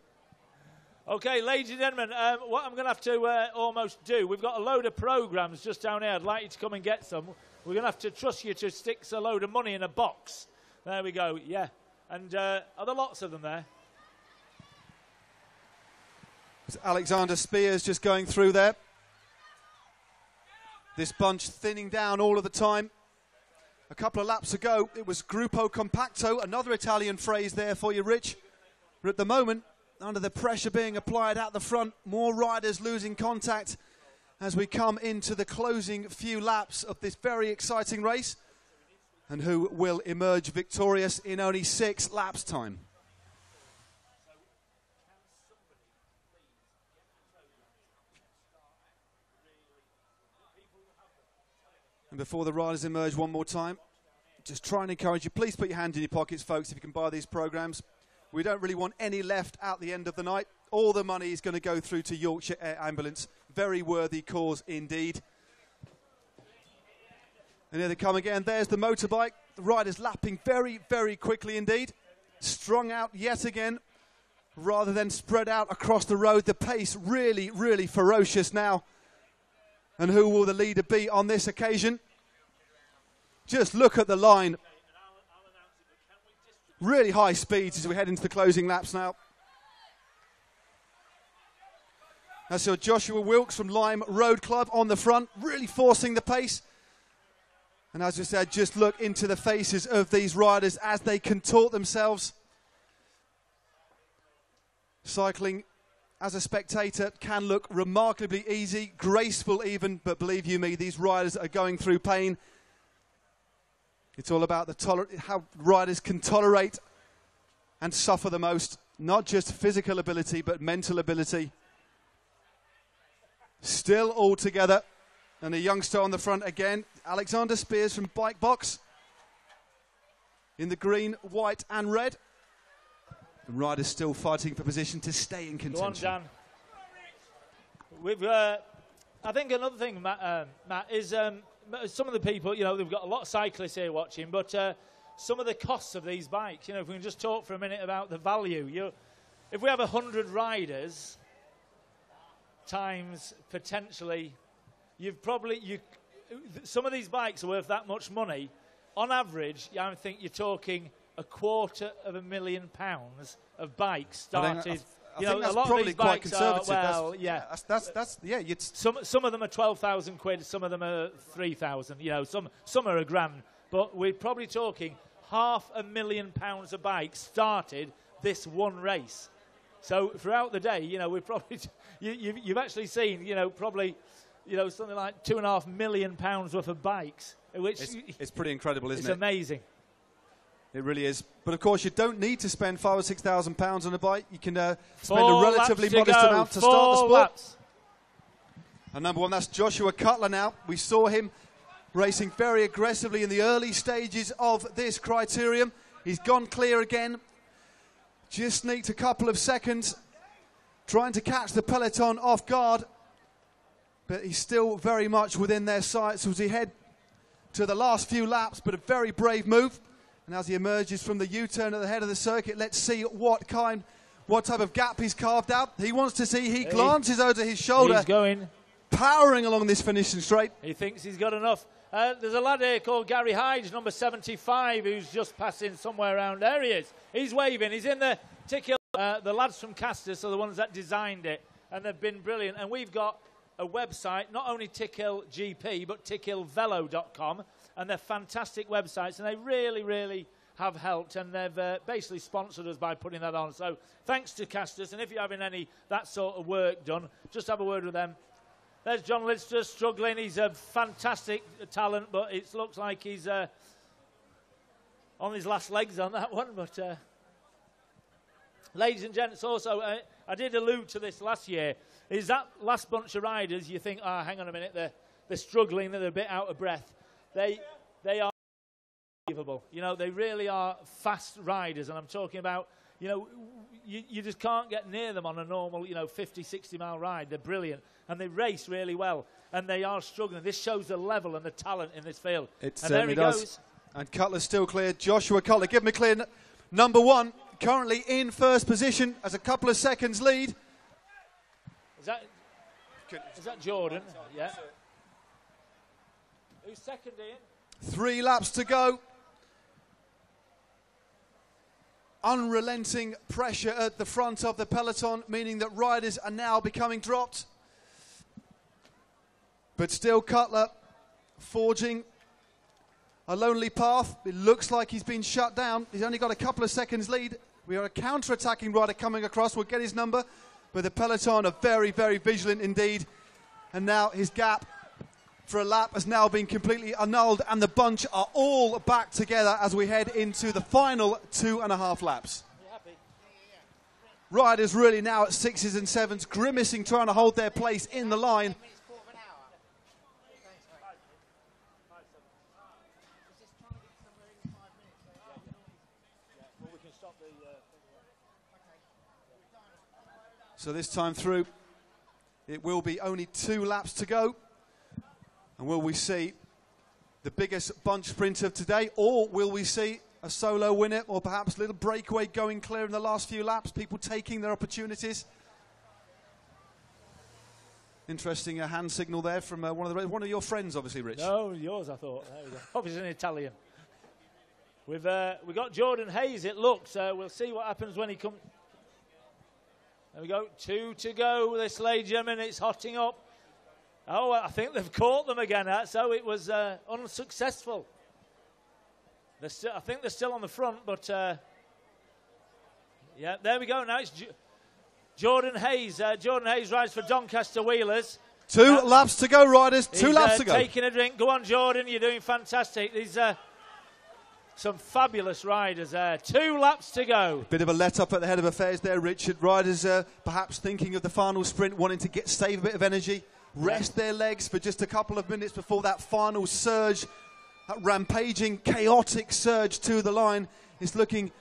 Speaker 1: Okay, ladies and gentlemen, what I'm going to have to almost do, we've got a load of programmes just down here. I'd like you to come and get some. We're going to have to trust you to stick a load of money in a box. There we go, yeah. And are there lots of them there?
Speaker 6: It's Alexander Spears just going through there. This bunch thinning down all of the time. A couple of laps ago, it was Gruppo Compacto, another Italian phrase there for you, Rich. But at the moment, under the pressure being applied at the front, more riders losing contact as we come into the closing few laps of this very exciting race. And who will emerge victorious in only 6 laps' time. And before the riders emerge one more time, just try and encourage you, please put your hand in your pockets, folks, if you can buy these programmes. We don't really want any left at the end of the night. All the money is going to go through to Yorkshire Air Ambulance. Very worthy cause indeed. And here they come again. There's the motorbike. The riders lapping very, very quickly indeed. Strung out yet again, rather than spread out across the road. The pace really, really ferocious now. And who will the leader be on this occasion? Just look at the line. Really high speeds as we head into the closing laps now. That's your Joshua Wilkes from Lyme Road Club on the front, really forcing the pace. And as I said, just look into the faces of these riders as they contort themselves. Cycling, as a spectator, can look remarkably easy, graceful even, but believe you me, these riders are going through pain. It's all about how riders can tolerate and suffer the most, not just physical ability, but mental ability. Still all together. And a youngster on the front again, Alexander Spears from Bike Box. In the green, white and red. The riders still fighting for position to stay in contention.
Speaker 1: Go on, Dan. We've, I think another thing, Matt, is some of the people, you know, they've got a lot of cyclists here watching, but some of the costs of these bikes, you know, if we can just talk for a minute about the value. If we have 100 riders times potentially, some of these bikes are worth that much money. On average, I think you're talking £250,000 of bikes started.
Speaker 6: I think that's probably quite conservative.
Speaker 1: Some of them are 12,000 quid, some of them are 3,000. You know, some are £1,000, but we're probably talking £500,000 of bikes started this one race. So throughout the day, you know, we've probably you've actually seen, you know, probably, you know, something like £2.5 million worth of bikes, which
Speaker 6: it's pretty incredible, isn't it?
Speaker 1: It's amazing.
Speaker 6: It really is. But of course, you don't need to spend £5,000 or £6,000 on a bike. You can spend a relatively modest amount to start the sport.
Speaker 1: Laps.
Speaker 6: And number one, that's Joshua Cutler now. We saw him racing very aggressively in the early stages of this criterium. He's gone clear again. Just sneaked a couple of seconds, trying to catch the peloton off guard. But he's still very much within their sights as he head to the last few laps, but a very brave move. And as he emerges from the U-turn at the head of the circuit, let's see what type of gap he's carved out. He wants to see, he glances over his shoulder.
Speaker 1: He's going.
Speaker 6: Powering along this finishing straight.
Speaker 1: He thinks he's got enough. There's a lad here called Gary Hyde, number 75, who's just passing somewhere around there. He is. He's waving. He's in the Tickill. The lads from Castus are the ones that designed it, and they've been brilliant. And we've got a website, not only Tickhill GP, but tickhillvelo.com, and they're fantastic websites, and they really, really have helped, and they've basically sponsored us by putting that on. So thanks to Castus, and if you're having any that sort of work done, just have a word with them. There's John Lidster struggling. He's a fantastic talent, but it looks like he's on his last legs on that one. But ladies and gents, also, I did allude to this last year, is that last bunch of riders, you think, hang on a minute, they're struggling, they're a bit out of breath. They are unbelievable. You know, they really are fast riders, and I'm talking about, you know, you just can't get near them on a normal, you know, 50, 60-mile ride. They're brilliant, and they race really well, and they are struggling. This shows the level and the talent in this field.
Speaker 6: It certainly does. And Cutler's still clear. Joshua Cutler, give him a clear number one, currently in first position as a couple of seconds lead.
Speaker 1: Is that Jordan? Yeah. Who's second, Ian?
Speaker 6: 3 laps to go. Unrelenting pressure at the front of the peloton, meaning that riders are now becoming dropped. But still Cutler forging a lonely path. It looks like he's been shut down. He's only got a couple of seconds lead. We are a counter-attacking rider coming across. We'll get his number, but the peloton are very, very vigilant indeed. And now his gap for a lap has now been completely annulled, and the bunch are all back together as we head into the final 2.5 laps. Riders really now at 6s and 7s, grimacing, trying to hold their place in the line. So this time through, it will be only 2 laps to go. And will we see the biggest bunch sprint of today, or will we see a solo winner, or perhaps a little breakaway going clear in the last few laps, people taking their opportunities? Interesting hand signal there from one of your friends, obviously, Rich.
Speaker 1: No, yours, I thought. There we go. Obviously an Italian. We got Jordan Hayes, it looks. We'll see what happens when he comes. There we go, 2 to go, this ladies and gentlemen, it's hotting up. Oh, I think they've caught them again, so it was unsuccessful. I think they're still on the front, but yeah, there we go. Now it's Jordan Hayes. Jordan Hayes rides for Doncaster Wheelers.
Speaker 6: 2 laps to go, riders. 2 laps to go.
Speaker 1: Taking a drink. Go on, Jordan. You're doing fantastic. These some fabulous riders there. 2 laps to go.
Speaker 6: Bit of a let-up at the head of affairs there, Richard. Riders perhaps thinking of the final sprint, wanting to save a bit of energy, rest their legs for just a couple of minutes before that final surge. That rampaging, chaotic surge to the line is looking,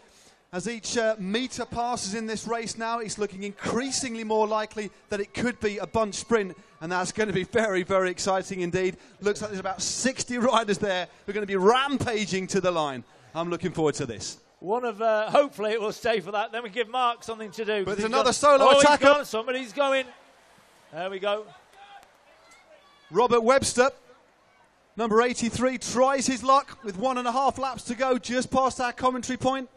Speaker 6: as each metre passes in this race now, it's looking increasingly more likely that it could be a bunch sprint, and that's going to be very, very exciting indeed. Looks like there's about 60 riders there who are going to be rampaging to the line. I'm looking forward to this.
Speaker 1: Hopefully it will stay for that. Then we give Mark something to do.
Speaker 6: But there's another solo attacker.
Speaker 1: He's gone, somebody's going. There we go.
Speaker 6: Robert Webster, number 83, tries his luck with 1.5 laps to go, just past our commentary point.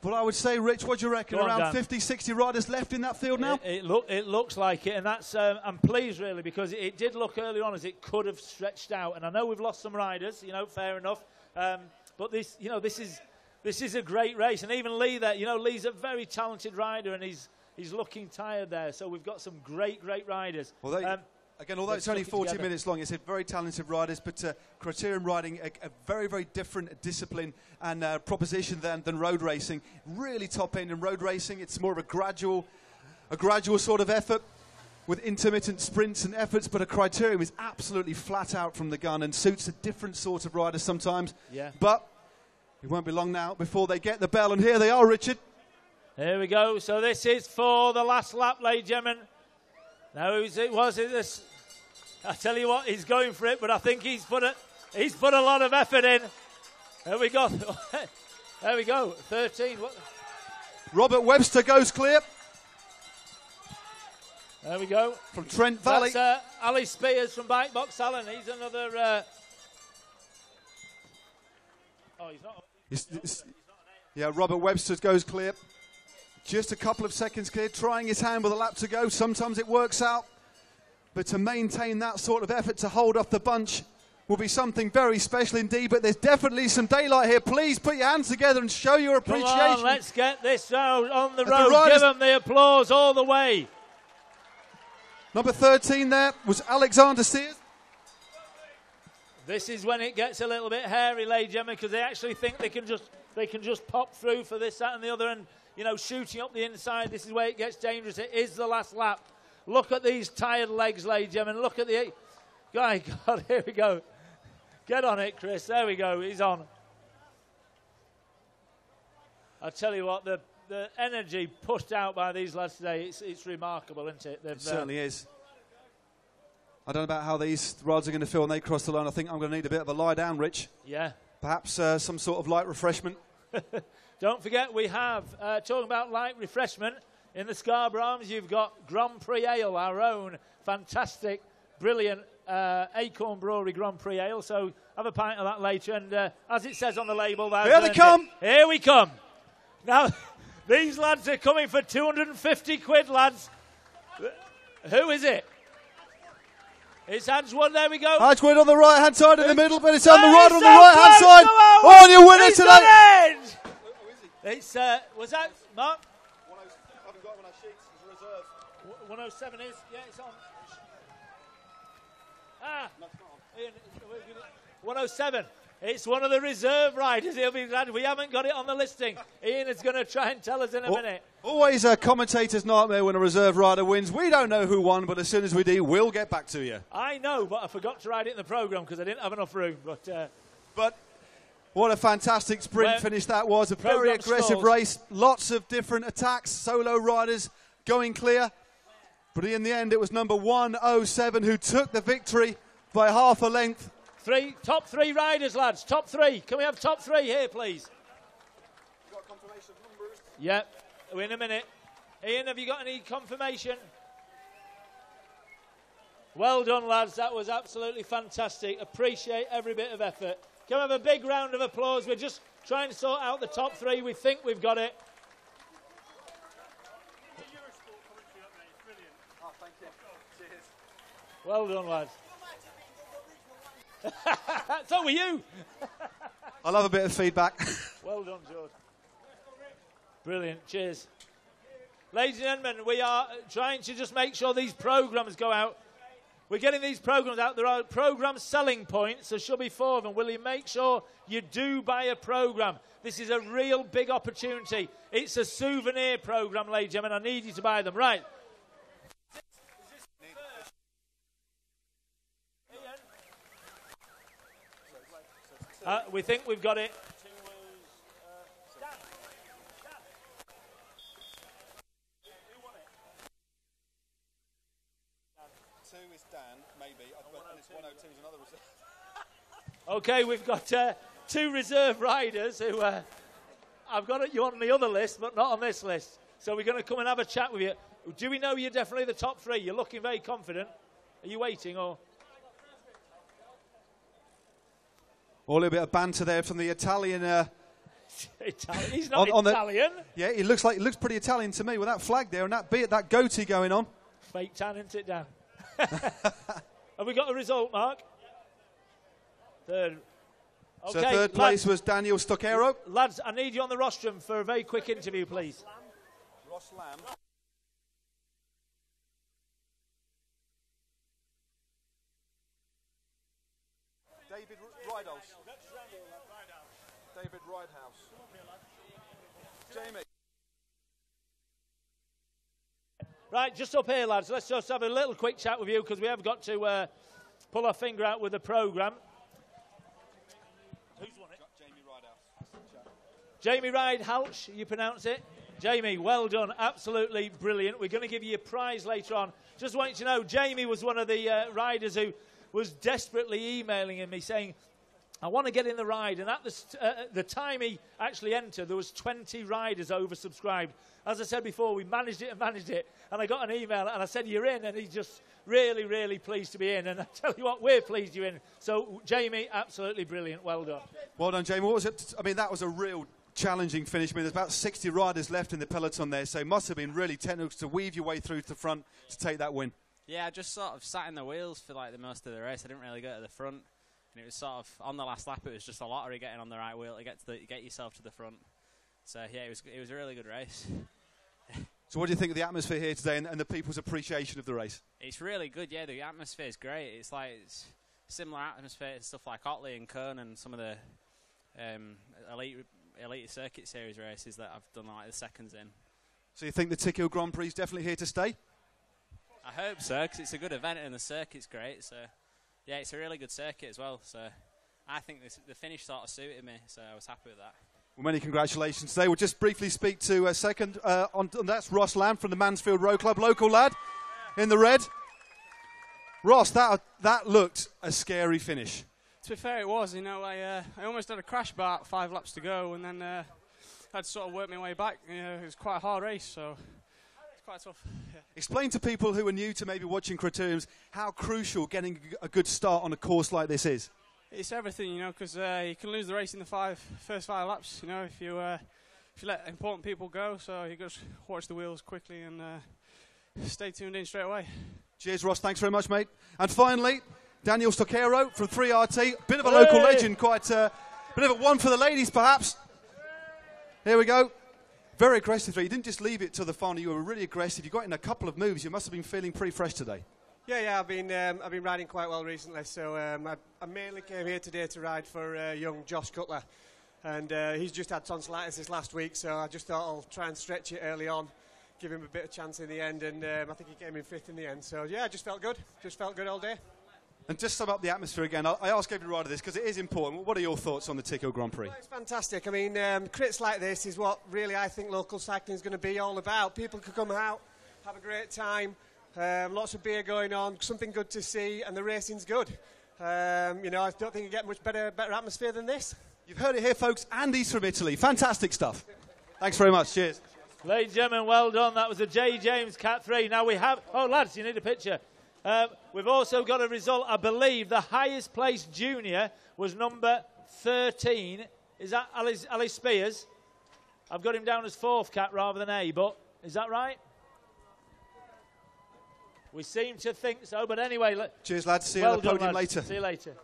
Speaker 6: But I would say, Rich, what do you reckon? Around 50, 60 riders left in that field now?
Speaker 1: It looks like it, and that's I'm pleased really, because it did look early on as it could have stretched out. And I know we've lost some riders, fair enough. But this is a great race, and even Lee there, Lee's a very talented rider, and he's looking tired there. So we've got some great riders.
Speaker 6: Well, again, although it's only 40 minutes long, it's a very talented riders, but criterium riding, a very, very different discipline and proposition than road racing. Really top end in road racing. It's more of a gradual sort of effort with intermittent sprints and efforts, but a criterium is absolutely flat out from the gun and suits a different sort of rider sometimes.
Speaker 1: Yeah.
Speaker 6: But it won't be long now before they get the bell, and here they are, Richard.
Speaker 1: Here we go. So this is for the last lap, ladies and gentlemen. No, it was this. I tell you what, he's going for it, but I think he's put a lot of effort in. There we go. There we go. 13. What?
Speaker 6: Robert Webster goes clear.
Speaker 1: There we go.
Speaker 6: From Trent Valley.
Speaker 1: That's Ali Spears from Bike Box Allen. He's another. Oh, he's not.
Speaker 6: Yeah, Robert Webster goes clear. Just a couple of seconds clear, trying his hand with a lap to go. Sometimes it works out. But to maintain that sort of effort to hold off the bunch will be something very special indeed. But there's definitely some daylight here. Please put your hands together and show your appreciation.
Speaker 1: Come on, let's get this out on the road. Give them the applause all the way.
Speaker 6: Number 13 there was Alexander Sears.
Speaker 1: This is when it gets a little bit hairy, ladies and gentlemen, because they actually think they can just pop through for this, that, and the other, and shooting up the inside. This is where it gets dangerous. It is the last lap. Look at these tired legs, ladies and gentlemen. Look at the... God, here we go. Get on it, Chris. There we go. He's on. I tell you what, the energy pushed out by these lads today, it's remarkable, isn't it?
Speaker 6: It certainly is. I don't know about how these riders are going to feel when they cross the line. I think I'm going to need a bit of a lie down, Rich.
Speaker 1: Yeah.
Speaker 6: Perhaps some sort of light refreshment.
Speaker 1: Don't forget, we have, talking about light refreshment, in the Scarborough Arms, you've got Grand Prix Ale, our own fantastic, brilliant Acorn Brewery Grand Prix Ale. So have a pint of that later. And as it says on the label,
Speaker 6: here they come.
Speaker 1: Here we come. Now, these lads are coming for 250 quid, lads. Who is it? It's Edgewood, there we go.
Speaker 6: Edgewood on the right-hand side in the middle, but it's on the
Speaker 1: Oh,
Speaker 6: right
Speaker 1: he's
Speaker 6: on the
Speaker 1: so
Speaker 6: right-hand
Speaker 1: close,
Speaker 6: side.
Speaker 1: come on.
Speaker 6: Oh, and your winner
Speaker 1: He's
Speaker 6: tonight.
Speaker 1: done it! It's, was that, Mark? 107 is, yeah, it's on. Ah, Ian, 107. It's one of the reserve riders. He'll be glad we haven't got it on the listing. Ian is going to try and tell us in a minute.
Speaker 6: Always a commentator's nightmare when a reserve rider wins. We don't know who won, but as soon as we do, we'll get back to you.
Speaker 1: I know, but I forgot to write it in the programme because I didn't have enough room.
Speaker 6: But what a fantastic sprint finish that was. A very aggressive race. Lots of different attacks. Solo riders going clear. But in the end, it was number 107 who took the victory by half a length.
Speaker 1: Top three riders, lads. Top three. Can we have top three here, please?
Speaker 6: Got confirmation of numbers?
Speaker 1: Yep. In a minute. Ian, have you got any confirmation? Well done, lads. That was absolutely fantastic. Appreciate every bit of effort. Can we have a big round of applause? We're just trying to sort out the top three. We think we've got it. Well done, lads. So were you.
Speaker 6: I love a bit of feedback.
Speaker 1: Well done, George. Brilliant. Cheers. Ladies and gentlemen, we are trying to just make sure these programmes go out. We're getting these programmes out. There are programme selling points. There should be 4 of them. Will you make sure you do buy a programme? This is a real big opportunity. It's a souvenir programme, ladies and gentlemen. I need you to buy them. Right. We think we've got it.
Speaker 6: Two is Dan, maybe, and it's 102 is another reserve.
Speaker 1: Okay, we've got 2 reserve riders who I've got you on the other list, but not on this list. So we're going to come and have a chat with you. Do we know you're definitely the top 3? You're looking very confident. Are you waiting or?
Speaker 6: A little bit of banter there from the Italian.
Speaker 1: Italian. He's not Italian.
Speaker 6: Yeah, he looks pretty Italian to me with that flag there and that goatee going on.
Speaker 1: Fake tan, isn't it, Dan? Have we got a result, Mark? Third. Okay,
Speaker 6: So third place was Daniel Stoccaro.
Speaker 1: Lads, I need you on the rostrum for a very quick interview, please.
Speaker 6: Ross Lamb. David Ridehouse. David Ridehouse. Jamie.
Speaker 1: Right, just up here, lads. Let's just have a little quick chat with you because we have got to pull our finger out with the programme. Who's won it?
Speaker 6: Jamie Ridehouse.
Speaker 1: Jamie Ridehouse, you pronounce it? Jamie, well done. Absolutely brilliant. We're going to give you a prize later on. Just want you to know, Jamie was one of the riders who was desperately emailing me saying, I want to get in the ride. And at the time he actually entered, there was 20 riders oversubscribed. As I said before, we managed it. And I got an email and I said, you're in. And he's just really, really pleased to be in. And I tell you what, we're pleased you're in. So, Jamie, absolutely brilliant. Well done.
Speaker 6: Well done, Jamie. What was it? I mean, that was a real challenging finish. I mean, there's about 60 riders left in the peloton there. So it must have been really technical to weave your way through to the front to take that win.
Speaker 14: Yeah, I just sort of sat in the wheels for like the most of the race. I didn't really go to the front, and it was sort of on the last lap. It was just a lottery getting on the right wheel to get yourself to the front. So yeah, it was a really good race.
Speaker 6: So what do you think of the atmosphere here today and the people's appreciation of the race?
Speaker 14: It's really good. Yeah, the atmosphere is great. It's similar atmosphere to stuff like Otley and Kern and some of the elite circuit series races that I've done like the seconds in.
Speaker 6: So you think the Tickill Grand Prix is definitely here to stay?
Speaker 14: I hope so, because it's a good event and the circuit's great. So, yeah, it's a really good circuit as well. So, I think the finish sort of suited me, so I was happy with that.
Speaker 6: Well, many congratulations today. We'll just briefly speak to a second. That's Ross Lamb from the Mansfield Row Club, local lad in the red. Ross, that looked a scary finish.
Speaker 8: To be fair, it was. You know, I almost had a crash about 5 laps to go, and then I had to sort of work my way back. You know, it was quite a hard race, so it's quite tough. Yeah.
Speaker 6: Explain to people who are new to maybe watching criteriums how crucial getting a good start on a course like this is.
Speaker 8: It's everything, you know, because you can lose the race in the first 5 laps. You know, if you let important people go, so you just watch the wheels quickly and stay tuned in straight away.
Speaker 6: Cheers, Ross. Thanks very much, mate. And finally, Daniel Stockero from 3RT. Bit of a local legend, quite a bit of a one for the ladies, perhaps. Here we go. Very aggressive. You didn't just leave it till the final. You were really aggressive. You got in a couple of moves. You must have been feeling pretty fresh today.
Speaker 15: Yeah. I've been riding quite well recently. So I mainly came here today to ride for young Josh Cutler, and he's just had tonsillitis this last week. So I just thought I'll try and stretch it early on, give him a bit of chance in the end, and I think he came in 5th in the end. So yeah, just felt good. Just felt good all day.
Speaker 6: And just sum up the atmosphere again, I ask every rider this because it is important. What are your thoughts on the Tickill Grand Prix?
Speaker 15: Well, it's fantastic. I mean, crits like this is what really I think local cycling is going to be all about. People can come out, have a great time, lots of beer going on, something good to see, and the racing's good. I don't think you get much better atmosphere than this.
Speaker 6: You've heard it here, folks. Andy's from Italy. Fantastic stuff. Thanks very much. Cheers.
Speaker 1: Ladies and gentlemen, well done. That was a J. James Cat 3. Now we have... Oh, lads, you need a picture. We've also got a result. I believe the highest placed junior was number 13. Is that Ali Spears? I've got him down as 4th, Cat, rather than A, but is that right? We seem to think so, but anyway...
Speaker 6: Cheers, lads. See you on the podium later.
Speaker 1: See you later.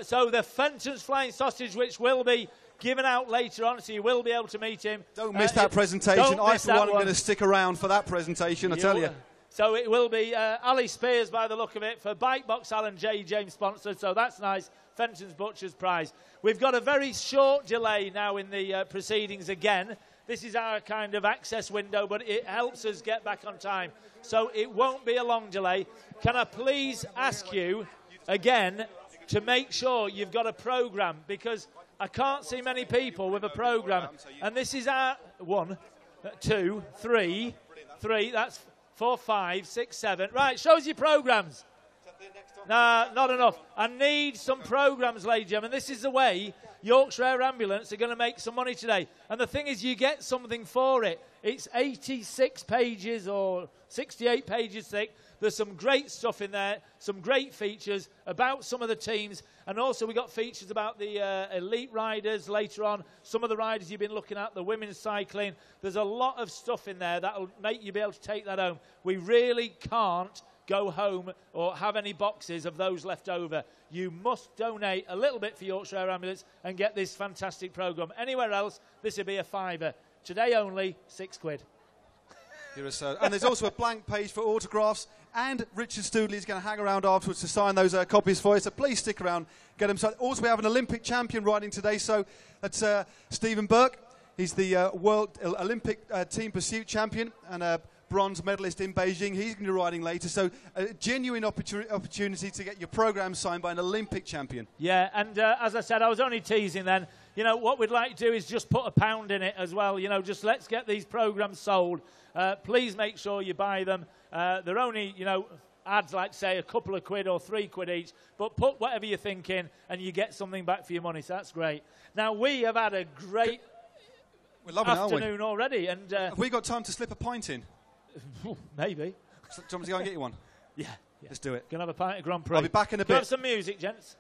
Speaker 1: So the Fenton's Flying Sausage, which will be given out later on, so you will be able to meet him.
Speaker 6: Don't miss that presentation. I, for one, am going to stick around for that presentation, I tell you.
Speaker 1: So it will be Ali Spears, by the look of it, for Bike Box Alan J. James sponsored, so that's nice. Fenton's Butcher's Prize. We've got a very short delay now in the proceedings again. This is our kind of access window, but it helps us get back on time. So it won't be a long delay. Can I please ask you, again, to make sure you've got a programme, because I can't see many people with a programme. And this is our 1, 2, 3, that's 4, 5, 6, 7. Right, shows you programmes. Nah, not enough. I need some programmes, ladies and gentlemen. This is the way Yorkshire Air Ambulance are going to make some money today. And the thing is, you get something for it. It's 86 pages or 68 pages thick. There's some great stuff in there, some great features about some of the teams. And also we got features about the elite riders later on, some of the riders you've been looking at, the women's cycling. There's a lot of stuff in there that will make you be able to take that home. We really can't go home or have any boxes of those left over. You must donate a little bit for Yorkshire Air Ambulance and get this fantastic programme. Anywhere else, this would be a £5. Today only, £6.
Speaker 6: And there's also a blank page for autographs, and Richard Stoodley is going to hang around afterwards to sign those copies for you, so please stick around, get them signed. Also, we have an Olympic champion riding today, so that's Stephen Burke. He's the World Olympic Team Pursuit champion and a bronze medalist in Beijing. He's going to be riding later, so a genuine opportunity to get your programme signed by an Olympic champion.
Speaker 1: Yeah, and as I said, I was only teasing then. You know, what we'd like to do is just put £1 in it as well. You know, just let's get these programmes sold. Please make sure you buy them. They're only, you know, ads like, say, a couple of quid or £3 each. But put whatever you think in and you get something back for your money. So that's great. Now, we have had a great afternoon already. And
Speaker 6: have we got time to slip a pint in?
Speaker 1: Maybe.
Speaker 6: So, do you want me to go and get you one?
Speaker 1: Yeah.
Speaker 6: Let's do it.
Speaker 1: Gonna have a pint of Grand Prix.
Speaker 6: I'll be back in a bit.
Speaker 1: Can we have some music, gents?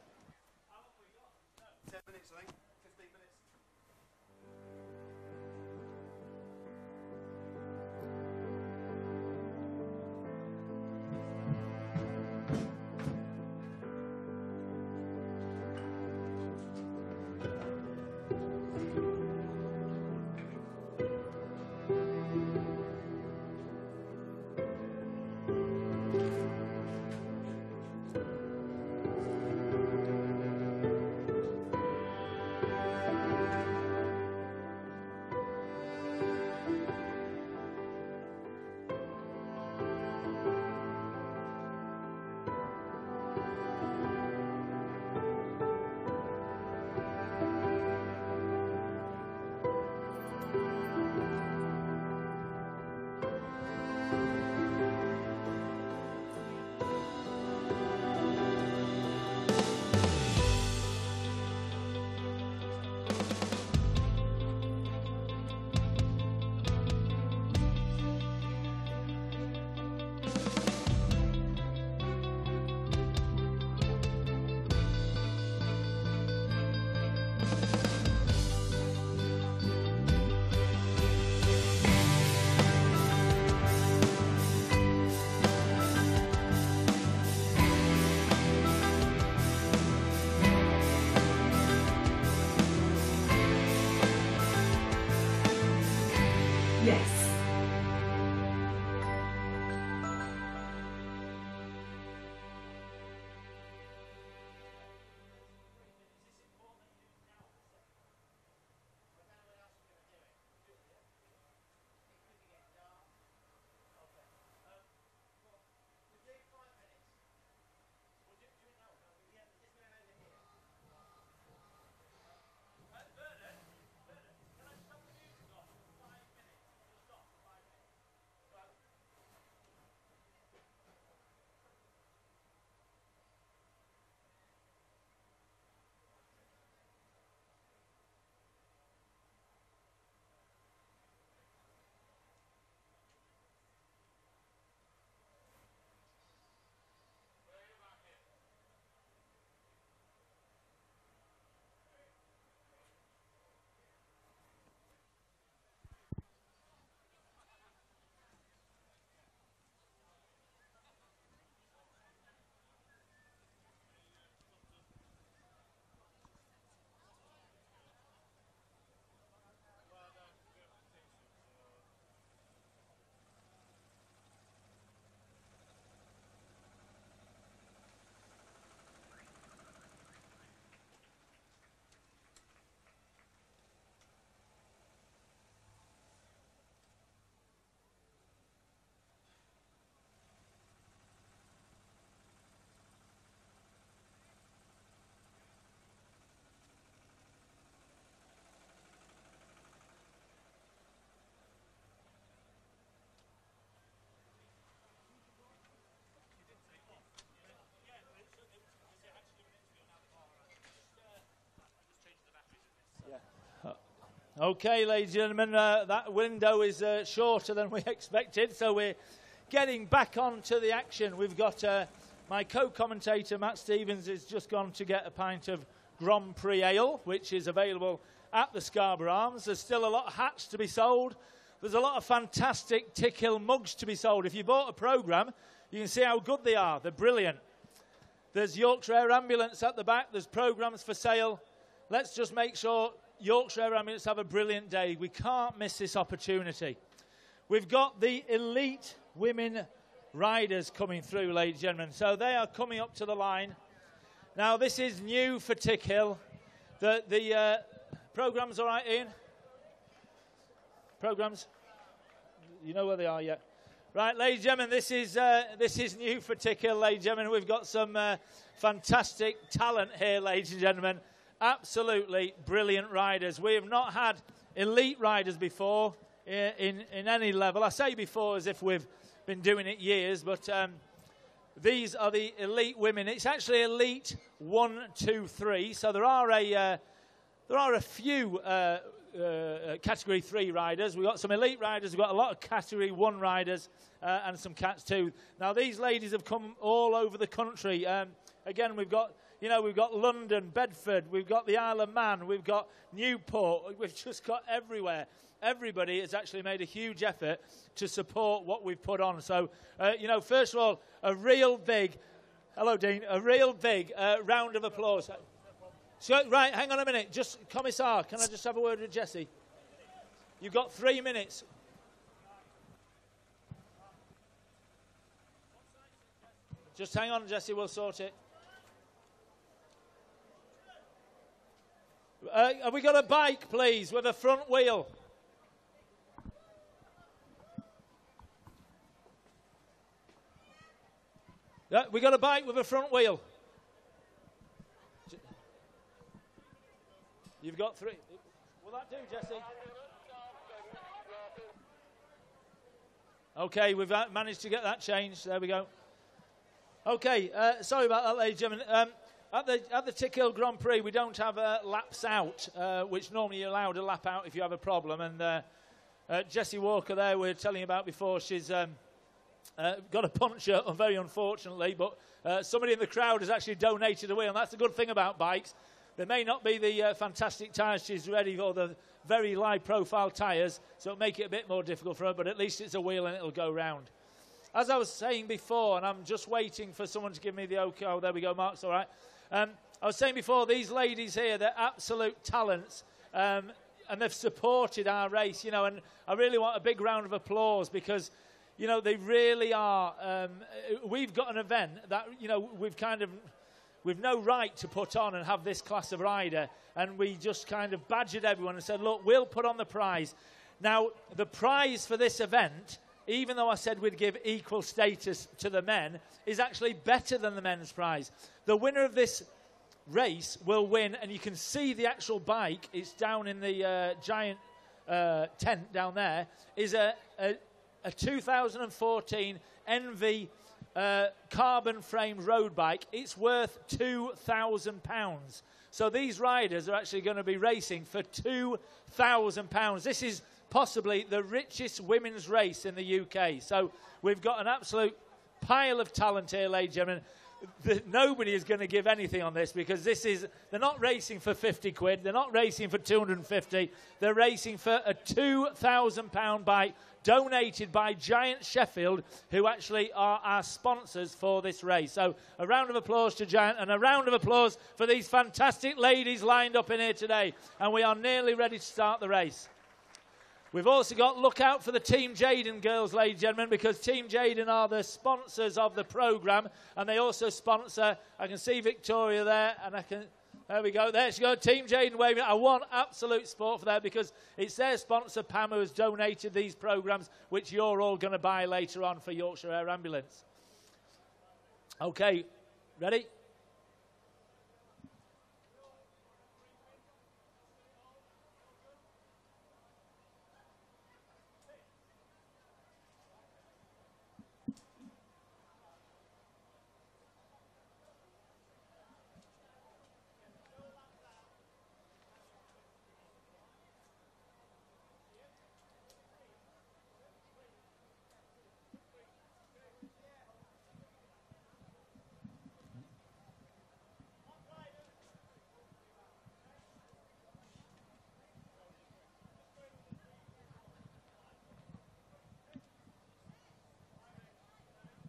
Speaker 6: 10 minutes, I think. 15 minutes.
Speaker 1: Okay, ladies and gentlemen, that window is shorter than we expected, so we're getting back onto the action. We've got my co-commentator, Matt Stevens, has just gone to get a pint of Grand Prix ale, which is available at the Scarborough Arms. There's still a lot of hats to be sold. There's a lot of fantastic Tickill mugs to be sold. If you bought a programme, you can see how good they are. They're brilliant. There's Yorkshire Air Ambulance at the back. There's programmes for sale. Let's just make sure Yorkshire Air Ambulance have a brilliant day. We can't miss this opportunity. We've got the elite women riders coming through, ladies and gentlemen. So they are coming up to the line. Now, this is new for Tickhill. The programmes all right, Ian? Programmes? You know where they are yet? Right, ladies and gentlemen, this is new for Tickhill, ladies and gentlemen. We've got some fantastic talent here, ladies and gentlemen. Absolutely brilliant riders. We have not had elite riders before in any level. I say before as if we've been doing it years, but these are the elite women. It's actually elite 1, 2, 3. So there are a few Category 3 riders. We've got some elite riders. We've got a lot of Category 1 riders and some Cats 2. Now these ladies have come all over the country. Again, we've got London, Bedford, we've got the Isle of Man, we've got Newport, we've just got everywhere. Everybody has actually made a huge effort to support what we've put on. So, first of all, a real big, hello Dean, a real big round of applause. So, right, hang on a minute, just, Commissar, can I just have a word with Jesse? You've got 3 minutes. Just hang on, Jesse, we'll sort it. Have we got a bike, please, with a front wheel? Yeah, we got a bike with a front wheel. You've got 3. Will that do, Jesse? Okay, we've managed to get that changed. There we go. Okay, sorry about that, ladies and gentlemen. At the Tickhill Grand Prix, we don't have laps out, which normally you're allowed a lap out if you have a problem. And Jessie Walker there, we were telling you about before, she's got a puncture, very unfortunately, but somebody in the crowd has actually donated a wheel, and that's the good thing about bikes. There may not be the fantastic tyres she's ready for, the very high-profile tyres, so it'll make it a bit more difficult for her, but at least it's a wheel and it'll go round. As I was saying before, and I'm just waiting for someone to give me the okay. Oh, there we go, Mark's all right. I was saying before, these ladies here, they're absolute talents, and they've supported our race, and I really want a big round of applause because, they really are. We've got an event that, we've no right to put on and have this class of rider, and we just kind of badgered everyone and said, look, we'll put on the prize. Now, the prize for this event, even though I said we'd give equal status to the men, is actually better than the men's prize. The winner of this race will win, and you can see the actual bike, it's down in the giant tent down there, is a 2014 Envy carbon framed road bike. It's worth £2,000. So these riders are actually going to be racing for £2,000. This is possibly the richest women's race in the UK. So we've got an absolute pile of talent here, ladies and gentlemen. Nobody is going to give anything on this because they're not racing for 50 quid, they're not racing for 250, they're racing for a £2,000 bike donated by Giant Sheffield, who actually are our sponsors for this race. So a round of applause to Giant and a round of applause for these fantastic ladies lined up in here today. And we are nearly ready to start the race. We've also got look out for the Team Jaden girls, ladies and gentlemen, because Team Jaden are the sponsors of the programme, and they also sponsor, I can see Victoria there, and there we go, there she goes, Team Jaden waving. I want absolute support for that because it's their sponsor, Pam, who has donated these programmes, which you're all going to buy later on for Yorkshire Air Ambulance. Okay, ready?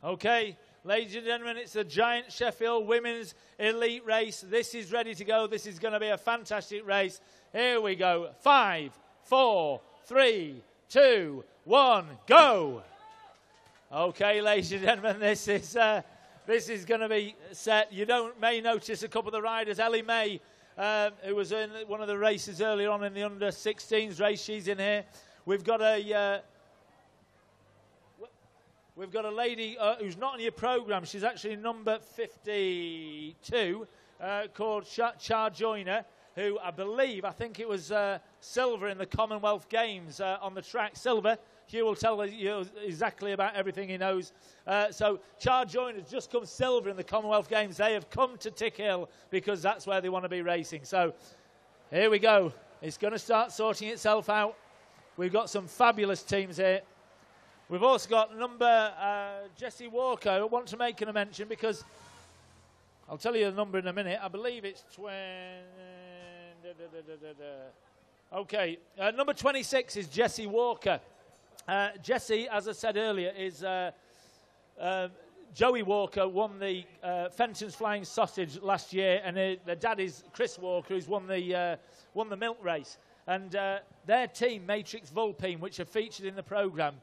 Speaker 1: Okay, ladies and gentlemen, it's the Giant Sheffield Women's Elite Race. This is ready to go. This is going to be a fantastic race. Here we go. 5, 4, 3, 2, 1, go. Okay, ladies and gentlemen, this is going to be set. You may notice a couple of the riders. Ellie May, who was in one of the races earlier on in the under-16s race, she's in here. We've got a lady who's not on your programme. She's actually number 52, called Char Joyner, who I think it was silver in the Commonwealth Games on the track. Silver. Hugh will tell you exactly about everything he knows. So Char Joyner has just come silver in the Commonwealth Games. They have come to Tickhill because that's where they want to be racing. So here we go. It's going to start sorting itself out. We've got some fabulous teams here. We've also got number Jessie Walker. I want to make a mention because I'll tell you the number in a minute. I believe it's Okay, number 26 is Jessie Walker. Jessie, as I said earlier, is Joey Walker won the Fenton's Flying Sausage last year, and their dad is Chris Walker, who's won the milk race. And their team, Matrix Vulpine, which are featured in the programme,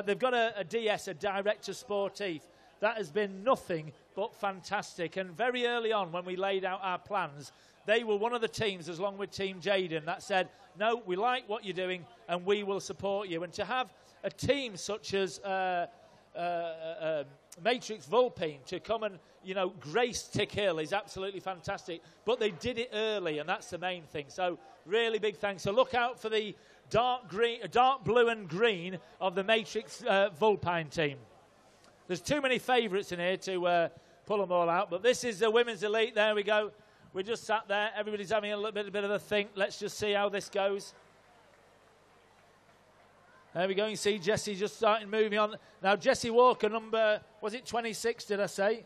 Speaker 1: they've got a DS, a Director Sportif. That has been nothing but fantastic. And very early on, when we laid out our plans, they were one of the teams, along with Team Jaden, that said, no, we like what you're doing and we will support you. And to have a team such as Matrix Vulpine to come and, grace Tickill is absolutely fantastic. But they did it early, and that's the main thing. So really big thanks. So look out for the dark blue and green of the Matrix Vulpine team. There's too many favourites in here to pull them all out. But this is the Women's Elite. There we go. We just sat there. Everybody's having a little bit of a think. Let's just see how this goes. There we go. You can see Jessie just starting moving on. Now, Jessie Walker, number, was it 26, did I say?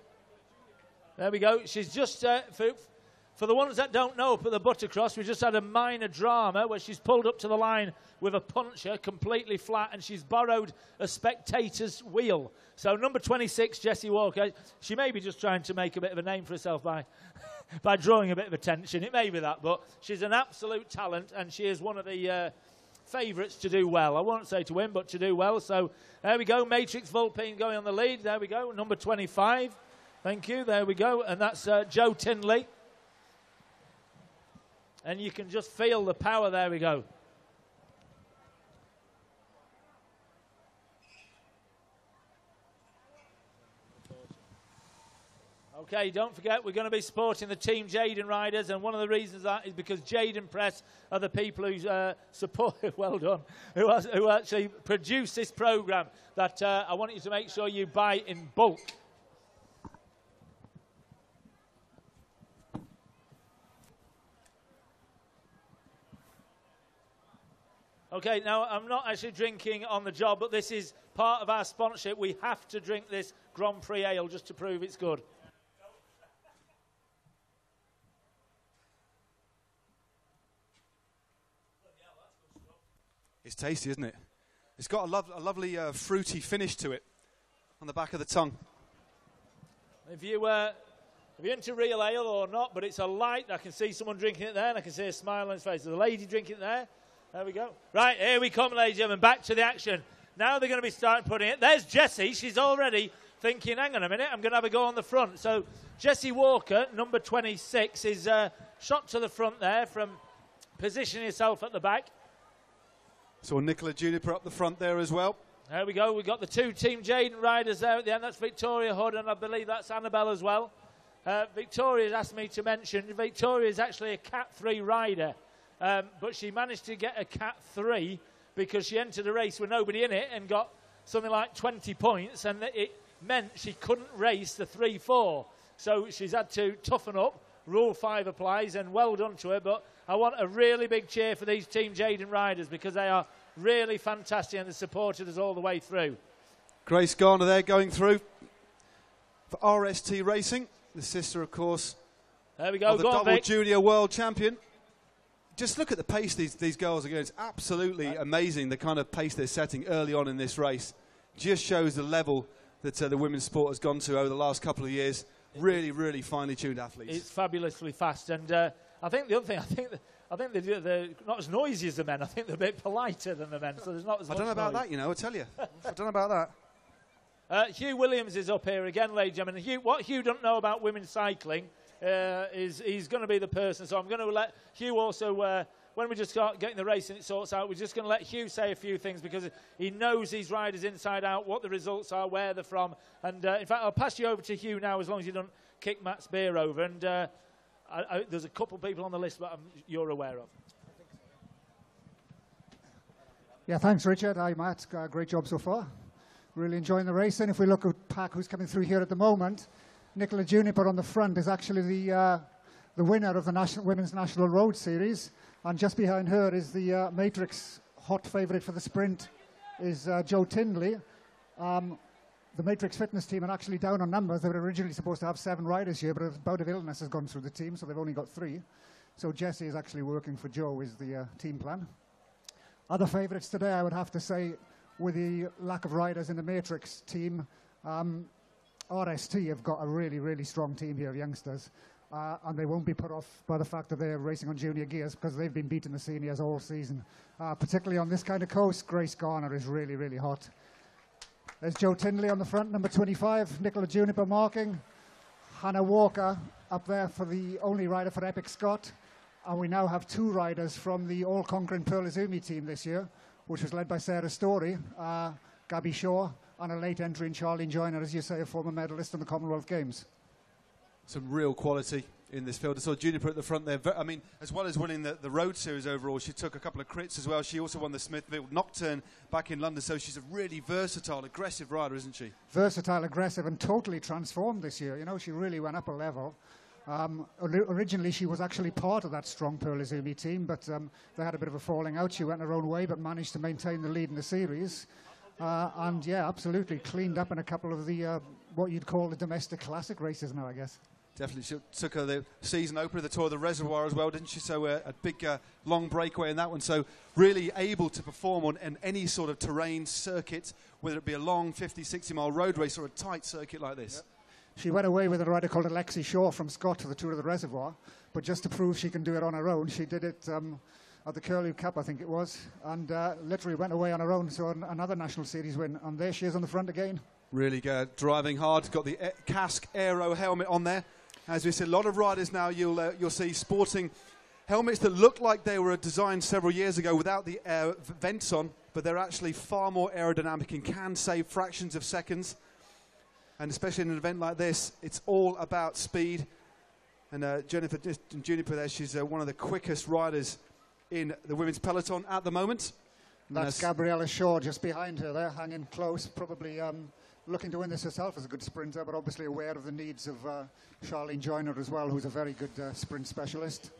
Speaker 1: There we go. She's just, for the ones that don't know, up at the Buttercross, we just had a minor drama where she's pulled up to the line with a puncher completely flat, and she's borrowed a spectator's wheel. So number 26, Jessie Walker, she may be just trying to make a bit of a name for herself by drawing a bit of attention. It may be that, but she's an absolute talent, and she is one of the favourites to do well. I won't say to win, but to do well. So there we go. Matrix Vulpine going on the lead. There we go. Number 25. Thank you. There we go. And that's Joe Tinley. And you can just feel the power. There we go. Okay, don't forget, we're going to be supporting the Team Jaden riders, and one of the reasons that is because Jaden Press are the people who support, well done, who actually produce this programme that I want you to make sure you buy in bulk. Okay, now I'm not actually drinking on the job, but this is part of our sponsorship. We have to drink this Grand Prix ale just to prove it's good.
Speaker 6: It's tasty, isn't it? It's got a lovely fruity finish to it on the back of the tongue.
Speaker 1: If you're into real ale or not, but it's a light. I can see someone drinking it there, and I can see a smile on his face. There's a lady drinking it there. There we go. Right, here we come, ladies and gentlemen. Back to the action. Now they're going to be starting putting it. There's Jessie. She's already thinking, hang on a minute, I'm going to have a go on the front. So Jessie Walker, number 26, is shot to the front there from positioning herself at the back.
Speaker 6: So Nicola Juniper up the front there as well.
Speaker 1: There we go. We've got the two Team Jaden riders there at the end. That's Victoria Hood, and I believe that's Annabelle as well. Victoria's asked me to mention, Victoria is actually a Cat 3 rider, but she managed to get a Cat 3 because she entered a race with nobody in it and got something like 20 points, and it meant she couldn't race the 3-4. So she's had to toughen up. Rule 5 applies, and well done to her. But I want a really big cheer for these Team Jaden riders because they are really fantastic and they supported us all the way through.
Speaker 6: Grace Garner there going through for RST Racing, the sister, of course,
Speaker 1: there we go.
Speaker 6: of the double junior world champion. Just look at the pace these girls are going. It's absolutely amazing the kind of pace they're setting early on in this race. Just shows the level that the women's sport has gone to over the last couple of years. Really, really finely tuned athletes.
Speaker 1: It's fabulously fast, and I think the other thing, I think they're not as noisy as the men. I think they're a bit politer than the men, so there's not as much
Speaker 6: I don't know about
Speaker 1: noise.
Speaker 6: that, you know, I tell you. I don't know about that.
Speaker 1: Hugh Williams is up here again, ladies and gentlemen. What Hugh doesn't know about women's cycling is he's going to be the person, so I'm going to let Hugh also, when we just start getting the race and it sorts out, we're just going to let Hugh say a few things because he knows these riders inside out, what the results are, where they're from. And in fact, I'll pass you over to Hugh now as long as you don't kick Matt Spear over. And there's a couple of people on the list that you're aware of.
Speaker 4: Yeah, thanks, Richard. Hi, Matt. Great job so far. Really enjoying the race. And if we look at Pack, who's coming through here at the moment, Nicola Juniper on the front is actually the winner of the Women's National Road Series. And just behind her is the Matrix hot favourite for the sprint is Joe Tindley. The Matrix fitness team are actually down on numbers. They were originally supposed to have 7 riders here, but a bout of illness has gone through the team, so they've only got 3. So Jesse is actually working for Joe is the team plan. Other favourites today, I would have to say, with the lack of riders in the Matrix team, RST have got a really, really strong team here of youngsters. And they won't be put off by the fact that they're racing on junior gears because they've been beating the seniors all season. Particularly on this kind of coast, Grace Garner is really, really hot. There's Joe Tindley on the front, number 25, Nicola Juniper marking. Hannah Walker up there for the only rider for Epic Scott. And we now have 2 riders from the all-conquering Pearl Izumi team this year, which was led by Sarah Story, Gabby Shaw, and a late entry in Charlene Joyner, as you say, a former medalist in the Commonwealth Games.
Speaker 6: Some real quality in this field. I saw Juniper at the front there. I mean, as well as winning the Road Series overall, she took a couple of crits as well. She also won the Smithfield Nocturne back in London, so she's a really versatile, aggressive rider, isn't she? Versatile, aggressive, and totally transformed this year. You know, she really went up a level. Originally, she was actually part of that strong Pearl Izumi team, but they had a bit of a falling out. She went her own way, but managed to maintain the lead in the series. And, yeah, absolutely cleaned up in a couple of the, what you'd call the domestic classic races now, I guess. Definitely. She took her the season opener, the Tour of the Reservoir as well, didn't she? So a big, long breakaway in that one. So really able to perform on any sort of terrain circuit, whether it be a long 50, 60-mile road race or a tight circuit like this. Yep. She went away with a rider called Alexi Shaw from Scott to the Tour of the Reservoir, but just to prove she can do it on her own, she did it at the Curlew Cup, I think it was, and literally went away on her own, so another National Series win. And there she is on the front again. Really driving hard, got the Casque Aero helmet on there. As we said, a lot of riders now you'll see sporting helmets that look like they were designed several years ago without the vents on, but they're actually far more aerodynamic and can save fractions of seconds. And especially in an event like this, it's all about speed. And Juniper there, she's one of the quickest riders in the women's peloton at the moment. That's Gabriella Shaw just behind her there, hanging close, probably looking to win this herself as a good sprinter, but obviously aware of the needs of Charlene Joyner as well, who's a very good sprint specialist.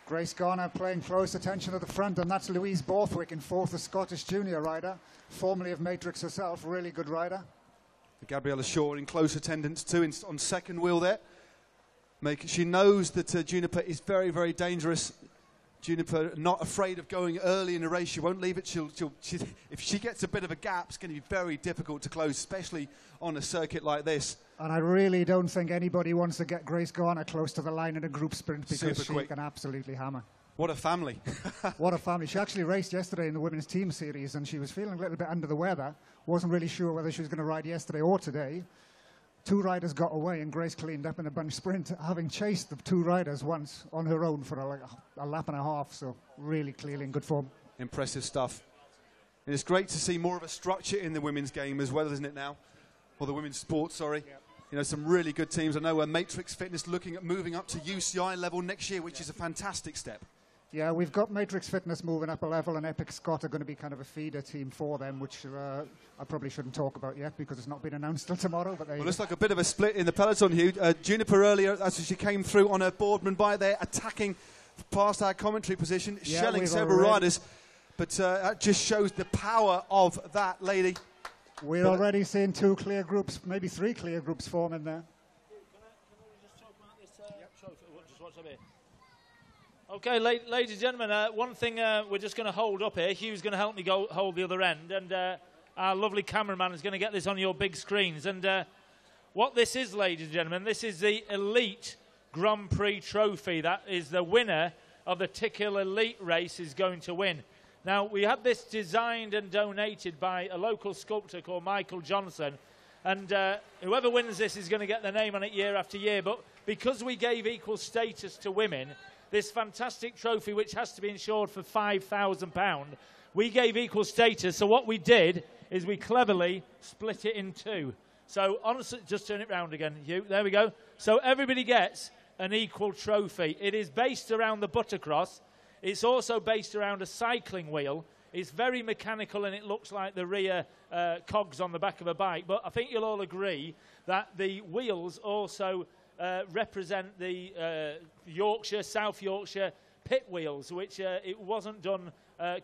Speaker 6: Grace Garner paying close attention at the front, and that's Louise Borthwick in 4th, a Scottish junior rider, formerly of Matrix herself, really good rider. Gabriella Shaw in close attendance too, on second wheel there. She knows that Juniper is very, very dangerous. Juniper not afraid of going early in a race. She won't leave it. If she gets a bit of a gap, it's going to be very difficult to close, especially on a circuit like this. And I really don't think anybody wants to get Grace Garner close to the line in a group sprint because she can absolutely hammer. What a family. What a family. She actually raced yesterday in the women's team series and she was feeling a little bit under the weather. Wasn't really sure whether she was going to ride yesterday or today. 2 riders got away and Grace cleaned up in a bunch sprint, having chased the 2 riders once on her own for a lap and a half. So really clearly in good form. Impressive stuff. And it's great to see more of a structure in the women's game as well, isn't it now? Or the women's sport, sorry. Yep. You know, some really good teams. I know Matrix Fitness looking at moving up to UCI level next year, which is a fantastic step. Yeah, we've got Matrix Fitness moving up a level, and Epic Scott are going to be kind of a feeder team for them, which I probably shouldn't talk about yet because it's not been announced till tomorrow. But well, looks like a bit of a split in the peloton, Hugh. Juniper earlier, as she came through on her Boardman bike there, attacking past our commentary position, shelling several riders. But that just shows the power of that lady. We're already seeing 2 clear groups, maybe 3 clear groups forming there.
Speaker 1: Can we just talk about this trophy? Just watch up here. Okay, ladies and gentlemen, one thing we're just going to hold up here. Hugh's going to help me hold the other end, and our lovely cameraman is going to get this on your big screens. And what this is, ladies and gentlemen, this is the Elite Grand Prix trophy. That is the winner of the Tickhill Elite race is going to win. Now, we had this designed and donated by a local sculptor called Michael Johnson, and whoever wins this is going to get their name on it year after year. But because we gave equal status to women, this fantastic trophy, which has to be insured for £5,000, we gave equal status. So what we did is we cleverly split it in two. So honestly, just turn it round again, Hugh. There we go. So everybody gets an equal trophy. It is based around the buttercross. It's also based around a cycling wheel. It's very mechanical, and it looks like the rear cogs on the back of a bike. But I think you'll all agree that the wheels also represent the Yorkshire, South Yorkshire pit wheels, which it wasn't done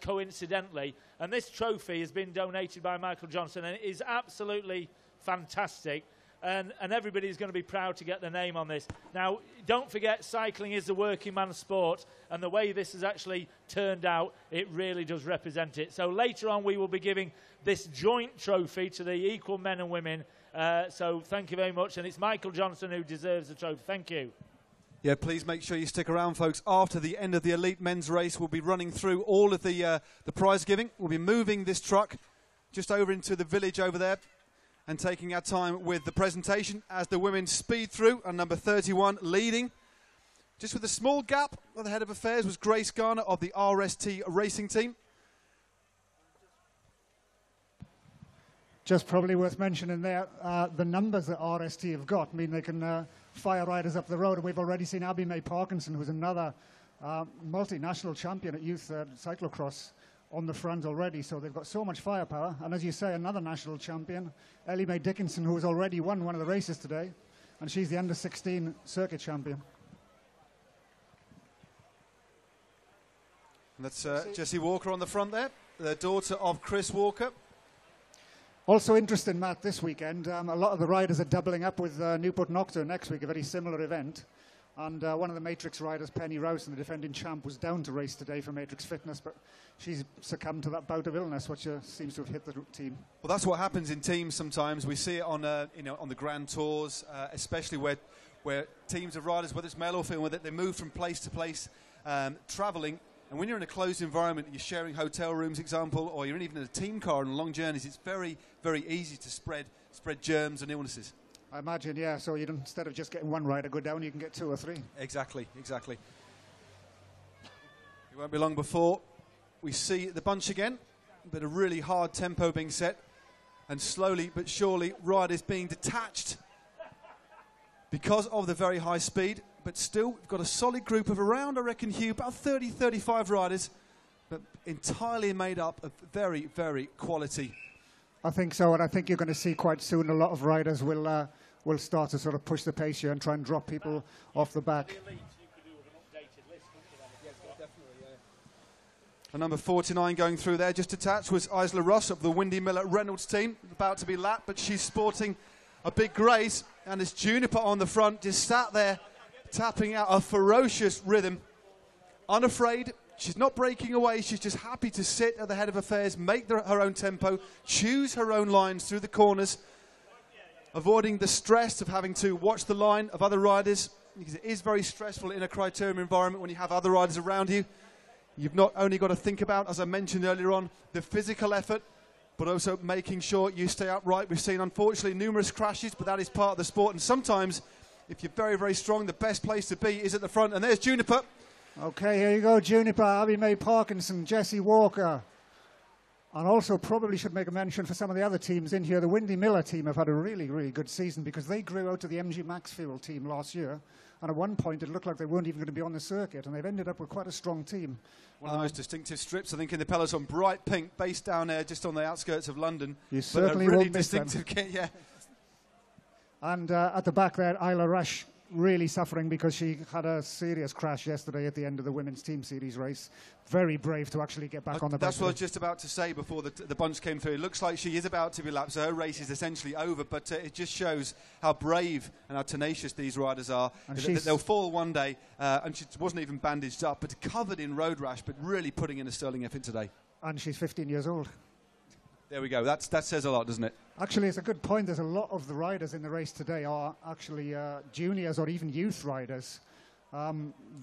Speaker 1: coincidentally. And this trophy has been donated by Michael Johnson, and it is absolutely fantastic. And everybody's going to be proud to get their name on this. Now, don't forget, cycling is a working man's sport, and the way this has actually turned out, it really does represent it. So later on, we will be giving this joint trophy to the equal men and women. So thank you very much, and it's Michael Johnson who deserves the trophy. Thank you.
Speaker 6: Yeah, please make sure you stick around, folks. After the end of the Elite men's race, we'll be running through all of the prize giving. We'll be moving this truck just over into the village over there and taking our time with the presentation as the women speed through, and number 31 leading. Just with a small gap, the head of affairs was Grace Garner of the RST racing team.
Speaker 4: Just probably worth mentioning there, the numbers that RST have got mean they can fire riders up the road, and we've already seen Abby May Parkinson, who's another multinational champion at youth cyclocross, on the front already. So they've got so much firepower. And as you say, another national champion, Ellie Mae Dickinson, who has already won one of the races today, and she's the under-16 circuit champion.
Speaker 6: And that's Jessie Walker on the front there, the daughter of Chris Walker.
Speaker 4: Also interesting, Matt, this weekend, a lot of the riders are doubling up with Newport Nocturne next week, a very similar event. And one of the Matrix riders, Penny Rouse, the defending champ, was down to race today for Matrix Fitness, but she's succumbed to that bout of illness, which seems to have hit the team. Well,
Speaker 6: that's what happens in teams sometimes. We see it on, on the Grand Tours, especially where teams of riders, whether it's male or female, they move from place to place, travelling. And when you're in a closed environment, you're sharing hotel rooms, example, or you're even in a team car on long journeys, it's very, very easy to spread germs and illnesses.
Speaker 4: I imagine, yeah, so you don't, instead of just getting one rider go down, you can get two or three.
Speaker 6: Exactly. It won't be long before we see the bunch again, but a really hard tempo being set, and slowly but surely riders being detached because of the very high speed. But still, we've got a solid group of around, I reckon, Hugh, about 30, 35 riders, but entirely made up of very, very quality.
Speaker 4: I think so, and I think you're going to see quite soon a lot of riders will start to sort of push the pace here and try and drop people off the back.
Speaker 6: And number 49 going through there, just attached, was Isla Ross of the Windy Miller Reynolds team, about to be lapped, but she's sporting a big grace, and it's Juniper on the front, just sat there, tapping out a ferocious rhythm, unafraid. She's not breaking away. She's just happy to sit at the head of affairs, make her own tempo, choose her own lines through the corners, avoiding the stress of having to watch the line of other riders, because it is very stressful in a criterium environment when you have other riders around you. You've not only got to think about, as I mentioned earlier on, the physical effort, but also making sure you stay upright. We've seen, unfortunately, numerous crashes, but that is part of the sport. And sometimes, if you're very, very strong, the best place to be is at the front. And there's Juniper.
Speaker 4: Okay, here you go, Juniper, Abby May Parkinson, Jessie Walker. And also probably should make a mention for some of the other teams in here. The Windy Miller team have had a really, really good season because they grew out of the MG Maxfield team last year. And at one point, it looked like they weren't even going to be on the circuit. And they've ended up with quite a strong team.
Speaker 6: One of the most distinctive strips, I think, in the peloton. Bright pink, based down there just on the outskirts of London.
Speaker 4: You certainly
Speaker 6: really
Speaker 4: won't miss them.
Speaker 6: Yeah.
Speaker 4: And at the back there, Isla Rush really suffering because she had a serious crash yesterday at the end of the women's team series race. Very brave to actually get back on the bike.
Speaker 6: That's what I was just about to say before the bunch came through. It looks like she is about to be lapped, so her race is essentially over, but it just shows how brave and how tenacious these riders are. And they'll fall one day, and she wasn't even bandaged up, but covered in road rash, but really putting in a sterling effort today.
Speaker 4: And she's 15 years old.
Speaker 6: There we go. That says a lot, doesn't it?
Speaker 4: Actually, it's a good point. There's a lot of the riders in the race today are actually juniors or even youth riders.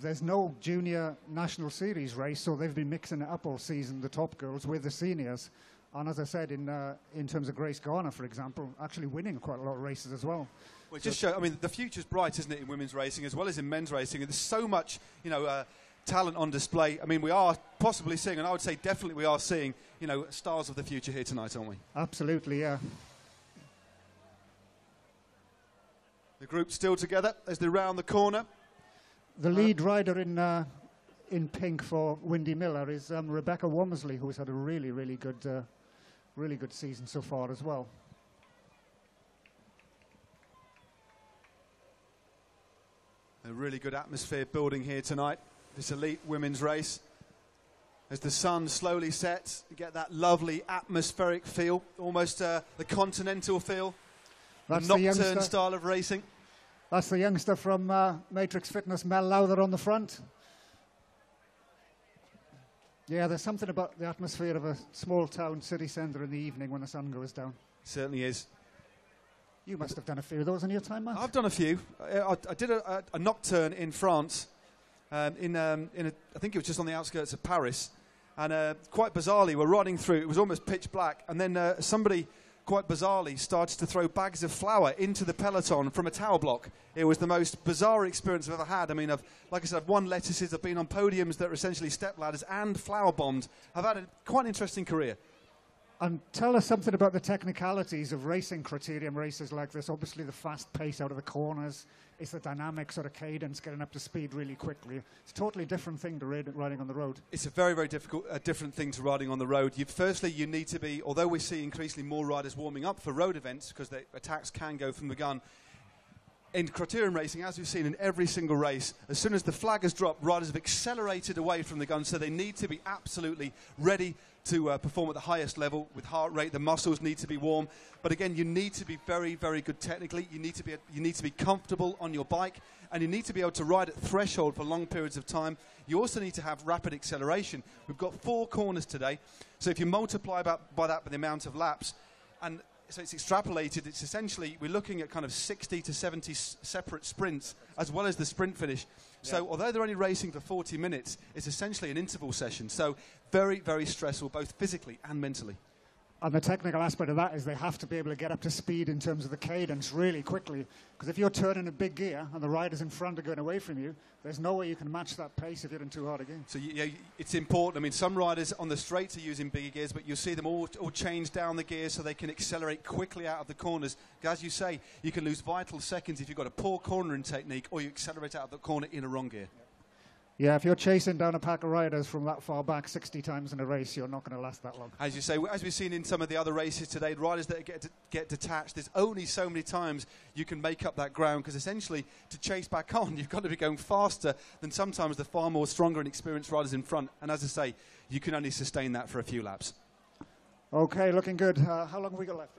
Speaker 4: There's no junior national series race, so they've been mixing it up all season, the top girls with the seniors. And as I said, in terms of Grace Garner, for example, actually winning quite a lot of races as well.
Speaker 6: Well, it just shows, I mean, the future's bright, isn't it, in women's racing as well as in men's racing. And there's so much, talent on display. I mean, we are possibly seeing, and I would say definitely we are seeing, stars of the future here tonight, aren't we?
Speaker 4: Absolutely, yeah.
Speaker 6: The group still together as they round the corner.
Speaker 4: The lead rider in pink for Windy Miller is Rebecca Womersley, who's had a really good season so far as well.
Speaker 6: A really good atmosphere building here tonight. This elite women's race. As the sun slowly sets, you get that lovely atmospheric feel, almost the continental feel.
Speaker 4: That's
Speaker 6: the nocturne style of racing.
Speaker 4: That's the youngster from Matrix Fitness, Mel Lowther, on the front. Yeah, there's something about the atmosphere of a small town city centre in the evening when the sun goes down.
Speaker 6: Certainly is.
Speaker 4: You must have done a few of those in your time, Matt.
Speaker 6: I've done a few. I did a nocturne in France. I think it was just on the outskirts of Paris. And quite bizarrely, we're riding through. It was almost pitch black. And then somebody, quite bizarrely, started to throw bags of flour into the peloton from a tower block. It was the most bizarre experience I've ever had. I mean, like I said, I've won lettuces. I've been on podiums that are essentially step ladders and flour bombed. I've had quite an interesting career.
Speaker 4: And tell us something about the technicalities of racing criterium races like this. Obviously, the fast pace out of the corners. It's the dynamic sort of cadence, getting up to speed really quickly. It's a totally different thing to riding on the road.
Speaker 6: It's a very, very different thing to riding on the road. Firstly, you need to be, although we see increasingly more riders warming up for road events because the attacks can go from the gun, in criterium racing, as we've seen in every single race, as soon as the flag has dropped, riders have accelerated away from the gun, so they need to be absolutely ready to perform at the highest level with heart rate. The muscles need to be warm. But again, you need to be very, very good technically. You need to be comfortable on your bike, and you need to be able to ride at threshold for long periods of time. You also need to have rapid acceleration. We've got 4 corners today, so if you multiply by that by the amount of laps, and so it's extrapolated, it's essentially, we're looking at kind of 60 to 70 separate sprints, as well as the sprint finish. So although they're only racing for 40 minutes, it's essentially an interval session. So very, very stressful, both physically and mentally.
Speaker 4: And the technical aspect of that is they have to be able to get up to speed in terms of the cadence really quickly. Because if you're turning a big gear and the riders in front are going away from you, there's no way you can match that pace if you're in too hard a gear.
Speaker 6: So it's important. I mean, some riders on the straights are using bigger gears, but you'll see them all change down the gears so they can accelerate quickly out of the corners. As you say, you can lose vital seconds if you've got a poor cornering technique or you accelerate out of the corner in a wrong gear.
Speaker 4: Yeah, if you're chasing down a pack of riders from that far back 60 times in a race, you're not going to last that long.
Speaker 6: As you say, as we've seen in some of the other races today, riders that get detached, there's only so many times you can make up that ground, because essentially to chase back on, you've got to be going faster than sometimes the far more stronger and experienced riders in front. And as I say, you can only sustain that for a few laps.
Speaker 4: Okay, looking good. How long have we got left?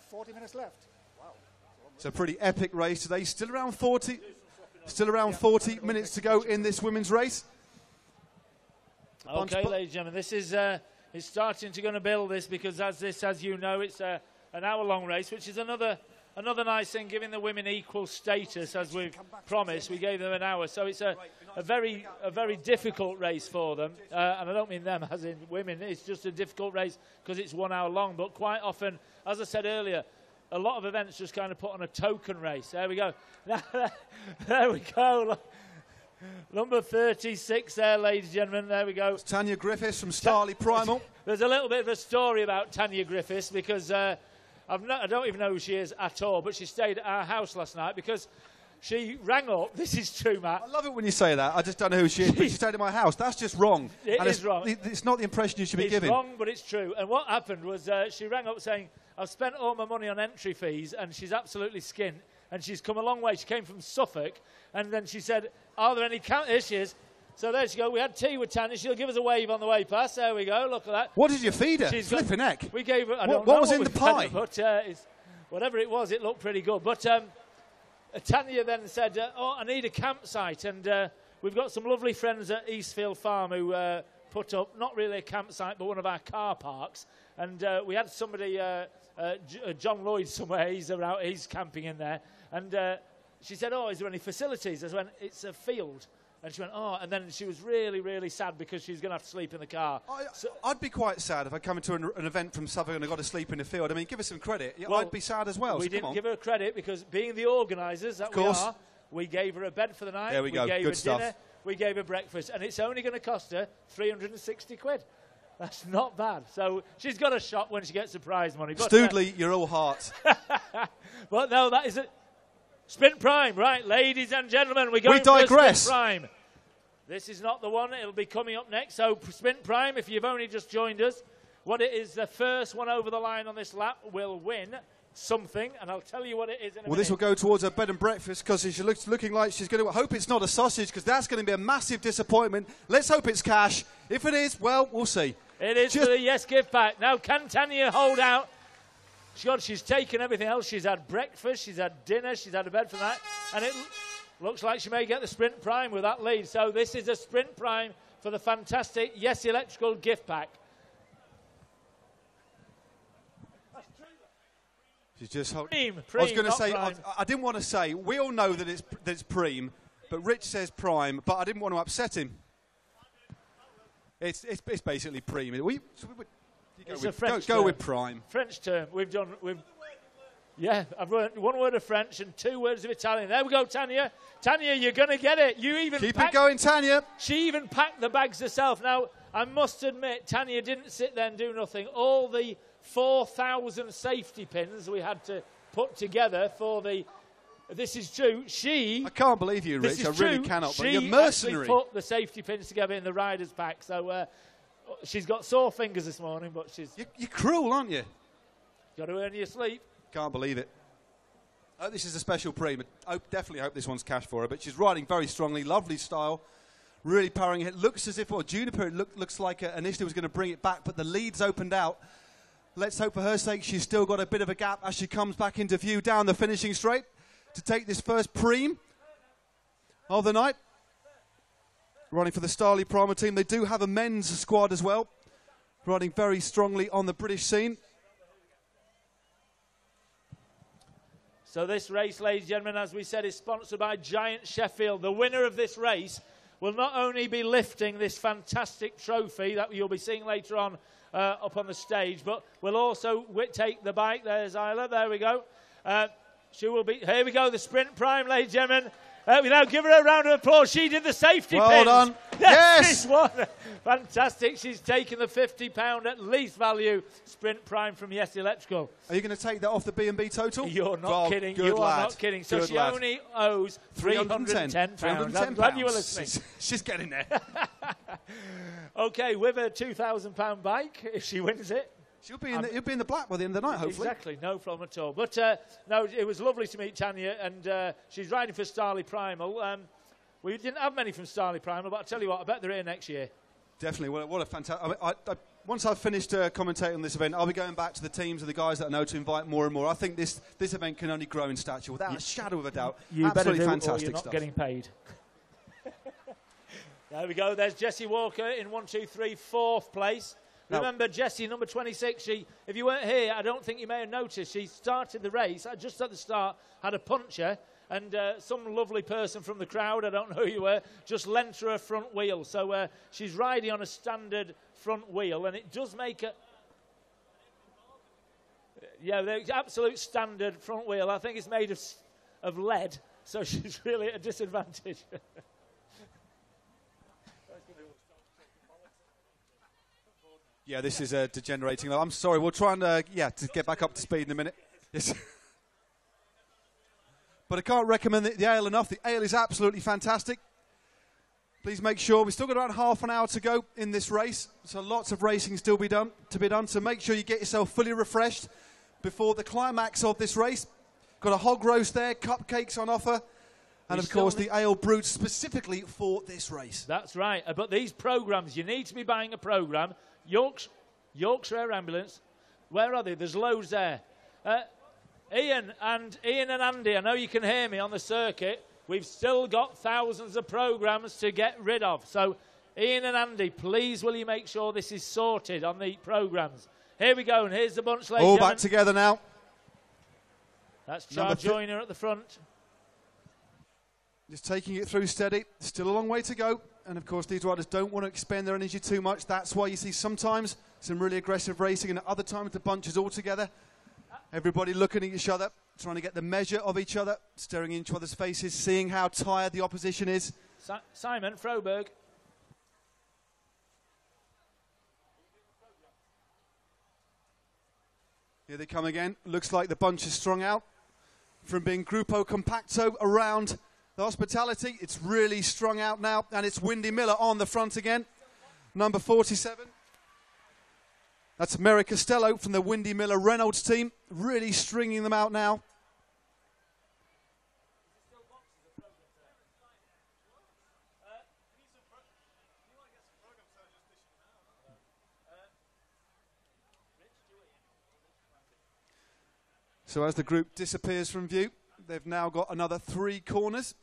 Speaker 4: 40 minutes left.
Speaker 6: It's a pretty epic race today. Still around 40 minutes to go in this women's race.
Speaker 1: Okay, ladies and gentlemen, this is it's starting to going to build this, because as you know, it's an hour-long race, which is another nice thing, giving the women equal status as we've promised. We gave them an hour, so it's a very difficult race for them, and I don't mean them as in women. It's just a difficult race because it's 1 hour long. But quite often, as I said earlier, a lot of events just kind of put on a token race. There we go. There we go. Number 36 there, ladies and gentlemen. There we go.
Speaker 6: It's Tanya Griffiths from Starley Primal.
Speaker 1: There's a little bit of a story about Tanya Griffiths, because I don't even know who she is at all, but she stayed at our house last night because she rang up. This is true, Matt.
Speaker 6: I love it when you say that. I just don't know who she is, but she stayed at my house. That's just wrong.
Speaker 1: It is wrong.
Speaker 6: It's not the impression you should be giving.
Speaker 1: It's wrong, but it's true. And what happened was she rang up saying, I've spent all my money on entry fees, and she's absolutely skint. And she's come a long way. She came from Suffolk, and then she said, are there any here she is. So there she go. We had tea with Tanya. She'll give us a wave on the way past. There we go. Look at that.
Speaker 6: What did you feed her? Flipping heck.
Speaker 1: We gave her, I don't know
Speaker 6: what was in the pie?
Speaker 1: But whatever it was, it looked pretty good. But Tanya then said, I need a campsite. And we've got some lovely friends at Eastfield Farm who put up, not really a campsite, but one of our car parks. And we had somebody, John Lloyd somewhere, he's camping in there. And she said, is there any facilities? I went, it's a field. And she went, and then she was really, really sad because she's going to have to sleep in the car.
Speaker 6: I'd be quite sad if I come into an event from Suffolk and I got to sleep in the field. I mean, give us some credit. Well, I'd be sad as well.
Speaker 1: We didn't give her credit because being the organisers that we are, we gave her a bed for the night.
Speaker 6: There we go.
Speaker 1: We gave
Speaker 6: Good
Speaker 1: her
Speaker 6: stuff.
Speaker 1: dinner. We gave her breakfast. And it's only going to cost her 360 quid. That's not bad. So she's got a shop when she gets the prize money. But,
Speaker 6: Stoodley, you're all heart.
Speaker 1: But no, that is it. Sprint Prime. Right, ladies and gentlemen, we're going
Speaker 6: digress.
Speaker 1: For Sprint Prime. This is not the one. It'll be coming up next. So Sprint Prime, if you've only just joined us, what it is, the first one over the line on this lap will win something, and I'll tell you what it is in a minute.
Speaker 6: This will go towards her bed and breakfast because she's looking like she's going to hope it's not a sausage because that's going to be a massive disappointment. Let's hope it's cash. If it is, well, we'll see.
Speaker 1: It is for the Yes gift pack. Now, can Tanya hold out? She's taken everything else. She's had breakfast, she's had dinner, she's had a bed for that, and it looks like she may get the Sprint Prime with that lead. So this is a Sprint Prime for the fantastic Yes Electrical gift pack.
Speaker 6: She's just
Speaker 1: Prime,
Speaker 6: I was going to say,
Speaker 1: Prime.
Speaker 6: I didn't want to say, we all know that it's Prime, but Rich says Prime, but I didn't want to upset him. It's basically Prime. Go with Prime.
Speaker 1: French term. I've learned one word of French and 2 words of Italian. There we go, Tanya. Tanya, you're going to get it.
Speaker 6: Keep it going, Tanya.
Speaker 1: She even packed the bags herself. Now, I must admit, Tanya didn't sit there and do nothing. All the 4,000 safety pins we had to put together for the... This is true. I
Speaker 6: can't believe you, Rich. I really cannot. But you're mercenary.
Speaker 1: She put the safety pins together in the rider's pack. So she's got sore fingers this morning, but she's...
Speaker 6: You're cruel, aren't you?
Speaker 1: Got to earn your sleep.
Speaker 6: Can't believe it. Oh, this is a special Prix. I definitely hope this one's cash for her. But she's riding very strongly. Lovely style. Really powering it. Looks as if, Juniper looks like initially was going to bring it back, but the lead's opened out. Let's hope for her sake she's still got a bit of a gap as she comes back into view down the finishing straight to take this first Prix of the night. Riding for the Starley Primer team. They do have a men's squad as well. Riding very strongly on the British scene.
Speaker 1: So this race, ladies and gentlemen, as we said, is sponsored by Giant Sheffield. The winner of this race will not only be lifting this fantastic trophy that you'll be seeing later on up on the stage, but will also take the bike. There's Isla. There we go. She will be... Here we go, the Sprint Prime, ladies and gentlemen. We now give her a round of applause. She did the safety pins.
Speaker 6: Well done. Yes!
Speaker 1: She's won. Fantastic. She's taken the £50 at least value Sprint Prime from Yes Electrical.
Speaker 6: Are you going to take that off the B&B total?
Speaker 1: You're not kidding. You are not kidding. So she only owes £310. I'm glad you were listening.
Speaker 6: She's getting there.
Speaker 1: OK, with a £2,000 bike, if she wins it.
Speaker 6: You'll be in the black by the end of the night, hopefully.
Speaker 1: Exactly, no problem at all. But no, it was lovely to meet Tanya, and she's riding for Starley Primal. We didn't have many from Starley Primal, but I tell you what, I bet they're here next year.
Speaker 6: Definitely. What a fantastic... once I've finished commentating on this event, I'll be going back to the teams and the guys that I know to invite more and more. I think this event can only grow in stature without a shadow of a doubt.
Speaker 1: You
Speaker 6: Absolutely
Speaker 1: better do
Speaker 6: fantastic
Speaker 1: it or you're not
Speaker 6: stuff.
Speaker 1: getting paid. There we go. There's Jessie Walker in 4th place.
Speaker 6: Now,
Speaker 1: remember, Jessie, number 26, if you weren't here, I don't think you may have noticed, she started the race, just at the start, had a puncher, and some lovely person from the crowd, I don't know who you were, just lent her a front wheel. So she's riding on a standard front wheel, and it does make a... Yeah, the absolute standard front wheel. I think it's made of lead, so she's really at a disadvantage.
Speaker 6: Yeah, this is degenerating. I'm sorry, we'll try and to get back up to speed in a minute. Yes. But I can't recommend the ale enough. The ale is absolutely fantastic. Please make sure we've still got around half an hour to go in this race, so lots of racing still to be done. So make sure you get yourself fully refreshed before the climax of this race. Got a hog roast there, cupcakes on offer, and of course the ale brewed specifically for this race.
Speaker 1: That's right. But these programmes, you need to be buying a programme. Yorkshire Air Ambulance, where are they? There's loads there. Ian and Andy, I know you can hear me on the circuit. We've still got thousands of programmes to get rid of. So, Ian and Andy, please will you make sure this is sorted on the programmes. Here we go, and here's the bunch, ladies and
Speaker 6: All
Speaker 1: gentlemen.
Speaker 6: back together now.
Speaker 1: That's Charles Joyner at the front.
Speaker 6: Just taking it through steady. Still a long way to go. And, of course, these riders don't want to expend their energy too much. That's why you see sometimes some really aggressive racing, and at other times the bunch is all together. Everybody looking at each other, trying to get the measure of each other, staring into each other's faces, seeing how tired the opposition is.
Speaker 1: Simon Froberg.
Speaker 6: Here they come again. Looks like the bunch is strung out. From being Gruppo Compacto around the hospitality, it's really strung out now, and it's Windy Miller on the front again. Number 47. That's Mary Costello from the Windy Miller Reynolds team, really stringing them out now. So as the group disappears from view, they've now got another 3 corners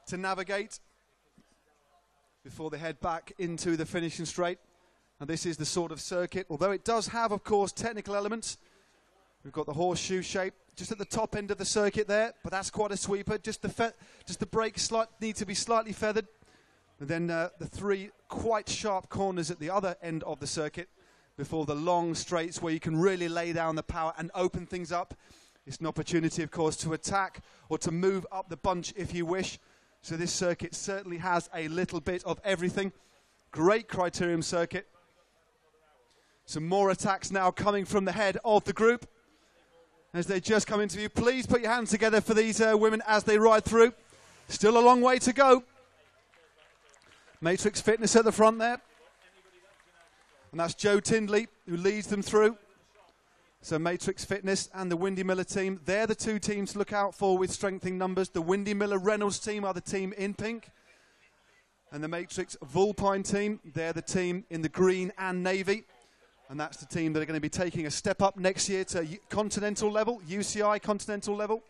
Speaker 6: to navigate before they head back into the finishing straight. And this is the sort of circuit, although it does have, of course, technical elements. We've got the horseshoe shape just at the top end of the circuit there, but that's quite a sweeper. Just the brakes need to be slightly feathered. And then the 3 quite sharp corners at the other end of the circuit before the long straights where you can really lay down the power and open things up. It's an opportunity, of course, to attack or to move up the bunch if you wish. So this circuit certainly has a little bit of everything. Great criterium circuit. Some more attacks now coming from the head of the group as they just come into view. Please put your hands together for these women as they ride through. Still a long way to go. Matrix Fitness at the front there. And that's Joe Tindley who leads them through. So Matrix Fitness and the Windy Miller team, they're the 2 teams to look out for with strengthening numbers. The Windy Miller Reynolds team are the team in pink. And the Matrix Vulpine team, they're the team in the green and navy. And that's the team that are going to be taking a step up next year to continental level, UCI continental level,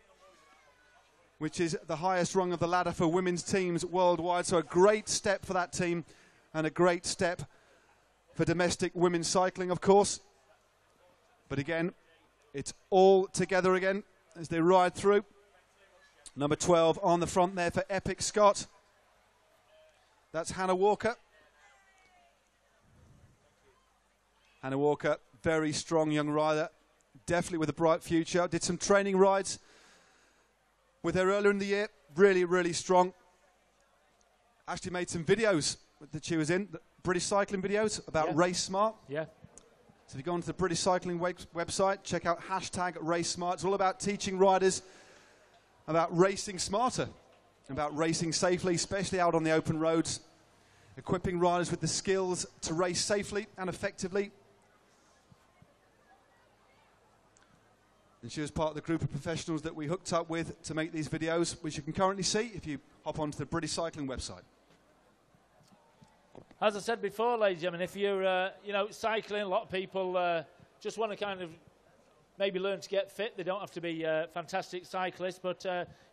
Speaker 6: which is the highest rung of the ladder for women's teams worldwide. So a great step for that team and a great step for domestic women's cycling, of course. But again, it's all together again as they ride through. Number 12 on the front there for Epic Scott. That's Hannah Walker. Hannah Walker, very strong young rider, definitely with a bright future. Did some training rides with her earlier in the year, really, really strong. Actually made some videos that she was in, British cycling videos about Race Smart.
Speaker 1: Yeah.
Speaker 6: So if you go onto the British Cycling website, check out #RaceSmart. It's all about teaching riders about racing smarter, about racing safely, especially out on the open roads, equipping riders with the skills to race safely and effectively. And she was part of the group of professionals that we hooked up with to make these videos, which you can currently see if you hop onto the British Cycling website.
Speaker 1: As I said before, ladies and gentlemen, if you're, cycling, a lot of people just want to kind of maybe learn to get fit. They don't have to be fantastic cyclists, but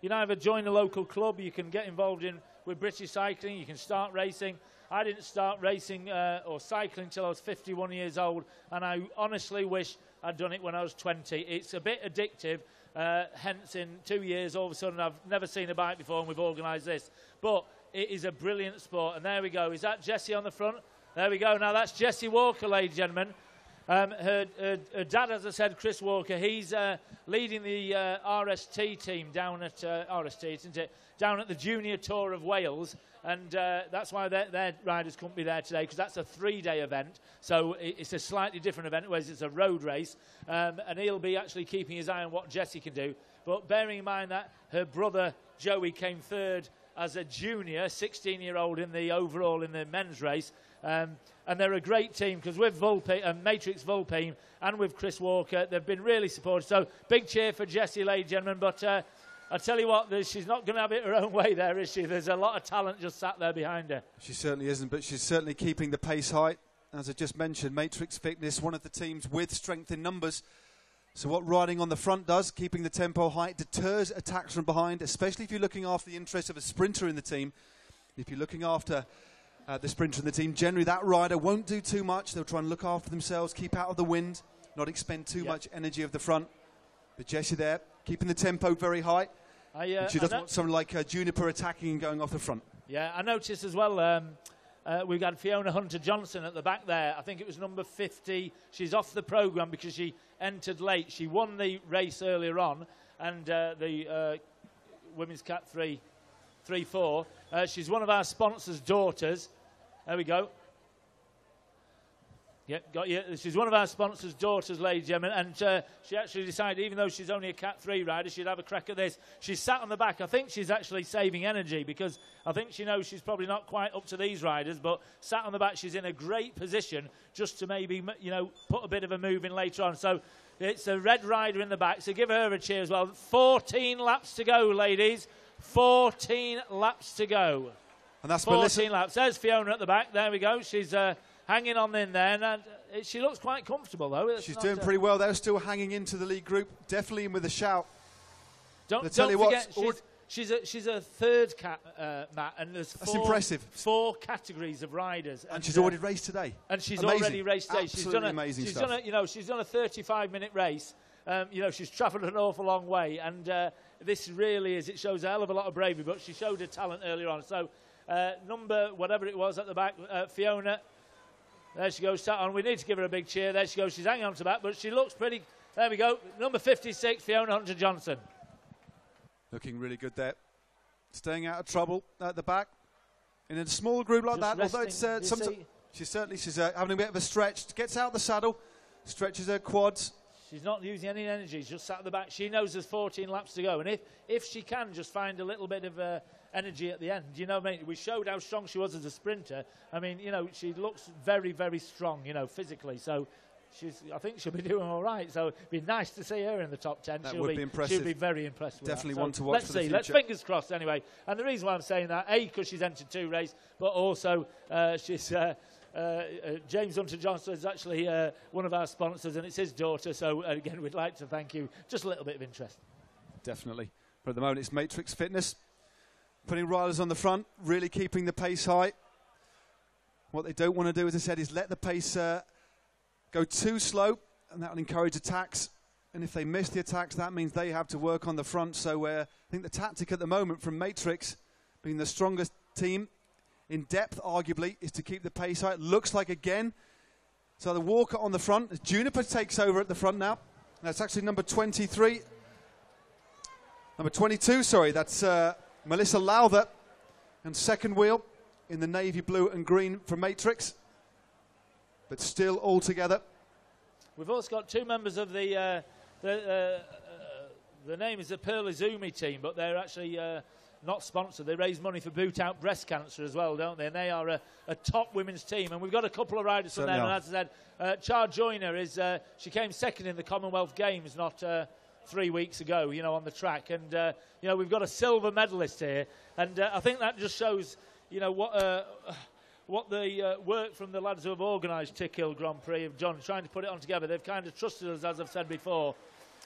Speaker 1: you can either join a local club, you can get involved with British cycling, you can start racing. I didn't start racing or cycling until I was 51 years old, and I honestly wish I'd done it when I was 20. It's a bit addictive, hence in 2 years, all of a sudden I've never seen a bike before and we've organised this. But it is a brilliant sport, and there we go. Is that Jessie on the front? There we go. Now that's Jessie Walker, ladies and gentlemen. Her dad, as I said, Chris Walker, he's leading the RST team down at RST, isn't it? Down at the Junior Tour of Wales, and that's why their riders couldn't be there today, because that's a 3-day event, so it's a slightly different event, whereas it's a road race, and he'll be actually keeping his eye on what Jessie can do. But bearing in mind that her brother Joey came third as a junior, 16-year-old in the overall in the men's race. And they're a great team because with Matrix Vulpine and with Chris Walker, they've been really supportive. So big cheer for Jessie, ladies and gentlemen. But I tell you what, she's not going to have it her own way there, is she? There's a lot of talent just sat there behind her.
Speaker 6: She certainly isn't, but she's certainly keeping the pace high. As I just mentioned, Matrix Fitness, one of the teams with strength in numbers. So what riding on the front does, keeping the tempo high, deters attacks from behind, especially if you're looking after the interests of a sprinter in the team. If you're looking after the sprinter in the team, generally that rider won't do too much. They'll try and look after themselves, keep out of the wind, not expend too much energy of the front. But Jessie there, keeping the tempo very high. She doesn't want someone like Juniper attacking and going off the front.
Speaker 1: Yeah, I noticed as well, we've got Fiona Hunter-Johnson at the back there. I think it was number 50. She's off the programme because she entered late. She won the race earlier on, and the Women's Cat 3-4. She's one of our sponsors' daughters. There we go. Yep, got you. She's one of our sponsors' daughters, ladies and gentlemen, and she actually decided, even though she's only a Cat 3 rider, she'd have a crack at this. She's sat on the back. I think she's actually saving energy because I think she knows she's probably not quite up to these riders, but sat on the back, she's in a great position just to maybe, you know, put a bit of a move in later on. So it's a red rider in the back, so give her a cheer as well. 14 laps to go, ladies. 14 laps to go.
Speaker 6: And that's
Speaker 1: 14 laps. There's Fiona at the back. There we go. She's hanging on in there, and she looks quite comfortable, though.
Speaker 6: She's doing pretty well. They're still hanging into the lead group, definitely in with a shout.
Speaker 1: Don't forget, she's a third cat, Matt, and there's
Speaker 6: impressive.
Speaker 1: 4 categories of riders.
Speaker 6: And she's already raced today.
Speaker 1: And she's
Speaker 6: amazing.
Speaker 1: already raced today.
Speaker 6: Absolutely amazing stuff.
Speaker 1: She's done a 35-minute race. She's travelled an awful long way, and this really is. It shows a hell of a lot of bravery, but she showed her talent earlier on. So number whatever it was at the back, Fiona. There she goes, sat on. We need to give her a big cheer. There she goes. She's hanging on to that, but she looks pretty. There we go. Number 56, Fiona Hunter-Johnson.
Speaker 6: Looking really good there. Staying out of trouble at the back. In a small group like that, although it's she's having a bit of a stretch. Gets out the saddle, stretches her quads.
Speaker 1: She's not using any energy. She's just sat at the back. She knows there's 14 laps to go, and if she can just find a little bit of energy at the end, you know, we showed how strong she was as a sprinter. I mean, you know, she looks very, very strong, you know, physically. So I think she'll be doing all right. So it'd be nice to see her in the top 10.
Speaker 6: That would be impressive.
Speaker 1: She'll be very impressed with
Speaker 6: Definitely
Speaker 1: that.
Speaker 6: one to watch
Speaker 1: let's
Speaker 6: for the
Speaker 1: see.
Speaker 6: future.
Speaker 1: Let's fingers crossed anyway. And the reason why I'm saying that, because she's entered 2 races, but also she's James Hunter-Johnson is actually one of our sponsors, and it's his daughter. So again, we'd like to thank you. Just a little bit of interest.
Speaker 6: Definitely. But at the moment, it's Matrix Fitness. Putting riders on the front, really keeping the pace high. What they don't want to do, as I said, is let the pace go too slow, and that will encourage attacks. And if they miss the attacks, that means they have to work on the front. So I think the tactic at the moment from Matrix, being the strongest team in depth, arguably, is to keep the pace high. It looks like, again, so the Walker on the front, as Juniper takes over at the front now. That's actually number 23. Number 22, sorry, that's Melissa Lowther, and second wheel in the navy blue and green for Matrix, but still all together.
Speaker 1: We've also got 2 members of the name is the Pearl Izumi team, but they're actually not sponsored. They raise money for Boot Out Breast Cancer as well, don't they? And they are a top women's team, and we've got a couple of riders from there. And as I said, Char Joyner she came second in the Commonwealth Games not 3 weeks ago, you know, on the track. And, you know, we've got a silver medalist here. And I think that just shows, you know, what the work from the lads who have organised Tickhill Grand Prix have done, trying to put it on together. They've kind of trusted us, as I've said before,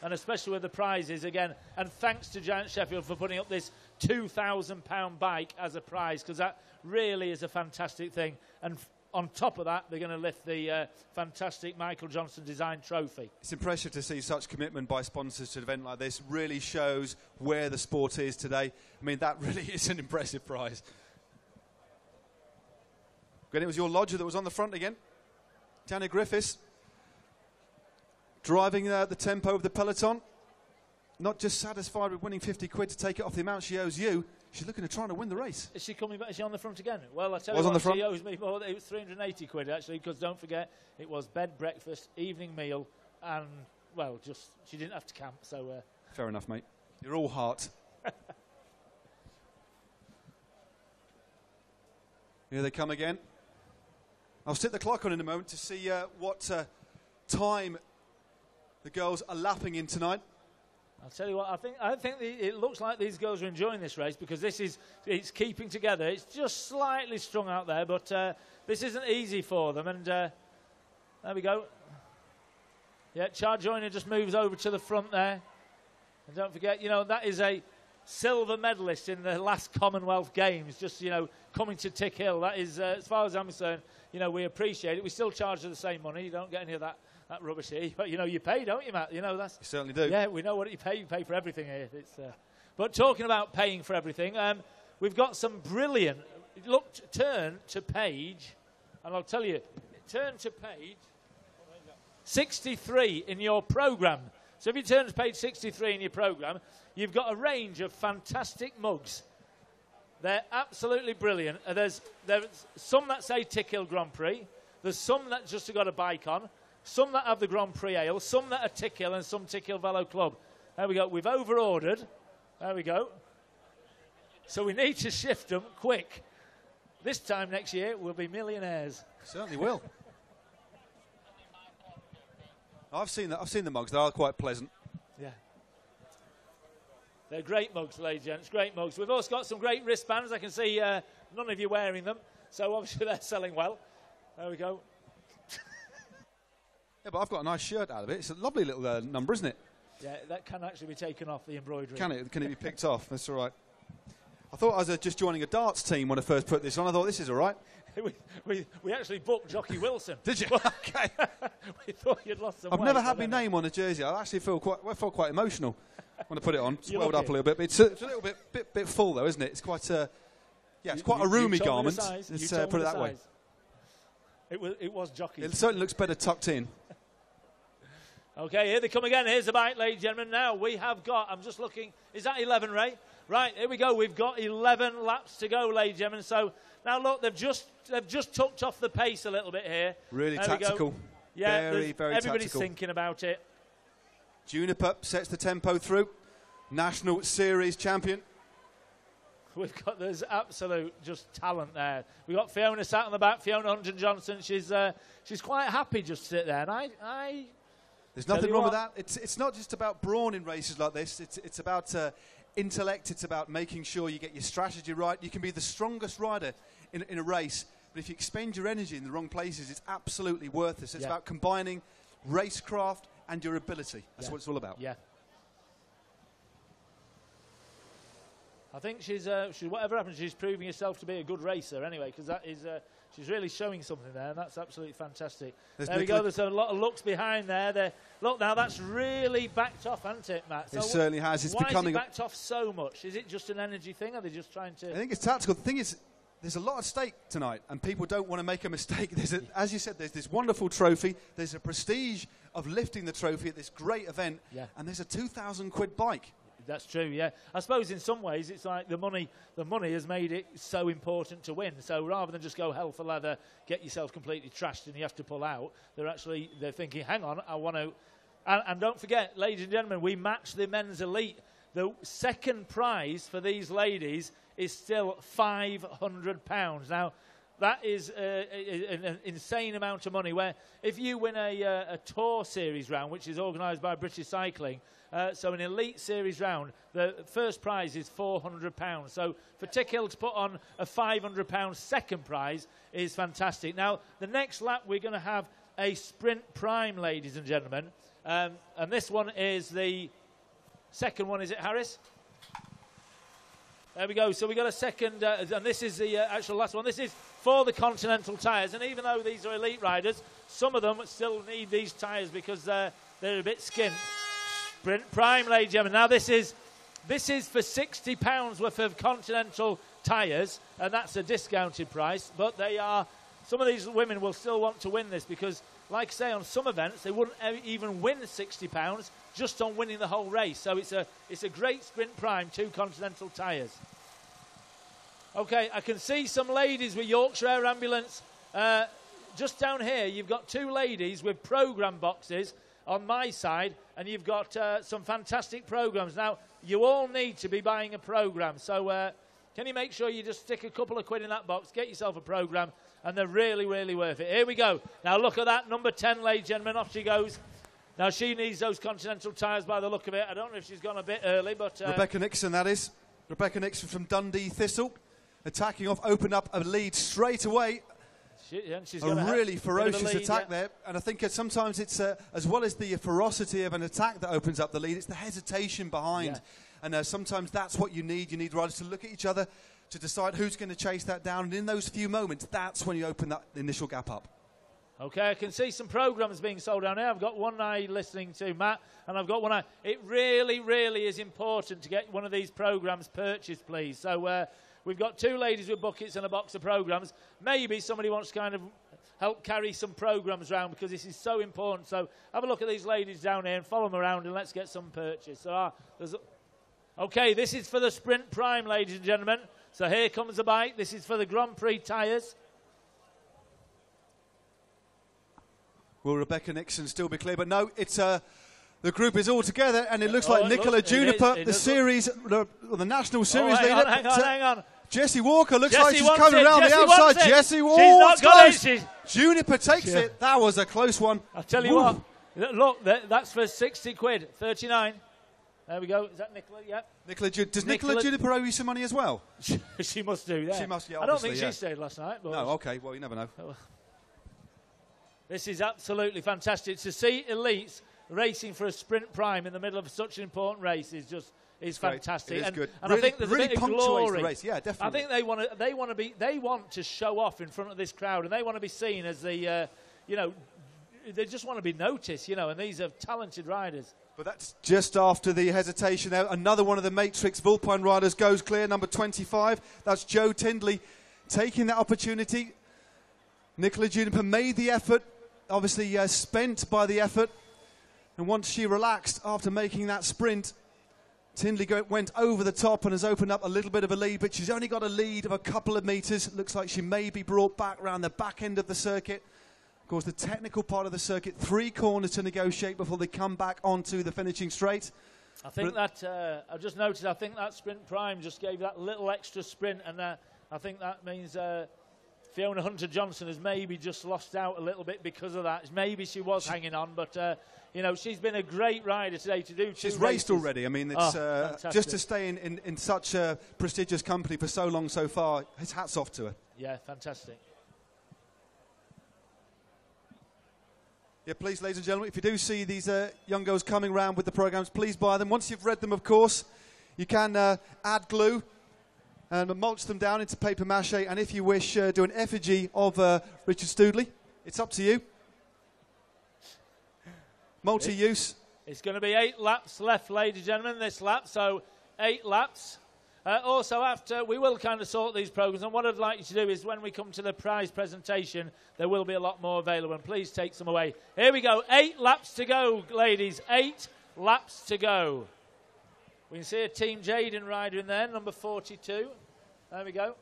Speaker 1: and especially with the prizes again. And thanks to Giant Sheffield for putting up this £2,000 bike as a prize, because that really is a fantastic thing. And on top of that, they're going to lift the fantastic Michael Johnson Design Trophy.
Speaker 6: It's impressive to see such commitment by sponsors to an event like this. Really shows where the sport is today. I mean, that really is an impressive prize. Again, it was your lodger that was on the front again. Tanya Griffiths driving the tempo of the peloton. Not just satisfied with winning 50 quid to take it off the amount she owes you. She's looking to try to win the race.
Speaker 1: Is she coming back? Is she on the front again? Well, I tell you what, she owes me more. It was 380 quid, actually, because don't forget, it was bed, breakfast, evening meal, and, well, just, she didn't have to camp, so...
Speaker 6: Fair enough, mate. You're all heart. Here they come again. I'll stick the clock on in a moment to see what time the girls are lapping in tonight.
Speaker 1: I'll tell you what, I think it looks like these girls are enjoying this race because it's keeping together. It's just slightly strung out there, but this isn't easy for them. And there we go. Yeah, Char Joyner just moves over to the front there. And don't forget, you know, that is a silver medalist in the last Commonwealth Games, just, you know, coming to Tickhill. That is, as far as I'm concerned, you know, we appreciate it. We still charge her the same money. You don't get any of that rubbish here. But, you know, you pay, don't you, Matt? You know, that's...
Speaker 6: You certainly do.
Speaker 1: Yeah, we know what you pay. You pay for everything here. But talking about paying for everything, we've got some brilliant... Look, turn to page, and I'll tell you, turn to page 63 in your programme. So if you turn to page 63 in your programme, you've got a range of fantastic mugs. They're absolutely brilliant. There's some that say Tickhill Grand Prix. There's some that just have got a bike on. Some that have the Grand Prix ale. Some that are Tickhill and some Tickhill Velo Club. There we go. We've over-ordered. There we go. So we need to shift them quick. This time next year, we'll be millionaires.
Speaker 6: Certainly will. I've seen the mugs. They are quite pleasant.
Speaker 1: Yeah. They're great mugs, ladies and gents. Great mugs. We've also got some great wristbands. I can see none of you wearing them. So obviously they're selling well. There we go.
Speaker 6: Yeah, but I've got a nice shirt out of it. It's a lovely little number, isn't it?
Speaker 1: Yeah, that can actually be taken off the embroidery.
Speaker 6: Can it? Can it be picked off? That's all right. I thought I was just joining a darts team when I first put this on. I thought this is all right.
Speaker 1: we actually booked Jockey Wilson.
Speaker 6: Did you? Okay.
Speaker 1: We thought you'd lost some
Speaker 6: I've
Speaker 1: weight,
Speaker 6: never had my name on a jersey. I actually felt quite emotional when I put it on.
Speaker 1: You
Speaker 6: Swelled
Speaker 1: look
Speaker 6: up a little bit. But it's a little bit full though, isn't it? It's quite it's quite a roomy garment. Let's put it that way.
Speaker 1: It was Jockey.
Speaker 6: It certainly looks better tucked in.
Speaker 1: Okay, here they come again. Here's the bike, ladies and gentlemen. Now we have got, I'm just looking, is that 11, Ray? Right, here we go. We've got 11 laps to go, ladies and gentlemen. So now look, they've just tucked off the pace a little bit here.
Speaker 6: Really tactical.
Speaker 1: Yeah,
Speaker 6: very
Speaker 1: everybody's
Speaker 6: tactical.
Speaker 1: thinking about it.
Speaker 6: Juniper sets the tempo through. National Series champion.
Speaker 1: We've got, there's absolute just talent there. We've got Fiona sat on the back, Fiona Hunton-Johnson. She's quite happy just to sit there. And
Speaker 6: there's nothing wrong with that. It's not just about brawn in races like this. It's about intellect. It's about making sure you get your strategy right. You can be the strongest rider in a race, but if you expend your energy in the wrong places, it's absolutely worthless. It's about combining racecraft and your ability. That's what it's all about.
Speaker 1: Yeah. I think she's whatever happens, she's proving herself to be a good racer anyway, because that is she's really showing something there, and that's absolutely fantastic. There we go. There's a lot of looks behind there. Look now, that's really backed off, hasn't it, Matt?
Speaker 6: It certainly has. It's becoming.
Speaker 1: Why is it backed off so much? Is it just an energy thing? Are they just trying to?
Speaker 6: I think it's tactical. The thing is, there's a lot at stake tonight, and people don't want to make a mistake. As you said, there's this wonderful trophy. There's a prestige of lifting the trophy at this great event, and there's a £2,000 bike.
Speaker 1: That's true, yeah. I suppose in some ways it's like the money has made it so important to win. So rather than just go hell for leather, get yourself completely trashed and you have to pull out, they're thinking, hang on, I want to... And don't forget, ladies and gentlemen, we match the men's elite. The second prize for these ladies is still £500. Now, that is an insane amount of money, where if you win a Tour Series round, which is organised by British Cycling, so an Elite Series round, the first prize is £400. So for Tickill to put on a £500 second prize is fantastic. Now, the next lap we're going to have a Sprint Prime, ladies and gentlemen. And this one is the second one, is it, Harris? There we go. So we got a second, and this is the actual last one. This is for the Continental tyres. And even though these are elite riders, some of them still need these tyres because they're a bit skint. Sprint Prime, ladies and gentlemen. Now this is for £60 worth of Continental tyres, and that's a discounted price. But some of these women will still want to win this because, like I say, on some events they wouldn't even win £60 just on winning the whole race. So it's a great Sprint Prime, 2 Continental tyres. Okay, I can see some ladies with Yorkshire Air Ambulance. Just down here, you've got 2 ladies with programme boxes on my side, and you've got some fantastic programmes. Now, you all need to be buying a programme, so Can you make sure you just stick a couple of quid in that box, get yourself a programme, and they're really, really worth it. Here we go. Now look at that, number 10, ladies and gentlemen, off she goes. Now she needs those Continental tyres by the look of it. I don't know if she's gone a bit early, but...
Speaker 6: Rebecca Nixon, that is. Rebecca Nixon from Dundee Thistle. Attacking off, opened up a lead straight away.
Speaker 1: She's
Speaker 6: a really ferocious attack there. And I think sometimes it's, as well as the ferocity of an attack that opens up the lead, it's the hesitation behind.
Speaker 1: Yeah.
Speaker 6: And sometimes that's what you need. You need riders to look at each other to decide who's going to chase that down. And in those few moments, that's when you open that initial gap up.
Speaker 1: Okay, I can see some programmes being sold down here. I've got one eye listening to Matt, and I've got one eye. It really, really is important to get one of these programmes purchased, please. So we've got 2 ladies with buckets and a box of programmes. Maybe somebody wants to kind of help carry some programmes around because this is so important. So have a look at these ladies down here and follow them around and let's get some purchased. So, okay, this is for the Sprint Prime, ladies and gentlemen. So here comes the bike. This is for the Grand Prix tyres.
Speaker 6: Will Rebecca Nixon still be clear? But no, it's the group is all together, and it looks like Nicola Juniper, the series, the national series leader.
Speaker 1: Hang on.
Speaker 6: Jessie Walker looks
Speaker 1: Jessie
Speaker 6: like she's coming around the outside. Jessie Walker.
Speaker 1: She's not got it.
Speaker 6: Juniper takes it. That was a close one.
Speaker 1: I'll tell you what. Look, that's for 60 quid. 39. There we go. Is that Nicola? Yep.
Speaker 6: Does Nicola Juniper owe you some money as well?
Speaker 1: She must do, yeah.
Speaker 6: She must, yeah,
Speaker 1: I don't think
Speaker 6: yeah.
Speaker 1: she stayed last night. But
Speaker 6: no, okay. Well, you never know.
Speaker 1: This is absolutely fantastic. To see elites racing for a Sprint Prime in the middle of such an important race is fantastic.
Speaker 6: It is good.
Speaker 1: And really, I think there's
Speaker 6: really
Speaker 1: a bit of
Speaker 6: punctuates
Speaker 1: glory.
Speaker 6: The race. Yeah, definitely.
Speaker 1: I think they want to show off in front of this crowd, and they want to be seen as the, they just want to be noticed, and these are talented riders.
Speaker 6: But that's just after the hesitation there. Another one of the Matrix Vulpine riders goes clear, number 25. That's Joe Tindley taking that opportunity. Nicola Juniper made the effort, obviously spent by the effort. And once she relaxed after making that sprint, Tindley went over the top and has opened up a little bit of a lead, but she's only got a lead of a couple of metres. Looks like she may be brought back around the back end of the circuit. Of course, the technical part of the circuit, 3 corners to negotiate before they come back onto the finishing straight.
Speaker 1: I think I've just noticed, I think that Sprint Prime just gave that little extra sprint, and I think that means Fiona Hunter-Johnson has maybe just lost out a little bit because of that. Maybe she was hanging on, but, she's been a great rider today to do 2
Speaker 6: She's
Speaker 1: races.
Speaker 6: raced already. I mean, it's just to stay in such a prestigious company for so long so far, his hat's off to her.
Speaker 1: Yeah, fantastic.
Speaker 6: Yeah, please, ladies and gentlemen, if you do see these young girls coming round with the programmes, please buy them. Once you've read them, of course, you can add glue and mulch them down into paper mache, and if you wish, do an effigy of Richard Stoodley. It's up to you. Multi-use.
Speaker 1: It's going to be 8 laps left, ladies and gentlemen, this lap, so 8 laps. Also, after, we will kind of sort these programmes, and what I'd like you to do is when we come to the prize presentation, there will be a lot more available, and please take some away. Here we go, 8 laps to go, ladies, 8 laps to go. We can see a Team Jaden rider in there, number 42. There we go.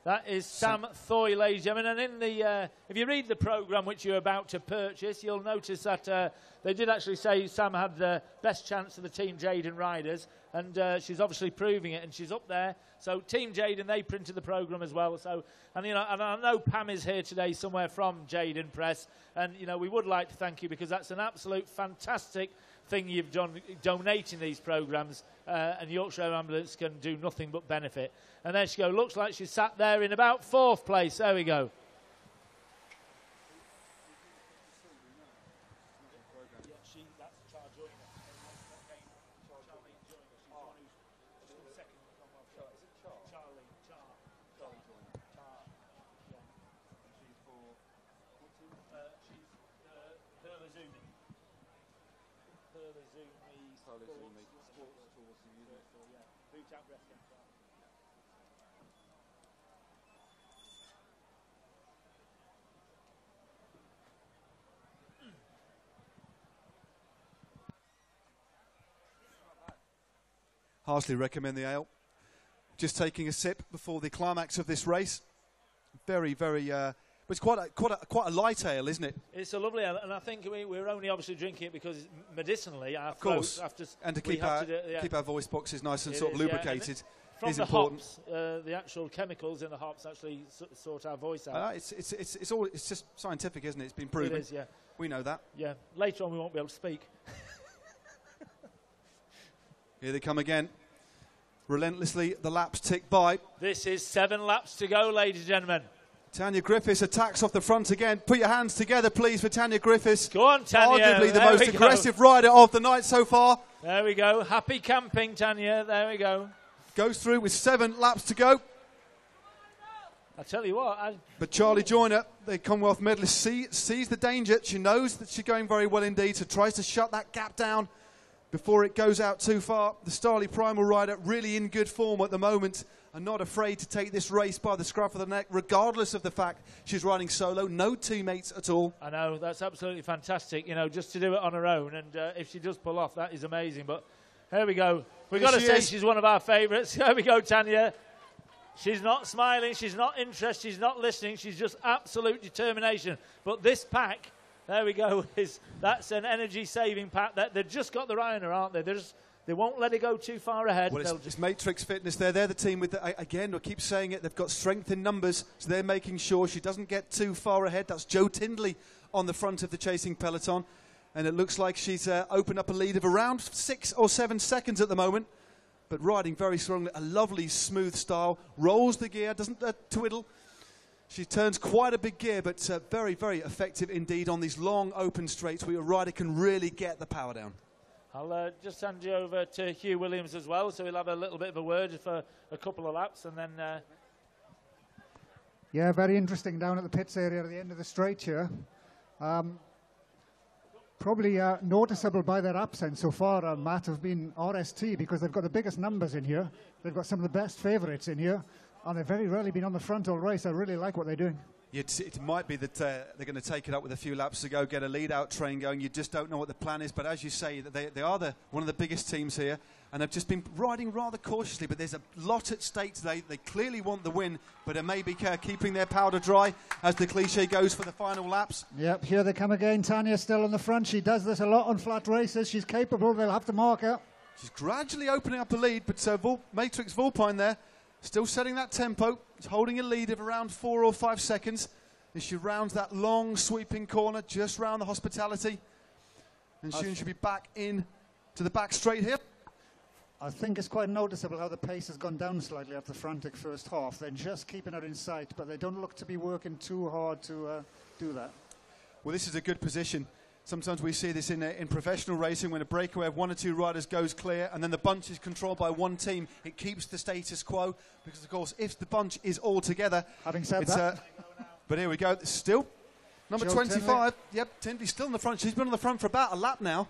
Speaker 1: That is Sam Thoy, ladies and gentlemen. And in the, if you read the programme which you're about to purchase, you'll notice that they did actually say Sam had the best chance of the Team Jaden riders, and she's obviously proving it, and she's up there. So Team Jaden, they printed the programme as well. So, and and I know Pam is here today somewhere from Jaden Press, and we would like to thank you because that's an absolute fantastic thing you've done, donating these programmes, and Yorkshire Ambulance can do nothing but benefit. And there she goes. Looks like she's sat there in about 4th place. There we go.
Speaker 6: Heartily recommend the ale. Just taking a sip before the climax of this race. Very, very. But it's quite a light ale, isn't it?
Speaker 1: It's a lovely ale, and I think we're only obviously drinking it because medicinally, our
Speaker 6: of course,
Speaker 1: have to,
Speaker 6: and to keep our voice boxes nice and sort of lubricated.
Speaker 1: from the
Speaker 6: important.
Speaker 1: hops. The actual chemicals in the hops actually sort our voice out.
Speaker 6: It's just scientific, isn't it? It's been proven.
Speaker 1: It is, yeah.
Speaker 6: We know that.
Speaker 1: Yeah. Later on, we won't be able to speak.
Speaker 6: Here they come again. Relentlessly, the laps tick by.
Speaker 1: This is 7 laps to go, ladies and gentlemen.
Speaker 6: Tanya Griffiths attacks off the front again. Put your hands together, please, for Tanya Griffiths.
Speaker 1: Go on, Tanya.
Speaker 6: Arguably the most aggressive rider of the night so far.
Speaker 1: There we go. Happy camping, Tanya. There we go.
Speaker 6: Goes through with 7 laps to go.
Speaker 1: I tell you what.
Speaker 6: But Charlie Joyner, the Commonwealth medalist, sees the danger. She knows that she's going very well indeed, so tries to shut that gap down before it goes out too far. The Starley Primal rider really in good form at the moment and not afraid to take this race by the scruff of the neck, regardless of the fact she's riding solo, no teammates at all.
Speaker 1: I know, that's absolutely fantastic, you know, just to do it on her own. And if she does pull off, that is amazing. But here we go. We've got to say she's one of our favourites. Here we go, Tanya. She's not smiling, she's not interested, she's not listening, she's just absolute determination. But this pack, there we go, that's an energy-saving pack. They've just got the eye on her, aren't they? They won't let her go too far ahead.
Speaker 6: Well, it's Matrix Fitness there. They're the team with, again, I keep saying it, they've got strength in numbers, so they're making sure she doesn't get too far ahead. That's Joe Tindley on the front of the chasing peloton. And it looks like she's opened up a lead of around 6 or 7 seconds at the moment. But riding very strongly, a lovely smooth style, rolls the gear, doesn't twiddle. She turns quite a big gear, but very, very effective indeed on these long open straights where your rider can really get the power down.
Speaker 1: I'll just hand you over to Hugh Williams as well, so we'll have a little bit of a word for a couple of laps and then...
Speaker 4: Yeah, very interesting down at the pits area at the end of the straight here. Probably noticeable by their absence so far, Matt, have been RST, because they've got the biggest numbers in here. They've got some of the best favourites in here, and they've very rarely been on the front all race. I really like what they're doing.
Speaker 6: It might be that they're going to take it up with a few laps to go, get a lead-out train going. You just don't know what the plan is. But as you say, they are one of the biggest teams here, and they've just been riding rather cautiously. But there's a lot at stake today. They clearly want the win, but it may be keeping their powder dry, as the cliche goes, for the final laps.
Speaker 4: Yep, here they come again. Tanya still on the front. She does this a lot on flat races. She's capable. They'll have to mark her.
Speaker 6: She's gradually opening up a lead, but Matrix Vulpine there, still setting that tempo. She's holding a lead of around 4 or 5 seconds as she rounds that long sweeping corner just round the hospitality. And soon she'll be back in to the back straight here.
Speaker 4: I think it's quite noticeable how the pace has gone down slightly after the frantic first half. They're just keeping her in sight, but they don't look to be working too hard to do that.
Speaker 6: Well, this is a good position. Sometimes we see this in professional racing when a breakaway of 1 or 2 riders goes clear and then the bunch is controlled by one team. It keeps the status quo because, of course, if the bunch is all together...
Speaker 4: Having said that...
Speaker 6: but here we go. Still, number 25. Yep, Tindley's still in the front. She's been on the front for about a lap now.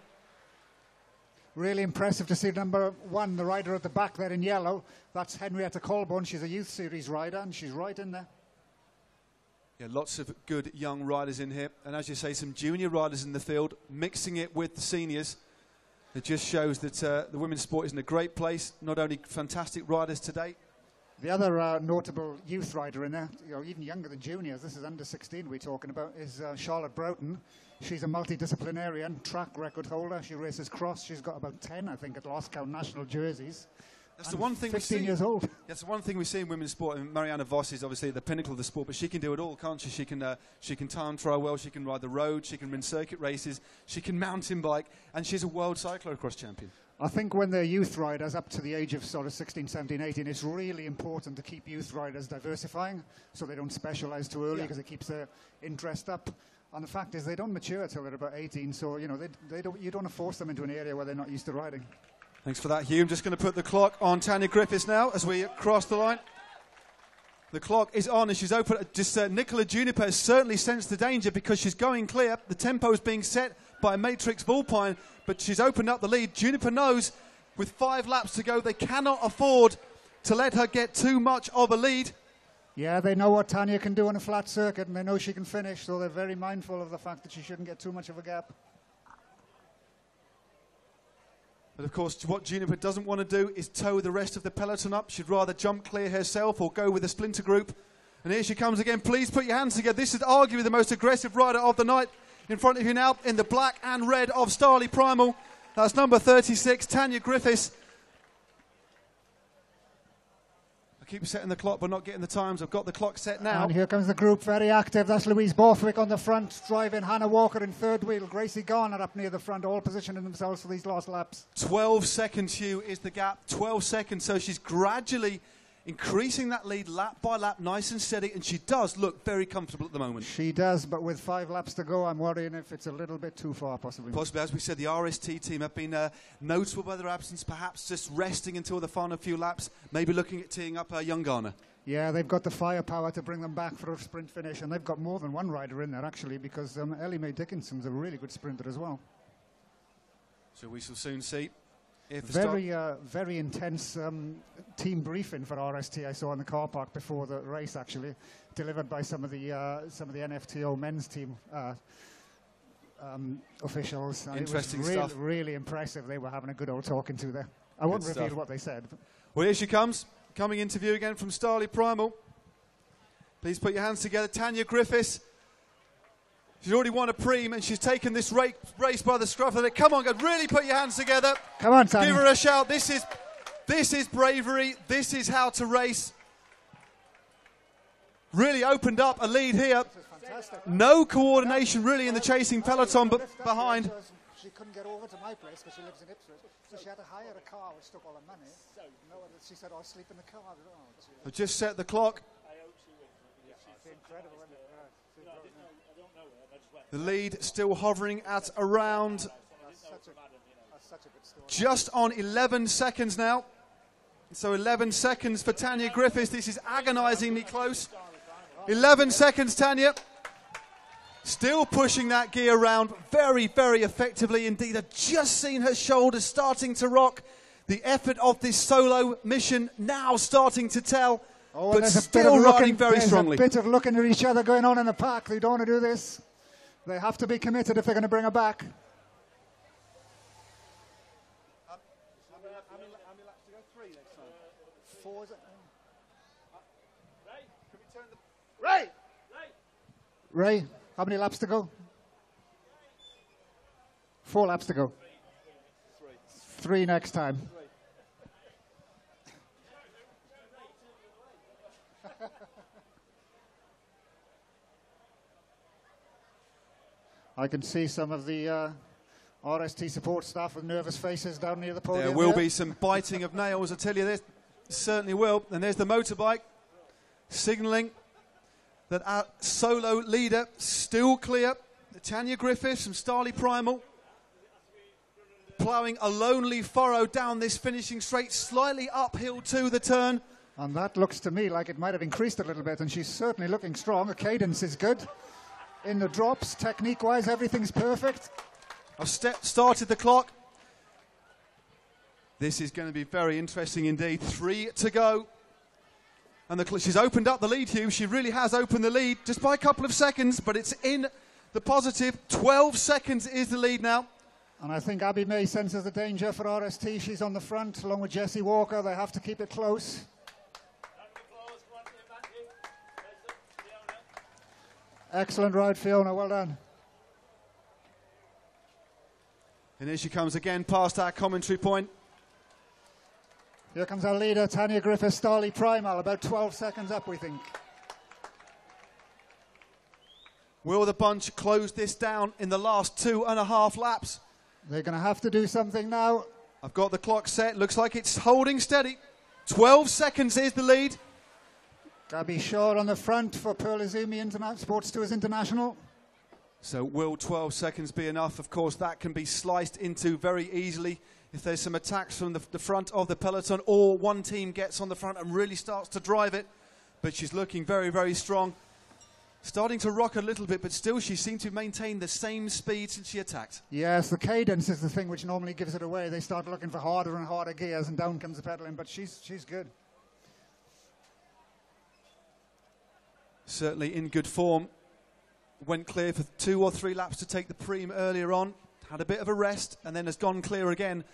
Speaker 4: Really impressive to see number 1, the rider at the back there in yellow. That's Henrietta Colborne. She's a youth series rider and she's right in there.
Speaker 6: Yeah, lots of good young riders in here. And as you say, some junior riders in the field, mixing it with the seniors. It just shows that the women's sport is in a great place. Not only fantastic riders today.
Speaker 4: The other notable youth rider in there, even younger than juniors, this is under 16 we're talking about, is Charlotte Broughton. She's a multidisciplinarian, track record holder. She races cross. She's got about 10, I think, at last count national jerseys.
Speaker 6: That's the one thing
Speaker 4: 15 years old.
Speaker 6: That's the one thing we see in women's sport. And Marianne Vos is obviously the pinnacle of the sport, but she can do it all, can't she? She can time trial well. She can ride the road. She can win circuit races. She can mountain bike, and she's a world cyclocross champion.
Speaker 4: I think when they're youth riders up to the age of sort of 16, 17, 18, it's really important to keep youth riders diversifying so they don't specialise too early because it keeps their interest up. And the fact is they don't mature till they're about 18, so you don't want to force them into an area where they're not used to riding.
Speaker 6: Thanks for that, Hugh. I'm just going to put the clock on Tanya Griffiths now as we cross the line. The clock is on and she's open. Nicola Juniper has certainly sensed the danger because she's going clear. The tempo is being set by Matrix Vulpine, but she's opened up the lead. Juniper knows with 5 laps to go they cannot afford to let her get too much of a lead.
Speaker 4: Yeah, they know what Tanya can do on a flat circuit and they know she can finish, so they're very mindful of the fact that she shouldn't get too much of a gap.
Speaker 6: But of course, what Juniper doesn't want to do is tow the rest of the peloton up. She'd rather jump clear herself or go with a splinter group. And here she comes again. Please put your hands together. This is arguably the most aggressive rider of the night. In front of you now, in the black and red of Starley Primal. That's number 36, Tanya Griffiths. keep setting the clock but not getting the times. I've got the clock set now.
Speaker 4: And here comes the group, very active. That's Louise Borthwick on the front, driving Hannah Walker in third wheel. Gracie Garner up near the front, all positioning themselves for these last laps.
Speaker 6: 12 seconds, Hugh, is the gap. 12 seconds, so she's gradually increasing that lead lap by lap, nice and steady, and she does look very comfortable at the moment.
Speaker 4: She does, but with 5 laps to go, I'm worrying if it's a little bit too far, possibly.
Speaker 6: Possibly, as we said, the RST team have been notable by their absence, perhaps just resting until the final few laps, maybe looking at teeing up young Garner.
Speaker 4: Yeah, they've got the firepower to bring them back for a sprint finish, and they've got more than one rider in there, actually, because Ellie Mae Dickinson's a really good sprinter as well.
Speaker 6: So we shall soon see.
Speaker 4: Very intense team briefing for RST I saw in the car park before the race, actually, delivered by some of the NFTO men's team officials. And
Speaker 6: interesting
Speaker 4: it was
Speaker 6: stuff.
Speaker 4: Really impressive. They were having a good old talking to there. I won't reveal what they said.
Speaker 6: Well, here she comes, coming into view again from Starley Primal. Please put your hands together. Tanya Griffiths. She's already won a Prix, and she's taken this race by the scruff of it. Come on, God, really put your hands together.
Speaker 4: Come on, Tanya.
Speaker 6: Give her a shout. This is bravery. This is how to race. Really opened up a lead here. No coordination really in the chasing peloton, but behind.
Speaker 4: She couldn't get over to my place because she lives in Ipswich, so she had to hire a car which took all her money. She said, I'll sleep in the car.
Speaker 6: I've just set the clock.
Speaker 4: Incredible, isn't it?
Speaker 6: The lead still hovering at around just on 11 seconds now. So 11 seconds for Tanya Griffiths. This is agonisingly close. 11 seconds, Tanya. Still pushing that gear around very, very effectively indeed. I've just seen her shoulders starting to rock. The effort of this solo mission now starting to tell, but still riding very strongly.
Speaker 4: There's a bit of looking at each other going on in the pack. They don't want to do this. They have to be committed if they're going to bring her back.
Speaker 6: How many laps to go? 3 next time.
Speaker 4: 4, is it? Ray, how many laps to go? 4 laps to go. 3 next time. I can see some of the RST support staff with nervous faces down near the podium.
Speaker 6: There will be some biting of nails, I tell you this. Certainly will. And there's the motorbike signalling that our solo leader still clear. Tanya Griffiths from Starley Primal ploughing a lonely furrow down this finishing straight, slightly uphill to the turn.
Speaker 4: And that looks to me like it might have increased a little bit, and she's certainly looking strong. Her cadence is good. In the drops, technique-wise, everything's perfect.
Speaker 6: I've started the clock. This is going to be very interesting indeed. 3 to go. And she's opened up the lead, Hugh. She really has opened the lead just by a couple of seconds, but it's in the positive. 12 seconds is the lead now.
Speaker 4: And I think Abby May senses the danger for RST. She's on the front along with Jessie Walker. They have to keep it close. Excellent ride, Fiona. Well done.
Speaker 6: And here she comes again past our commentary point.
Speaker 4: Here comes our leader, Tanya Griffiths, Starley Primal, about 12 seconds up, we think.
Speaker 6: Will the bunch close this down in the last 2.5 laps?
Speaker 4: They're going to have to do something now.
Speaker 6: I've got the clock set. Looks like it's holding steady. 12 seconds is the lead.
Speaker 4: Gabby Shaw on the front for Pearl Izumi Sports Tours International.
Speaker 6: So will 12 seconds be enough? Of course, that can be sliced into very easily if there's some attacks from the front of the peloton, or one team gets on the front and really starts to drive it. But she's looking very, very strong. Starting to rock a little bit, but still she seemed to maintain the same speed since she attacked.
Speaker 4: Yes, the cadence is the thing which normally gives it away. They start looking for harder and harder gears, and down comes the pedaling, but she's good.
Speaker 6: Certainly in good form. Went clear for 2 or 3 laps to take the Prix earlier on. Had a bit of a rest and then has gone clear again.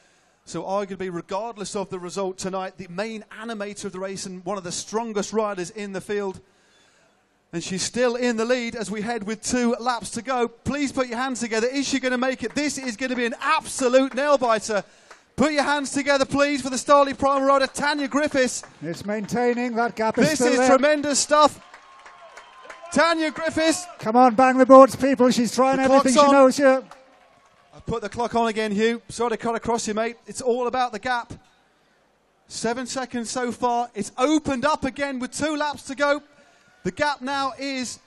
Speaker 6: So arguably, regardless of the result tonight, the main animator of the race and one of the strongest riders in the field. And she's still in the lead as we head with 2 laps to go. Please put your hands together. Is she going to make it? This is going to be an absolute nail-biter. Put your hands together, please, for the Starley Prime rider, Tanya Griffiths.
Speaker 4: It's maintaining. That gap is
Speaker 6: This
Speaker 4: still
Speaker 6: is
Speaker 4: there.
Speaker 6: tremendous stuff. Tanya Griffiths.
Speaker 4: Come on, bang the boards, people. She's trying
Speaker 6: The
Speaker 4: everything
Speaker 6: clock's
Speaker 4: she
Speaker 6: on.
Speaker 4: knows here.
Speaker 6: I've put the clock on again, Hugh. Sorry to cut across you, mate. It's all about the gap. 7 seconds so far. It's opened up again with 2 laps to go. The gap now is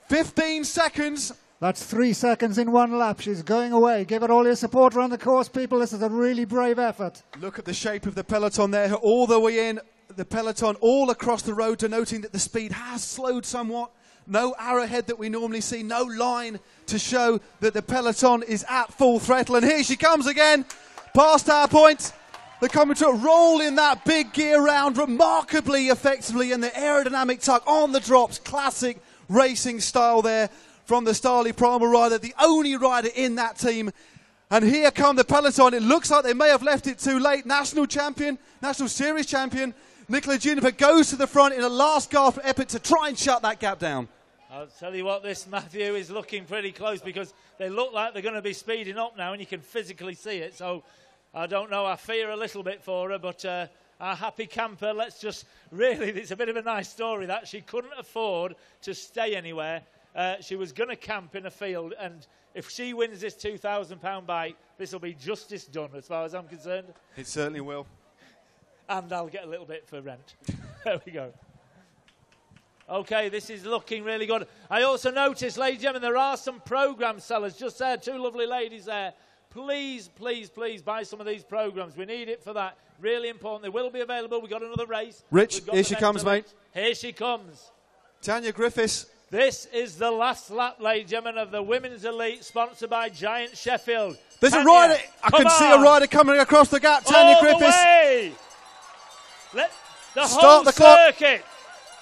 Speaker 6: 15 seconds.
Speaker 4: That's 3 seconds in 1 lap. She's going away. Give it all your support around the course, people. This is a really brave effort.
Speaker 6: Look at the shape of the peloton there, all the way in. The peloton all across the road, denoting that the speed has slowed somewhat. No arrowhead that we normally see, no line to show that the peloton is at full throttle. And here she comes again, past our point. The commentator rolling that big gear round remarkably effectively, and the aerodynamic tuck on the drops. Classic racing style there from the Starley Primal rider, the only rider in that team. And here come the peloton. It looks like they may have left it too late. National champion, National Series champion, Nicola Juniper goes to the front in a last gasp effort to try and shut that gap down.
Speaker 1: I'll tell you what, this Matthew is looking pretty close, because they look like they're going to be speeding up now, and you can physically see it. So I don't know, I fear a little bit for her, but our happy camper, let's just really, it's a bit of a nice story that she couldn't afford to stay anywhere. She was going to camp in a field, and if she wins this £2,000 bike, this will be justice done as far as I'm concerned.
Speaker 6: It certainly will.
Speaker 1: And I'll get a little bit for rent. There we go. Okay, this is looking really good. I also noticed, ladies and gentlemen, there are some programme sellers just there. 2 lovely ladies there. Please, please, please buy some of these programmes. We need it for that. Really important. They will be available. We've got another race.
Speaker 6: Rich, here she comes, mate.
Speaker 1: Here she comes.
Speaker 6: Tanya Griffiths.
Speaker 1: This is the last lap, ladies and gentlemen, of the Women's Elite, sponsored by Giant Sheffield.
Speaker 6: There's
Speaker 1: Tanya,
Speaker 6: a rider. I can see a rider coming across the gap. Tanya Griffiths.
Speaker 1: The way. Let the
Speaker 6: Start
Speaker 1: whole
Speaker 6: the clock.
Speaker 1: circuit.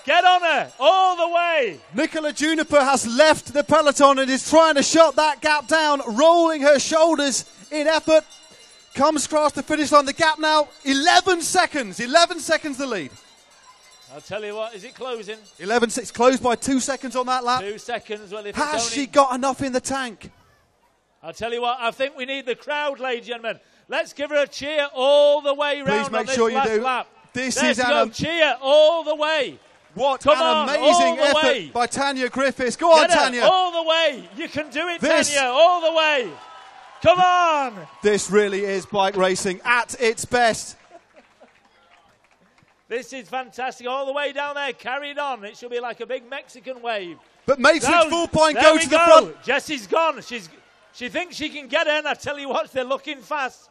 Speaker 1: Get on her, all the way.
Speaker 6: Nicola Juniper has left the peloton and is trying to shut that gap down, rolling her shoulders in effort. Comes across the finish line. The gap now, 11 seconds. 11 seconds the lead.
Speaker 1: I'll tell you what, is it closing?
Speaker 6: 11 seconds, closed by 2 seconds on that lap.
Speaker 1: 2 seconds. Well, if
Speaker 6: Has
Speaker 1: it's
Speaker 6: she
Speaker 1: only,
Speaker 6: got enough in the tank?
Speaker 1: I'll tell you what, I think we need the crowd, ladies and gentlemen. Let's give her a cheer all the way round
Speaker 6: Please make
Speaker 1: on this
Speaker 6: sure you
Speaker 1: last
Speaker 6: do.
Speaker 1: lap.
Speaker 6: This
Speaker 1: Let's
Speaker 6: is
Speaker 1: go,
Speaker 6: an
Speaker 1: cheer all the way.
Speaker 6: What
Speaker 1: Come
Speaker 6: an
Speaker 1: on,
Speaker 6: amazing
Speaker 1: all the
Speaker 6: effort
Speaker 1: way.
Speaker 6: by Tanya Griffiths. Go on,
Speaker 1: Get her,
Speaker 6: Tanya.
Speaker 1: all the way. You can do it,
Speaker 6: This-
Speaker 1: Tanya, all the way. Come on.
Speaker 6: This really is bike racing at its best.
Speaker 1: This is fantastic. All the way down there, carried on. It should be like a big Mexican wave.
Speaker 6: But Matrix
Speaker 1: Down.
Speaker 6: full point
Speaker 1: There
Speaker 6: go
Speaker 1: we
Speaker 6: to the front.
Speaker 1: Jessie's gone. She thinks she can get her, and I tell you what, they're looking fast.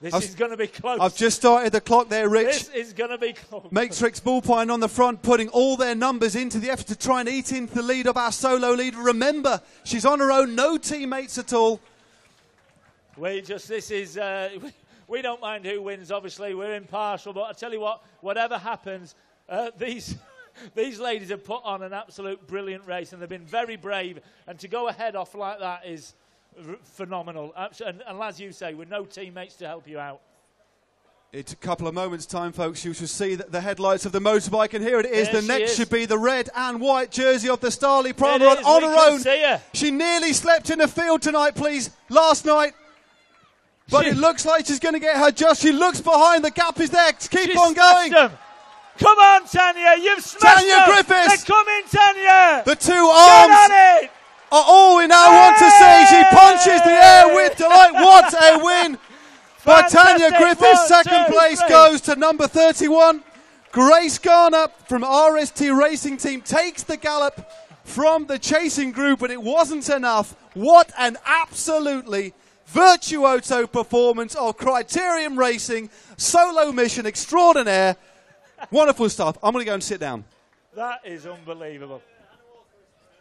Speaker 1: This is going to be close.
Speaker 6: I've just started the clock there, Rich.
Speaker 1: This is going to be close.
Speaker 6: Matrix Bullpine on the front, putting all their numbers into the effort to try and eat into the lead of our solo leader. Remember, she's on her own, no teammates at all.
Speaker 1: This is, we don't mind who wins, obviously. We're impartial, but I tell you what, whatever happens, these ladies have put on an absolute brilliant race, and they've been very brave, and to go ahead off like that is phenomenal. And as you say, with no teammates to help you out.
Speaker 6: It's a couple of moments' time, folks. You should see the headlights of the motorbike, and here it is.
Speaker 1: There
Speaker 6: The
Speaker 1: she
Speaker 6: next
Speaker 1: is.
Speaker 6: should be the red and white jersey of the Starley Prime
Speaker 1: It
Speaker 6: on
Speaker 1: is,
Speaker 6: her
Speaker 1: we can
Speaker 6: own.
Speaker 1: see her.
Speaker 6: She nearly slept in the field tonight, please, last night. But it looks like she's going to get her just. She looks behind. The gap is there. Keep on going.
Speaker 1: Them. Come on, Tanya. You've smashed
Speaker 6: Tanya
Speaker 1: them.
Speaker 6: Griffiths.
Speaker 1: They're coming, Tanya.
Speaker 6: The 2
Speaker 1: Get
Speaker 6: arms
Speaker 1: on it.
Speaker 6: are all we now want to see. She punches the air with delight. What a win by Tanya
Speaker 1: Fantastic.
Speaker 6: Griffiths.
Speaker 1: 1,
Speaker 6: Second
Speaker 1: 2,
Speaker 6: place
Speaker 1: 3.
Speaker 6: goes to number 31. Grace Garner from RST Racing Team takes the gallop from the chasing group, but it wasn't enough. What an absolutely virtuoso performance of Criterium Racing. Solo mission extraordinaire. Wonderful stuff. I'm going to go and sit down.
Speaker 1: That is unbelievable.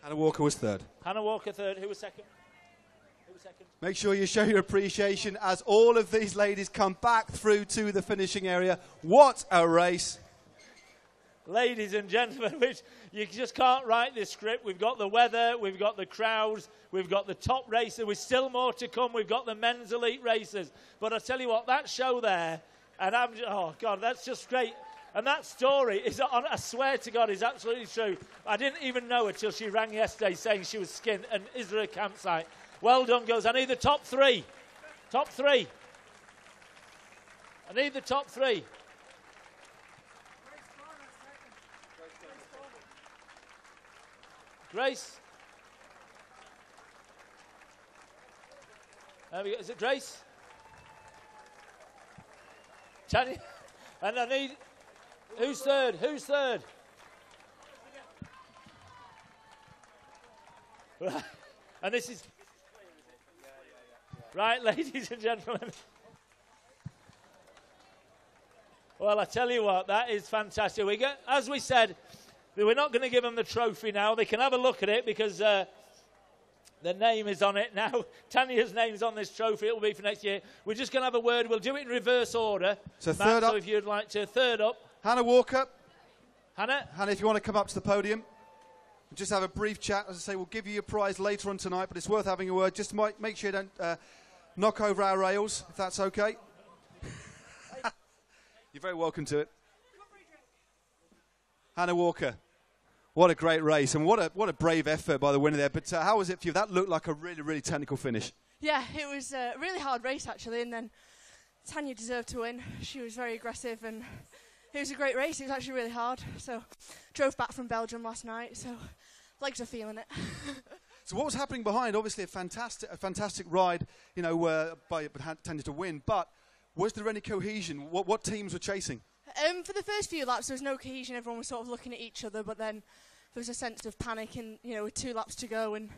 Speaker 6: Hannah Walker was third.
Speaker 1: Hannah Walker third. Who was second?
Speaker 6: Make sure you show your appreciation as all of these ladies come back through to the finishing area. What a race.
Speaker 1: Ladies and gentlemen, you just can't write this script. We've got the weather, we've got the crowds, we've got the top racers. We've still more to come. We've got the men's elite racers. But I tell you what, that show there, and oh God, that's just great. And that story is, I swear to God, is absolutely true. I didn't even know her till she rang yesterday saying she was skinned. And is there a campsite? Well done, girls. I need the top 3. Top three. I need the top three. Grace. There we go. Is it Grace? Tanya. And I need... Who's third? Who's third? Right. And this is... Right, ladies and gentlemen. Well, I tell you what, that is fantastic. As we said, we're not going to give them the trophy now. They can have a look at it because the name is on it now. Tanya's name's on this trophy. It will be for next year. We're just going to have a word. We'll do it in reverse order.
Speaker 6: So
Speaker 1: Matt,
Speaker 6: third up.
Speaker 1: So if you'd like to. Third up.
Speaker 6: Hannah Walker.
Speaker 1: Hannah,
Speaker 6: if you want to come up to the podium, just have a brief chat. As I say, we'll give you your prize later on tonight, but it's worth having a word. Just make sure you don't knock over our rails, if that's okay. You're very welcome to it. Hannah Walker, what a great race, and what a brave effort by the winner there. But how was it for you? That looked like a really, really technical finish.
Speaker 16: Yeah, it was a really hard race, actually, and then Tanya deserved to win. She was very aggressive, and it was a great race. It was actually really hard. So, drove back from Belgium last night, so legs are feeling it.
Speaker 6: So what was happening behind? Obviously a fantastic ride, by Tanya to win, but was there any cohesion? What teams were chasing?
Speaker 16: For the first few laps, there was no cohesion. Everyone was sort of looking at each other, but then there was a sense of panic, and with 2 laps to go, and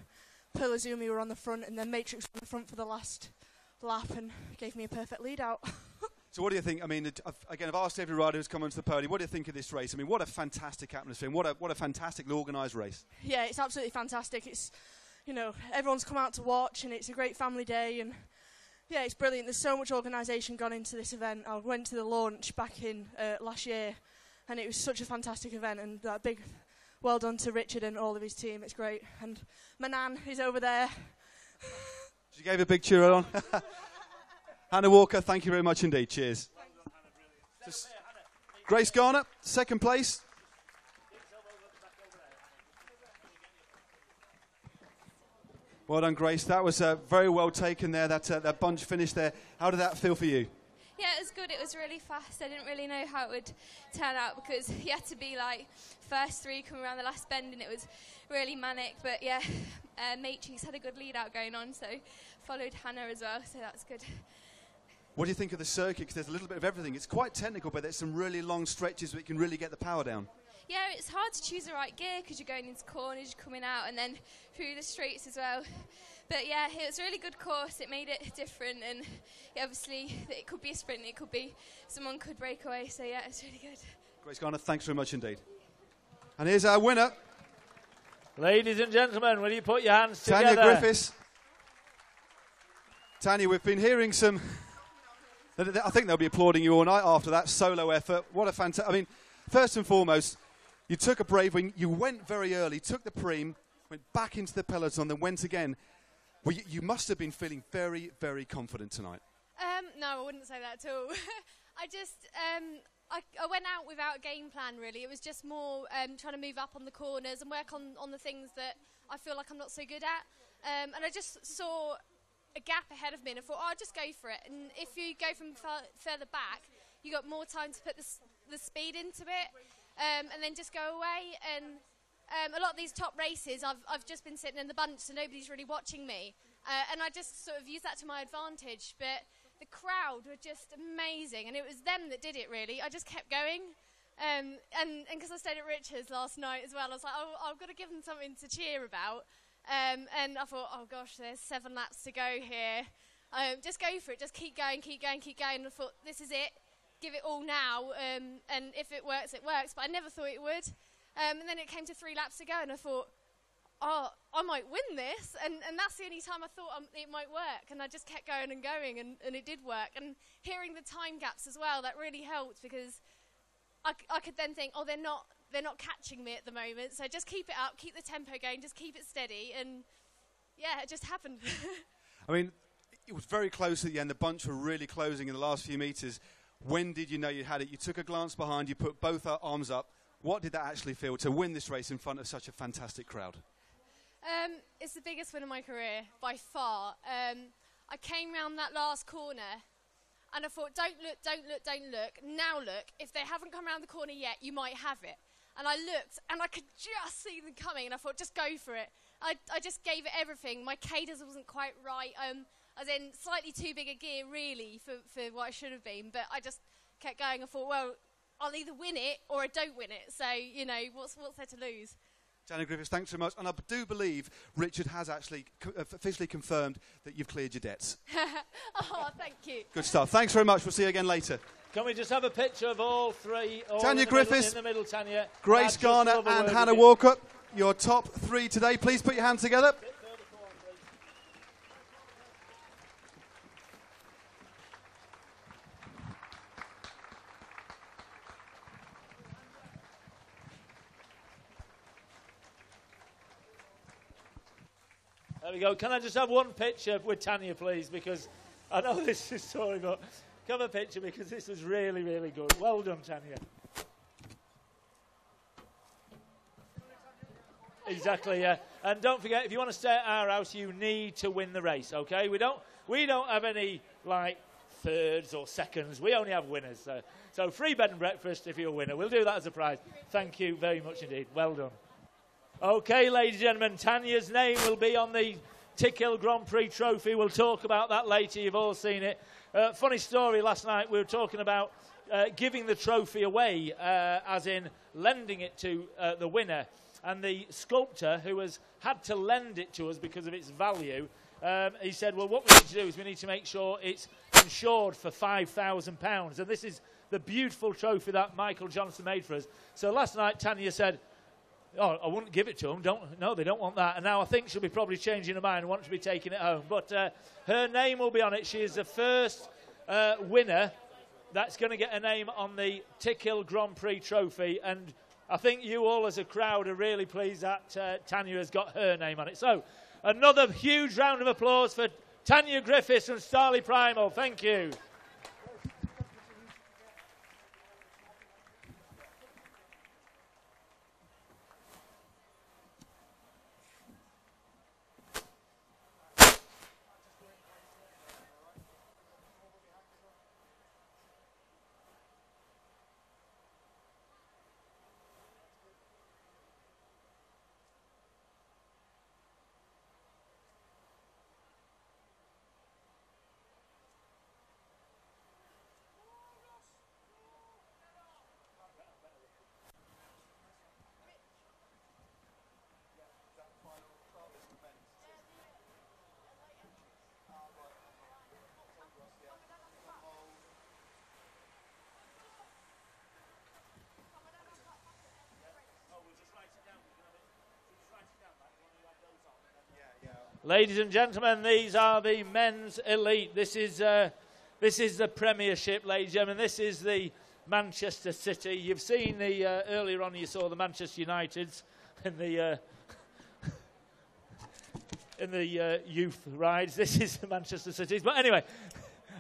Speaker 16: Pilazumi were on the front, and then Matrix was on the front for the last lap, and gave me a perfect lead out.
Speaker 6: So what do you think? I mean, again, I've asked every rider who's come onto the podium, what do you think of this race? I mean, what a fantastic atmosphere, and what a fantastically organised race.
Speaker 16: Yeah, it's absolutely fantastic. It's, everyone's come out to watch, and it's a great family day, and yeah, it's brilliant. There's so much organisation gone into this event. I went to the launch back in last year, and it was such a fantastic event, and that big well done to Richard and all of his team. It's great. And Manan is over there.
Speaker 6: She gave a big cheer on. Hannah Walker, thank you very much indeed. Cheers. Grace Garner, second place. Well done, Grace. That was very well taken there, that bunch finish there. How did that feel for you?
Speaker 17: Yeah, it was good. It was really fast. I didn't really know how it would turn out because you had to be like first 3 coming around the last bend, and it was really manic. But yeah, Matrix had a good lead out going on, so followed Hannah as well, so that's good.
Speaker 6: What do you think of the circuit? Because there's a little bit of everything. It's quite technical, but there's some really long stretches where you can really get the power down.
Speaker 17: Yeah, it's hard to choose the right gear because you're going into corners, you're coming out, and then through the straights as well. But yeah, it was a really good course. It made it different, and yeah, obviously it could be a sprint, it could be someone could break away. So yeah, it's really good.
Speaker 6: Grace Garner, thanks very much indeed. And here's our winner.
Speaker 1: Ladies and gentlemen, will you put your hands together?
Speaker 6: Tanya Griffiths. Tanya, we've been hearing some... I think they'll be applauding you all night after that solo effort. What a fantastic... I mean, first and foremost, you took a brave win. You went very early, took the Prix, went back into the peloton, then went again. Well, you must have been feeling very, very confident tonight.
Speaker 18: No, I wouldn't say that at all. I just, I went out without a game plan, really. It was just more trying to move up on the corners and work on the things that I feel like I'm not so good at. And I just saw a gap ahead of me, and I thought, I'll just go for it. And if you go from further back, you got more time to put the speed into it, and then just go away. And a lot of these top races, I've just been sitting in the bunch, so nobody's really watching me. And I just sort of used that to my advantage. But the crowd were just amazing, and it was them that did it, really. I just kept going. And because I stayed at Richard's last night as well, I was like, I've got to give them something to cheer about. And I thought, oh gosh, there's 7 laps to go here. Just go for it. Just keep going, keep going, keep going. And I thought, this is it. Give it all now. And if it works, it works. But I never thought it would. And then it came to 3 laps to go, and I thought, oh, I might win this. And that's the only time I thought it might work. And I just kept going and going, and it did work. And hearing the time gaps as well, that really helped, because I could then think, oh, they're not catching me at the moment. So just keep it up, keep the tempo going, just keep it steady. And yeah, it just happened.
Speaker 6: I mean, it was very close at the end. The bunch were really closing in the last few metres. When did you know you had it? You took a glance behind, you put both arms up. What did that actually feel to win this race in front of such a fantastic crowd?
Speaker 18: It's the biggest win of my career, by far. I came round that last corner and I thought, don't look, don't look, don't look. Now look, if they haven't come around the corner yet, you might have it. And I looked and I could just see them coming and I thought, just go for it. I just gave it everything. My cadence wasn't quite right. I was in slightly too big a gear, really, for what I should have been. But I just kept going. I thought, well, I'll either win it or I don't win it. So, you know, what's there to lose?
Speaker 6: Tanya Griffiths, thanks so much. And I do believe Richard has actually officially confirmed that you've cleared your debts.
Speaker 18: Oh, thank you.
Speaker 6: Good stuff. Thanks very much. We'll see you again later.
Speaker 1: Can we just have a picture of all three?
Speaker 6: Tanya Griffiths,
Speaker 1: in the middle, Tanya.
Speaker 6: Grace Garner and Hannah Walker, your top three today. Please put your hands together.
Speaker 1: There we go. Can I just have one picture with Tanya, please? Because I know this is sorry, but have a picture because this was really, really good. Well done, Tanya. Exactly, yeah. And don't forget, if you want to stay at our house, you need to win the race, okay? We don't have any, like, thirds or seconds. We only have winners. So free bed and breakfast if you're a winner. We'll do that as a prize. Thank you very much indeed. Well done. Okay, ladies and gentlemen, Tanya's name will be on the Tickhill Grand Prix trophy. We'll talk about that later. You've all seen it. Funny story, last night we were talking about giving the trophy away, as in lending it to the winner. And the sculptor, who has had to lend it to us because of its value, he said, well, what we need to do is we need to make sure it's insured for £5,000. And this is the beautiful trophy that Michael Johnson made for us. So last night, Tanya said, oh, I wouldn't give it to them. No, they don't want that. And now I think she'll be probably changing her mind and want to be taking it home. But her name will be on it. She is the first winner that's going to get a name on the Tickhill Grand Prix trophy. And I think you all as a crowd are really pleased that Tanya has got her name on it. So another huge round of applause for Tanya Griffiths and Starley Primal. Thank you. Ladies and gentlemen, these are the men's elite. This is the Premiership, ladies and gentlemen. This is the Manchester City. You've seen the earlier on. You saw the Manchester Uniteds in the youth rides. This is the Manchester Cities. But anyway,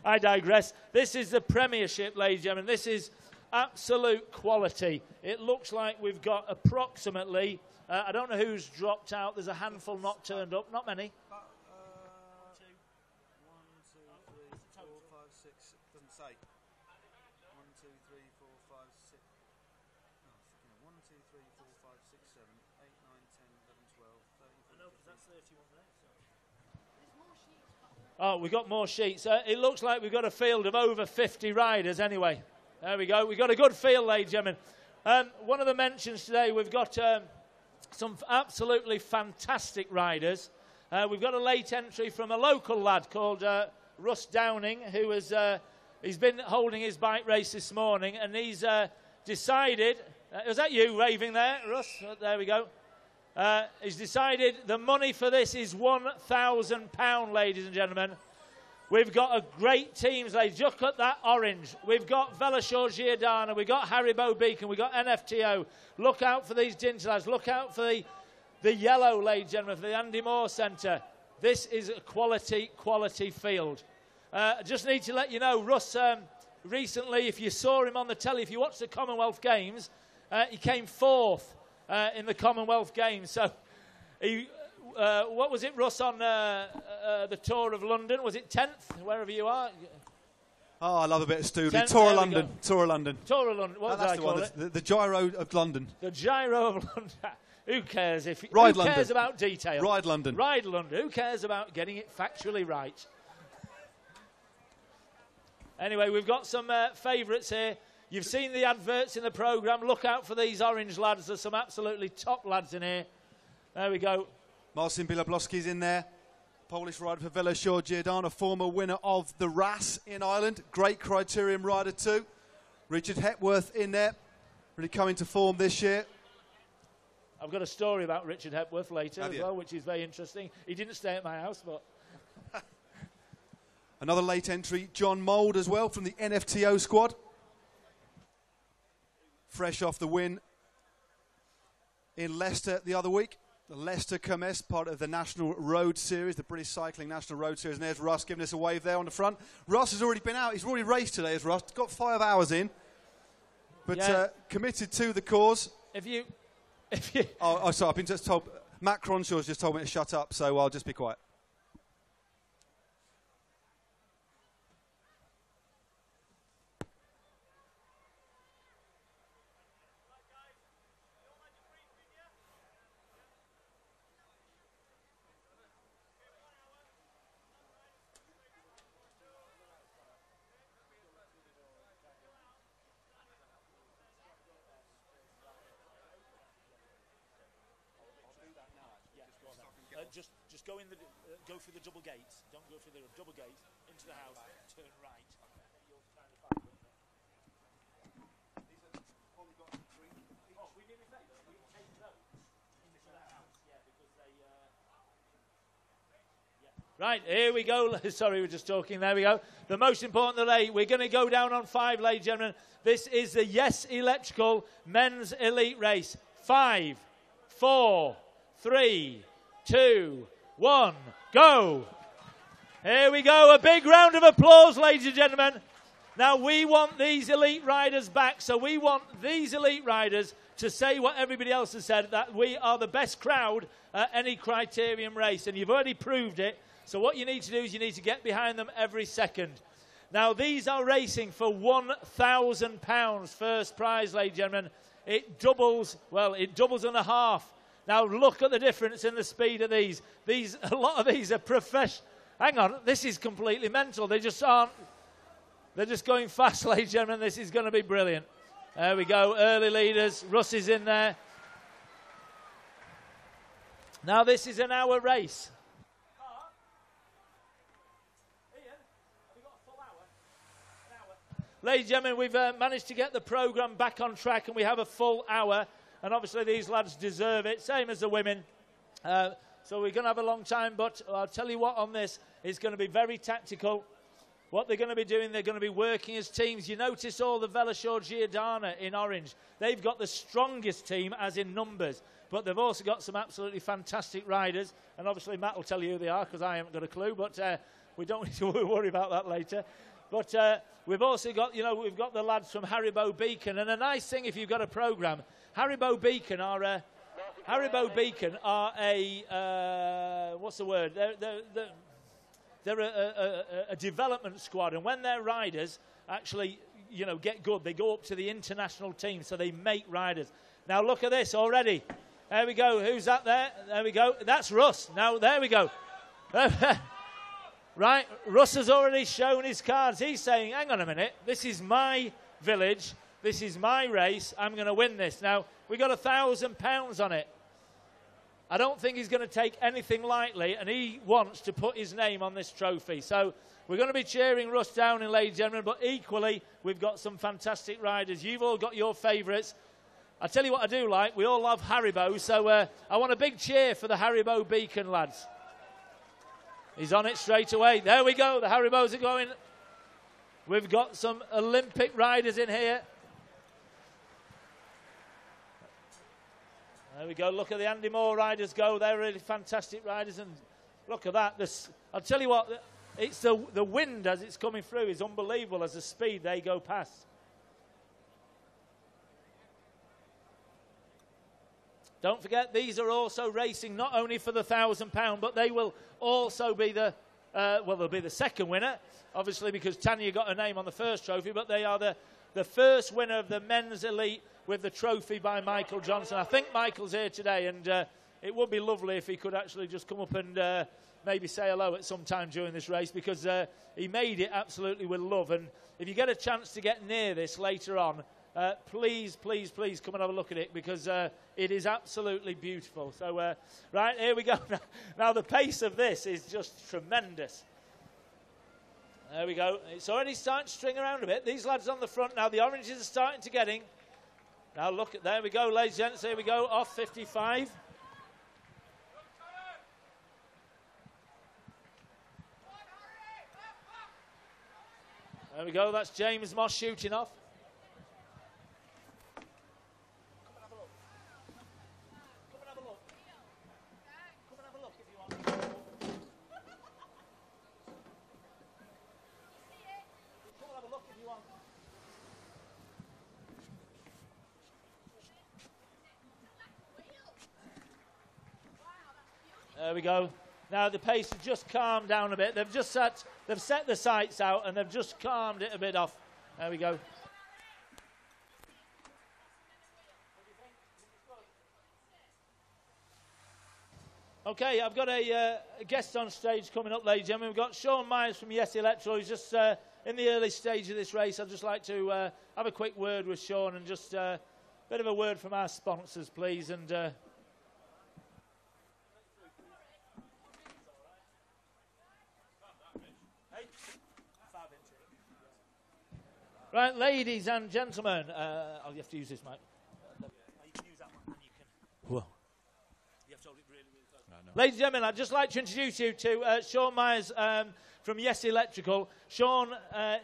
Speaker 1: I digress. This is the Premiership, ladies and gentlemen. This is absolute quality. It looks like we've got approximately. I don't know who's dropped out. There's a handful not turned up. Not many.
Speaker 6: 1, 2, 3, 4, 5, 6. Doesn't say. 1, 2, 3, 4, 5, 6. No, 1, 2, 3, 4, 5, 6, 7, 8, 9, 10, 11, 12, 13, 14. I know, because that's 31 there.
Speaker 1: Oh, we've got more sheets. It looks like we've got a field of over 50 riders anyway. There we go. We've got a good field, ladies and gentlemen. One of the mentions today, we've got some absolutely fantastic riders. We've got a late entry from a local lad called Russ Downing, who has he's been holding his bike race this morning, and he's decided. Was that you waving there, Russ? There we go. He's decided the money for this is £1,000, ladies and gentlemen. We've got a great teams, ladies. Look at that orange. We've got Velashaw Giordano. We've got Haribo Beacon. We've got NFTO. Look out for these Dinter lads. Look out for the yellow, ladies and gentlemen, for the Andy Moore Centre. This is a quality field. I just need to let you know, Russ, recently, if you saw him on the telly, if you watched the Commonwealth Games, he came fourth in the Commonwealth Games. So what was it, Russ, on the Tour of London? Was it 10th, wherever you are?
Speaker 6: Oh, I love a bit of Stoodley.
Speaker 1: 10th,
Speaker 6: Tour of
Speaker 1: there we
Speaker 6: London.
Speaker 1: go.
Speaker 6: Tour of London.
Speaker 1: Tour of London. What did I call it?
Speaker 6: The Gyro of London.
Speaker 1: The Gyro of London. Who cares if?
Speaker 6: Ride
Speaker 1: who
Speaker 6: London.
Speaker 1: cares about detail?
Speaker 6: Ride London.
Speaker 1: Ride London. Who cares about getting it factually right? Anyway, we've got some favourites here. You've seen the adverts in the programme. Look out for these orange lads. There's some absolutely top lads in here. There we go.
Speaker 6: Marcin Biloblowski's in there. Polish rider for Veloshore Giordano, former winner of the RAS in Ireland. Great criterium rider too. Richard Hepworth in there. Really coming to form this year.
Speaker 1: I've got a story about Richard Hepworth later
Speaker 6: Have
Speaker 1: as
Speaker 6: you?
Speaker 1: well, which is very interesting. He didn't stay at my house, but...
Speaker 6: Another late entry, John Mould as well from the NFTO squad. Fresh off the win in Leicester the other week. The Leicester Kermesse, part of the National Road Series, the British Cycling National Road Series. And there's Russ giving us a wave there on the front. Russ has already been out. He's already raced today, has Russ. Got 5 hours in. But
Speaker 1: Yeah.
Speaker 6: Committed to the cause.
Speaker 1: If you...
Speaker 6: Oh, sorry, I've been just told... Matt Cronshaw's just told me to shut up, so I'll just be quiet.
Speaker 1: Just go in the go through the double gates. Don't go through the double gates into the house. Turn right. You'll find a back. Oh, we did a favour. We take those into the house. Yeah, because they. Yeah. Right, here we go. Sorry, we're just talking. There we go. The most important delay. We're going to go down on 5, ladies and gentlemen. This is the Yes Electrical Men's Elite Race. 5, 4, 3, 2, 1, go. Here we go. A big round of applause, ladies and gentlemen. Now, we want these elite riders back, so we want these elite riders to say what everybody else has said, that we are the best crowd at any criterium race, and you've already proved it. So what you need to do is you need to get behind them every second. Now, these are racing for £1,000 first prize, ladies and gentlemen. It doubles and a half. Now, look at the difference in the speed of these. A lot of these are professional. Hang on, this is completely mental. They just aren't. They're just going fast, ladies and gentlemen. This is going to be brilliant. There we go, early leaders. Russ is in there. Now, this is an hour race. Ladies and gentlemen, we've managed to get the programme back on track, and we have a full hour. And obviously, these lads deserve it, same as the women. So we're going to have a long time, but I'll tell you what, on this, it's going to be very tactical. What they're going to be doing, they're going to be working as teams. You notice all the Veloshore Giordano in orange. They've got the strongest team, as in numbers. But they've also got some absolutely fantastic riders. And obviously, Matt will tell you who they are, because I haven't got a clue. But we don't need to worry about that later. But we've also got, we've got the lads from Haribo Beacon. And a nice thing, if you've got a programme, Haribo Beacon are what's the word? They're a development squad, and when their riders actually, get good, they go up to the international team, so they make riders. Now look at this already. There we go. Who's that there? There we go. That's Russ. Now there we go. Right, Russ has already shown his cards. He's saying, hang on a minute, this is my village, this is my race, I'm going to win this. Now, we got £1,000 on it. I don't think he's going to take anything lightly, and he wants to put his name on this trophy. So we're going to be cheering Russ down, ladies and gentlemen, but equally, we've got some fantastic riders. You've all got your favourites. I tell you what I do like, we all love Haribo, so I want a big cheer for the Haribo Beacon lads. He's on it straight away. There we go. The Haribos are going. We've got some Olympic riders in here. There we go. Look at the Andy Moore riders go. They're really fantastic riders. And look at that. I'll tell you what. It's the wind as it's coming through is unbelievable as the speed they go past. Don't forget, these are also racing not only for the £1,000, but they will also be the, they'll be the second winner, obviously, because Tanya got her name on the first trophy, but they are the first winner of the men's elite with the trophy by Michael Johnson. I think Michael's here today, and it would be lovely if he could actually just come up and maybe say hello at some time during this race, because he made it absolutely with love. And if you get a chance to get near this later on, please, please, please come and have a look at it, because it is absolutely beautiful. So, right, here we go. Now, the pace of this is just tremendous. There we go. It's already starting to string around a bit. These lads on the front now, the oranges are starting to get in. Now, look at, there we go, ladies and gents, here we go, off 55. There we go, that's James Moss shooting off. There we go. Now the pace has just calmed down a bit. They've set the sights out and they've just calmed it a bit off. There we go. Okay, I've got a guest on stage coming up, ladies and gentlemen. We've got Sean Myers from Yes Electro, who's just in the early stage of this race. I'd just like to have a quick word with Sean and just a bit of a word from our sponsors, please. And right, ladies and gentlemen, I'll have to use this mic. You can use that one, and you can. Whoa. You have to hold it really, really close. Ladies and gentlemen, I'd just like to introduce you to Sean Myers from Yes Electrical. Sean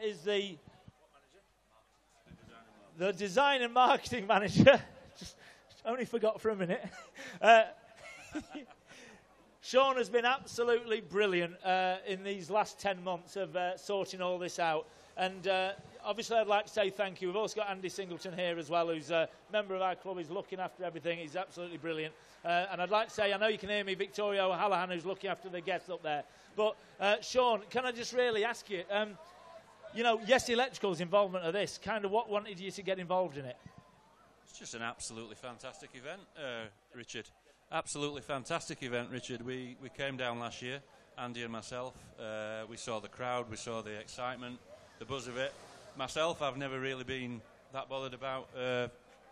Speaker 1: is the design and marketing manager. Just only forgot for a minute. Sean has been absolutely brilliant in these last 10 months of sorting all this out. And obviously, I'd like to say thank you. We've also got Andy Singleton here as well, who's a member of our club. He's looking after everything. He's absolutely brilliant. And I'd like to say, I know you can hear me, Victoria O'Hallahan, who's looking after the guests up there. But, Sean, can I just really ask you, you know, Yes Electrical's involvement of this, kind of what wanted you to get involved in it?
Speaker 19: It's just an absolutely fantastic event, Richard. Absolutely fantastic event, Richard. We came down last year, Andy and myself. We saw the crowd, we saw the excitement, the buzz of it. Myself, I've never really been that bothered about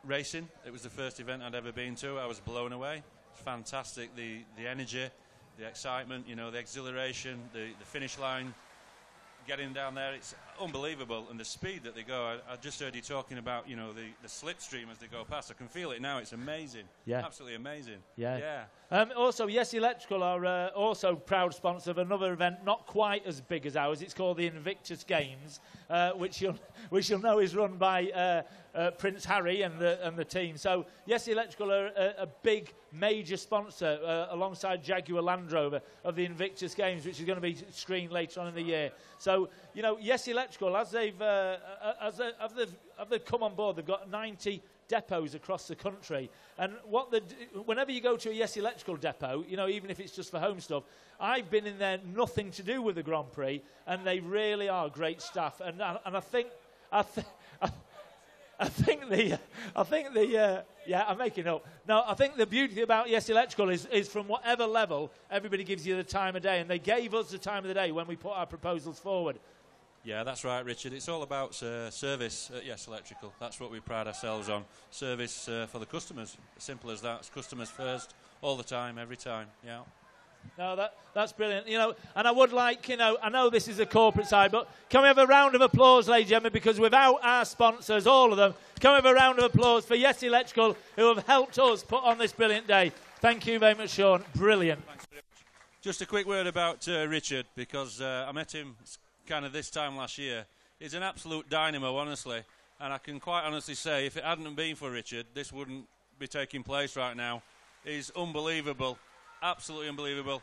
Speaker 19: racing. It was the first event I'd ever been to. I was blown away. It's fantastic, the energy, the excitement, you know, the exhilaration, the finish line, getting down there, it's unbelievable. And the speed that they go, I just heard you talking about, you know, the slipstream as they go past. I can feel it now. It's amazing. Yeah. Absolutely amazing.
Speaker 1: Yeah. Also, Yes Electrical are also proud sponsor of another event not quite as big as ours. It's called the Invictus Games, which you'll know is run by Prince Harry and the team. So Yes Electrical are a big major sponsor alongside Jaguar Land Rover of the Invictus Games, which is going to be screened later on in the year. So, you know, Yes Electrical, as they've come on board, they've got 90 depots across the country. And whenever you go to a Yes Electrical depot, you know, even if it's just for home stuff, I've been in there nothing to do with the Grand Prix, and they really are great staff. And I think I'm making up. No, I think the beauty about Yes Electrical is from whatever level, everybody gives you the time of day, and they gave us the time of the day when we put our proposals forward.
Speaker 19: Yeah, that's right, Richard. It's all about service at Yes Electrical. That's what we pride ourselves on. Service for the customers. Simple as that. It's customers first, all the time, every time. Yeah.
Speaker 1: No, that's brilliant. You know, and I would like, you know, I know this is a corporate side, but can we have a round of applause, ladies and gentlemen, because without our sponsors, all of them, can we have a round of applause for Yes Electrical, who have helped us put on this brilliant day. Thank you very much, Sean. Brilliant.
Speaker 19: Thanks very much. Just a quick word about Richard, because I met him kind of this time last year. He's an absolute dynamo, honestly, and I can quite honestly say if it hadn't been for Richard, this wouldn't be taking place right now. He's unbelievable. Absolutely unbelievable.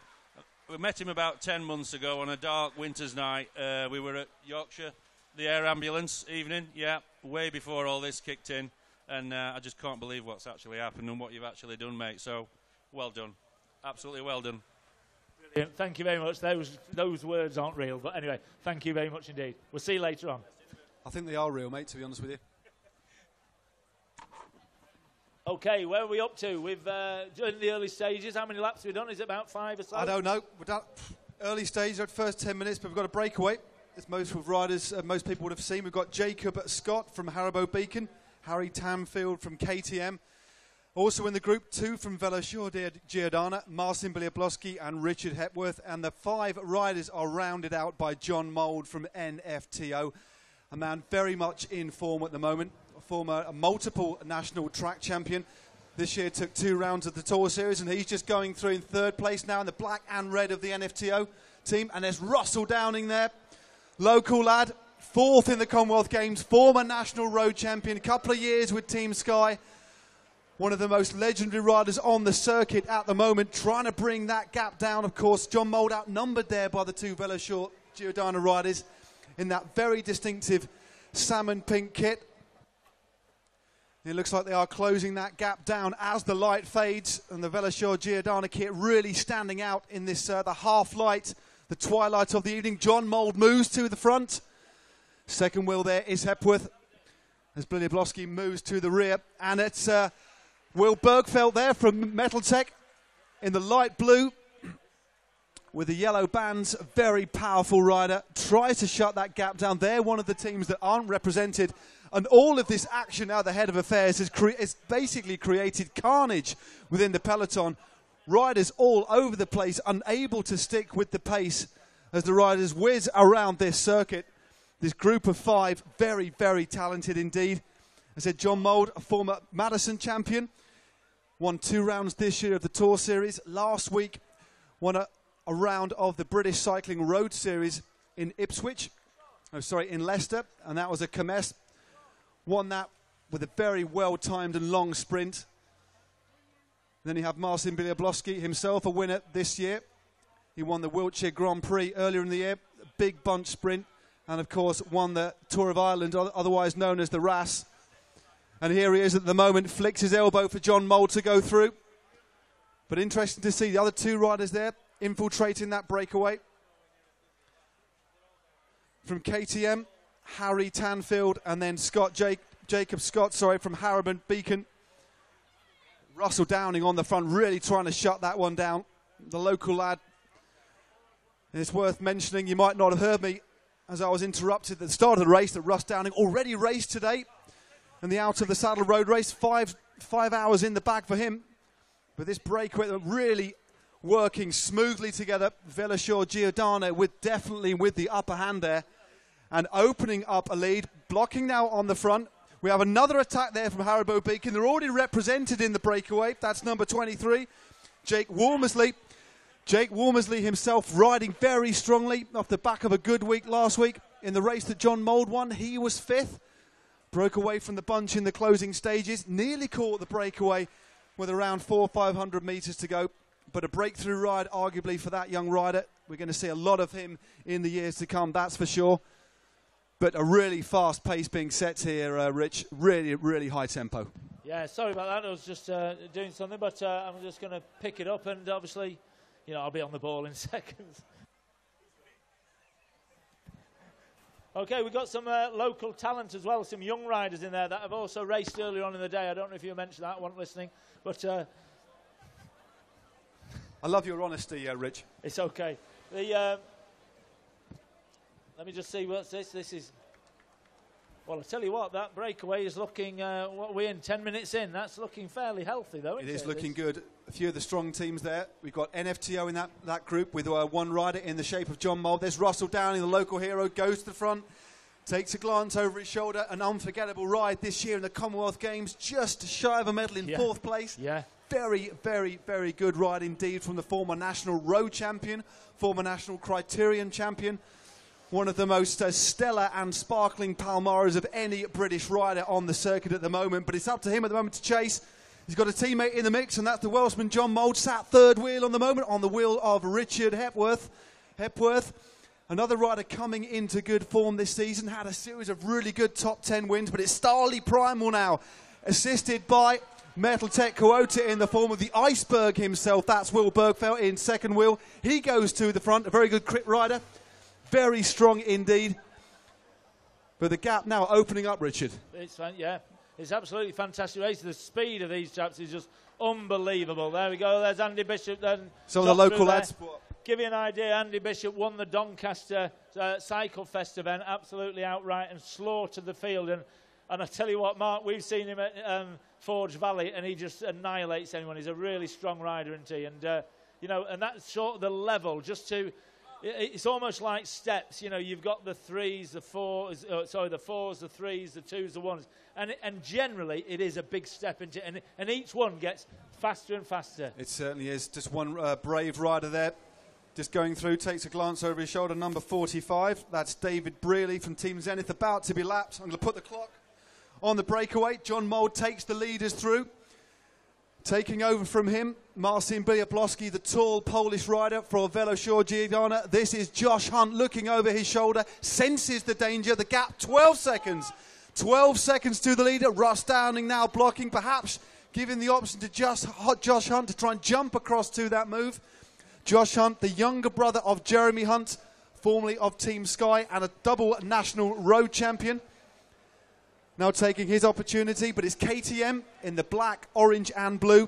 Speaker 19: We met him about 10 months ago on a dark winter's night. We were at Yorkshire, the air ambulance evening, way before all this kicked in. And I just can't believe what's actually happened and what you've actually done, mate. So, well done. Absolutely well done.
Speaker 1: Brilliant. Thank you very much. Those words aren't real, but anyway, thank you very much indeed. We'll see you later on.
Speaker 6: I think they are real, mate, to be honest with you.
Speaker 1: Okay, where are we up to? We've during the early stages. How many laps have we done? Is it about 5 or so?
Speaker 6: I don't know. We're done. Early stage, at first 10 minutes, but we've got a breakaway. As most riders, most people would have seen. We've got Jacob Scott from Haribo Beacon, Harry Tamfield from KTM. Also in the group, 2 from Veloshore Giordana, Marcin Biliablowski and Richard Hepworth. And the 5 riders are rounded out by John Mould from NFTO, a man very much in form at the moment. A multiple national track champion. This year took 2 rounds of the Tour Series, and he's just going through in 3rd place now in the black and red of the NFTO team. And there's Russell Downing there, local lad, 4th in the Commonwealth Games, former national road champion, a couple of years with Team Sky. One of the most legendary riders on the circuit at the moment, trying to bring that gap down. Of course, John Mould outnumbered there by the 2 Veloshore Giordana riders in that very distinctive salmon pink kit. It looks like they are closing that gap down as the light fades, and the Veloshore Giordana kit really standing out in this the half light, the twilight of the evening. John Mould moves to the front. Second wheel there is Hepworth as Biliablowski moves to the rear, and it's Will Bergfeldt there from Metal Tech in the light blue with the yellow bands. Very powerful rider, tries to shut that gap down. They're one of the teams that aren't represented. And all of this action now, the head of affairs, has basically created carnage within the peloton. Riders all over the place, unable to stick with the pace as the riders whiz around this circuit. This group of 5, very, very talented indeed. I said John Mould, a former Madison champion, won 2 rounds this year of the Tour Series. Last week, won a round of the British Cycling Road Series in in Leicester, and that was a Comesse. Won that with a very well-timed and long sprint. Then you have Marcin Biliablowski himself, a winner this year. He won the Wiltshire Grand Prix earlier in the year, a big bunch sprint, and of course won the Tour of Ireland, otherwise known as the RAS. And here he is at the moment, flicks his elbow for John Mould to go through. But interesting to see the other 2 riders there infiltrating that breakaway. From KTM, Harry Tanfield, and then Jacob Scott from Haribo Beacon. Russell Downing on the front, really trying to shut that one down. The local lad. And it's worth mentioning, you might not have heard me as I was interrupted at the start of the race, that Russ Downing already raced today in the Out of the Saddle road race. 5 hours in the bag for him. But this breakaway really working smoothly together. Veloshore Giordano definitely with the upper hand there. And opening up a lead, blocking now on the front. We have another attack there from Haribo Beacon. They're already represented in the breakaway. That's number 23, Jake Wormersley. Jake Wormersley himself riding very strongly off the back of a good week last week. In the race that John Mould won, he was 5th. Broke away from the bunch in the closing stages. Nearly caught the breakaway with around 400 or 500 metres to go. But a breakthrough ride, arguably, for that young rider. We're going to see a lot of him in the years to come, that's for sure. But a really fast pace being set here, Rich. Really, really high tempo.
Speaker 1: Yeah, sorry about that. I was just doing something, but I'm just going to pick it up, and obviously, I'll be on the ball in seconds. Okay, we've got some local talent as well, some young riders in there that have also raced earlier on in the day. I don't know if you mentioned that, I wasn't listening, but...
Speaker 6: I love your honesty, Rich.
Speaker 1: It's okay. Let me just see what's this. This is... Well, I'll tell you what, that breakaway is looking... what are we in? 10 minutes in. That's looking fairly healthy, though, isn't it?
Speaker 6: It is looking good. A few of the strong teams there. We've got NFTO in that group with 1 rider in the shape of John Mould. There's Russell Downing, the local hero, goes to the front, takes a glance over his shoulder. An unforgettable ride this year in the Commonwealth Games, just shy of a medal in 4th place.
Speaker 1: Yeah.
Speaker 6: Very, very, very good ride indeed from the former national road champion, former national criterion champion. One of the most stellar and sparkling palmares of any British rider on the circuit at the moment. But it's up to him at the moment to chase. He's got a teammate in the mix, and that's the Welshman John Mould, sat 3rd wheel on the moment, on the wheel of Richard Hepworth. Another rider coming into good form this season, had a series of really good top 10 wins, but it's Starley Primal now. assisted by Metal Tech Quota in the form of the Iceberg himself. That's Will Bergfeld in second wheel. He goes to the front, a very good crit rider. Very strong indeed. But the gap now opening up, Richard.
Speaker 1: It's yeah, it's absolutely fantastic race. The speed of these chaps is just unbelievable. There we go. There's Andy Bishop. Then
Speaker 6: some of the local lads.
Speaker 1: Give you an idea, Andy Bishop won the Doncaster Cycle Fest event absolutely outright and slaughtered the field. And I tell you what, Mark, we've seen him at Forge Valley, and he just annihilates anyone. He's a really strong rider, isn't he? And you know, and that's sort of the level. Just to, it's almost like steps. You know, you've got the threes, the fours, the fours, the threes, the twos, the ones, and generally it is a big step into, and each one gets faster and faster.
Speaker 6: It certainly is. Just one brave rider there. Just going through, takes a glance over his shoulder, number 45. That's David Brearley from Team Zenith, about to be lapped. I'm going to put the clock on the breakaway. John Mould takes the leaders through. Taking over from him, Marcin Biablowski, the tall Polish rider for Veloshore Giordana. This is Josh Hunt looking over his shoulder, senses the danger, the gap, 12 seconds. 12 seconds to the leader. Russ Downing now blocking, perhaps giving the option to Josh Hunt to try and jump across to that move. Josh Hunt, the younger brother of Jeremy Hunt, formerly of Team Sky and a double national road champion. Now taking his opportunity, but it's KTM in the black, orange and blue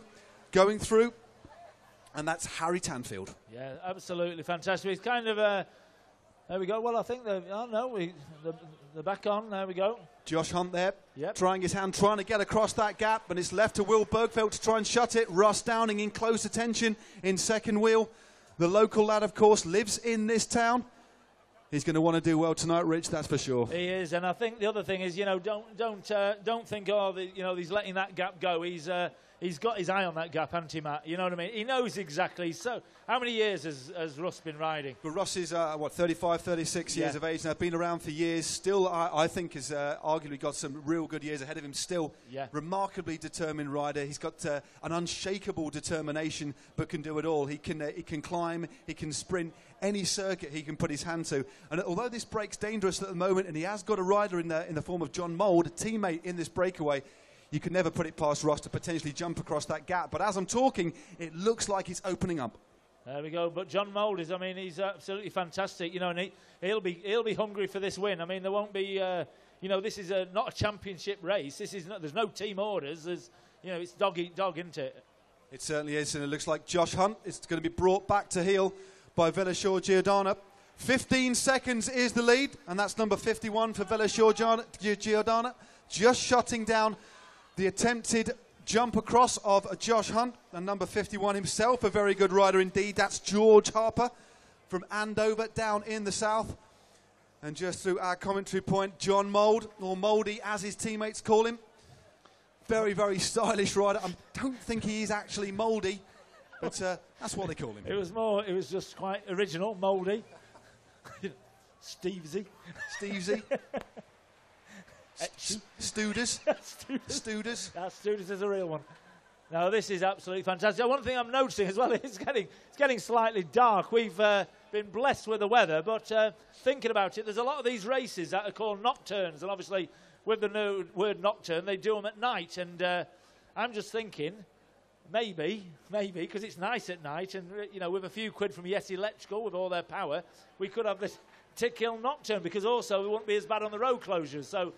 Speaker 6: going through. And that's Harry Tanfield.
Speaker 1: Yeah, absolutely fantastic. It's kind of a... There we go. Well, I think they're back on. There we go.
Speaker 6: Josh Hunt there,
Speaker 1: yep.
Speaker 6: Trying his hand, trying to get across that gap, and it's left to Will Bergfeld to try and shut it. Russ Downing in close attention in second wheel. The local lad, of course, lives in this town. He's going to want to do well tonight, Rich, that's for sure.
Speaker 1: He is, and I think the other thing is, you know, don't think, oh, he's letting that gap go. He's got his eye on that gap, hasn't he, Matt? You know what I mean? He knows exactly. So, how many years has Russ been riding?
Speaker 6: Well, Russ is, 35, 36 years of age now. Been around for years. Still, I think, has arguably got some real good years ahead of him. Still, remarkably determined rider. He's got an unshakable determination, but can do it all. He can climb, he can sprint. Any circuit he can put his hand to. And although this break's dangerous at the moment, and he has got a rider in the form of John Mould, a teammate in this breakaway, you can never put it past Ross to potentially jump across that gap. But as I'm talking, it looks like it's opening up.
Speaker 1: There we go. But John Mould is, I mean, he's absolutely fantastic. You know, and he'll be hungry for this win. I mean, there won't be, this is not a championship race. There's no team orders. It's dog eat dog, isn't it?
Speaker 6: It certainly is, and it looks like Josh Hunt is going to be brought back to heel by Veloshore Giordana. 15 seconds is the lead, and that's number 51 for Veloshore Giordana. Just shutting down the attempted jump across of Josh Hunt, and number 51 himself, a very good rider indeed. That's George Harper from Andover down in the south. And just through our commentary point, John Mould, or Mouldy as his teammates call him. Very, very stylish rider. I don't think he is actually Mouldy, but that's what they call him.
Speaker 1: It was just quite original, Mouldy. Stevesy.
Speaker 6: Studers.
Speaker 1: Studers is a real one. No, this is absolutely fantastic. One thing I'm noticing as well, it's getting slightly dark. We've been blessed with the weather, but thinking about it, there's a lot of these races that are called nocturnes, and obviously with the new word nocturne, they do them at night, and I'm just thinking, maybe, because it's nice at night, and with a few quid from Yes Electrical, with all their power, we could have this Tickill nocturne, because also we won't be as bad on the road closures, so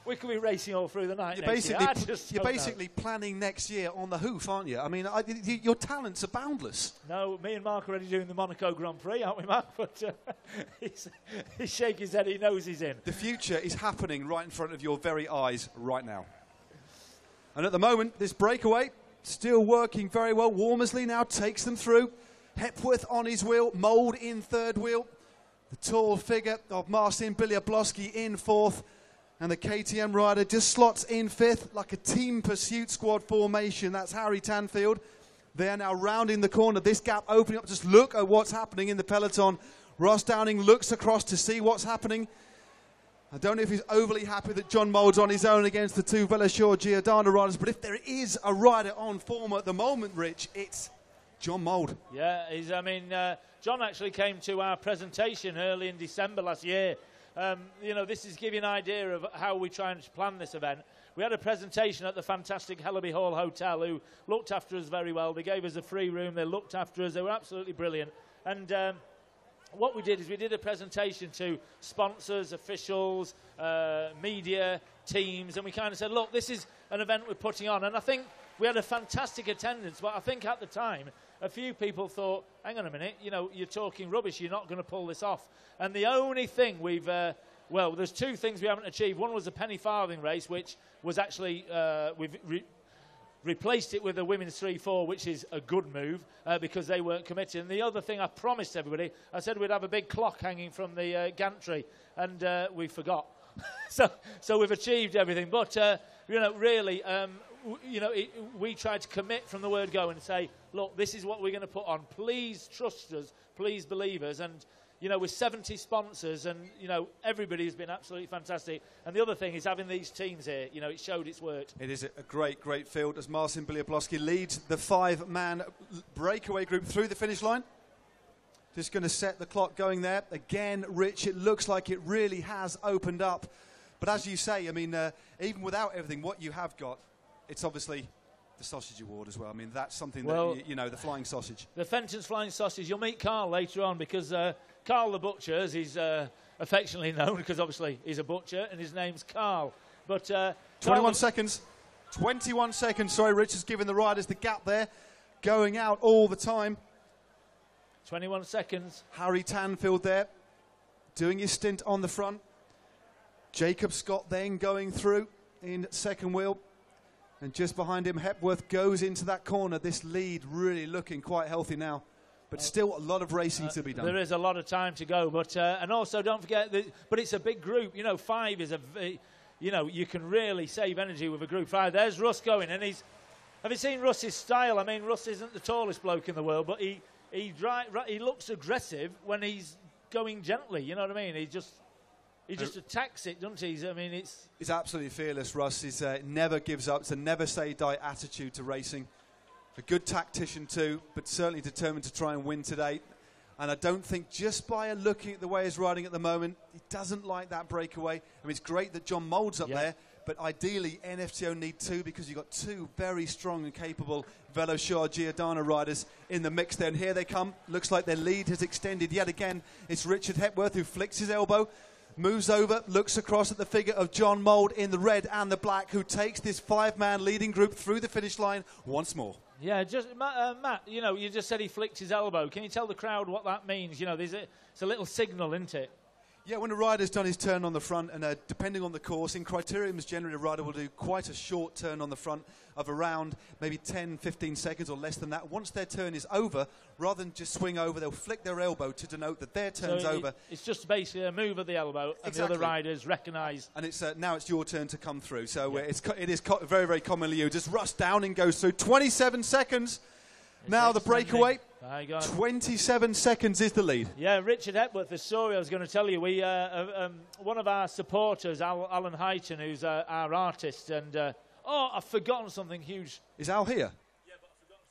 Speaker 1: we could be racing all through the night.
Speaker 6: You're basically planning next year on the hoof, aren't you? I mean, your talents are boundless.
Speaker 1: No, me and Mark are already doing the Monaco Grand Prix, aren't we, Mark? But he's shaking his head, he knows he's in.
Speaker 6: The future is happening right in front of your very eyes right now. And at the moment, this breakaway still working very well. Wormersley now takes them through. Hepworth on his wheel, Mould in third wheel. The tall figure of Marcin Biablowski in fourth. And the KTM rider just slots in fifth, like a team pursuit squad formation. That's Harry Tanfield. They are now rounding the corner. This gap opening up. Just look at what's happening in the peloton. Ross Downing looks across to see what's happening. I don't know if he's overly happy that John Mould's on his own against the two Veloshore Giordana riders, but if there is a rider on form at the moment, Rich, it's John Mould.
Speaker 1: Yeah, John actually came to our presentation early in December last year You know, this is giving an idea of how we try and plan this event. We had a presentation at the fantastic Hellaby Hall Hotel, who looked after us very well. They gave us a free room. They looked after us. They were absolutely brilliant. And what we did is we did a presentation to sponsors, officials, media, teams, and we kind of said, look, this is an event we're putting on. And I think we had a fantastic attendance, but I think at the time, a few people thought, hang on a minute, you know, you're talking rubbish, you're not going to pull this off. And the only thing we've, well, there's two things we haven't achieved. One was the penny farthing race, which was actually, we've replaced it with a women's 3-4, which is a good move because they weren't committed. And the other thing I promised everybody, I said we'd have a big clock hanging from the gantry, and we forgot. so we've achieved everything. But, you know, really, you know, we tried to commit from the word go and say, look, this is what we're going to put on. Please trust us. Please believe us. And, you know, with 70 sponsors and, you know, everybody has been absolutely fantastic. And the other thing is having these teams here, you know, it showed its worth.
Speaker 6: It is a great, great field as Marcin Biliablowski leads the 5-man breakaway group through the finish line. Just going to set the clock going there. Again, Rich, it looks like it really has opened up. But as you say, I mean, even without everything, what you have got, it's obviously the sausage award as well. I mean, that's something that, you know, the flying sausage.
Speaker 1: The Fenton's flying sausage. You'll meet Carl later on because Carl the Butcher, as he's affectionately known, because obviously he's a butcher and his name's Carl. But
Speaker 6: 21 seconds. 21 seconds. Sorry, Rich has given the riders the gap there. Going out all the time.
Speaker 1: 21 seconds.
Speaker 6: Harry Tanfield there, doing his stint on the front. Jacob Scott then going through in second wheel. And just behind him, Hepworth goes into that corner. This lead really looking quite healthy now. But still a lot of racing to be done.
Speaker 1: There is a lot of time to go. But and also don't forget, but it's a big group. You know, 5 is you know, you can really save energy with a group 5. There's Russ going, and have you seen Russ's style? I mean, Russ isn't the tallest bloke in the world, but he looks aggressive when he's going gently. You know what I mean? He just attacks it, doesn't he? I mean, he's
Speaker 6: absolutely fearless, Russ. He's never gives up. It's a never say die attitude to racing. A good tactician too, but certainly determined to try and win today. And I don't think just by looking at the way he's riding at the moment, he doesn't like that breakaway. I mean, it's great that John Mould's up there, but ideally NFTO need 2 because you've got 2 very strong and capable Veloshar Giordano riders in the mix there. And here they come. Looks like their lead has extended yet again. It's Richard Hepworth who flicks his elbow, moves over, looks across at the figure of John Mould in the red and the black, who takes this 5-man leading group through the finish line once more.
Speaker 1: Yeah, just Matt, you know, you just said he flicked his elbow. Can you tell the crowd what that means? You know, it's a little signal, isn't it?
Speaker 6: Yeah, when a rider's done his turn on the front, and depending on the course, in criteriums generally a rider will do quite a short turn on the front of around maybe 10, 15 seconds or less than that. Once their turn is over, rather than just swing over, they'll flick their elbow to denote that their turn's over.
Speaker 1: It's just basically a move of the elbow, and the other riders recognise.
Speaker 6: And it's now it's your turn to come through. So it is very, very commonly used. As Russ Downing goes through 27 seconds. Now the breakaway. 27 seconds is the lead.
Speaker 1: Yeah, Richard Hepworth, the story I was going to tell you. We one of our supporters, Alan Heighton, who's our artist, and I've forgotten something huge.
Speaker 6: Is Al here?
Speaker 1: Yeah, but I've forgotten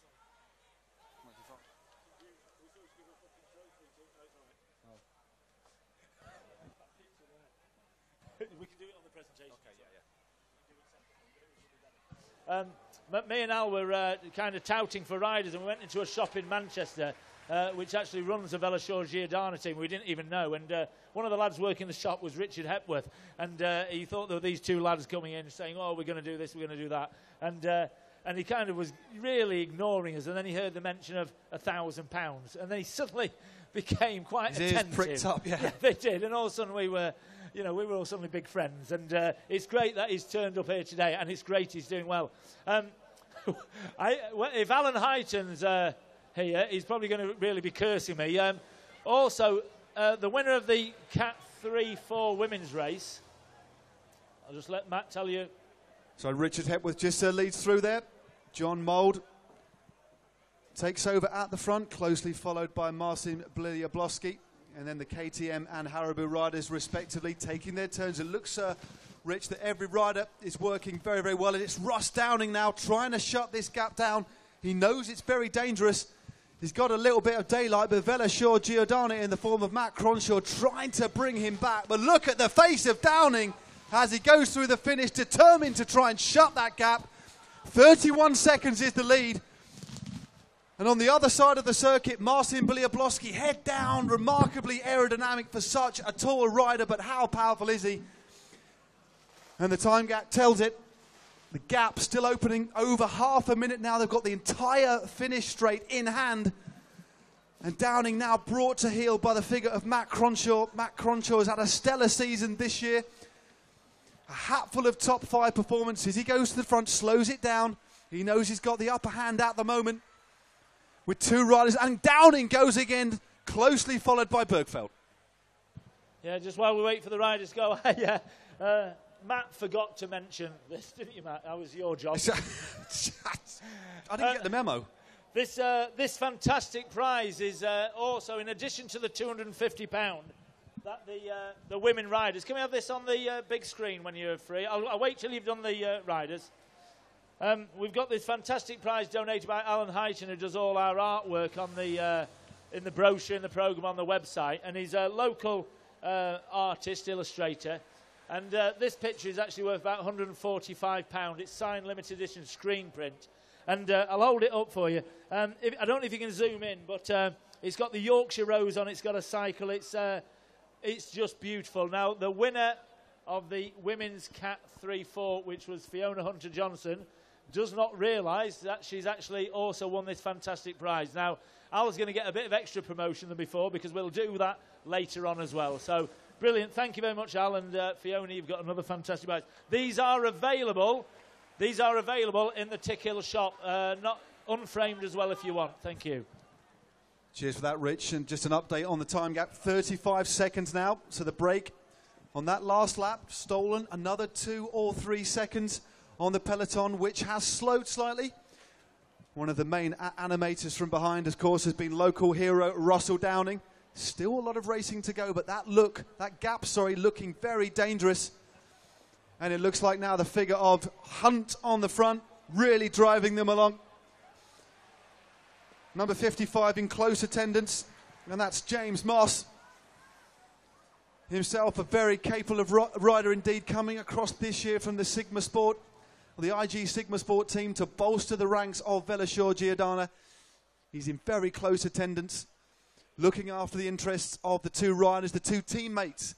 Speaker 1: something. We can do it on the presentation. Okay, me and Al were kind of touting for riders, and we went into a shop in Manchester which actually runs the Veloshar Giordano team. We didn't even know, and one of the lads working the shop was Richard Hepworth, and he thought there were these 2 lads coming in saying, oh, we're going to do this, we're going to do that, and he kind of was really ignoring us, and then he heard the mention of £1,000, and then he suddenly became quite attentive.
Speaker 6: His ears pricked up, yeah.
Speaker 1: They did, and all of a sudden we were all suddenly big friends, and it's great that he's turned up here today, and it's great he's doing well. If Alan Heighton's here, he's probably going to really be cursing me. Also, the winner of the Cat 3-4 women's race, I'll just let Matt tell you.
Speaker 6: So Richard Hepworth just leads through there. John Mould takes over at the front, closely followed by Marcin Biliablowski. And then the KTM and Haribo riders respectively taking their turns. It looks, Rich, that every rider is working very, very well. And it's Russ Downing now trying to shut this gap down. He knows it's very dangerous. He's got a little bit of daylight, but Velasquez Giordano in the form of Matt Cronshaw trying to bring him back. But look at the face of Downing as he goes through the finish, determined to try and shut that gap. 31 seconds is the lead. And on the other side of the circuit, Marcin Biliablowski, head down, remarkably aerodynamic for such a tall rider, but how powerful is he? And the time gap tells it. The gap still opening over half a minute now. They've got the entire finish straight in hand. And Downing now brought to heel by the figure of Matt Cronshaw. Matt Cronshaw has had a stellar season this year. A hatful of top 5 performances. He goes to the front, slows it down. He knows he's got the upper hand at the moment with 2 riders. And Downing goes again, closely followed by Bergfeld.
Speaker 1: Yeah, just while we wait for the riders to go, yeah. Matt forgot to mention this, didn't you, Matt? That was your job.
Speaker 6: I didn't get the memo.
Speaker 1: This fantastic prize is also, in addition to the £250, that the women riders. Can we have this on the big screen when you're free? I'll wait till you've done the riders. We've got this fantastic prize donated by Alan Heighton, who does all our artwork on in the brochure, in the programme on the website. And he's a local artist, illustrator. And this picture is actually worth about £145. It's signed limited edition screen print. And I'll hold it up for you. I don't know if you can zoom in, but it's got the Yorkshire Rose on it. It's got a cycle. It's just beautiful. Now, the winner of the Women's Cat 3-4, which was Fiona Hunter-Johnson, does not realise that she's actually also won this fantastic prize. Now, Al's going to get a bit of extra promotion than before because we'll do that later on as well. So, brilliant. Thank you very much, Al. And Fiona, you've got another fantastic prize. These are available in the Tickhill shop, not unframed as well if you want. Thank you.
Speaker 6: Cheers for that, Rich. And just an update on the time gap. 35 seconds now. So the break on that last lap, stolen another 2 or 3 seconds on the peloton, which has slowed slightly. One of the main animators from behind, of course, has been local hero Russell Downing. Still a lot of racing to go, but that gap, looking very dangerous. And it looks like now the figure of Hunt on the front, really driving them along. Number 55 in close attendance, and that's James Moss. Himself a very capable rider indeed, coming across this year from the Sigma Sport, the IG Sigma Sport team, to bolster the ranks of Velasquez Giordano. He's in very close attendance, looking after the interests of the 2 riders, the 2 teammates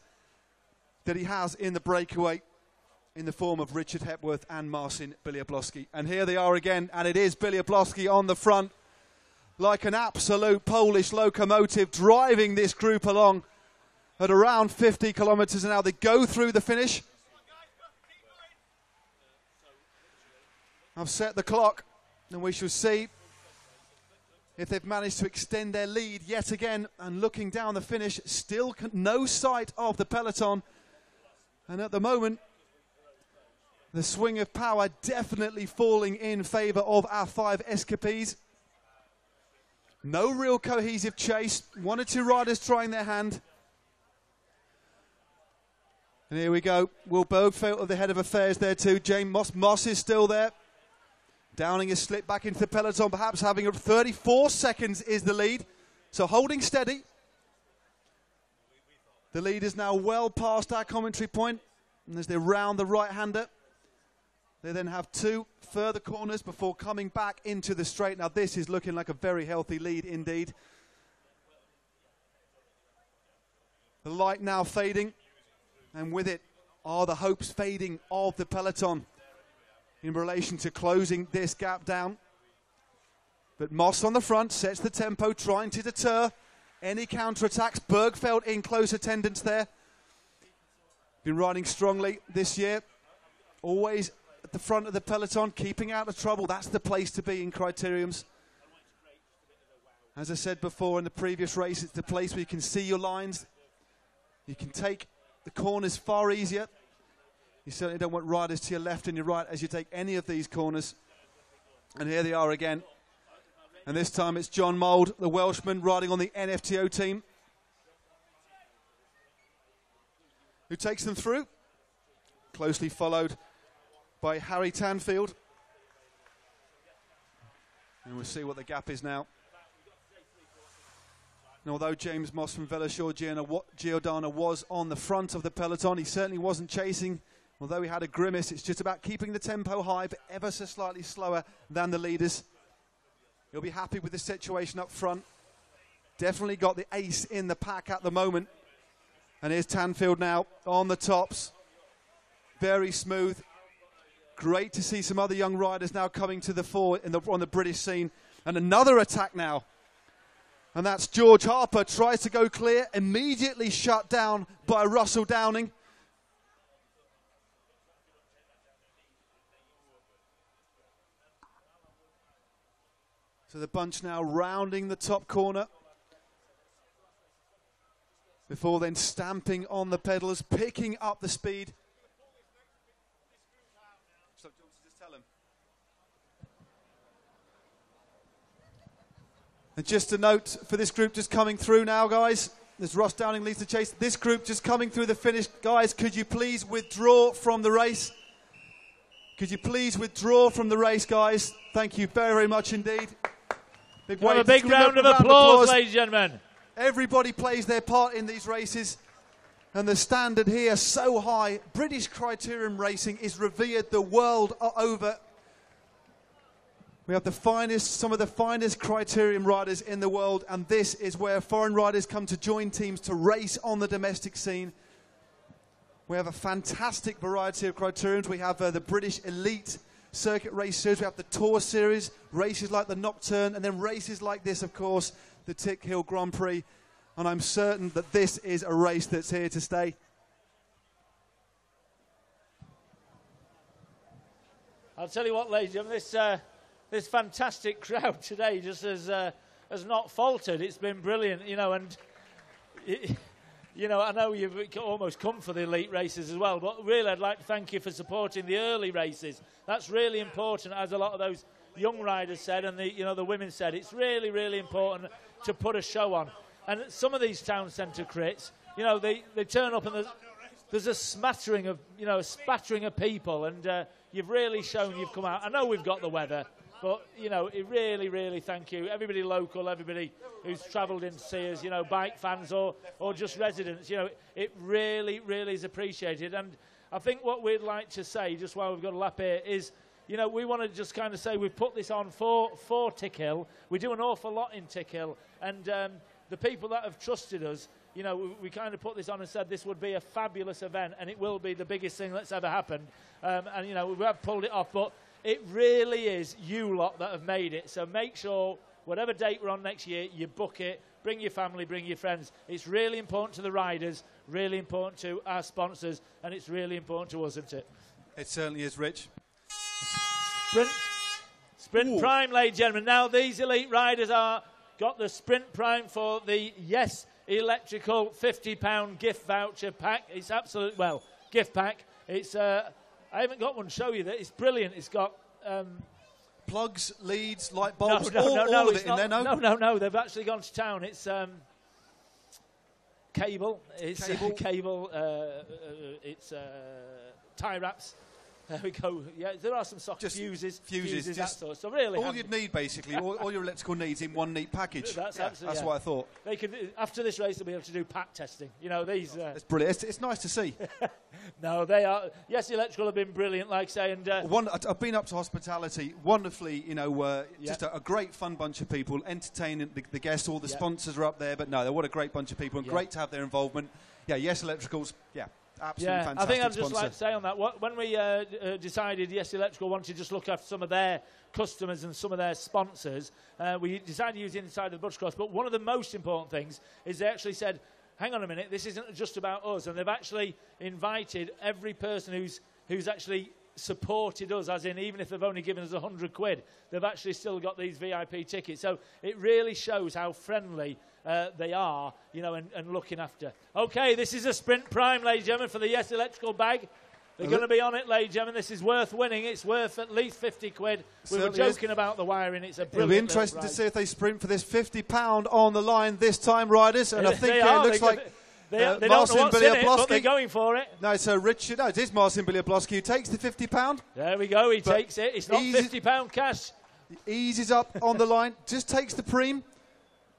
Speaker 6: that he has in the breakaway, in the form of Richard Hepworth and Marcin Biliablowski. And here they are again, and it is Biliablowski on the front, like an absolute Polish locomotive, driving this group along at around 50 kilometres an hour. They go through the finish. I've set the clock, and we shall see if they've managed to extend their lead yet again. And looking down the finish, still no sight of the peloton. And at the moment, the swing of power definitely falling in favour of our 5 escapees. No real cohesive chase. 1 or 2 riders trying their hand. And here we go. Will Bergfeld at the head of affairs there too. James Moss is still there. Downing has slipped back into the peloton, perhaps having 34 seconds is the lead. So holding steady. The lead is now well past our commentary point. And as they round the right-hander, they then have 2 further corners before coming back into the straight. Now this is looking like a very healthy lead indeed. The light now fading, and with it are the hopes fading of the peloton in relation to closing this gap down. But Moss on the front sets the tempo, trying to deter any counter-attacks. Bergfeld in close attendance there. Been riding strongly this year. Always at the front of the peloton, keeping out of trouble. That's the place to be in criteriums. As I said before in the previous race, it's the place where you can see your lines. You can take the corners far easier. You certainly don't want riders to your left and your right as you take any of these corners. And here they are again. And this time it's John Mould, the Welshman, riding on the NFTO team, who takes them through. Closely followed by Harry Tanfield. And we'll see what the gap is now. And although James Moss from Veloshore Giordano was on the front of the peloton, he certainly wasn't chasing. Although he had a grimace, it's just about keeping the tempo high, but ever so slightly slower than the leaders. He'll be happy with the situation up front. Definitely got the ace in the pack at the moment. And here's Tanfield now on the tops. Very smooth. Great to see some other young riders now coming to the fore on the British scene. And another attack now. And that's George Harper, tries to go clear, immediately shut down by Russell Downing. So the bunch now rounding the top corner. Before then stamping on the pedals, picking up the speed. So, just tell him. And just a note for this group just coming through now, guys. As Ross Downing leads the chase. This group just coming through the finish. Guys, could you please withdraw from the race? Could you please withdraw from the race, guys? Thank you very, very much indeed.
Speaker 1: Have a big round of applause, ladies and gentlemen.
Speaker 6: Everybody plays their part in these races. And the standard here so high. British criterium racing is revered the world over. We have the finest, some of the finest criterium riders in the world, and this is where foreign riders come to join teams to race on the domestic scene. We have a fantastic variety of criteriums. We have the British Elite Circuit Race Series. We have the Tour Series, races like the Nocturne, and then races like this, of course, the Tickhill Grand Prix. And I'm certain that this is a race that's here to stay.
Speaker 1: I'll tell you what, ladies and gentlemen, this fantastic crowd today just has not faltered. It's been brilliant, you know, and you know, I know you've almost come for the elite races as well, but really I'd like to thank you for supporting the early races. That's really important, as a lot of those young riders said, and the women said. It's really, really important to put a show on. And some of these town centre crits, you know, they turn up and there's a smattering of people, and you've really shown you've come out. I know we've got the weather, but, you know, it really, really thank you. Everybody local, everybody who's travelled in to see us, you know, bike fans or just residents, you know, it really, really is appreciated. And I think what we'd like to say, just while we've got a lap here, is, you know, we want to just kind of say we've put this on for Tickhill. We do an awful lot in Tickhill, and the people that have trusted us, you know, we kind of put this on and said this would be a fabulous event, and it will be the biggest thing that's ever happened. And, you know, we have pulled it off, but it really is you lot that have made it. So make sure, whatever date we're on next year, you book it. Bring your family, bring your friends. It's really important to the riders, really important to our sponsors, and it's really important to us, isn't it?
Speaker 6: It certainly is, Rich.
Speaker 1: Sprint Prime, ladies and gentlemen. Now these elite riders got the Sprint Prime for the Yes Electrical £50 gift voucher pack. It's absolute, well, gift pack. It's I haven't got one to show you that. It's brilliant. It's got
Speaker 6: plugs, leads, light bulbs,
Speaker 1: all
Speaker 6: of it in there, no?
Speaker 1: No, they've actually gone to town. It's cable. It's cable. It's tie wraps. There we go. Yeah, there are some sockets, fuses, that sort of stuff. Really,
Speaker 6: all you'd need, basically, all your electrical needs in one neat package.
Speaker 1: That's
Speaker 6: what I thought.
Speaker 1: They could, after this race, they'll be able to do pack testing. You know, these.
Speaker 6: It's brilliant. It's nice to see.
Speaker 1: No, they are. Yes, Electrical have been brilliant, like I say. And
Speaker 6: I've been up to hospitality, wonderfully. You know, just a great fun bunch of people, entertaining the guests. All the sponsors are up there, but no, what a great bunch of people, and great to have their involvement. Yeah, Yes Electricals. Yeah. Absolutely fantastic.
Speaker 1: I think I'd just
Speaker 6: sponsor.
Speaker 1: like to say on that, when we decided Yes Electrical wanted to just look after some of their customers and some of their sponsors, we decided to use the inside of the Butchercross. But one of the most important things is they actually said, hang on a minute, this isn't just about us. And they've actually invited every person who's actually supported us, as in even if they've only given us £100, they've actually still got these VIP tickets. So it really shows how friendly they are, you know, and looking after. Okay, this is a Sprint Prime, ladies and gentlemen, for the Yes Electrical bag. They're going to be on it, ladies and gentlemen. This is worth winning. It's worth at least £50. We were joking about the wiring. It's a brilliant.
Speaker 6: It'll be interesting to see if they sprint for this £50 on the line this time, riders. And I think it looks like
Speaker 1: they don't know what's in it, but they're going for it.
Speaker 6: No, so Richard, it is Marcin Biliablowski who takes the £50.
Speaker 1: There we go. He takes it. It's not £50 cash.
Speaker 6: Eases up on the line. Just takes the preem.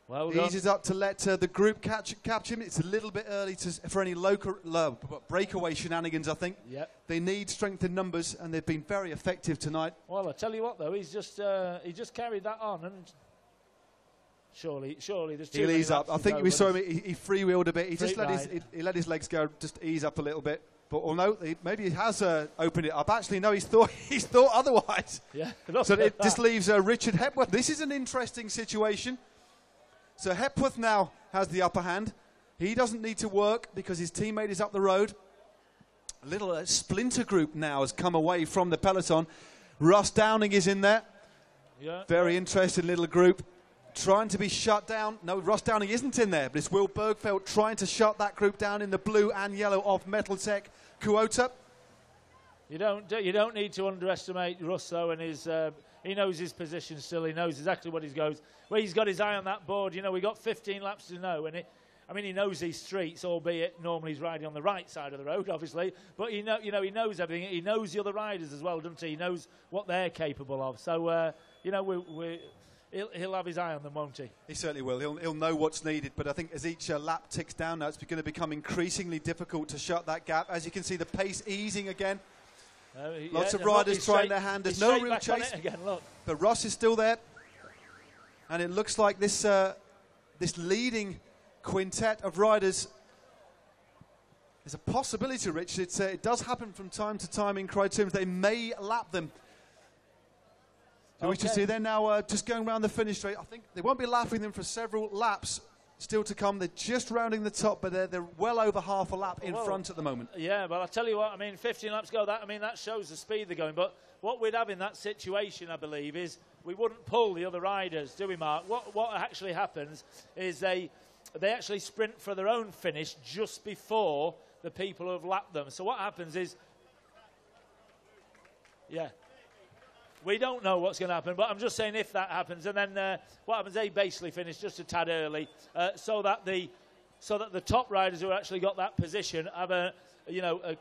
Speaker 1: Well
Speaker 6: He
Speaker 1: done.
Speaker 6: eases up to let the group capture him. It's a little bit early for any local breakaway shenanigans, I think.
Speaker 1: Yep.
Speaker 6: They need strength in numbers, and they've been very effective tonight.
Speaker 1: Well, I tell you what, though, he just carried that on, and surely there's too
Speaker 6: He'll
Speaker 1: many
Speaker 6: ease up.
Speaker 1: laps
Speaker 6: I
Speaker 1: to
Speaker 6: think
Speaker 1: go,
Speaker 6: we
Speaker 1: but
Speaker 6: saw him. He freewheeled a bit. He just
Speaker 1: Free
Speaker 6: let his legs go, just ease up a little bit. But no, maybe he has opened it up. Actually, no, he's thought otherwise.
Speaker 1: Yeah.
Speaker 6: So it just leaves Richard Hepworth. This is an interesting situation. So Hepworth now has the upper hand. He doesn't need to work because his teammate is up the road. A little splinter group now has come away from the peloton. Russ Downing is in there.
Speaker 1: Yeah.
Speaker 6: Very interesting little group. Trying to be shut down. No, Russ Downing isn't in there, but it's Will Bergfeld trying to shut that group down in the blue and yellow of Metaltech Kuota.
Speaker 1: You don't need to underestimate Russ, though, and he knows his position still. He knows exactly what where he's got his eye on that board. You know, we got 15 laps to know, and he knows these streets, albeit normally he's riding on the right side of the road, obviously. But he knows everything. He knows the other riders as well, doesn't he? He knows what they're capable of. So he'll have his eye on them, won't he?
Speaker 6: He certainly will. He'll know what's needed. But I think as each lap ticks down now, it's going to become increasingly difficult to shut that gap. As you can see, the pace easing again. Lots of riders trying their hand. There's no real chase.
Speaker 1: Again, look.
Speaker 6: But Russ is still there. And it looks like this leading quintet of riders is a possibility, Rich. It does happen from time to time in criteriums. They may lap them. So we should see they're now just going around the finish straight. I think they won't be lapping them for several laps still to come. They're just rounding the top, but they're well over half a lap in front at the moment.
Speaker 1: Yeah, well, I'll tell you what, 15 laps go, that shows the speed they're going. But what we'd have in that situation, I believe, is we wouldn't pull the other riders, do we, Mark? What actually happens is they actually sprint for their own finish just before the people who have lapped them. So what happens is, yeah, we don't know what's going to happen, but I'm just saying if that happens, and then what happens, they basically finish just a tad early, so that the top riders who actually got that position have a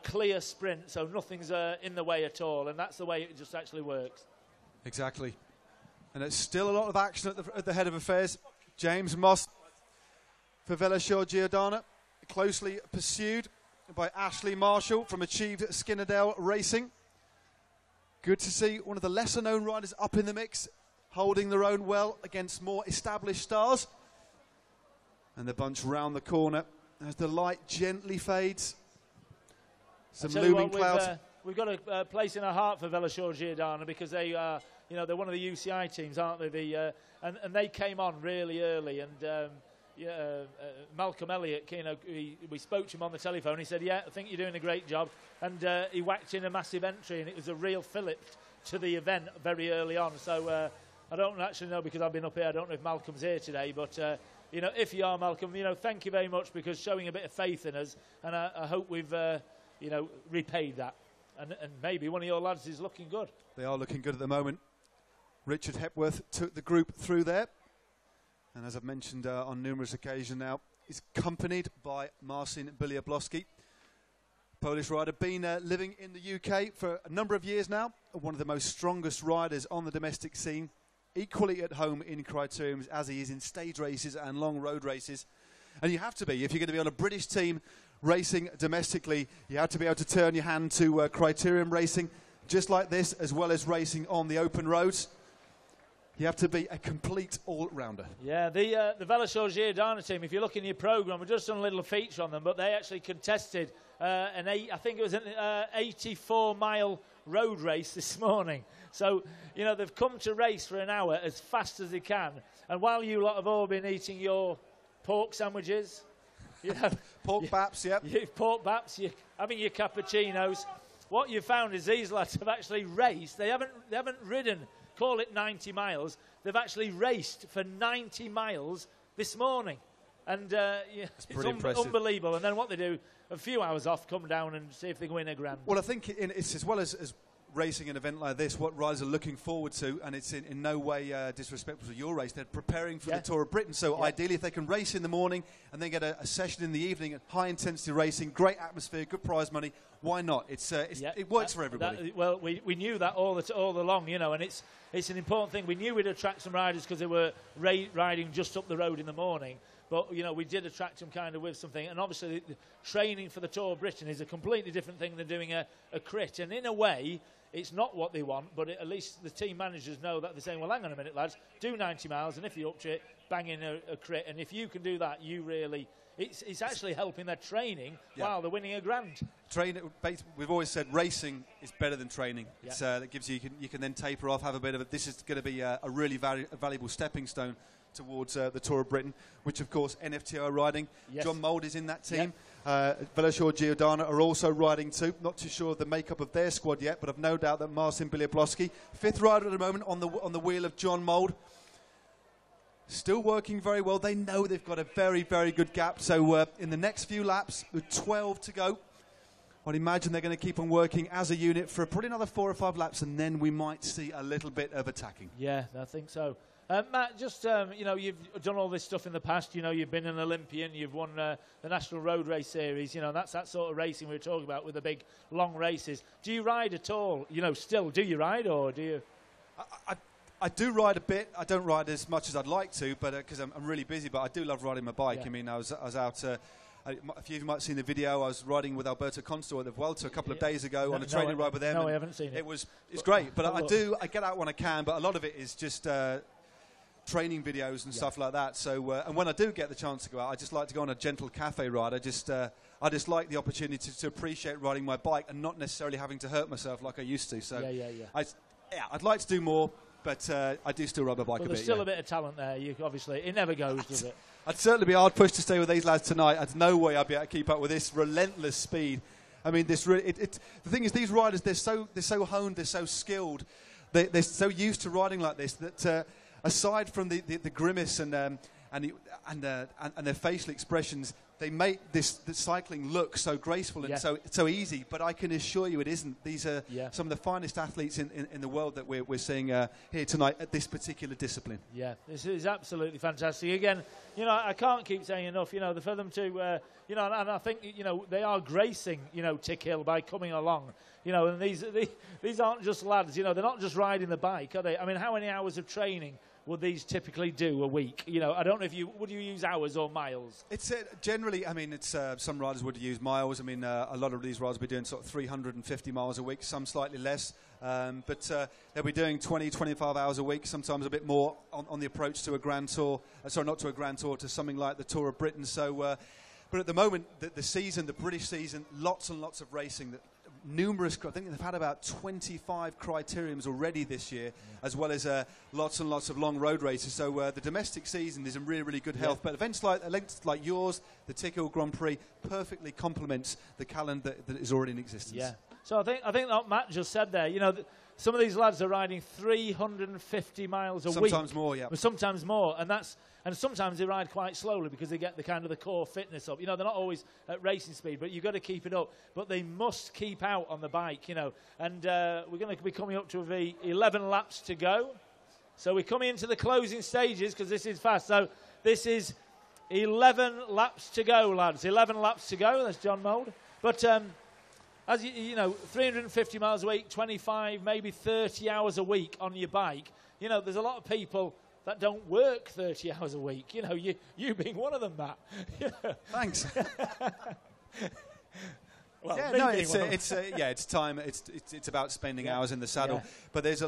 Speaker 1: clear sprint, so nothing's in the way at all, and that's the way it just actually works.
Speaker 6: Exactly. And there's still a lot of action at the head of affairs. James Moss for Veloshore Giordano, closely pursued by Ashley Marshall from Achieved Skinnerdale Racing. Good to see one of the lesser-known riders up in the mix, holding their own well against more established stars. And the bunch round the corner as the light gently fades. Some looming clouds.
Speaker 1: We've got a place in our heart for Veloshore Giordano because they are, they're one of the UCI teams, aren't they? And they came on really early, and Malcolm Elliott, we spoke to him on the telephone. He said, "Yeah, I think you're doing a great job," and he whacked in a massive entry, and it was a real fillip to the event very early on. So I don't actually know, because I've been up here. I don't know if Malcolm's here today, but if you are, Malcolm, thank you very much, because showing a bit of faith in us, and I hope we've repaid that. And maybe one of your lads is looking good.
Speaker 6: They are looking good at the moment. Richard Hepworth took the group through there. And as I've mentioned on numerous occasions now, he's accompanied by Marcin Biliablowski, Polish rider, been living in the UK for a number of years now, one of the most strongest riders on the domestic scene, equally at home in criteriums as he is in stage races and long road races. And you have to be, if you're going to be on a British team racing domestically, you have to be able to turn your hand to criterium racing, just like this, as well as racing on the open roads. You have to be a complete all-rounder.
Speaker 1: Yeah, the Veloshore Giordano team, if you look in your programme, we've just done a little feature on them, but they actually contested I think it was an 84-mile road race this morning. So, they've come to race for an hour as fast as they can. And while you lot have all been eating your pork sandwiches,
Speaker 6: pork baps, yep.
Speaker 1: Pork baps, you're having your cappuccinos. What you've found is these lads have actually raced. They haven't ridden, call it 90 miles. They've actually raced for 90 miles this morning. And it's unbelievable. And then what they do, a few hours off, come down and see if they can win a grand.
Speaker 6: Well, I think it's as well as racing an event like this, what riders are looking forward to, and it's in no way disrespectful to your race, they're preparing for the Tour of Britain. So ideally, if they can race in the morning and then get a session in the evening at high-intensity racing, great atmosphere, good prize money, why not? It works for everybody.
Speaker 1: Well, we knew that all along, you know, and it's an important thing. We knew we'd attract some riders because they were riding just up the road in the morning. But, you know, we did attract them kind of with something. And obviously, the training for the Tour of Britain is a completely different thing than doing a crit. And in a way, it's not what they want, but at least the team managers know that they're saying, well, hang on a minute, lads, do 90 miles, and if you're up to it, bang in a crit. And if you can do that, you really... It's actually helping their training while they're winning a grand.
Speaker 6: We've always said racing is better than training. That gives you can then taper off, have a bit of it. This is going to be a really valuable stepping stone towards the Tour of Britain, which of course NFTO are riding.
Speaker 1: Yes.
Speaker 6: John Mould is in that team. Veloshore Giordano are also riding too. Not too sure of the makeup of their squad yet, but I've no doubt that Marcin Biliablowski, fifth rider at the moment on the wheel of John Mould, still working very well. They know they've got a very, very good gap. So in the next few laps, with 12 to go, I'd imagine they're going to keep on working as a unit for probably another 4 or 5 laps, and then we might see a little bit of attacking.
Speaker 1: Yeah, I think so. Matt, just, you know, you've done all this stuff in the past. You know, you've been an Olympian. You've won the National Road Race Series. You know, that's that sort of racing we were talking about with the big, long races. Do you ride at all? You know, still, do you ride or do you?
Speaker 6: I do ride a bit. I don't ride as much as I'd like to, but because I'm really busy. But I do love riding my bike. I mean, I was out. A few of you might have seen the video. I was riding with Alberto Constor at the Vuelta a couple of days ago on a training ride with them.
Speaker 1: No, I haven't seen it.
Speaker 6: It's great, but I get out when I can. But a lot of it is just training videos and stuff like that. So and when I do get the chance to go out, I just like to go on a gentle cafe ride. I just like the opportunity to appreciate riding my bike and not necessarily having to hurt myself like I used to. So I'd like to do more. But I do still ride my bike a bit.
Speaker 1: There's still a bit of talent there. Obviously, it never goes, does it?
Speaker 6: I'd certainly be hard pushed to stay with these lads tonight. There's no way I'd be able to keep up with this relentless speed. I mean, the thing is, these riders, they're so honed, they're so skilled, they're so used to riding like this that aside from the grimace and their facial expressions, they make the cycling look so graceful and so easy. But I can assure you it isn't. These are some of the finest athletes in the world that we're seeing here tonight at this particular discipline.
Speaker 1: Yeah, this is absolutely fantastic. Again, you know, I can't keep saying enough, you know, for them to, you know, and I think, you know, they are gracing, you know, Tickhill by coming along. You know, and these aren't just lads, you know, they're not just riding the bike, are they? I mean, how many hours of training would these typically do a week? You know, I don't know if would you use hours or miles?
Speaker 6: It's generally, I mean, it's some riders would use miles. I mean, a lot of these riders will be doing sort of 350 miles a week, some slightly less. But they'll be doing 20, 25 hours a week, sometimes a bit more on the approach to a Grand Tour. Sorry, not to a Grand Tour, to something like the Tour of Britain. So, but at the moment, the season, the British season, lots and lots of racing. Numerous, I think they've had about 25 criteriums already this year, as well as lots and lots of long road races. So the domestic season is in really, really good health. But events like yours, the Tickhill Grand Prix, perfectly complements the calendar that is already in existence.
Speaker 1: Yeah. So I think what Matt just said there, you know, some of these lads are riding 350 miles a week.
Speaker 6: Sometimes more, yeah.
Speaker 1: Sometimes more, and sometimes they ride quite slowly because they get the core fitness up. You know, they're not always at racing speed, but you've got to keep it up. But they must keep out on the bike, you know. And we're going to be coming up to the 11 laps to go. So we're coming into the closing stages because this is fast. So this is 11 laps to go, lads. 11 laps to go. That's John Mould. But as you know, 350 miles a week, 25, maybe 30 hours a week on your bike. You know, there's a lot of people that don't work 30 hours a week. You know, you being one of them, Matt.
Speaker 6: Thanks.
Speaker 1: Well,
Speaker 6: yeah, no, it's time. It's about spending hours in the saddle. Yeah. But there's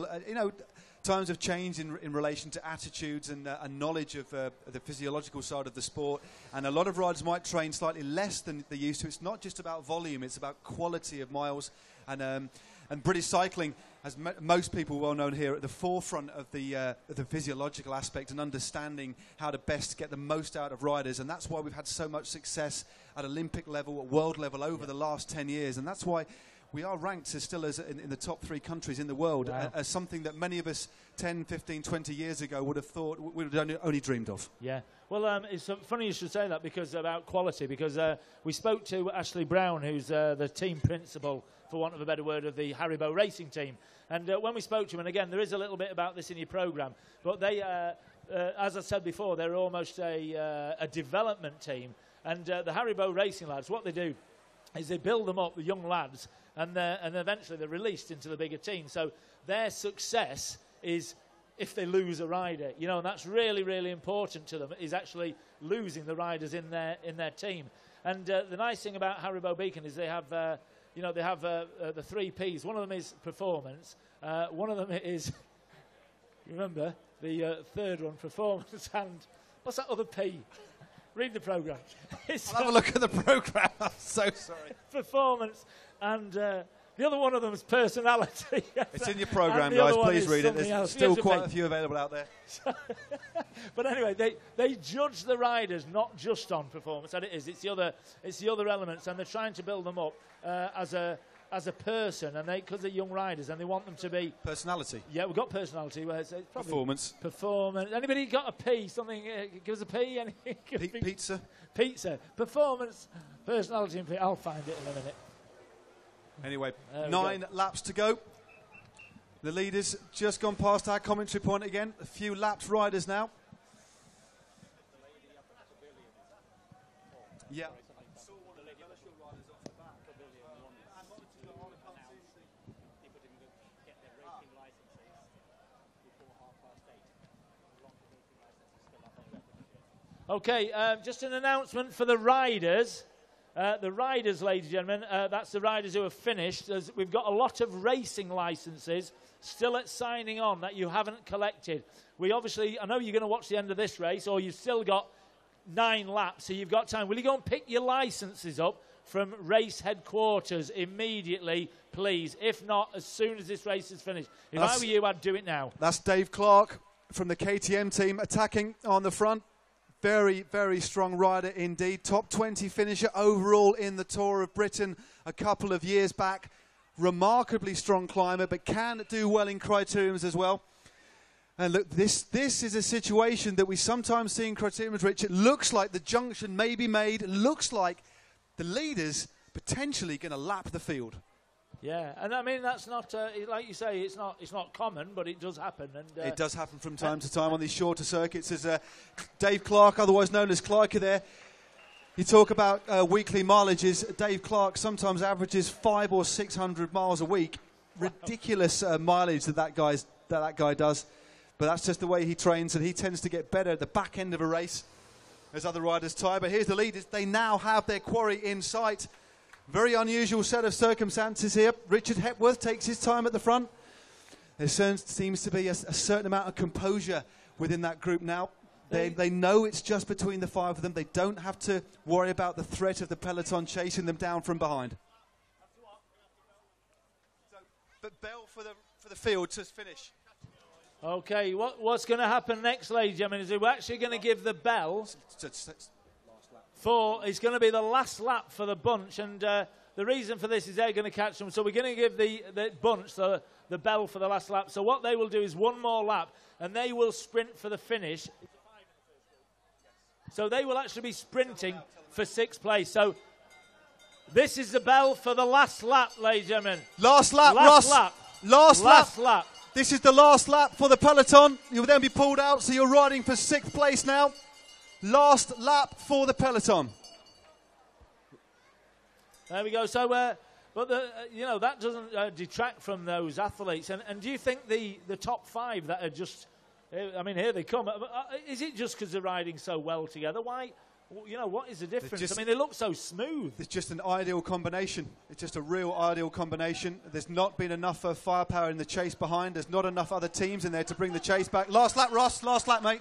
Speaker 6: times have changed in relation to attitudes and knowledge of the physiological side of the sport. And a lot of riders might train slightly less than they used to. It's not just about volume; it's about quality of miles. And British cycling, as most people well known here, at the forefront of the physiological aspect and understanding how to best get the most out of riders. And that's why we've had so much success at Olympic level, at world level over the last 10 years. And that's why we are ranked as still as in the top 3 countries in the world, as something that many of us 10, 15, 20 years ago would have thought, would have only dreamed of.
Speaker 1: Yeah. Well, it's funny you should say that because about quality, because we spoke to Ashley Brown, who's the team principal, for want of a better word, of the Haribo racing team. And when we spoke to him, and again, there is a little bit about this in your programme, but they, as I said before, they're almost a development team. And the Haribo racing lads, what they do is they build them up, the young lads, and eventually they're released into the bigger team. So their success is if they lose a rider, you know, and that's really, really important to them, is actually losing the riders in their team. And the nice thing about Haribo Beacon is they have, you know, they have the 3 Ps. One of them is performance. One of them is, remember, the third one, performance, and what's that other P? Read the programme.
Speaker 6: I'll have a look at the programme. I'm so sorry.
Speaker 1: Performance, and the other one of them is personality.
Speaker 6: It's in your programme, guys. Please read it. There's still quite a few available out there.
Speaker 1: But anyway, they judge the riders not just on performance, and it's the other elements, and they're trying to build them up as a person, and because they're young riders, and they want them to be
Speaker 6: personality.
Speaker 1: Yeah, we've got personality. Well, it's probably
Speaker 6: performance.
Speaker 1: Anybody got a P? Something? Give us a P.
Speaker 6: Pizza.
Speaker 1: Pizza. Performance, personality, and P. I'll find it in a minute.
Speaker 6: Anyway, 9 laps to go. The leaders just gone past our commentary point again. A few lapped riders now. Yeah.
Speaker 1: Okay, just an announcement for the riders. The riders, ladies and gentlemen, that's the riders who have finished. We've got a lot of racing licences still at signing on that you haven't collected. We obviously, I know you're going to watch the end of this race, or you've still got 9 laps, so you've got time. Will you go and pick your licences up from race headquarters immediately, please? If not, as soon as this race is finished. If I were you, I'd do it now.
Speaker 6: That's Dave Clark from the KTM team attacking on the front. Very, very strong rider indeed. Top 20 finisher overall in the Tour of Britain a couple of years back. Remarkably strong climber, but can do well in criteriums as well. And look, this is a situation that we sometimes see in criteriums, Richard. Looks like the junction may be made. Looks like the leaders potentially going to lap the field.
Speaker 1: Yeah, and I mean, that's not, like you say, it's not common, but it does happen. And
Speaker 6: it does happen from time to time on these shorter circuits. As Dave Clark, otherwise known as Clarker there, you talk about weekly mileages. Dave Clark sometimes averages 500 or 600 miles a week. Wow. Ridiculous mileage that guy does. But that's just the way he trains, and he tends to get better at the back end of a race as other riders tire. But here's the leaders. They now have their quarry in sight. Very unusual set of circumstances here. Richard Hepworth takes his time at the front. There seems to be a certain amount of composure within that group now. They know it's just between the 5 of them. They don't have to worry about the threat of the peloton chasing them down from behind. But bell for the field to finish.
Speaker 1: Okay, what's going to happen next, ladies and gentlemen, is we're actually going to give the bell for, it's going to be the last lap for the bunch, and the reason for this is they're going to catch them, so we're going to give the bunch the bell for the last lap. So what they will do is one more lap, and they will sprint for the finish. So they will actually be sprinting for 6th place. So this is the bell for the last lap, ladies and gentlemen.
Speaker 6: Last lap, Ross. Last lap. This is the last lap for the peloton. You'll then be pulled out, so you're riding for 6th place now. Last lap for the peloton.
Speaker 1: There we go. So, but you know, that doesn't detract from those athletes. And do you think the top 5 that are just, I mean, here they come. Is it just because they're riding so well together? Why? You know, what is the difference? I mean, they look so smooth.
Speaker 6: It's just an ideal combination. It's just a real ideal combination. There's not been enough firepower in the chase behind. There's not enough other teams in there to bring the chase back. Last lap, Ross. Last lap, mate.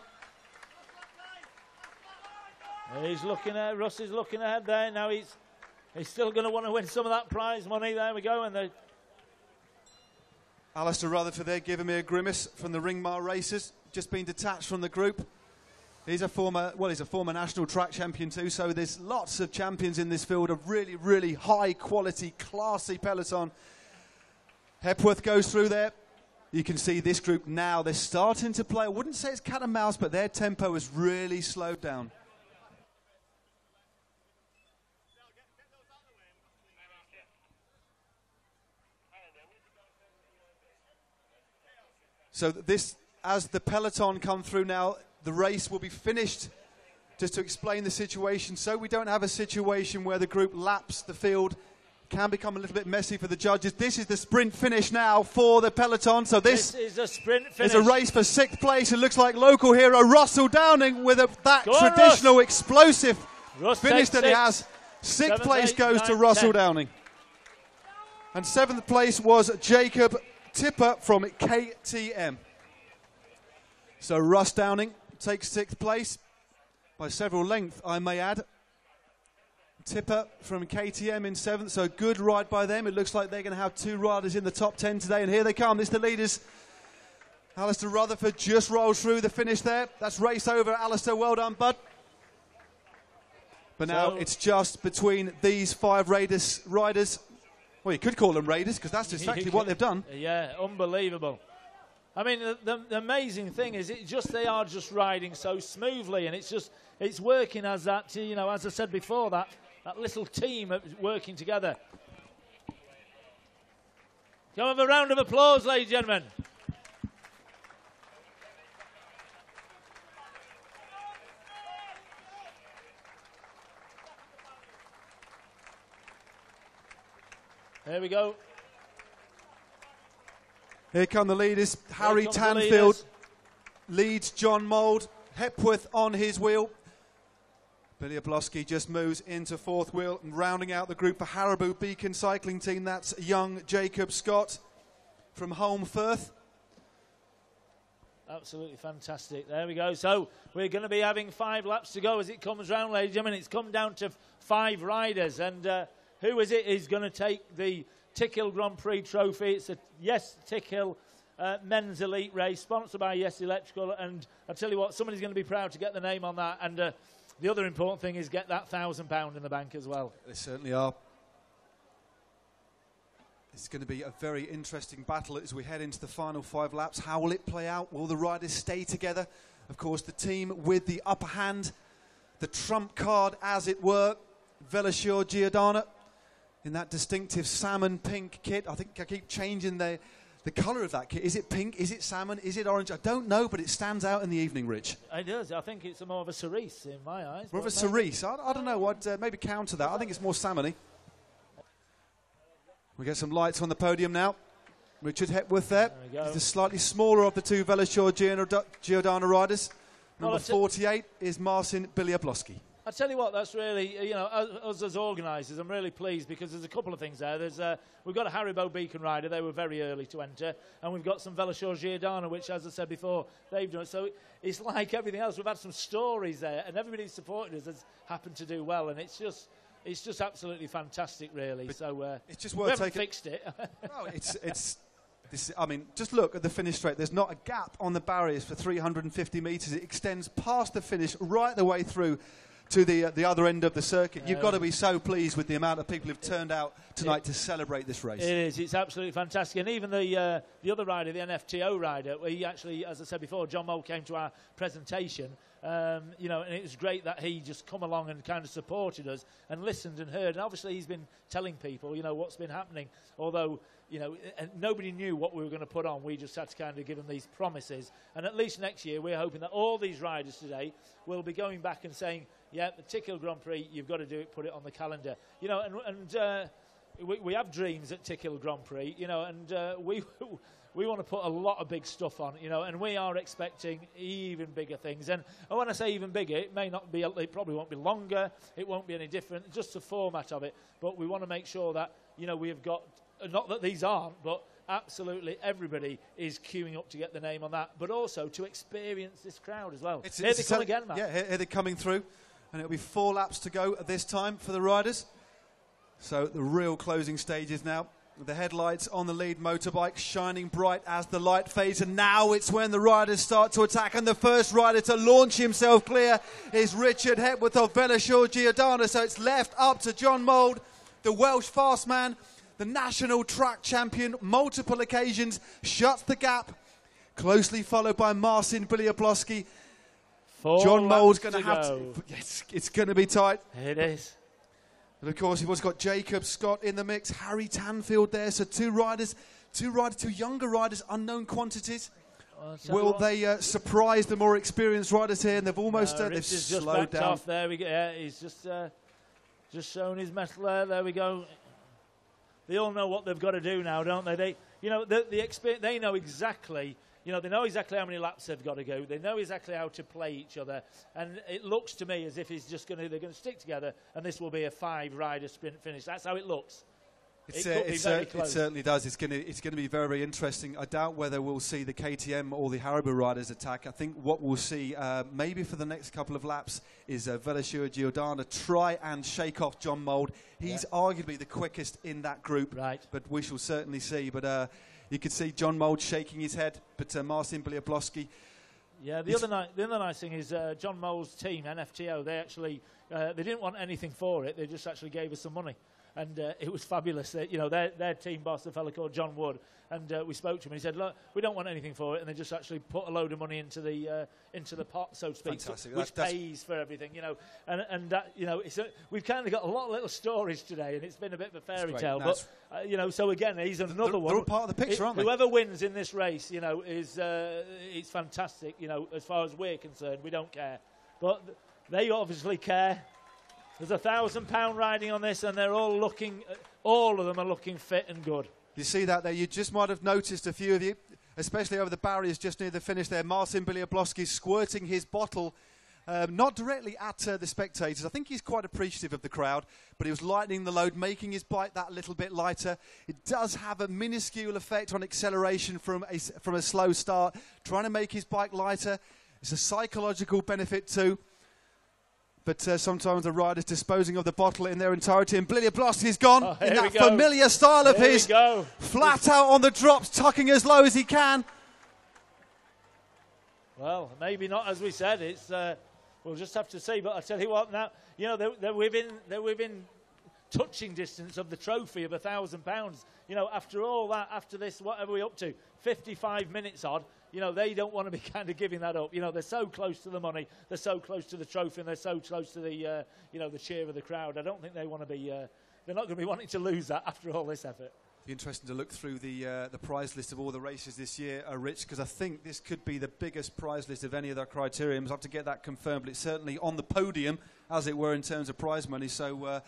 Speaker 1: He's looking at Russ is looking ahead there. Now he's still going to want to win some of that prize money. There we go. And Alistair
Speaker 6: Rutherford there giving me a grimace from the Ringmar Racers. Just been detached from the group. He's a former national track champion too, so there's lots of champions in this field of really, really high quality, classy peloton. Hepworth goes through there. You can see this group now, they're starting to play. I wouldn't say it's cat and mouse, but their tempo has really slowed down. So this, as the peloton come through now, the race will be finished. Just to explain the situation, so we don't have a situation where the group laps the field. Can become a little bit messy for the judges. This is the sprint finish now for the peloton. So this
Speaker 1: is a sprint finish.
Speaker 6: It's a race for 6th place. It looks like local hero Russell Downing with that traditional explosive finish that he has. 6th place goes to Russell Downing. And 7th place was Jacob Tipper from KTM. So Russ Downing takes 6th place by several lengths, I may add. Tipper from KTM in 7th, so good ride by them. It looks like they're going to have 2 riders in the top 10 today, and here they come. This is the leaders. Alistair Rutherford just rolls through the finish there. That's race over. Alistair, well done, bud. But now it's just between these 5 riders. Well, you could call them raiders, because that's exactly what they've done.
Speaker 1: Yeah, unbelievable. I mean, the amazing thing is they are just riding so smoothly, and it's working as that, you know, as I said before, that little team working together. Can we have a round of applause, ladies and gentlemen? There we go.
Speaker 6: Here come the leaders. Harry Tanfield leads John Mould. Hepworth on his wheel. Billy Oblowski just moves into 4th wheel, and rounding out the group for Haribo Beacon Cycling Team, that's young Jacob Scott from Holmfirth.
Speaker 1: Absolutely fantastic. There we go. So we're going to be having 5 laps to go as it comes round, ladies and gentlemen. It's come down to 5 riders, and who is it is going to take the Tickhill Grand Prix trophy? It's a Yes Tickhill men's elite race, sponsored by Yes Electrical, and I tell you what, somebody's going to be proud to get the name on that, and the other important thing is get that £1,000 in the bank as well.
Speaker 6: They certainly are. It's going to be a very interesting battle as we head into the final 5 laps. How will it play out? Will the riders stay together? Of course, the team with the upper hand, the trump card, as it were, Velocio Giordano, in that distinctive salmon pink kit. I think I keep changing the colour of that kit. Is it pink? Is it salmon? Is it orange? I don't know, but it stands out in the evening, Rich.
Speaker 1: It does. I think it's more of a cerise in my eyes.
Speaker 6: More of a cerise. I don't know. I'd maybe counter that. I think it's more salmony. We get some lights on the podium now. Richard Hepworth there. He's the slightly smaller of the 2 Velocio Giordano riders. Number 48 is Marcin Billy Oblowski.
Speaker 1: I tell you what, that's really, you know, us as organisers, I'm really pleased because there's a couple of things there. We've got a Haribo Beacon rider, they were very early to enter, and we've got some Velocio Giordano, which, as I said before, they've done it. So it's like everything else. We've had some stories there, and everybody who's supported us has happened to do well, and it's just absolutely fantastic, really. But so
Speaker 6: it's just worth taking.
Speaker 1: Fixed it.
Speaker 6: No, I mean, just look at the finish straight. There's not a gap on the barriers for 350 metres. It extends past the finish right the way through to the other end of the circuit. You've got to be so pleased with the amount of people who've turned out tonight to celebrate this race.
Speaker 1: It is. It's absolutely fantastic. And even the other rider, the NFTO rider, he actually, as I said before, John Mould came to our presentation. You know, and it was great that he just come along and kind of supported us and listened and heard. And obviously he's been telling people, you know, what's been happening. Although, you know, nobody knew what we were going to put on. We just had to kind of give them these promises. And at least next year, we're hoping that all these riders today will be going back and saying, yeah, the Tickhill Grand Prix, you've got to do it, put it on the calendar. You know, and we have dreams at Tickhill Grand Prix, you know, and we want to put a lot of big stuff on, you know, and we are expecting even bigger things. And when I say even bigger, it may not be, it probably won't be longer, it won't be any different, just the format of it. But we want to make sure that, you know, we have got, not that these aren't, but absolutely everybody is queuing up to get the name on that, but also to experience this crowd as well. Here they come again, Matt.
Speaker 6: Yeah, here they're coming through. And it'll be 4 laps to go at this time for the riders. So the real closing stages now. The headlights on the lead motorbike shining bright as the light fades, and now it's when the riders start to attack, and the first rider to launch himself clear is Richard Hepworth of Velasure Giordano. So it's left up to John Mould, the Welsh fast man, the national track champion, multiple occasions, shuts the gap, closely followed by Marcin Biliablowski. John Mould's going to have to... It's going to be tight.
Speaker 1: It is.
Speaker 6: And of course, you've also got Jacob Scott in the mix, Harry Tanfield there. So two younger riders, unknown quantities. Will they surprise the more experienced riders here? And they've almost they've slowed down.
Speaker 1: Off. There we go. Yeah, he's just shown his mettle there. There we go. They all know what they've got to do now, don't they? They know exactly. They know exactly how many laps they've got to go. They know exactly how to play each other. And it looks to me as if they're going to stick together, and this will be a 5-rider sprint finish. That's how it looks. It
Speaker 6: certainly does. It's going to be very, very interesting. I doubt whether we'll see the KTM or the Haribo riders attack. I think what we'll see maybe for the next couple of laps is Velasure Giordano try and shake off John Mould. He's arguably the quickest in that group,
Speaker 1: right?
Speaker 6: But we shall certainly see. But you could see John Mould shaking his head, but Marcin Biliablowski.
Speaker 1: Yeah, the other nice thing is John Mould's team, NFTO, they actually they didn't want anything for it. They just actually gave us some money. And it was fabulous. Their team boss, a fellow called John Wood, and we spoke to him. And he said, "Look, we don't want anything for it," and they just actually put a load of money into the pot, so to speak, which pays for everything. And that, we've kind of got a lot of little stories today, and it's been a bit of a fairy tale. But so again, he's another one.
Speaker 6: They're all part of the picture, aren't they?
Speaker 1: Whoever wins in this race, is it's fantastic. As far as we're concerned, we don't care, but they obviously care. There's £1,000 riding on this, and they're all of them are looking fit and good.
Speaker 6: You see that there? You just might have noticed a few of you, especially over the barriers just near the finish there. Marcin Biliablowski squirting his bottle, not directly at the spectators. I think he's quite appreciative of the crowd, but he was lightening the load, making his bike that little bit lighter. It does have a minuscule effect on acceleration from a slow start, trying to make his bike lighter. It's a psychological benefit too. But sometimes the rider's disposing of the bottle in their entirety, and Biliablowski's gone in that familiar style of his. Flat out on the drops, tucking as low as he can.
Speaker 1: Well, maybe not, as we said. It's we'll just have to see. But I tell you what, now they're within touching distance of the trophy of £1,000. After all that, after this, what are we up to? 55 minutes odd. They don't want to be kind of giving that up. They're so close to the money, they're so close to the trophy, and they're so close to the, the cheer of the crowd. I don't think they want to be. They're not going to be wanting to lose that after all this effort.
Speaker 6: Be interesting to look through the prize list of all the races this year, Rich, because I think this could be the biggest prize list of any of their criteriums. I have to get that confirmed, but it's certainly on the podium, as it were, in terms of prize money. So,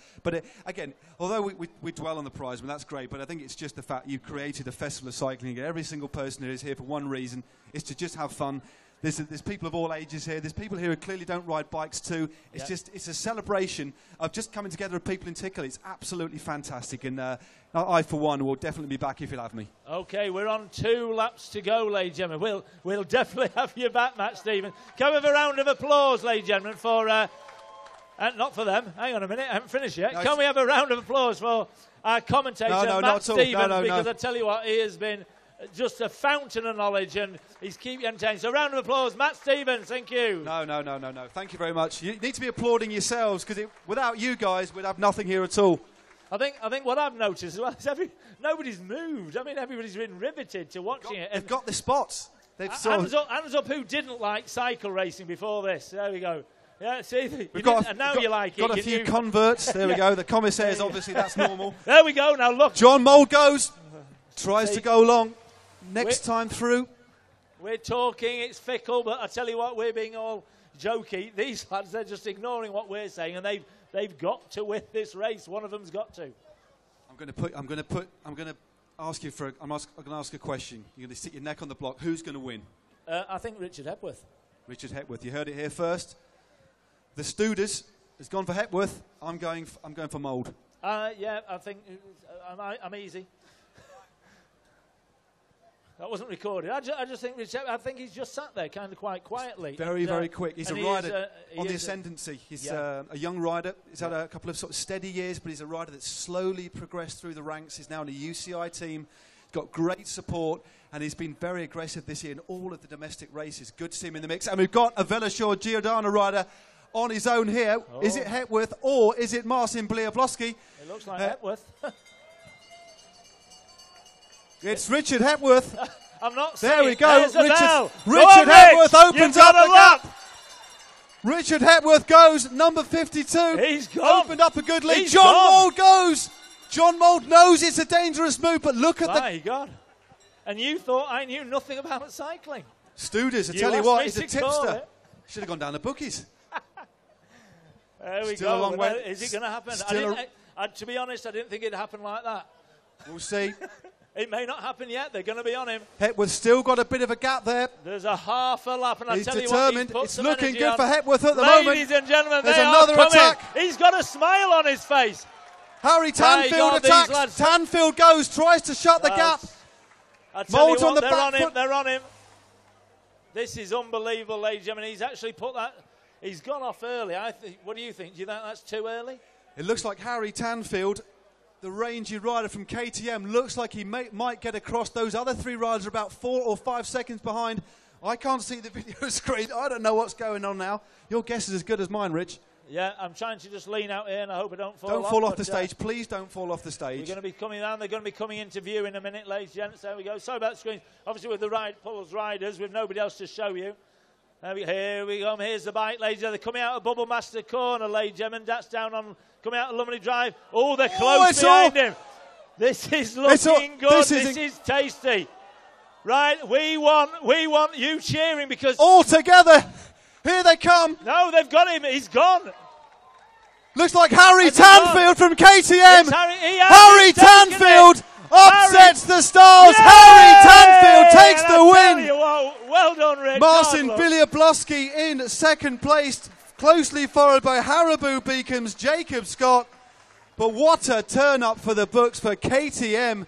Speaker 6: again, although we dwell on the prize money, that's great, but I think it's just the fact you've created a festival of cycling. Every single person who is here for one reason, is to just have fun. There's people of all ages here. There's people here who clearly don't ride bikes too. It's it's a celebration of just coming together of people in Tickill. It's absolutely fantastic, and I, for one, will definitely be back if you'll have me.
Speaker 1: Okay, we're on 2 laps to go, ladies and gentlemen. We'll definitely have you back, Matt Stevens. Can we have a round of applause, ladies and gentlemen, for... not for them. Hang on a minute. I haven't finished yet. No, can we have a round of applause for our commentator, Matt Stevens? Because I tell you what, he has been just a fountain of knowledge, and he's keeping entertaining. So, round of applause, Matt Stevens. Thank you.
Speaker 6: No. Thank you very much. You need to be applauding yourselves, because without you guys, we'd have nothing here at all.
Speaker 1: I think what I've noticed as well is nobody's moved. I mean, everybody's been riveted to watching it.
Speaker 6: They've got the spots.
Speaker 1: Hands up who didn't like cycle racing before this. There we go. Yeah, see, you like it.
Speaker 6: Got a few converts. There we go. The commissaires, obviously, that's normal.
Speaker 1: There we go. Now look.
Speaker 6: John Mould goes. Tries to go long. Next time through.
Speaker 1: We're talking, it's fickle, but I tell you what, we're being all jokey. These lads, they're just ignoring what we're saying, and they've got to win this race. One of them's got to.
Speaker 6: I'm going to ask a question. You're going to stick your neck on the block. Who's going to win?
Speaker 1: I think Richard Hepworth.
Speaker 6: Richard Hepworth. You heard it here first. The Studers has gone for Hepworth. I'm going for Mould.
Speaker 1: Yeah, I think I'm easy. That wasn't recorded. I just think he's just sat there kind of quite quietly.
Speaker 6: Very, very quick. He's a rider on the
Speaker 1: is
Speaker 6: ascendancy. He's a young rider. He's had a couple of sort of steady years, but he's a rider that's slowly progressed through the ranks. He's now in a UCI team. He's got great support, and he's been very aggressive this year in all of the domestic races. Good to see him in the mix. And we've got a Veloshore Giordano rider on his own here.
Speaker 1: Oh.
Speaker 6: Is it Hepworth or is it Marcin Bliablowski?
Speaker 1: It looks like Hepworth.
Speaker 6: It's Richard Hepworth.
Speaker 1: I'm not
Speaker 6: There we go.
Speaker 1: There's the bell.
Speaker 6: Richard Hepworth opens up the
Speaker 1: lap.
Speaker 6: gap. Richard Hepworth goes, number 52.
Speaker 1: He's gone.
Speaker 6: Opened up a good lead.
Speaker 1: He's
Speaker 6: John
Speaker 1: gone.
Speaker 6: Mould goes. John Mould knows it's a dangerous move, but look at
Speaker 1: My God. And you thought I knew nothing about cycling.
Speaker 6: Studers, I
Speaker 1: You
Speaker 6: tell you
Speaker 1: asked
Speaker 6: what,
Speaker 1: me
Speaker 6: he's a
Speaker 1: to call
Speaker 6: tipster.
Speaker 1: it.
Speaker 6: Should have gone down the bookies.
Speaker 1: There we
Speaker 6: Still a
Speaker 1: go.
Speaker 6: long way.
Speaker 1: Is it going to happen?
Speaker 6: Still
Speaker 1: To be honest, I didn't think it'd happen like that.
Speaker 6: We'll see.
Speaker 1: It may not happen yet. They're going to be on him.
Speaker 6: Hepworth's still got a bit of a gap there.
Speaker 1: There's a half a lap, and I
Speaker 6: He's
Speaker 1: tell
Speaker 6: determined.
Speaker 1: you what,
Speaker 6: It's looking good for Hepworth at the
Speaker 1: Ladies
Speaker 6: moment.
Speaker 1: Ladies and gentlemen,
Speaker 6: There's
Speaker 1: they
Speaker 6: another
Speaker 1: are coming.
Speaker 6: attack.
Speaker 1: He's got a smile on his face.
Speaker 6: Harry
Speaker 1: My
Speaker 6: Tanfield
Speaker 1: God, these
Speaker 6: attacks.
Speaker 1: lads-
Speaker 6: Tanfield goes, tries to shut the gap.
Speaker 1: I tell
Speaker 6: Mould's
Speaker 1: you
Speaker 6: on
Speaker 1: what,
Speaker 6: the
Speaker 1: they're
Speaker 6: back
Speaker 1: on him.
Speaker 6: foot.
Speaker 1: They're on him. This is unbelievable, ladies and gentlemen. He's actually put that. He's gone off early. What do you think? Do you think that's too early?
Speaker 6: It looks like Harry Tanfield, the rangy rider from KTM, looks like he might get across. Those other three riders are about 4 or 5 seconds behind. I can't see the video screen. I don't know what's going on now. Your guess is as good as mine, Rich.
Speaker 1: Yeah, I'm trying to just lean out here, and I hope I don't fall off.
Speaker 6: Don't fall off
Speaker 1: but,
Speaker 6: the stage. Please don't fall off the
Speaker 1: We're
Speaker 6: stage.
Speaker 1: going to be coming down. They're going to be coming into view in a minute, ladies and gents. There we go. Sorry about the screen. Obviously, with the Pulse riders, with nobody else to show you. Here we go. Here's the bike, ladies and gentlemen. They're coming out of Bubble Master Corner, ladies and gentlemen. That's down on, coming out of Lumley Drive. Oh, they're close behind him. This is looking good. This is tasty. Right, we want you cheering because...
Speaker 6: All together. Here they come.
Speaker 1: No, they've got him. He's gone.
Speaker 6: Looks like Harry Tanfield from KTM.
Speaker 1: Harry
Speaker 6: Tanfield upsets the stars.
Speaker 1: Yay!
Speaker 6: Harry Tanfield takes the win.
Speaker 1: Well done, Rick.
Speaker 6: Marcin Biliablowski in second place, closely followed by Haribo Beacom's Jacob Scott. But what a turn up for the books for KTM.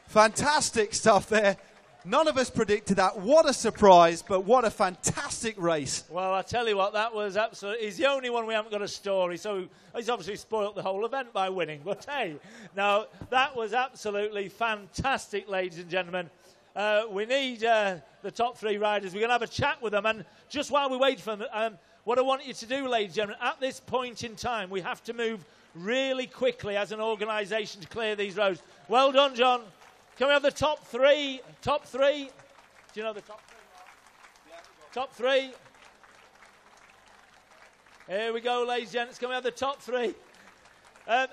Speaker 6: Fantastic stuff there. None of us predicted that. What a surprise, but what a fantastic race.
Speaker 1: Well, I tell you what, that was absolutely... He's the only one we haven't got a story, so he's obviously spoilt the whole event by winning. But hey, no, that was absolutely fantastic, ladies and gentlemen. We need the top three riders. We're going to have a chat with them. And just while we wait for them, what I want you to do, ladies and gentlemen, at this point in time, we have to move really quickly as an organisation to clear these roads. Well done, John. Can we have the top three? Top three? Do you know the top three? Top three. Here we go, ladies and gents. Can we have the top three?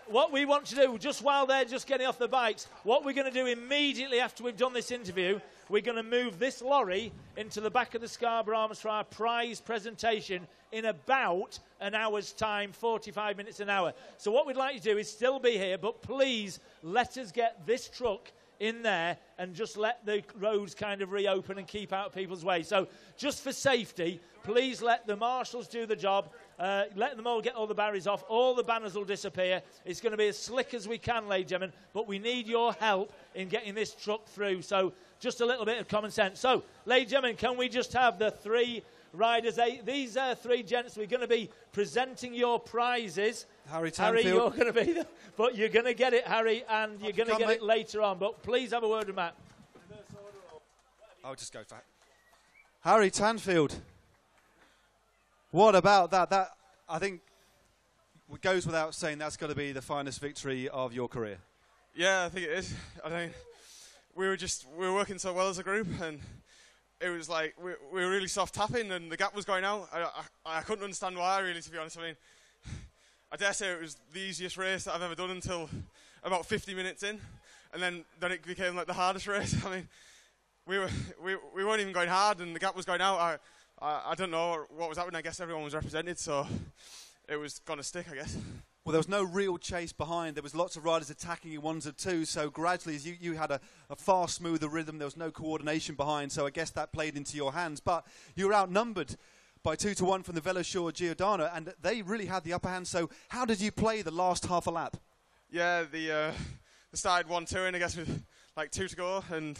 Speaker 1: What we want to do, just while they're just getting off the bikes, what we're going to do immediately after we've done this interview, we're going to move this lorry into the back of the Scarborough Arms for our prize presentation in about an hour's time, 45 minutes an hour. So what we'd like you to do is still be here, but please let us get this truck in there and just let the roads kind of reopen and keep out of people's way. So just for safety, please let the marshals do the job. Let them all get all the barriers off. All the banners will disappear. It's going to be as slick as we can, ladies and gentlemen, but we need your help in getting this truck through. So just a little bit of common sense. So, ladies and gentlemen, can we just have the three riders? These three gents, we're going to be presenting your prizes.
Speaker 6: Harry Tanfield.
Speaker 1: Harry, you're going to be there. But you're going to get it, Harry, and you're going to get it later on. But please have a word with Matt.
Speaker 6: I'll just go for Harry Tanfield. What about that? That, I think, it goes without saying that's got to be the finest victory of your career.
Speaker 8: Yeah, I think it is. I mean, we were working so well as a group, and it was like we were really soft tapping, and the gap was going out. I couldn't understand why, really, to be honest. I mean, I dare say it was the easiest race that I've ever done until about 50 minutes in, and then it became like the hardest race. I mean, we weren't even going hard, and the gap was going out. I don't know what was happening. I guess everyone was represented, so it was going to stick, I guess.
Speaker 6: Well, there was no real chase behind. There was lots of riders attacking in ones and twos, so gradually as you had a far smoother rhythm, there was no coordination behind, so I guess that played into your hands. But you were outnumbered by 2-1 from the Veloshore Giordano, and they really had the upper hand. So how did you play the last half a lap?
Speaker 8: Yeah, the started 1-2 in, I guess, with like 2 to go, and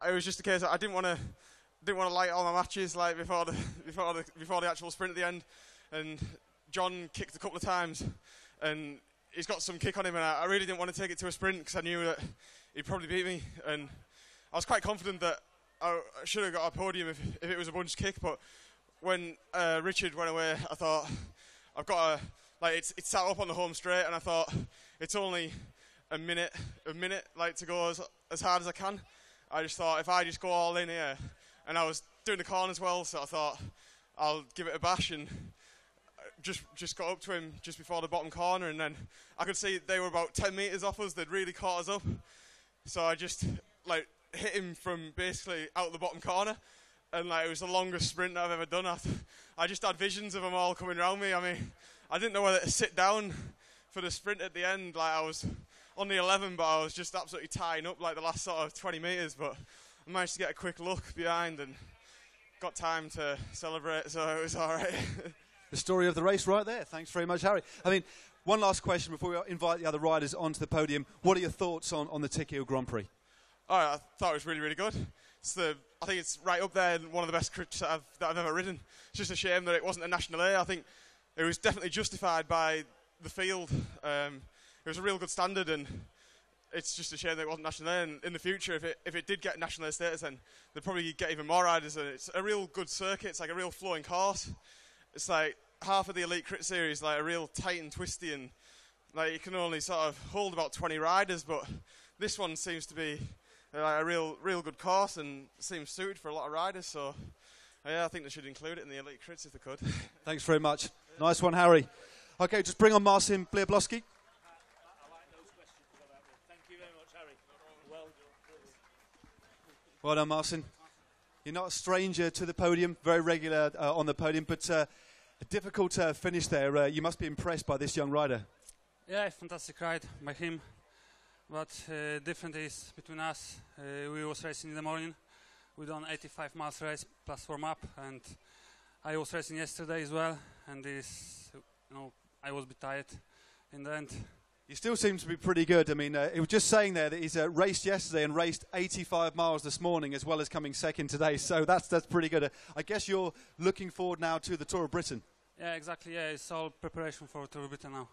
Speaker 8: it was just a case of I didn't want to light all my matches like before the actual sprint at the end. And John kicked a couple of times, and he's got some kick on him, and I really didn't want to take it to a sprint because I knew that he'd probably beat me. And I was quite confident that I should have got a podium if it was a bunch kick. But when Richard went away, I thought I've got to, like, it's sat up on the home straight, and I thought it's only a minute like to go as hard as I can. I just thought if I just go all in here, and I was doing the corners well, so I thought I'll give it a bash, and just got up to him just before the bottom corner, and then I could see they were about 10 metres off us. They'd really caught us up, so I just like hit him from basically out the bottom corner, and like it was the longest sprint I've ever done. I just had visions of them all coming around me. I mean, I didn't know whether to sit down for the sprint at the end. Like I was on the 11, but I was just absolutely tying up like the last sort of 20 metres, but I managed to get a quick look behind and got time to celebrate, so it was all right.
Speaker 6: The story of the race right there. Thanks very much, Harry. I mean, one last question before we invite the other riders onto the podium. What are your thoughts on the Tickhill Grand Prix?
Speaker 8: Oh, I thought it was really, really good. I think it's right up there, one of the best crits that I've ever ridden. It's just a shame that it wasn't a National A. I think it was definitely justified by the field. It was a real good standard, and it's just a shame that it wasn't National A. And in the future, if it did get National A status, then they'd probably get even more riders. And it's a real good circuit. It's like a real flowing course. It's like half of the Elite Crit Series, like a real tight and twisty, and like you can only sort of hold about 20 riders, but this one seems to be like a real good course and seems suited for a lot of riders. So yeah, I think they should include it in the Elite Crits if they could.
Speaker 6: Thanks very much. Nice one, Harry. Okay, just bring on Marcin Bliablowski. Well done, Marcin. You're not a stranger to the podium, very regular on the podium, but a difficult finish there. You must be impressed by this young rider.
Speaker 20: Yeah, fantastic ride by him. But different is between us. We was racing in the morning. We done 85 miles race plus warm up, and I was racing yesterday as well. And I was a bit tired in the end.
Speaker 6: He still seems to be pretty good. I mean, he was just saying there that he's raced yesterday and raced 85 miles this morning, as well as coming second today. So that's pretty good. I guess you're looking forward now to the Tour of Britain.
Speaker 20: Yeah, exactly. Yeah, it's all preparation for Tour of Britain now.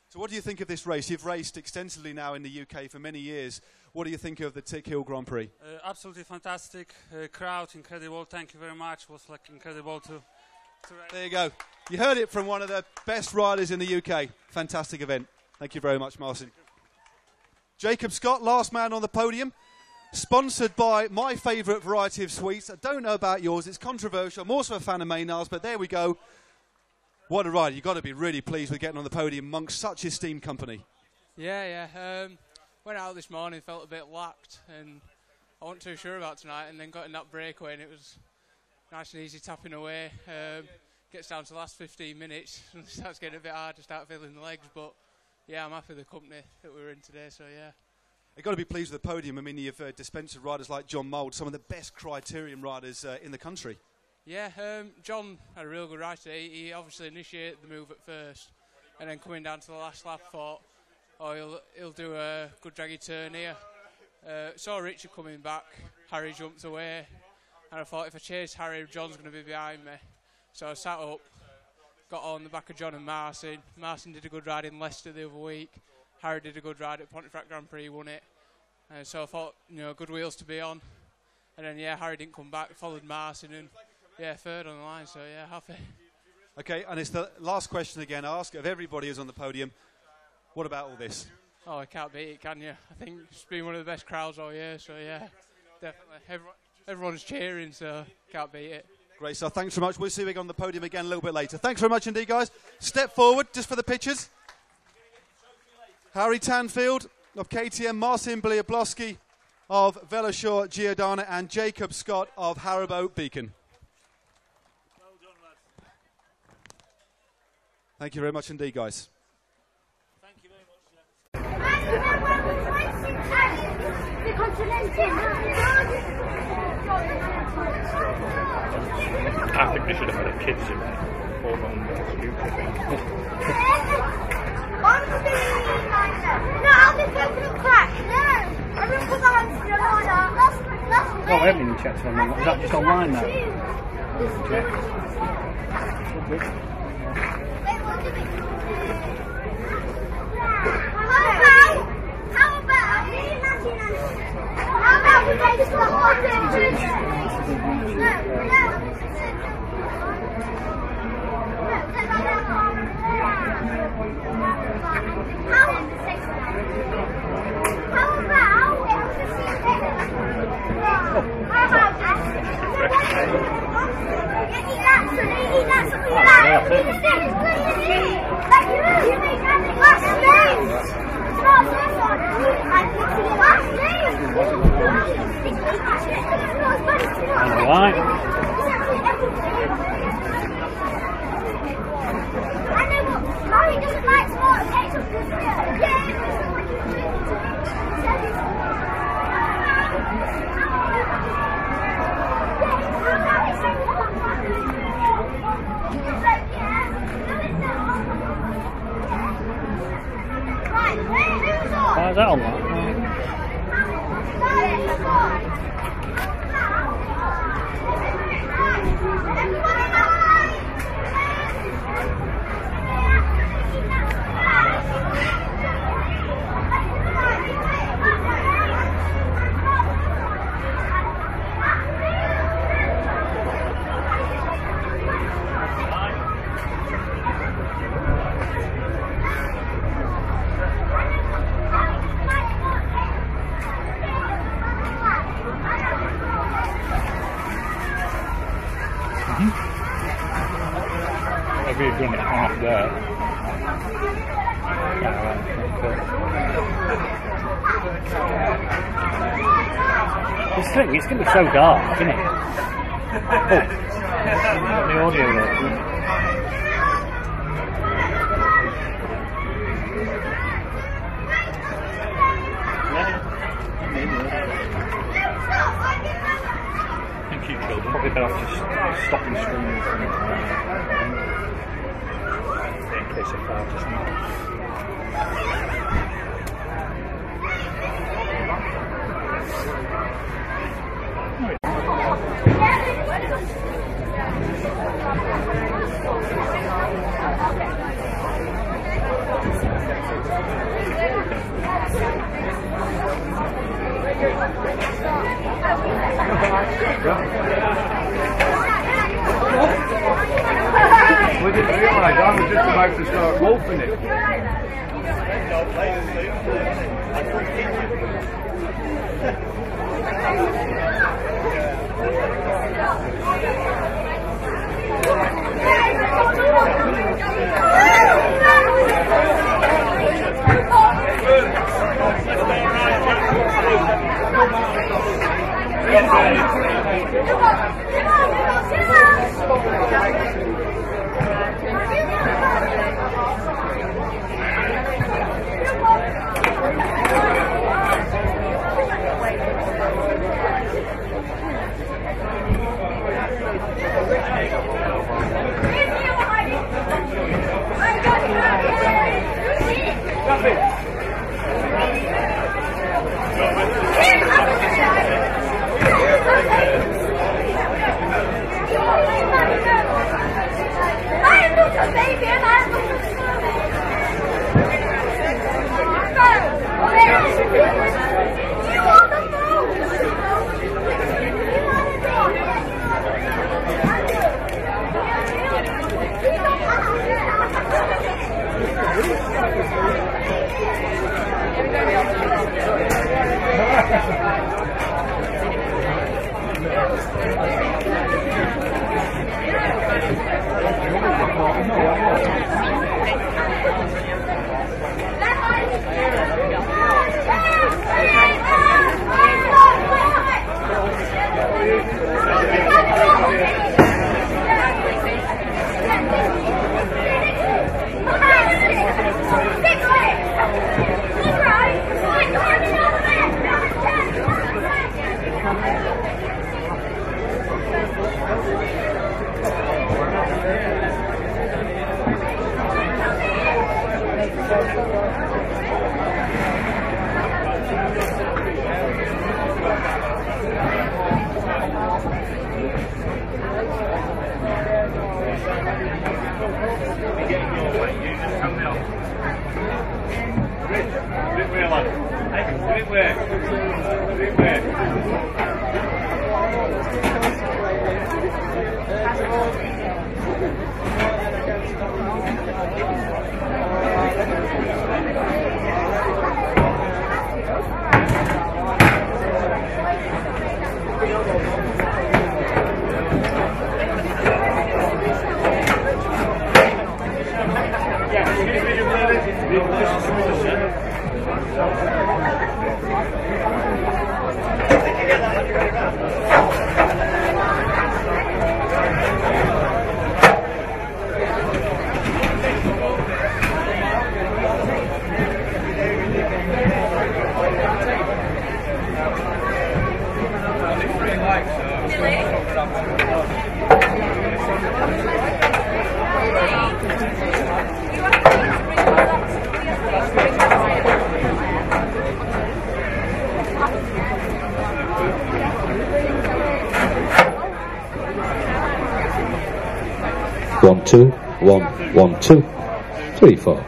Speaker 6: So what do you think of this race? You've raced extensively now in the UK for many years. What do you think of the Tickhill Grand Prix?
Speaker 20: Absolutely fantastic. Crowd, incredible. Thank you very much. It was like incredible to race.
Speaker 6: There you go. You heard it from one of the best riders in the UK. Fantastic event. Thank you very much, Marcin. Jacob Scott, last man on the podium. Sponsored by my favourite variety of sweets. I don't know about yours. It's controversial. I'm also a fan of Maynard's, but there we go. What a ride. You've got to be really pleased with getting on the podium amongst such esteemed company.
Speaker 21: Yeah. Went out this morning, felt a bit lacked, and I wasn't too sure about tonight, and then got in that breakaway, and it was nice and easy tapping away. Gets down to the last 15 minutes, and it starts getting a bit hard to start feeling the legs, but yeah, I'm happy with the company that we're in today, so yeah.
Speaker 6: You've got to be pleased with the podium. I mean, you've dispensed with riders like John Mould, some of the best criterium riders in the country.
Speaker 21: Yeah, John had a real good ride today. He obviously initiated the move at first, and then coming down to the last lap, thought, he'll do a good draggy turn here. Saw Richard coming back, Harry jumped away, and I thought if I chase Harry, John's going to be behind me. So I sat up, got on the back of John and Marcin. Marcin did a good ride in Leicester the other week. Harry did a good ride at Pontefract Grand Prix, won it. So I thought, good wheels to be on. And then, Harry didn't come back, followed Marcin, and, third on the line, so, happy.
Speaker 6: Okay, and it's the last question again I ask of everybody who's on the podium. What about all this?
Speaker 21: Oh, I can't beat it, can you? I think it's been one of the best crowds all year, so, definitely. Everyone's cheering, so can't beat it.
Speaker 6: Great, so thanks very much. We'll see you on the podium again a little bit later. Thanks very much indeed, guys. Step forward, just for the pictures. Harry Tanfield of KTM, Marcin Bliablowski of Veloshore Giordano, and Jacob Scott of Haribo Beacon.
Speaker 1: Well done, lads.
Speaker 6: Thank you very much indeed, guys.
Speaker 1: Thank you very much.
Speaker 22: I think they should have had a kids event or on
Speaker 23: No, I'll be taking a crack. No, I didn't put that on. No.
Speaker 3: Well, we haven't even checked on that. Is that just online now? Check.
Speaker 7: How about we make the whole thing?
Speaker 3: Why is that on that? Maybe you've done it half there. This thing, it's going to be so dark, isn't it? Oh, the audio there. Thank you, children. Probably better off just stopping streaming in case of fire just now.
Speaker 23: We didn't realise I was just about to start wolfing it. Come on. Do it work. Do it work.
Speaker 9: One, two, 1, 1, 2, 3, 4.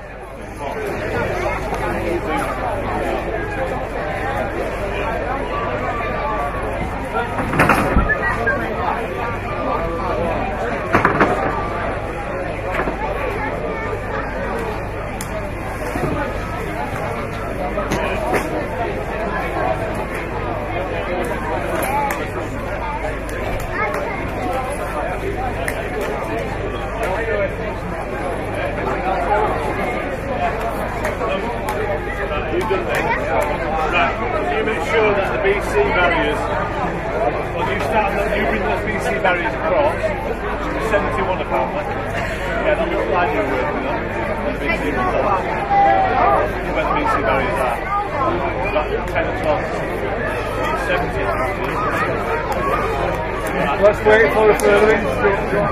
Speaker 23: Let's wait for the further instructions.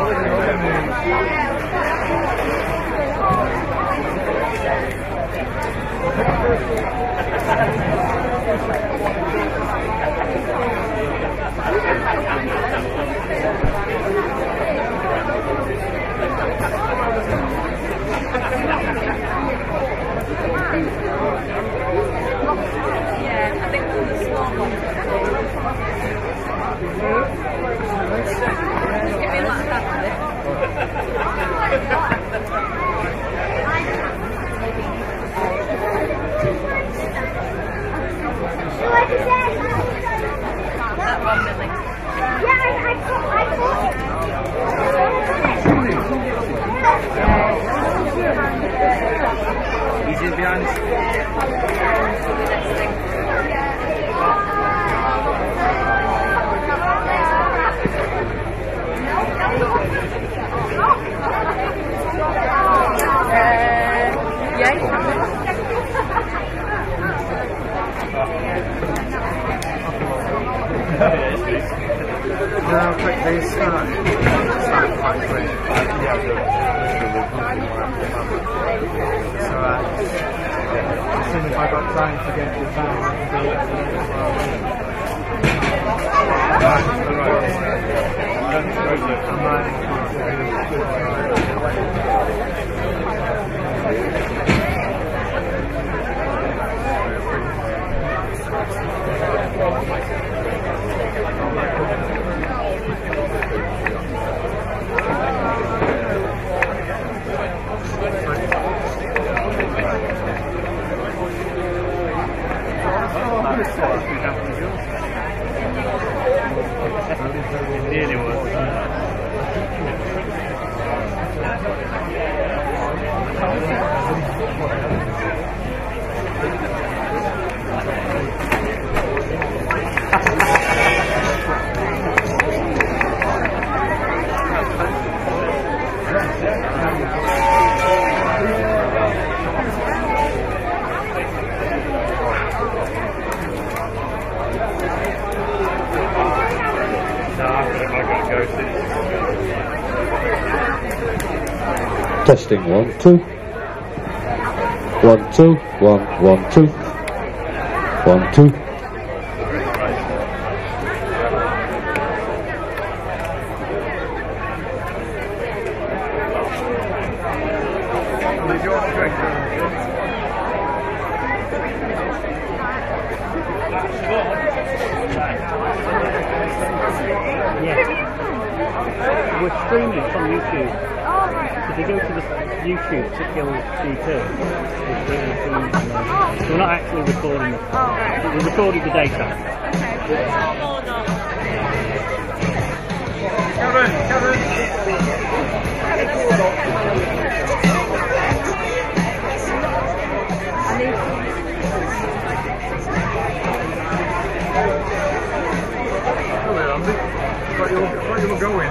Speaker 10: Yeah, I think the small one.
Speaker 3: Easy behind.
Speaker 23: How quickly start quite quick. So as soon as I got time to get the
Speaker 3: Nearly was.
Speaker 9: Testing 1, 2. 1, 2, 1, 1, 2. 1, 2.
Speaker 3: Yeah. We're streaming it from YouTube. If you go to the YouTube Tickhill GP, we're not actually recording it. We're recording the data.
Speaker 23: Where you were going?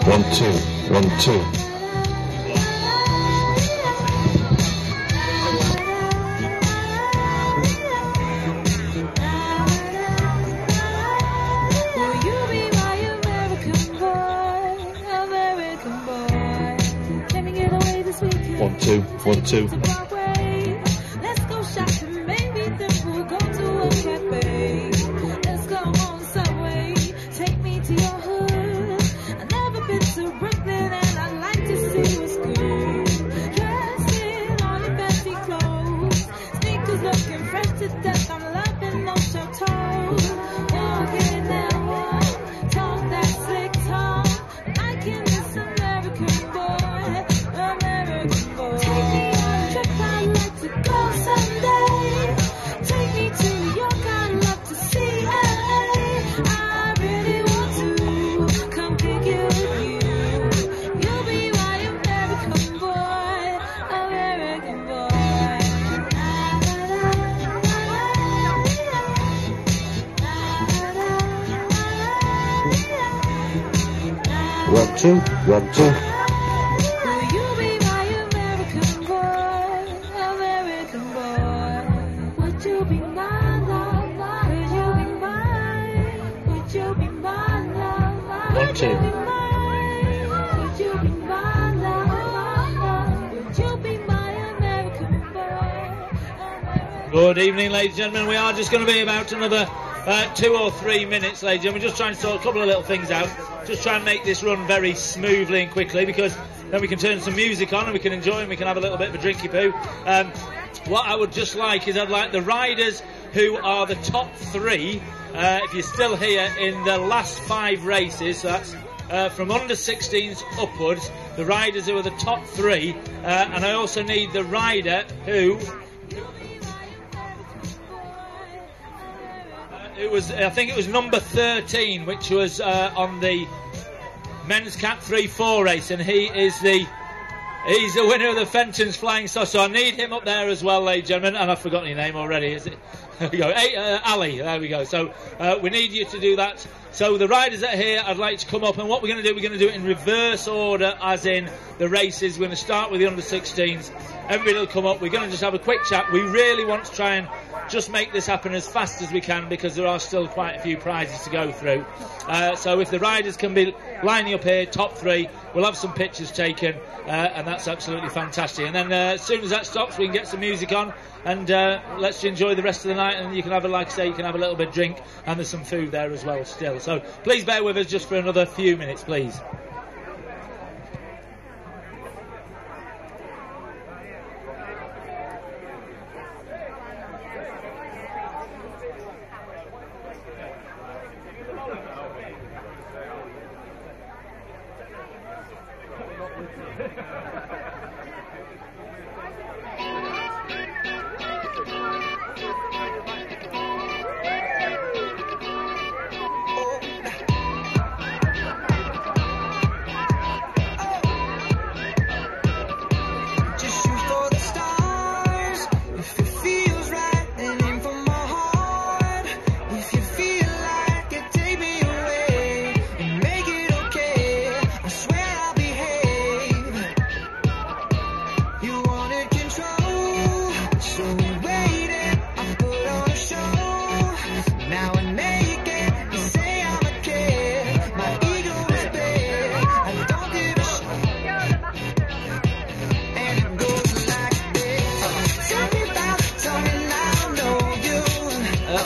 Speaker 9: One, two.
Speaker 1: Good evening, ladies and gentlemen. We are just going to be about another 2 or 3 minutes, ladies and gentlemen. We're just trying to sort a couple of little things out. Just try and make this run very smoothly and quickly, because then we can turn some music on and we can enjoy and we can have a little bit of a drinky poo. What I would just like is I'd like the riders who are the top 3, if you're still here, in the last 5 races. So that's from under 16s upwards, the riders who are the top 3. And I also need the rider who... I think it was number 13, which was on the men's Cat 3-4 race, and he's the winner of the Fenton's Flying Saucer. So I need him up there as well, ladies and gentlemen. And I've forgotten your name already. Is it? There we go. Hey, Ali. There we go. So we need you to do that. So the riders that are here, I'd like to come up, and what we're going to do, we're going to do it in reverse order, as in the races. We're going to start with the under 16s. Everybody will come up. We're going to just have a quick chat. We really want to try and just make this happen as fast as we can, because there are still quite a few prizes to go through. So if the riders can be lining up here, top 3, we'll have some pictures taken, and that's absolutely fantastic. And then as soon as that stops, we can get some music on, and let's enjoy the rest of the night. And you can have like I say, you can have a little bit of drink, and there's some food there as well still. So please bear with us just for another few minutes, please.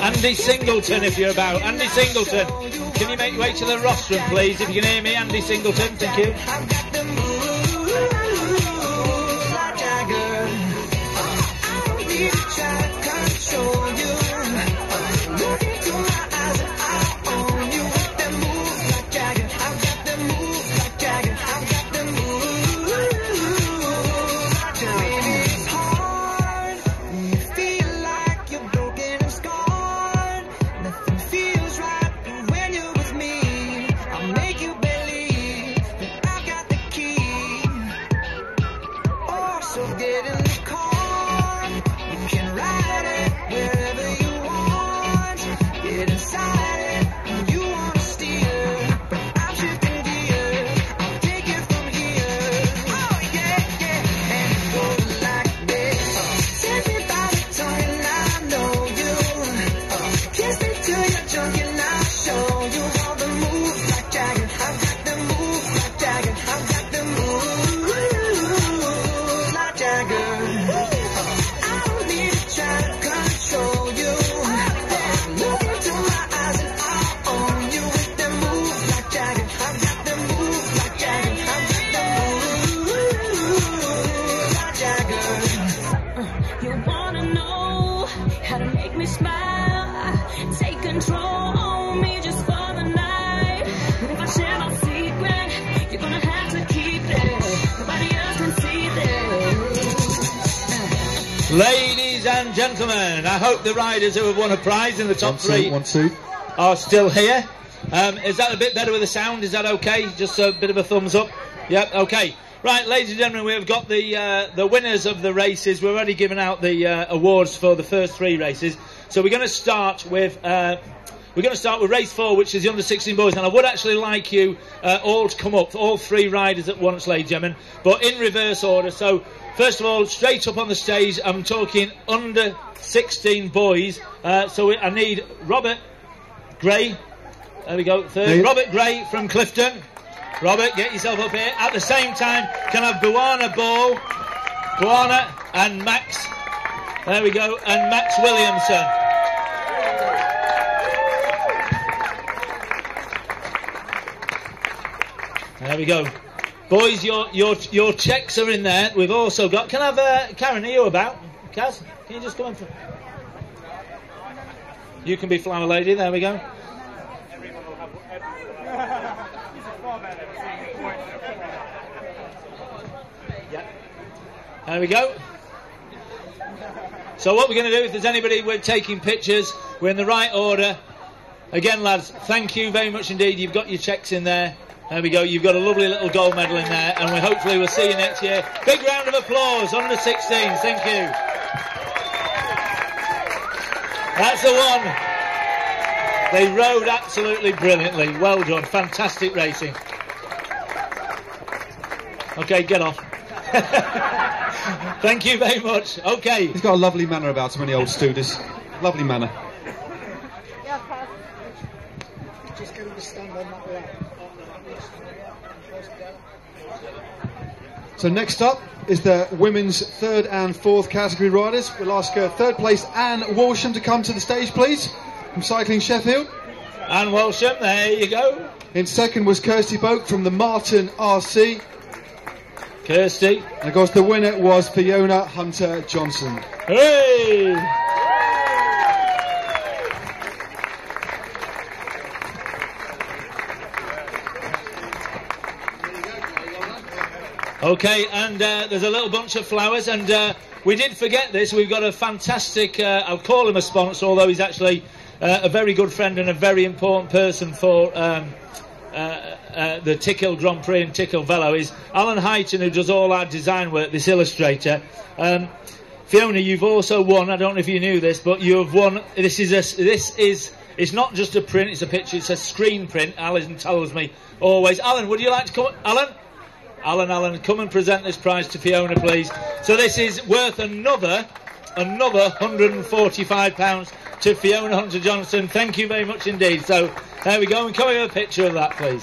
Speaker 1: Andy Singleton, if you're about. Andy Singleton, can you make your way to the rostrum, please? If you can hear me, Andy Singleton, thank you. Ladies and gentlemen, I hope the riders who have won a prize in the top 3 are still here. Is that a bit better with the sound? Is that okay? Just a bit of a thumbs up? Yep, okay. Right, ladies and gentlemen, we've got the winners of the races. We've already given out the awards for the first 3 races. So we're going to start with race 4, which is the under 16 boys. And I would actually like you all to come up, all 3 riders at once, ladies and gentlemen, but in reverse order. So first of all, straight up on the stage, I'm talking under 16 boys. So I need Robert Gray. There we go. Third, Robert Gray from Clifton. Robert, get yourself up here. At the same time, can I have Buana Ball, Buana and Max. There we go, and Max Williamson. There we go. Boys, your checks are in there. We've also got... Can I have... Karen, are you about? Kaz, can you just come in? You can be flower lady. There we go. There we go. So what we're going to do, if there's anybody, we're taking pictures. We're in the right order. Again, lads, thank you very much indeed. You've got your checks in there. There we go. You've got a lovely little gold medal in there, and we hopefully will see you next year. Big round of applause, under 16s. Thank you. That's the one. They rode absolutely brilliantly. Well done. Fantastic racing. Okay, get off. Thank you very much. Okay.
Speaker 6: He's got a lovely manner about him, any old Studis. Lovely manner.
Speaker 4: Just get him to stand on that line.
Speaker 6: So next up is the women's third and fourth category riders. We'll ask third place Anne Walsham to come to the stage, please, from Cycling Sheffield.
Speaker 1: Anne Walsham, there you go.
Speaker 6: In second was Kirsty Boak from the Martin RC.
Speaker 1: Kirsty.
Speaker 6: And of course the winner was Fiona Hunter-Johnson.
Speaker 1: Hey! Okay, and there's a little bunch of flowers, and we did forget this. We've got a fantastic, I'll call him a sponsor, although he's actually a very good friend and a very important person for the Tickill Grand Prix and Tickhill Velo, is Alan Heighton, who does all our design work, this illustrator. Fiona, you've also won, I don't know if you knew this, but you have won, it's not just a print, it's a picture, it's a screen print, Alan tells me always. Alan, would you like to come, Alan, come and present this prize to Fiona, please. So this is worth another £145 to Fiona Hunter-Johnson. Thank you very much indeed. So there we go, and can we have a picture of that, please?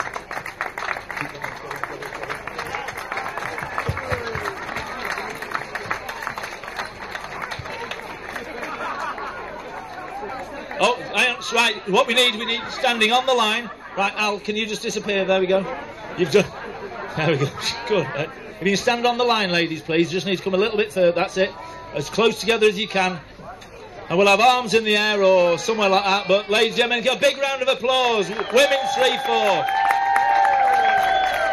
Speaker 1: Oh, right, what we need standing on the line. Right, Al, can you just disappear? There we go. You've done... There we go. Good. If you can stand on the line, ladies, please. Just need to come a little bit further. That's it. As close together as you can. And we'll have arms in the air or somewhere like that. But, ladies and gentlemen, get a big round of applause. Women's 3-4.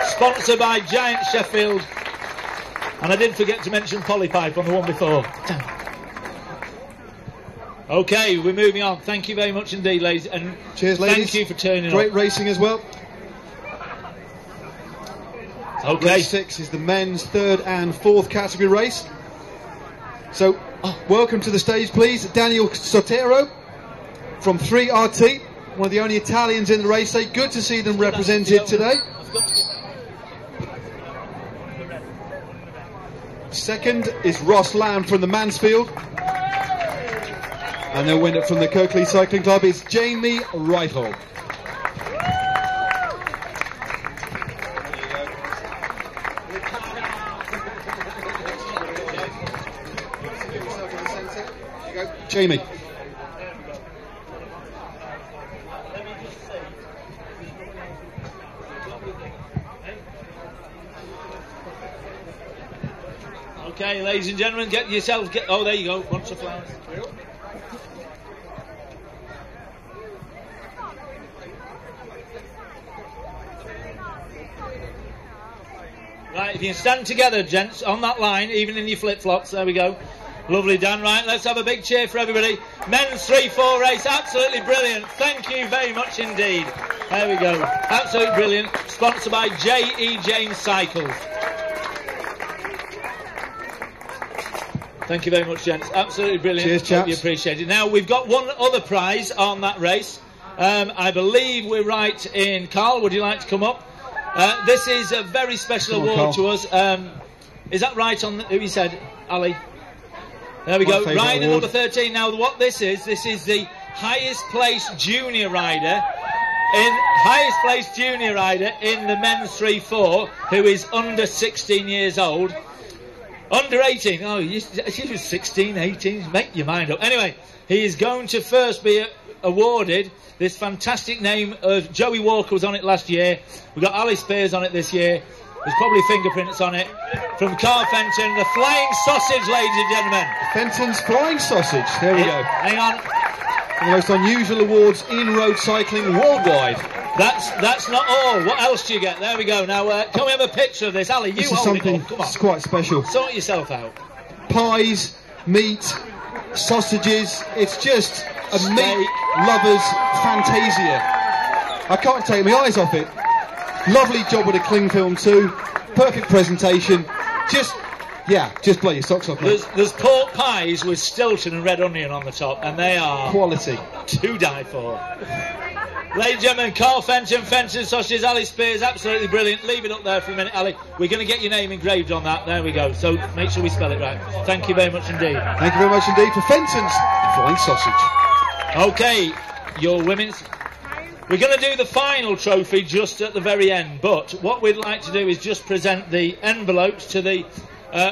Speaker 1: Sponsored by Giant Sheffield. And I did forget to mention Polypipe on the one before. Okay, we're moving on. Thank you very much indeed, ladies. And
Speaker 6: cheers, ladies.
Speaker 1: Thank you for turning up.
Speaker 6: Great racing as well.
Speaker 1: Okay.
Speaker 6: Race 6 is the men's third and fourth category race. So, welcome to the stage, please, Daniel Sotero from 3RT, one of the only Italians in the race. Say, good to see them represented today. Second is Ross Lamb from the Mansfield. And the winner from the Kirkley Cycling Club is Jamie Righthall. Jamie.
Speaker 1: Okay, ladies and gentlemen, get yourselves... oh, there you go, bunch of flowers. Right, if you can stand together, gents, on that line, even in your flip-flops, there we go. Lovely, Dan. Right, let's have a big cheer for everybody. Men's 3-4 race, absolutely brilliant. Thank you very much indeed. There we go. Absolutely brilliant. Sponsored by J.E. James Cycles. Thank you very much, gents. Absolutely brilliant.
Speaker 6: Cheers, chaps.
Speaker 1: You appreciate it. Now, we've got one other prize on that race. I believe we're right in... Carl, would you like to come up? This is a very special award to us. Is that right on who you said, Ali? There we go. Rider number 13. Now, what this is the highest placed junior rider in the men's 3-4, who is under 16 years old. Under 18. Oh, she was 16, 18. Make your mind up. Anyway, he is going to first be awarded this fantastic name of Joey Walker was on it last year. We've got Ali Spears on it this year. There's probably fingerprints on it. From Carl Fenton, the Flying Sausage, ladies and gentlemen.
Speaker 6: Fenton's Flying Sausage. There we go.
Speaker 1: Hang on.
Speaker 6: The most unusual awards in road cycling worldwide.
Speaker 1: That's not all. What else do you get? There we go. Now, can we have a picture of this? Ali, you
Speaker 6: This is
Speaker 1: hold it
Speaker 6: something
Speaker 1: up. Come on.
Speaker 6: that's quite special.
Speaker 1: Sort yourself out.
Speaker 6: Pies, meat, sausages. It's just a meat lover's fantasia. I can't take my eyes off it. Lovely job with the cling film too. Perfect presentation. Just blow your socks off, mate.
Speaker 1: There's pork pies with Stilton and red onion on the top, and they are
Speaker 6: quality
Speaker 1: to die for. Ladies and gentlemen, Carl Fenton, Fenton Sausages, Ali Spears, absolutely brilliant. Leave it up there for a minute, Ali. We're going to get your name engraved on that. There we go. So make sure we spell it right. Thank you very much indeed.
Speaker 6: Thank you very much indeed for Fenton's Flying Sausage.
Speaker 1: Okay, your women's. We're going to do the final trophy just at the very end, but what we'd like to do is just present the envelopes to the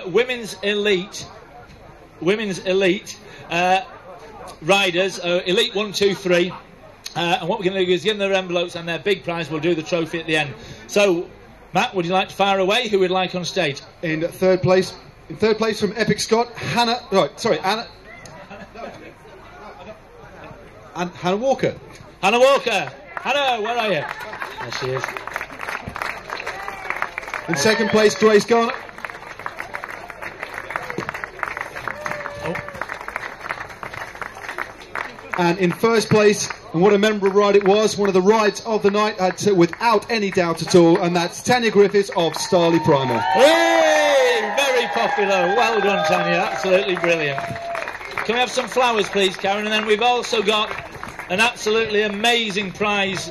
Speaker 1: women's elite riders, elite 1, 2, 3. And what we're going to do is give them their envelopes and their big prize. We'll do the trophy at the end. So, Matt, would you like to fire away? Who would like on stage?
Speaker 6: In third place from Epic Scott, Anna Walker.
Speaker 1: Hannah Walker. Hannah, where are you? There she is.
Speaker 6: In second place, Grace Garner. And in first place, and what a memorable ride it was, one of the rides of the night, without any doubt at all, and that's Tanya Griffiths of Starley Primer.
Speaker 1: Hey! Very popular. Well done, Tanya. Absolutely brilliant. Can we have some flowers, please, Karen? And then we've also got an absolutely amazing prize.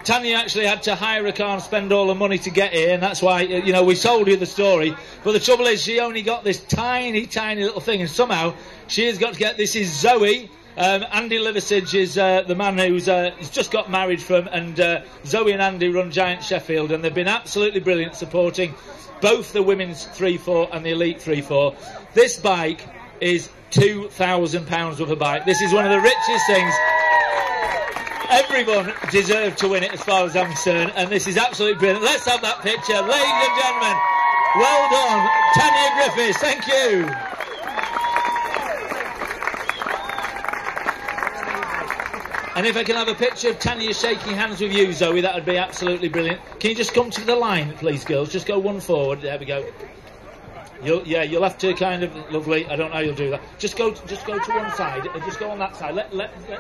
Speaker 1: Tanya actually had to hire a car and spend all the money to get here, and that's why, we sold you the story. But the trouble is, she only got this tiny, tiny little thing, and somehow she has got to get... This is Zoe. Andy Liversidge is the man who's just got married from, and Zoe and Andy run Giant Sheffield, and they've been absolutely brilliant supporting both the women's 3-4 and the elite 3-4. This bike is £2,000 worth of bike. This is one of the richest things. Everyone deserved to win it as far as I'm concerned, and this is absolutely brilliant. Let's have that picture. Ladies and gentlemen, well done, Tanya Griffiths. Thank you. And if I can have a picture of Tanya shaking hands with you, Zoe, that would be absolutely brilliant. Can you just come to the line, please, girls? Just go one forward. There we go. You'll have to kind of... Lovely. I don't know how you'll do that. Just go to one side. Just go on that side. Let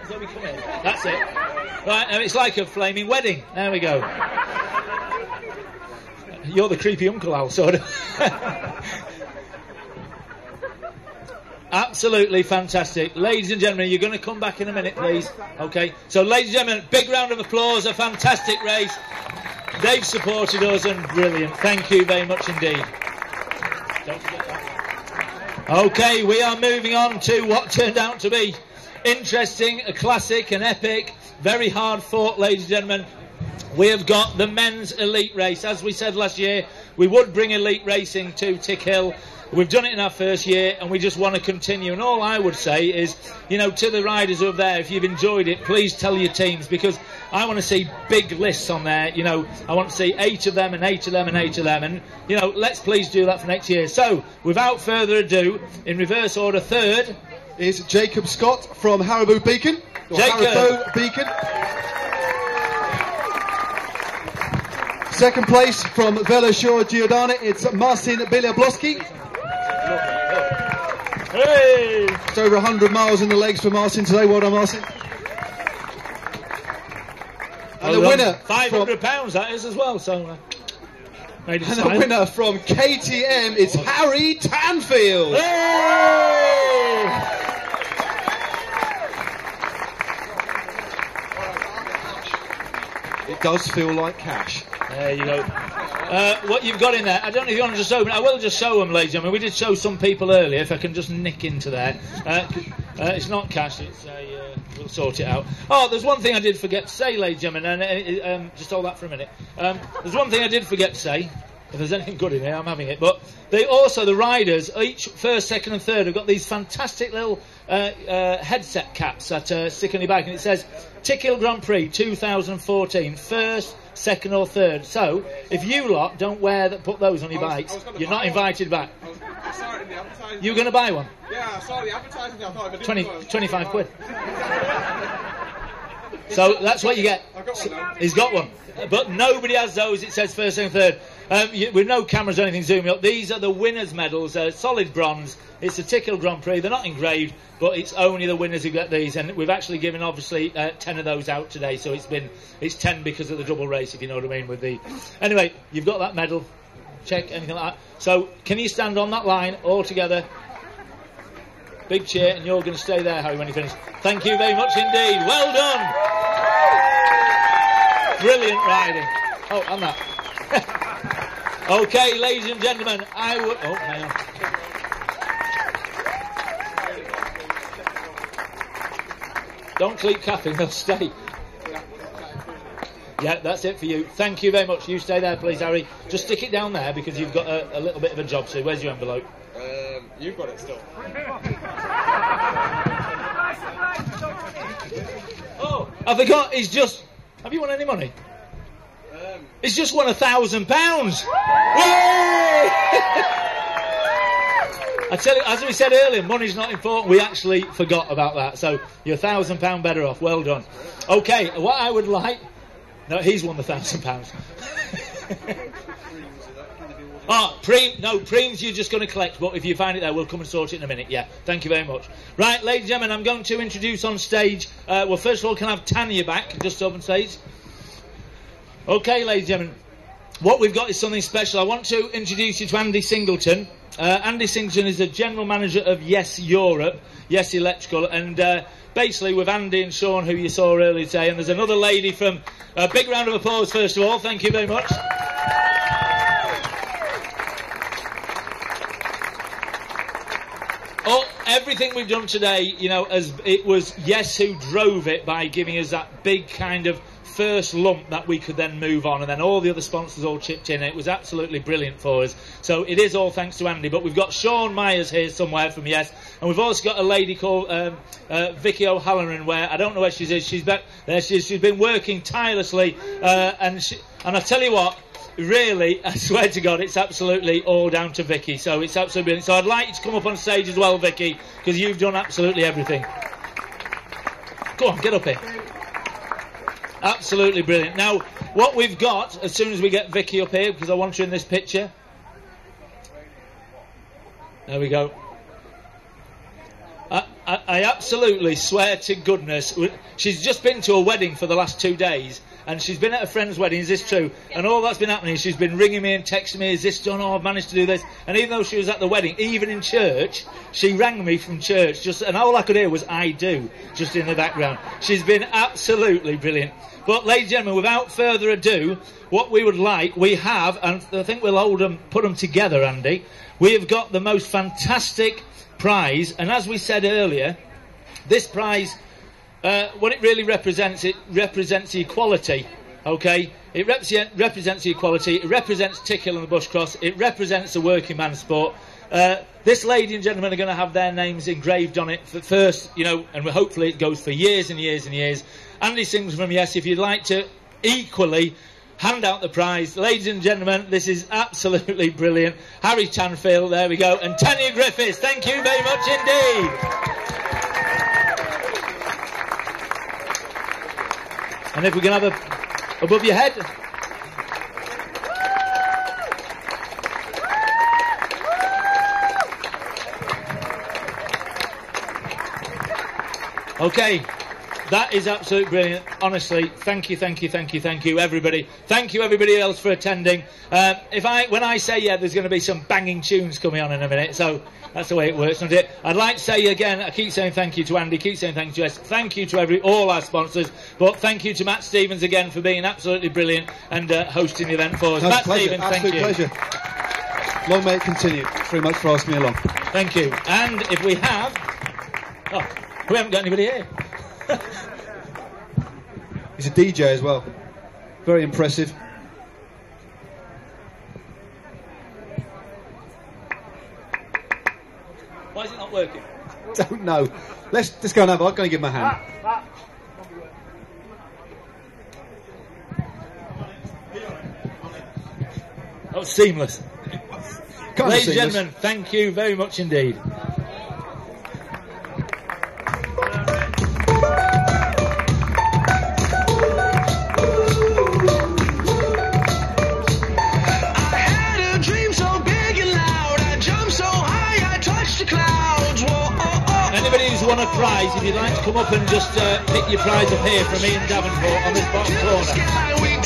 Speaker 1: Zoe come in. That's it. Right, and it's like a flaming wedding. There we go. You're the creepy uncle, Al, sort of. Absolutely fantastic. Ladies and gentlemen, you're going to come back in a minute, please. Okay. So, ladies and gentlemen, big round of applause. A fantastic race. They've supported us, and brilliant. Thank you very much indeed. Don't forget that. Okay, we are moving on to what turned out to be interesting, a classic, an epic, very hard fought, ladies and gentlemen. We have got the men's elite race. As we said last year, we would bring elite racing to Tickhill. We've done it in our first year, and we just want to continue. And all I would say is, to the riders over there, if you've enjoyed it, please tell your teams, because I want to see big lists on there. I want to see 8 of them and 8 of them and 8 of them. And, let's please do that for next year. So, without further ado, in reverse order, third
Speaker 6: is Jacob Scott from Haribo Beacon. Haribo Beacon. Second place from Veloshore Giordano, it's Marcin Bielabloski.
Speaker 1: Hey!
Speaker 6: It's over 100 miles in the legs for Marcin today. Well done, Marcin. And the winner,
Speaker 1: £500 that is as well. So,
Speaker 6: and the winner from KTM is Harry Tanfield.
Speaker 1: Hey!
Speaker 6: It does feel like cash.
Speaker 1: There you go. What you've got in there, I don't know if you want to just open it. I will just show them, ladies and gentlemen. We did show some people earlier, if I can just nick into there. It's not cash, it's we'll sort it out. Oh, there's one thing I did forget to say, ladies and gentlemen, and just hold that for a minute. There's one thing I did forget to say. If there's anything good in here, I'm having it. But the riders, each first, second and third, have got these fantastic little headset caps that stick on your bike, and it says Tickill Grand Prix 2014, first, second or third. So, if you lot don't put those on your bikes, you're not invited back. You were going to buy one?
Speaker 8: Yeah, I saw the advertising. I thought if I didn't
Speaker 1: 25 quid. So that's what you get.
Speaker 8: I've got one now.
Speaker 1: He's got one. But nobody has those. It says first and third. With no cameras or anything zooming up. These are the winners' medals. Solid bronze. It's a Tickhill Grand Prix. They're not engraved, but it's only the winners who get these. And we've actually given, obviously, 10 of those out today. So it's 10 because of the double race, if you know what I mean. With the anyway, you've got that medal. Check anything like that. So can you stand on that line all together? Big cheer, and you're going to stay there, Harry, when you finish. Thank you very much indeed. Well done. Brilliant riding. Oh, and that. Okay, ladies and gentlemen, I would. Oh, hang on. Don't keep capping, they'll stay. Yeah, that's it for you. Thank you very much. You stay there, please, Harry. Just stick it down there because you've got a little bit of a job. So, where's your envelope?
Speaker 8: You've got it still.
Speaker 1: Oh, I forgot. He's just. Have you won any money? He's just won £1,000. I tell you, as we said earlier, money's not important. We actually forgot about that. So you're £1,000 better off. Well done. Okay, what I would like. No, he's won the £1,000. Preems you're just going to collect, but if you find it there, we'll come and sort it in a minute. Yeah, thank you very much. Right, ladies and gentlemen, I'm going to introduce on stage. Well, first of all, can I have Tanya back? Just up on stage. Okay, ladies and gentlemen, what we've got is something special. I want to introduce you to Andy Singleton. Andy Singleton is the general manager of Yes Europe, Yes Electrical, and basically with Andy and Sean, who you saw earlier today, and there's another lady from. A big round of applause, first of all. Thank you very much. Oh, everything we've done today, you know, as it was Yes who drove it by giving us that big kind of first lump that we could then move on, and then all the other sponsors all chipped in. It was absolutely brilliant for us. So it is all thanks to Andy. But we've got Sean Myers here somewhere from Yes, and we've also got a lady called Vicky O'Halloran, where I don't know where she is. She's back there. She's been working tirelessly, and I tell you what. Really, I swear to God, it's absolutely all down to Vicky. So it's absolutely brilliant. So I'd like you to come up on stage as well, Vicky, because you've done absolutely everything. Go on, get up here. Absolutely brilliant. Now, what we've got, as soon as we get Vicky up here, because I want her in this picture. There we go. I absolutely swear to goodness, she's just been to a wedding for the last 2 days. And she's been at a friend's wedding, is this true? And all that's been happening is she's been ringing me and texting me, is this done? Oh, I've managed to do this. And even though she was at the wedding, even in church, she rang me from church. And all I could hear was, I do, just in the background. She's been absolutely brilliant. But, ladies and gentlemen, without further ado, what we would like, we have, and I think we'll put them together, Andy. We have got the most fantastic prize. And as we said earlier, this prize... what it really represents, it represents equality, okay? It represents equality, it represents Tickill and the Bushcross, it represents the working man's sport. This lady and gentleman are going to have their names engraved on it for first, you know, and hopefully it goes for years and years and years. Andy Sings from Yes, if you'd like to equally hand out the prize. Ladies and gentlemen, this is absolutely brilliant. Harry Tanfield, there we go, and Tanya Griffiths, thank you very much indeed. And if we can have a above your head. Okay, that is absolutely brilliant. Honestly, thank you, thank you, thank you, thank you, everybody. Thank you, everybody else, for attending. When I say yeah, there's going to be some banging tunes coming on in a minute, so that's the way it works, isn't it? I'd like to say again, I keep saying thank you to Andy, keep saying thank you to us, thank you to all our sponsors, but thank you to Matt Stevens again for being absolutely brilliant and hosting the event for us.
Speaker 6: No,
Speaker 1: Matt
Speaker 6: pleasure,
Speaker 1: Stevens, thank you.
Speaker 6: Absolute pleasure. Long may it continue. Thanks very much for asking me along.
Speaker 1: Thank you. And if we have... Oh, we haven't got anybody here.
Speaker 6: He's a DJ as well. Very impressive.
Speaker 1: Why is it not working?
Speaker 6: Don't know. Let's go and have. I'm going to give him a hand.
Speaker 1: That was seamless.
Speaker 5: Ladies and gentlemen, thank you very much indeed. Anybody who's won a prize, if you'd like to come up and just pick your prize up here from Ian Davenport on this bottom corner.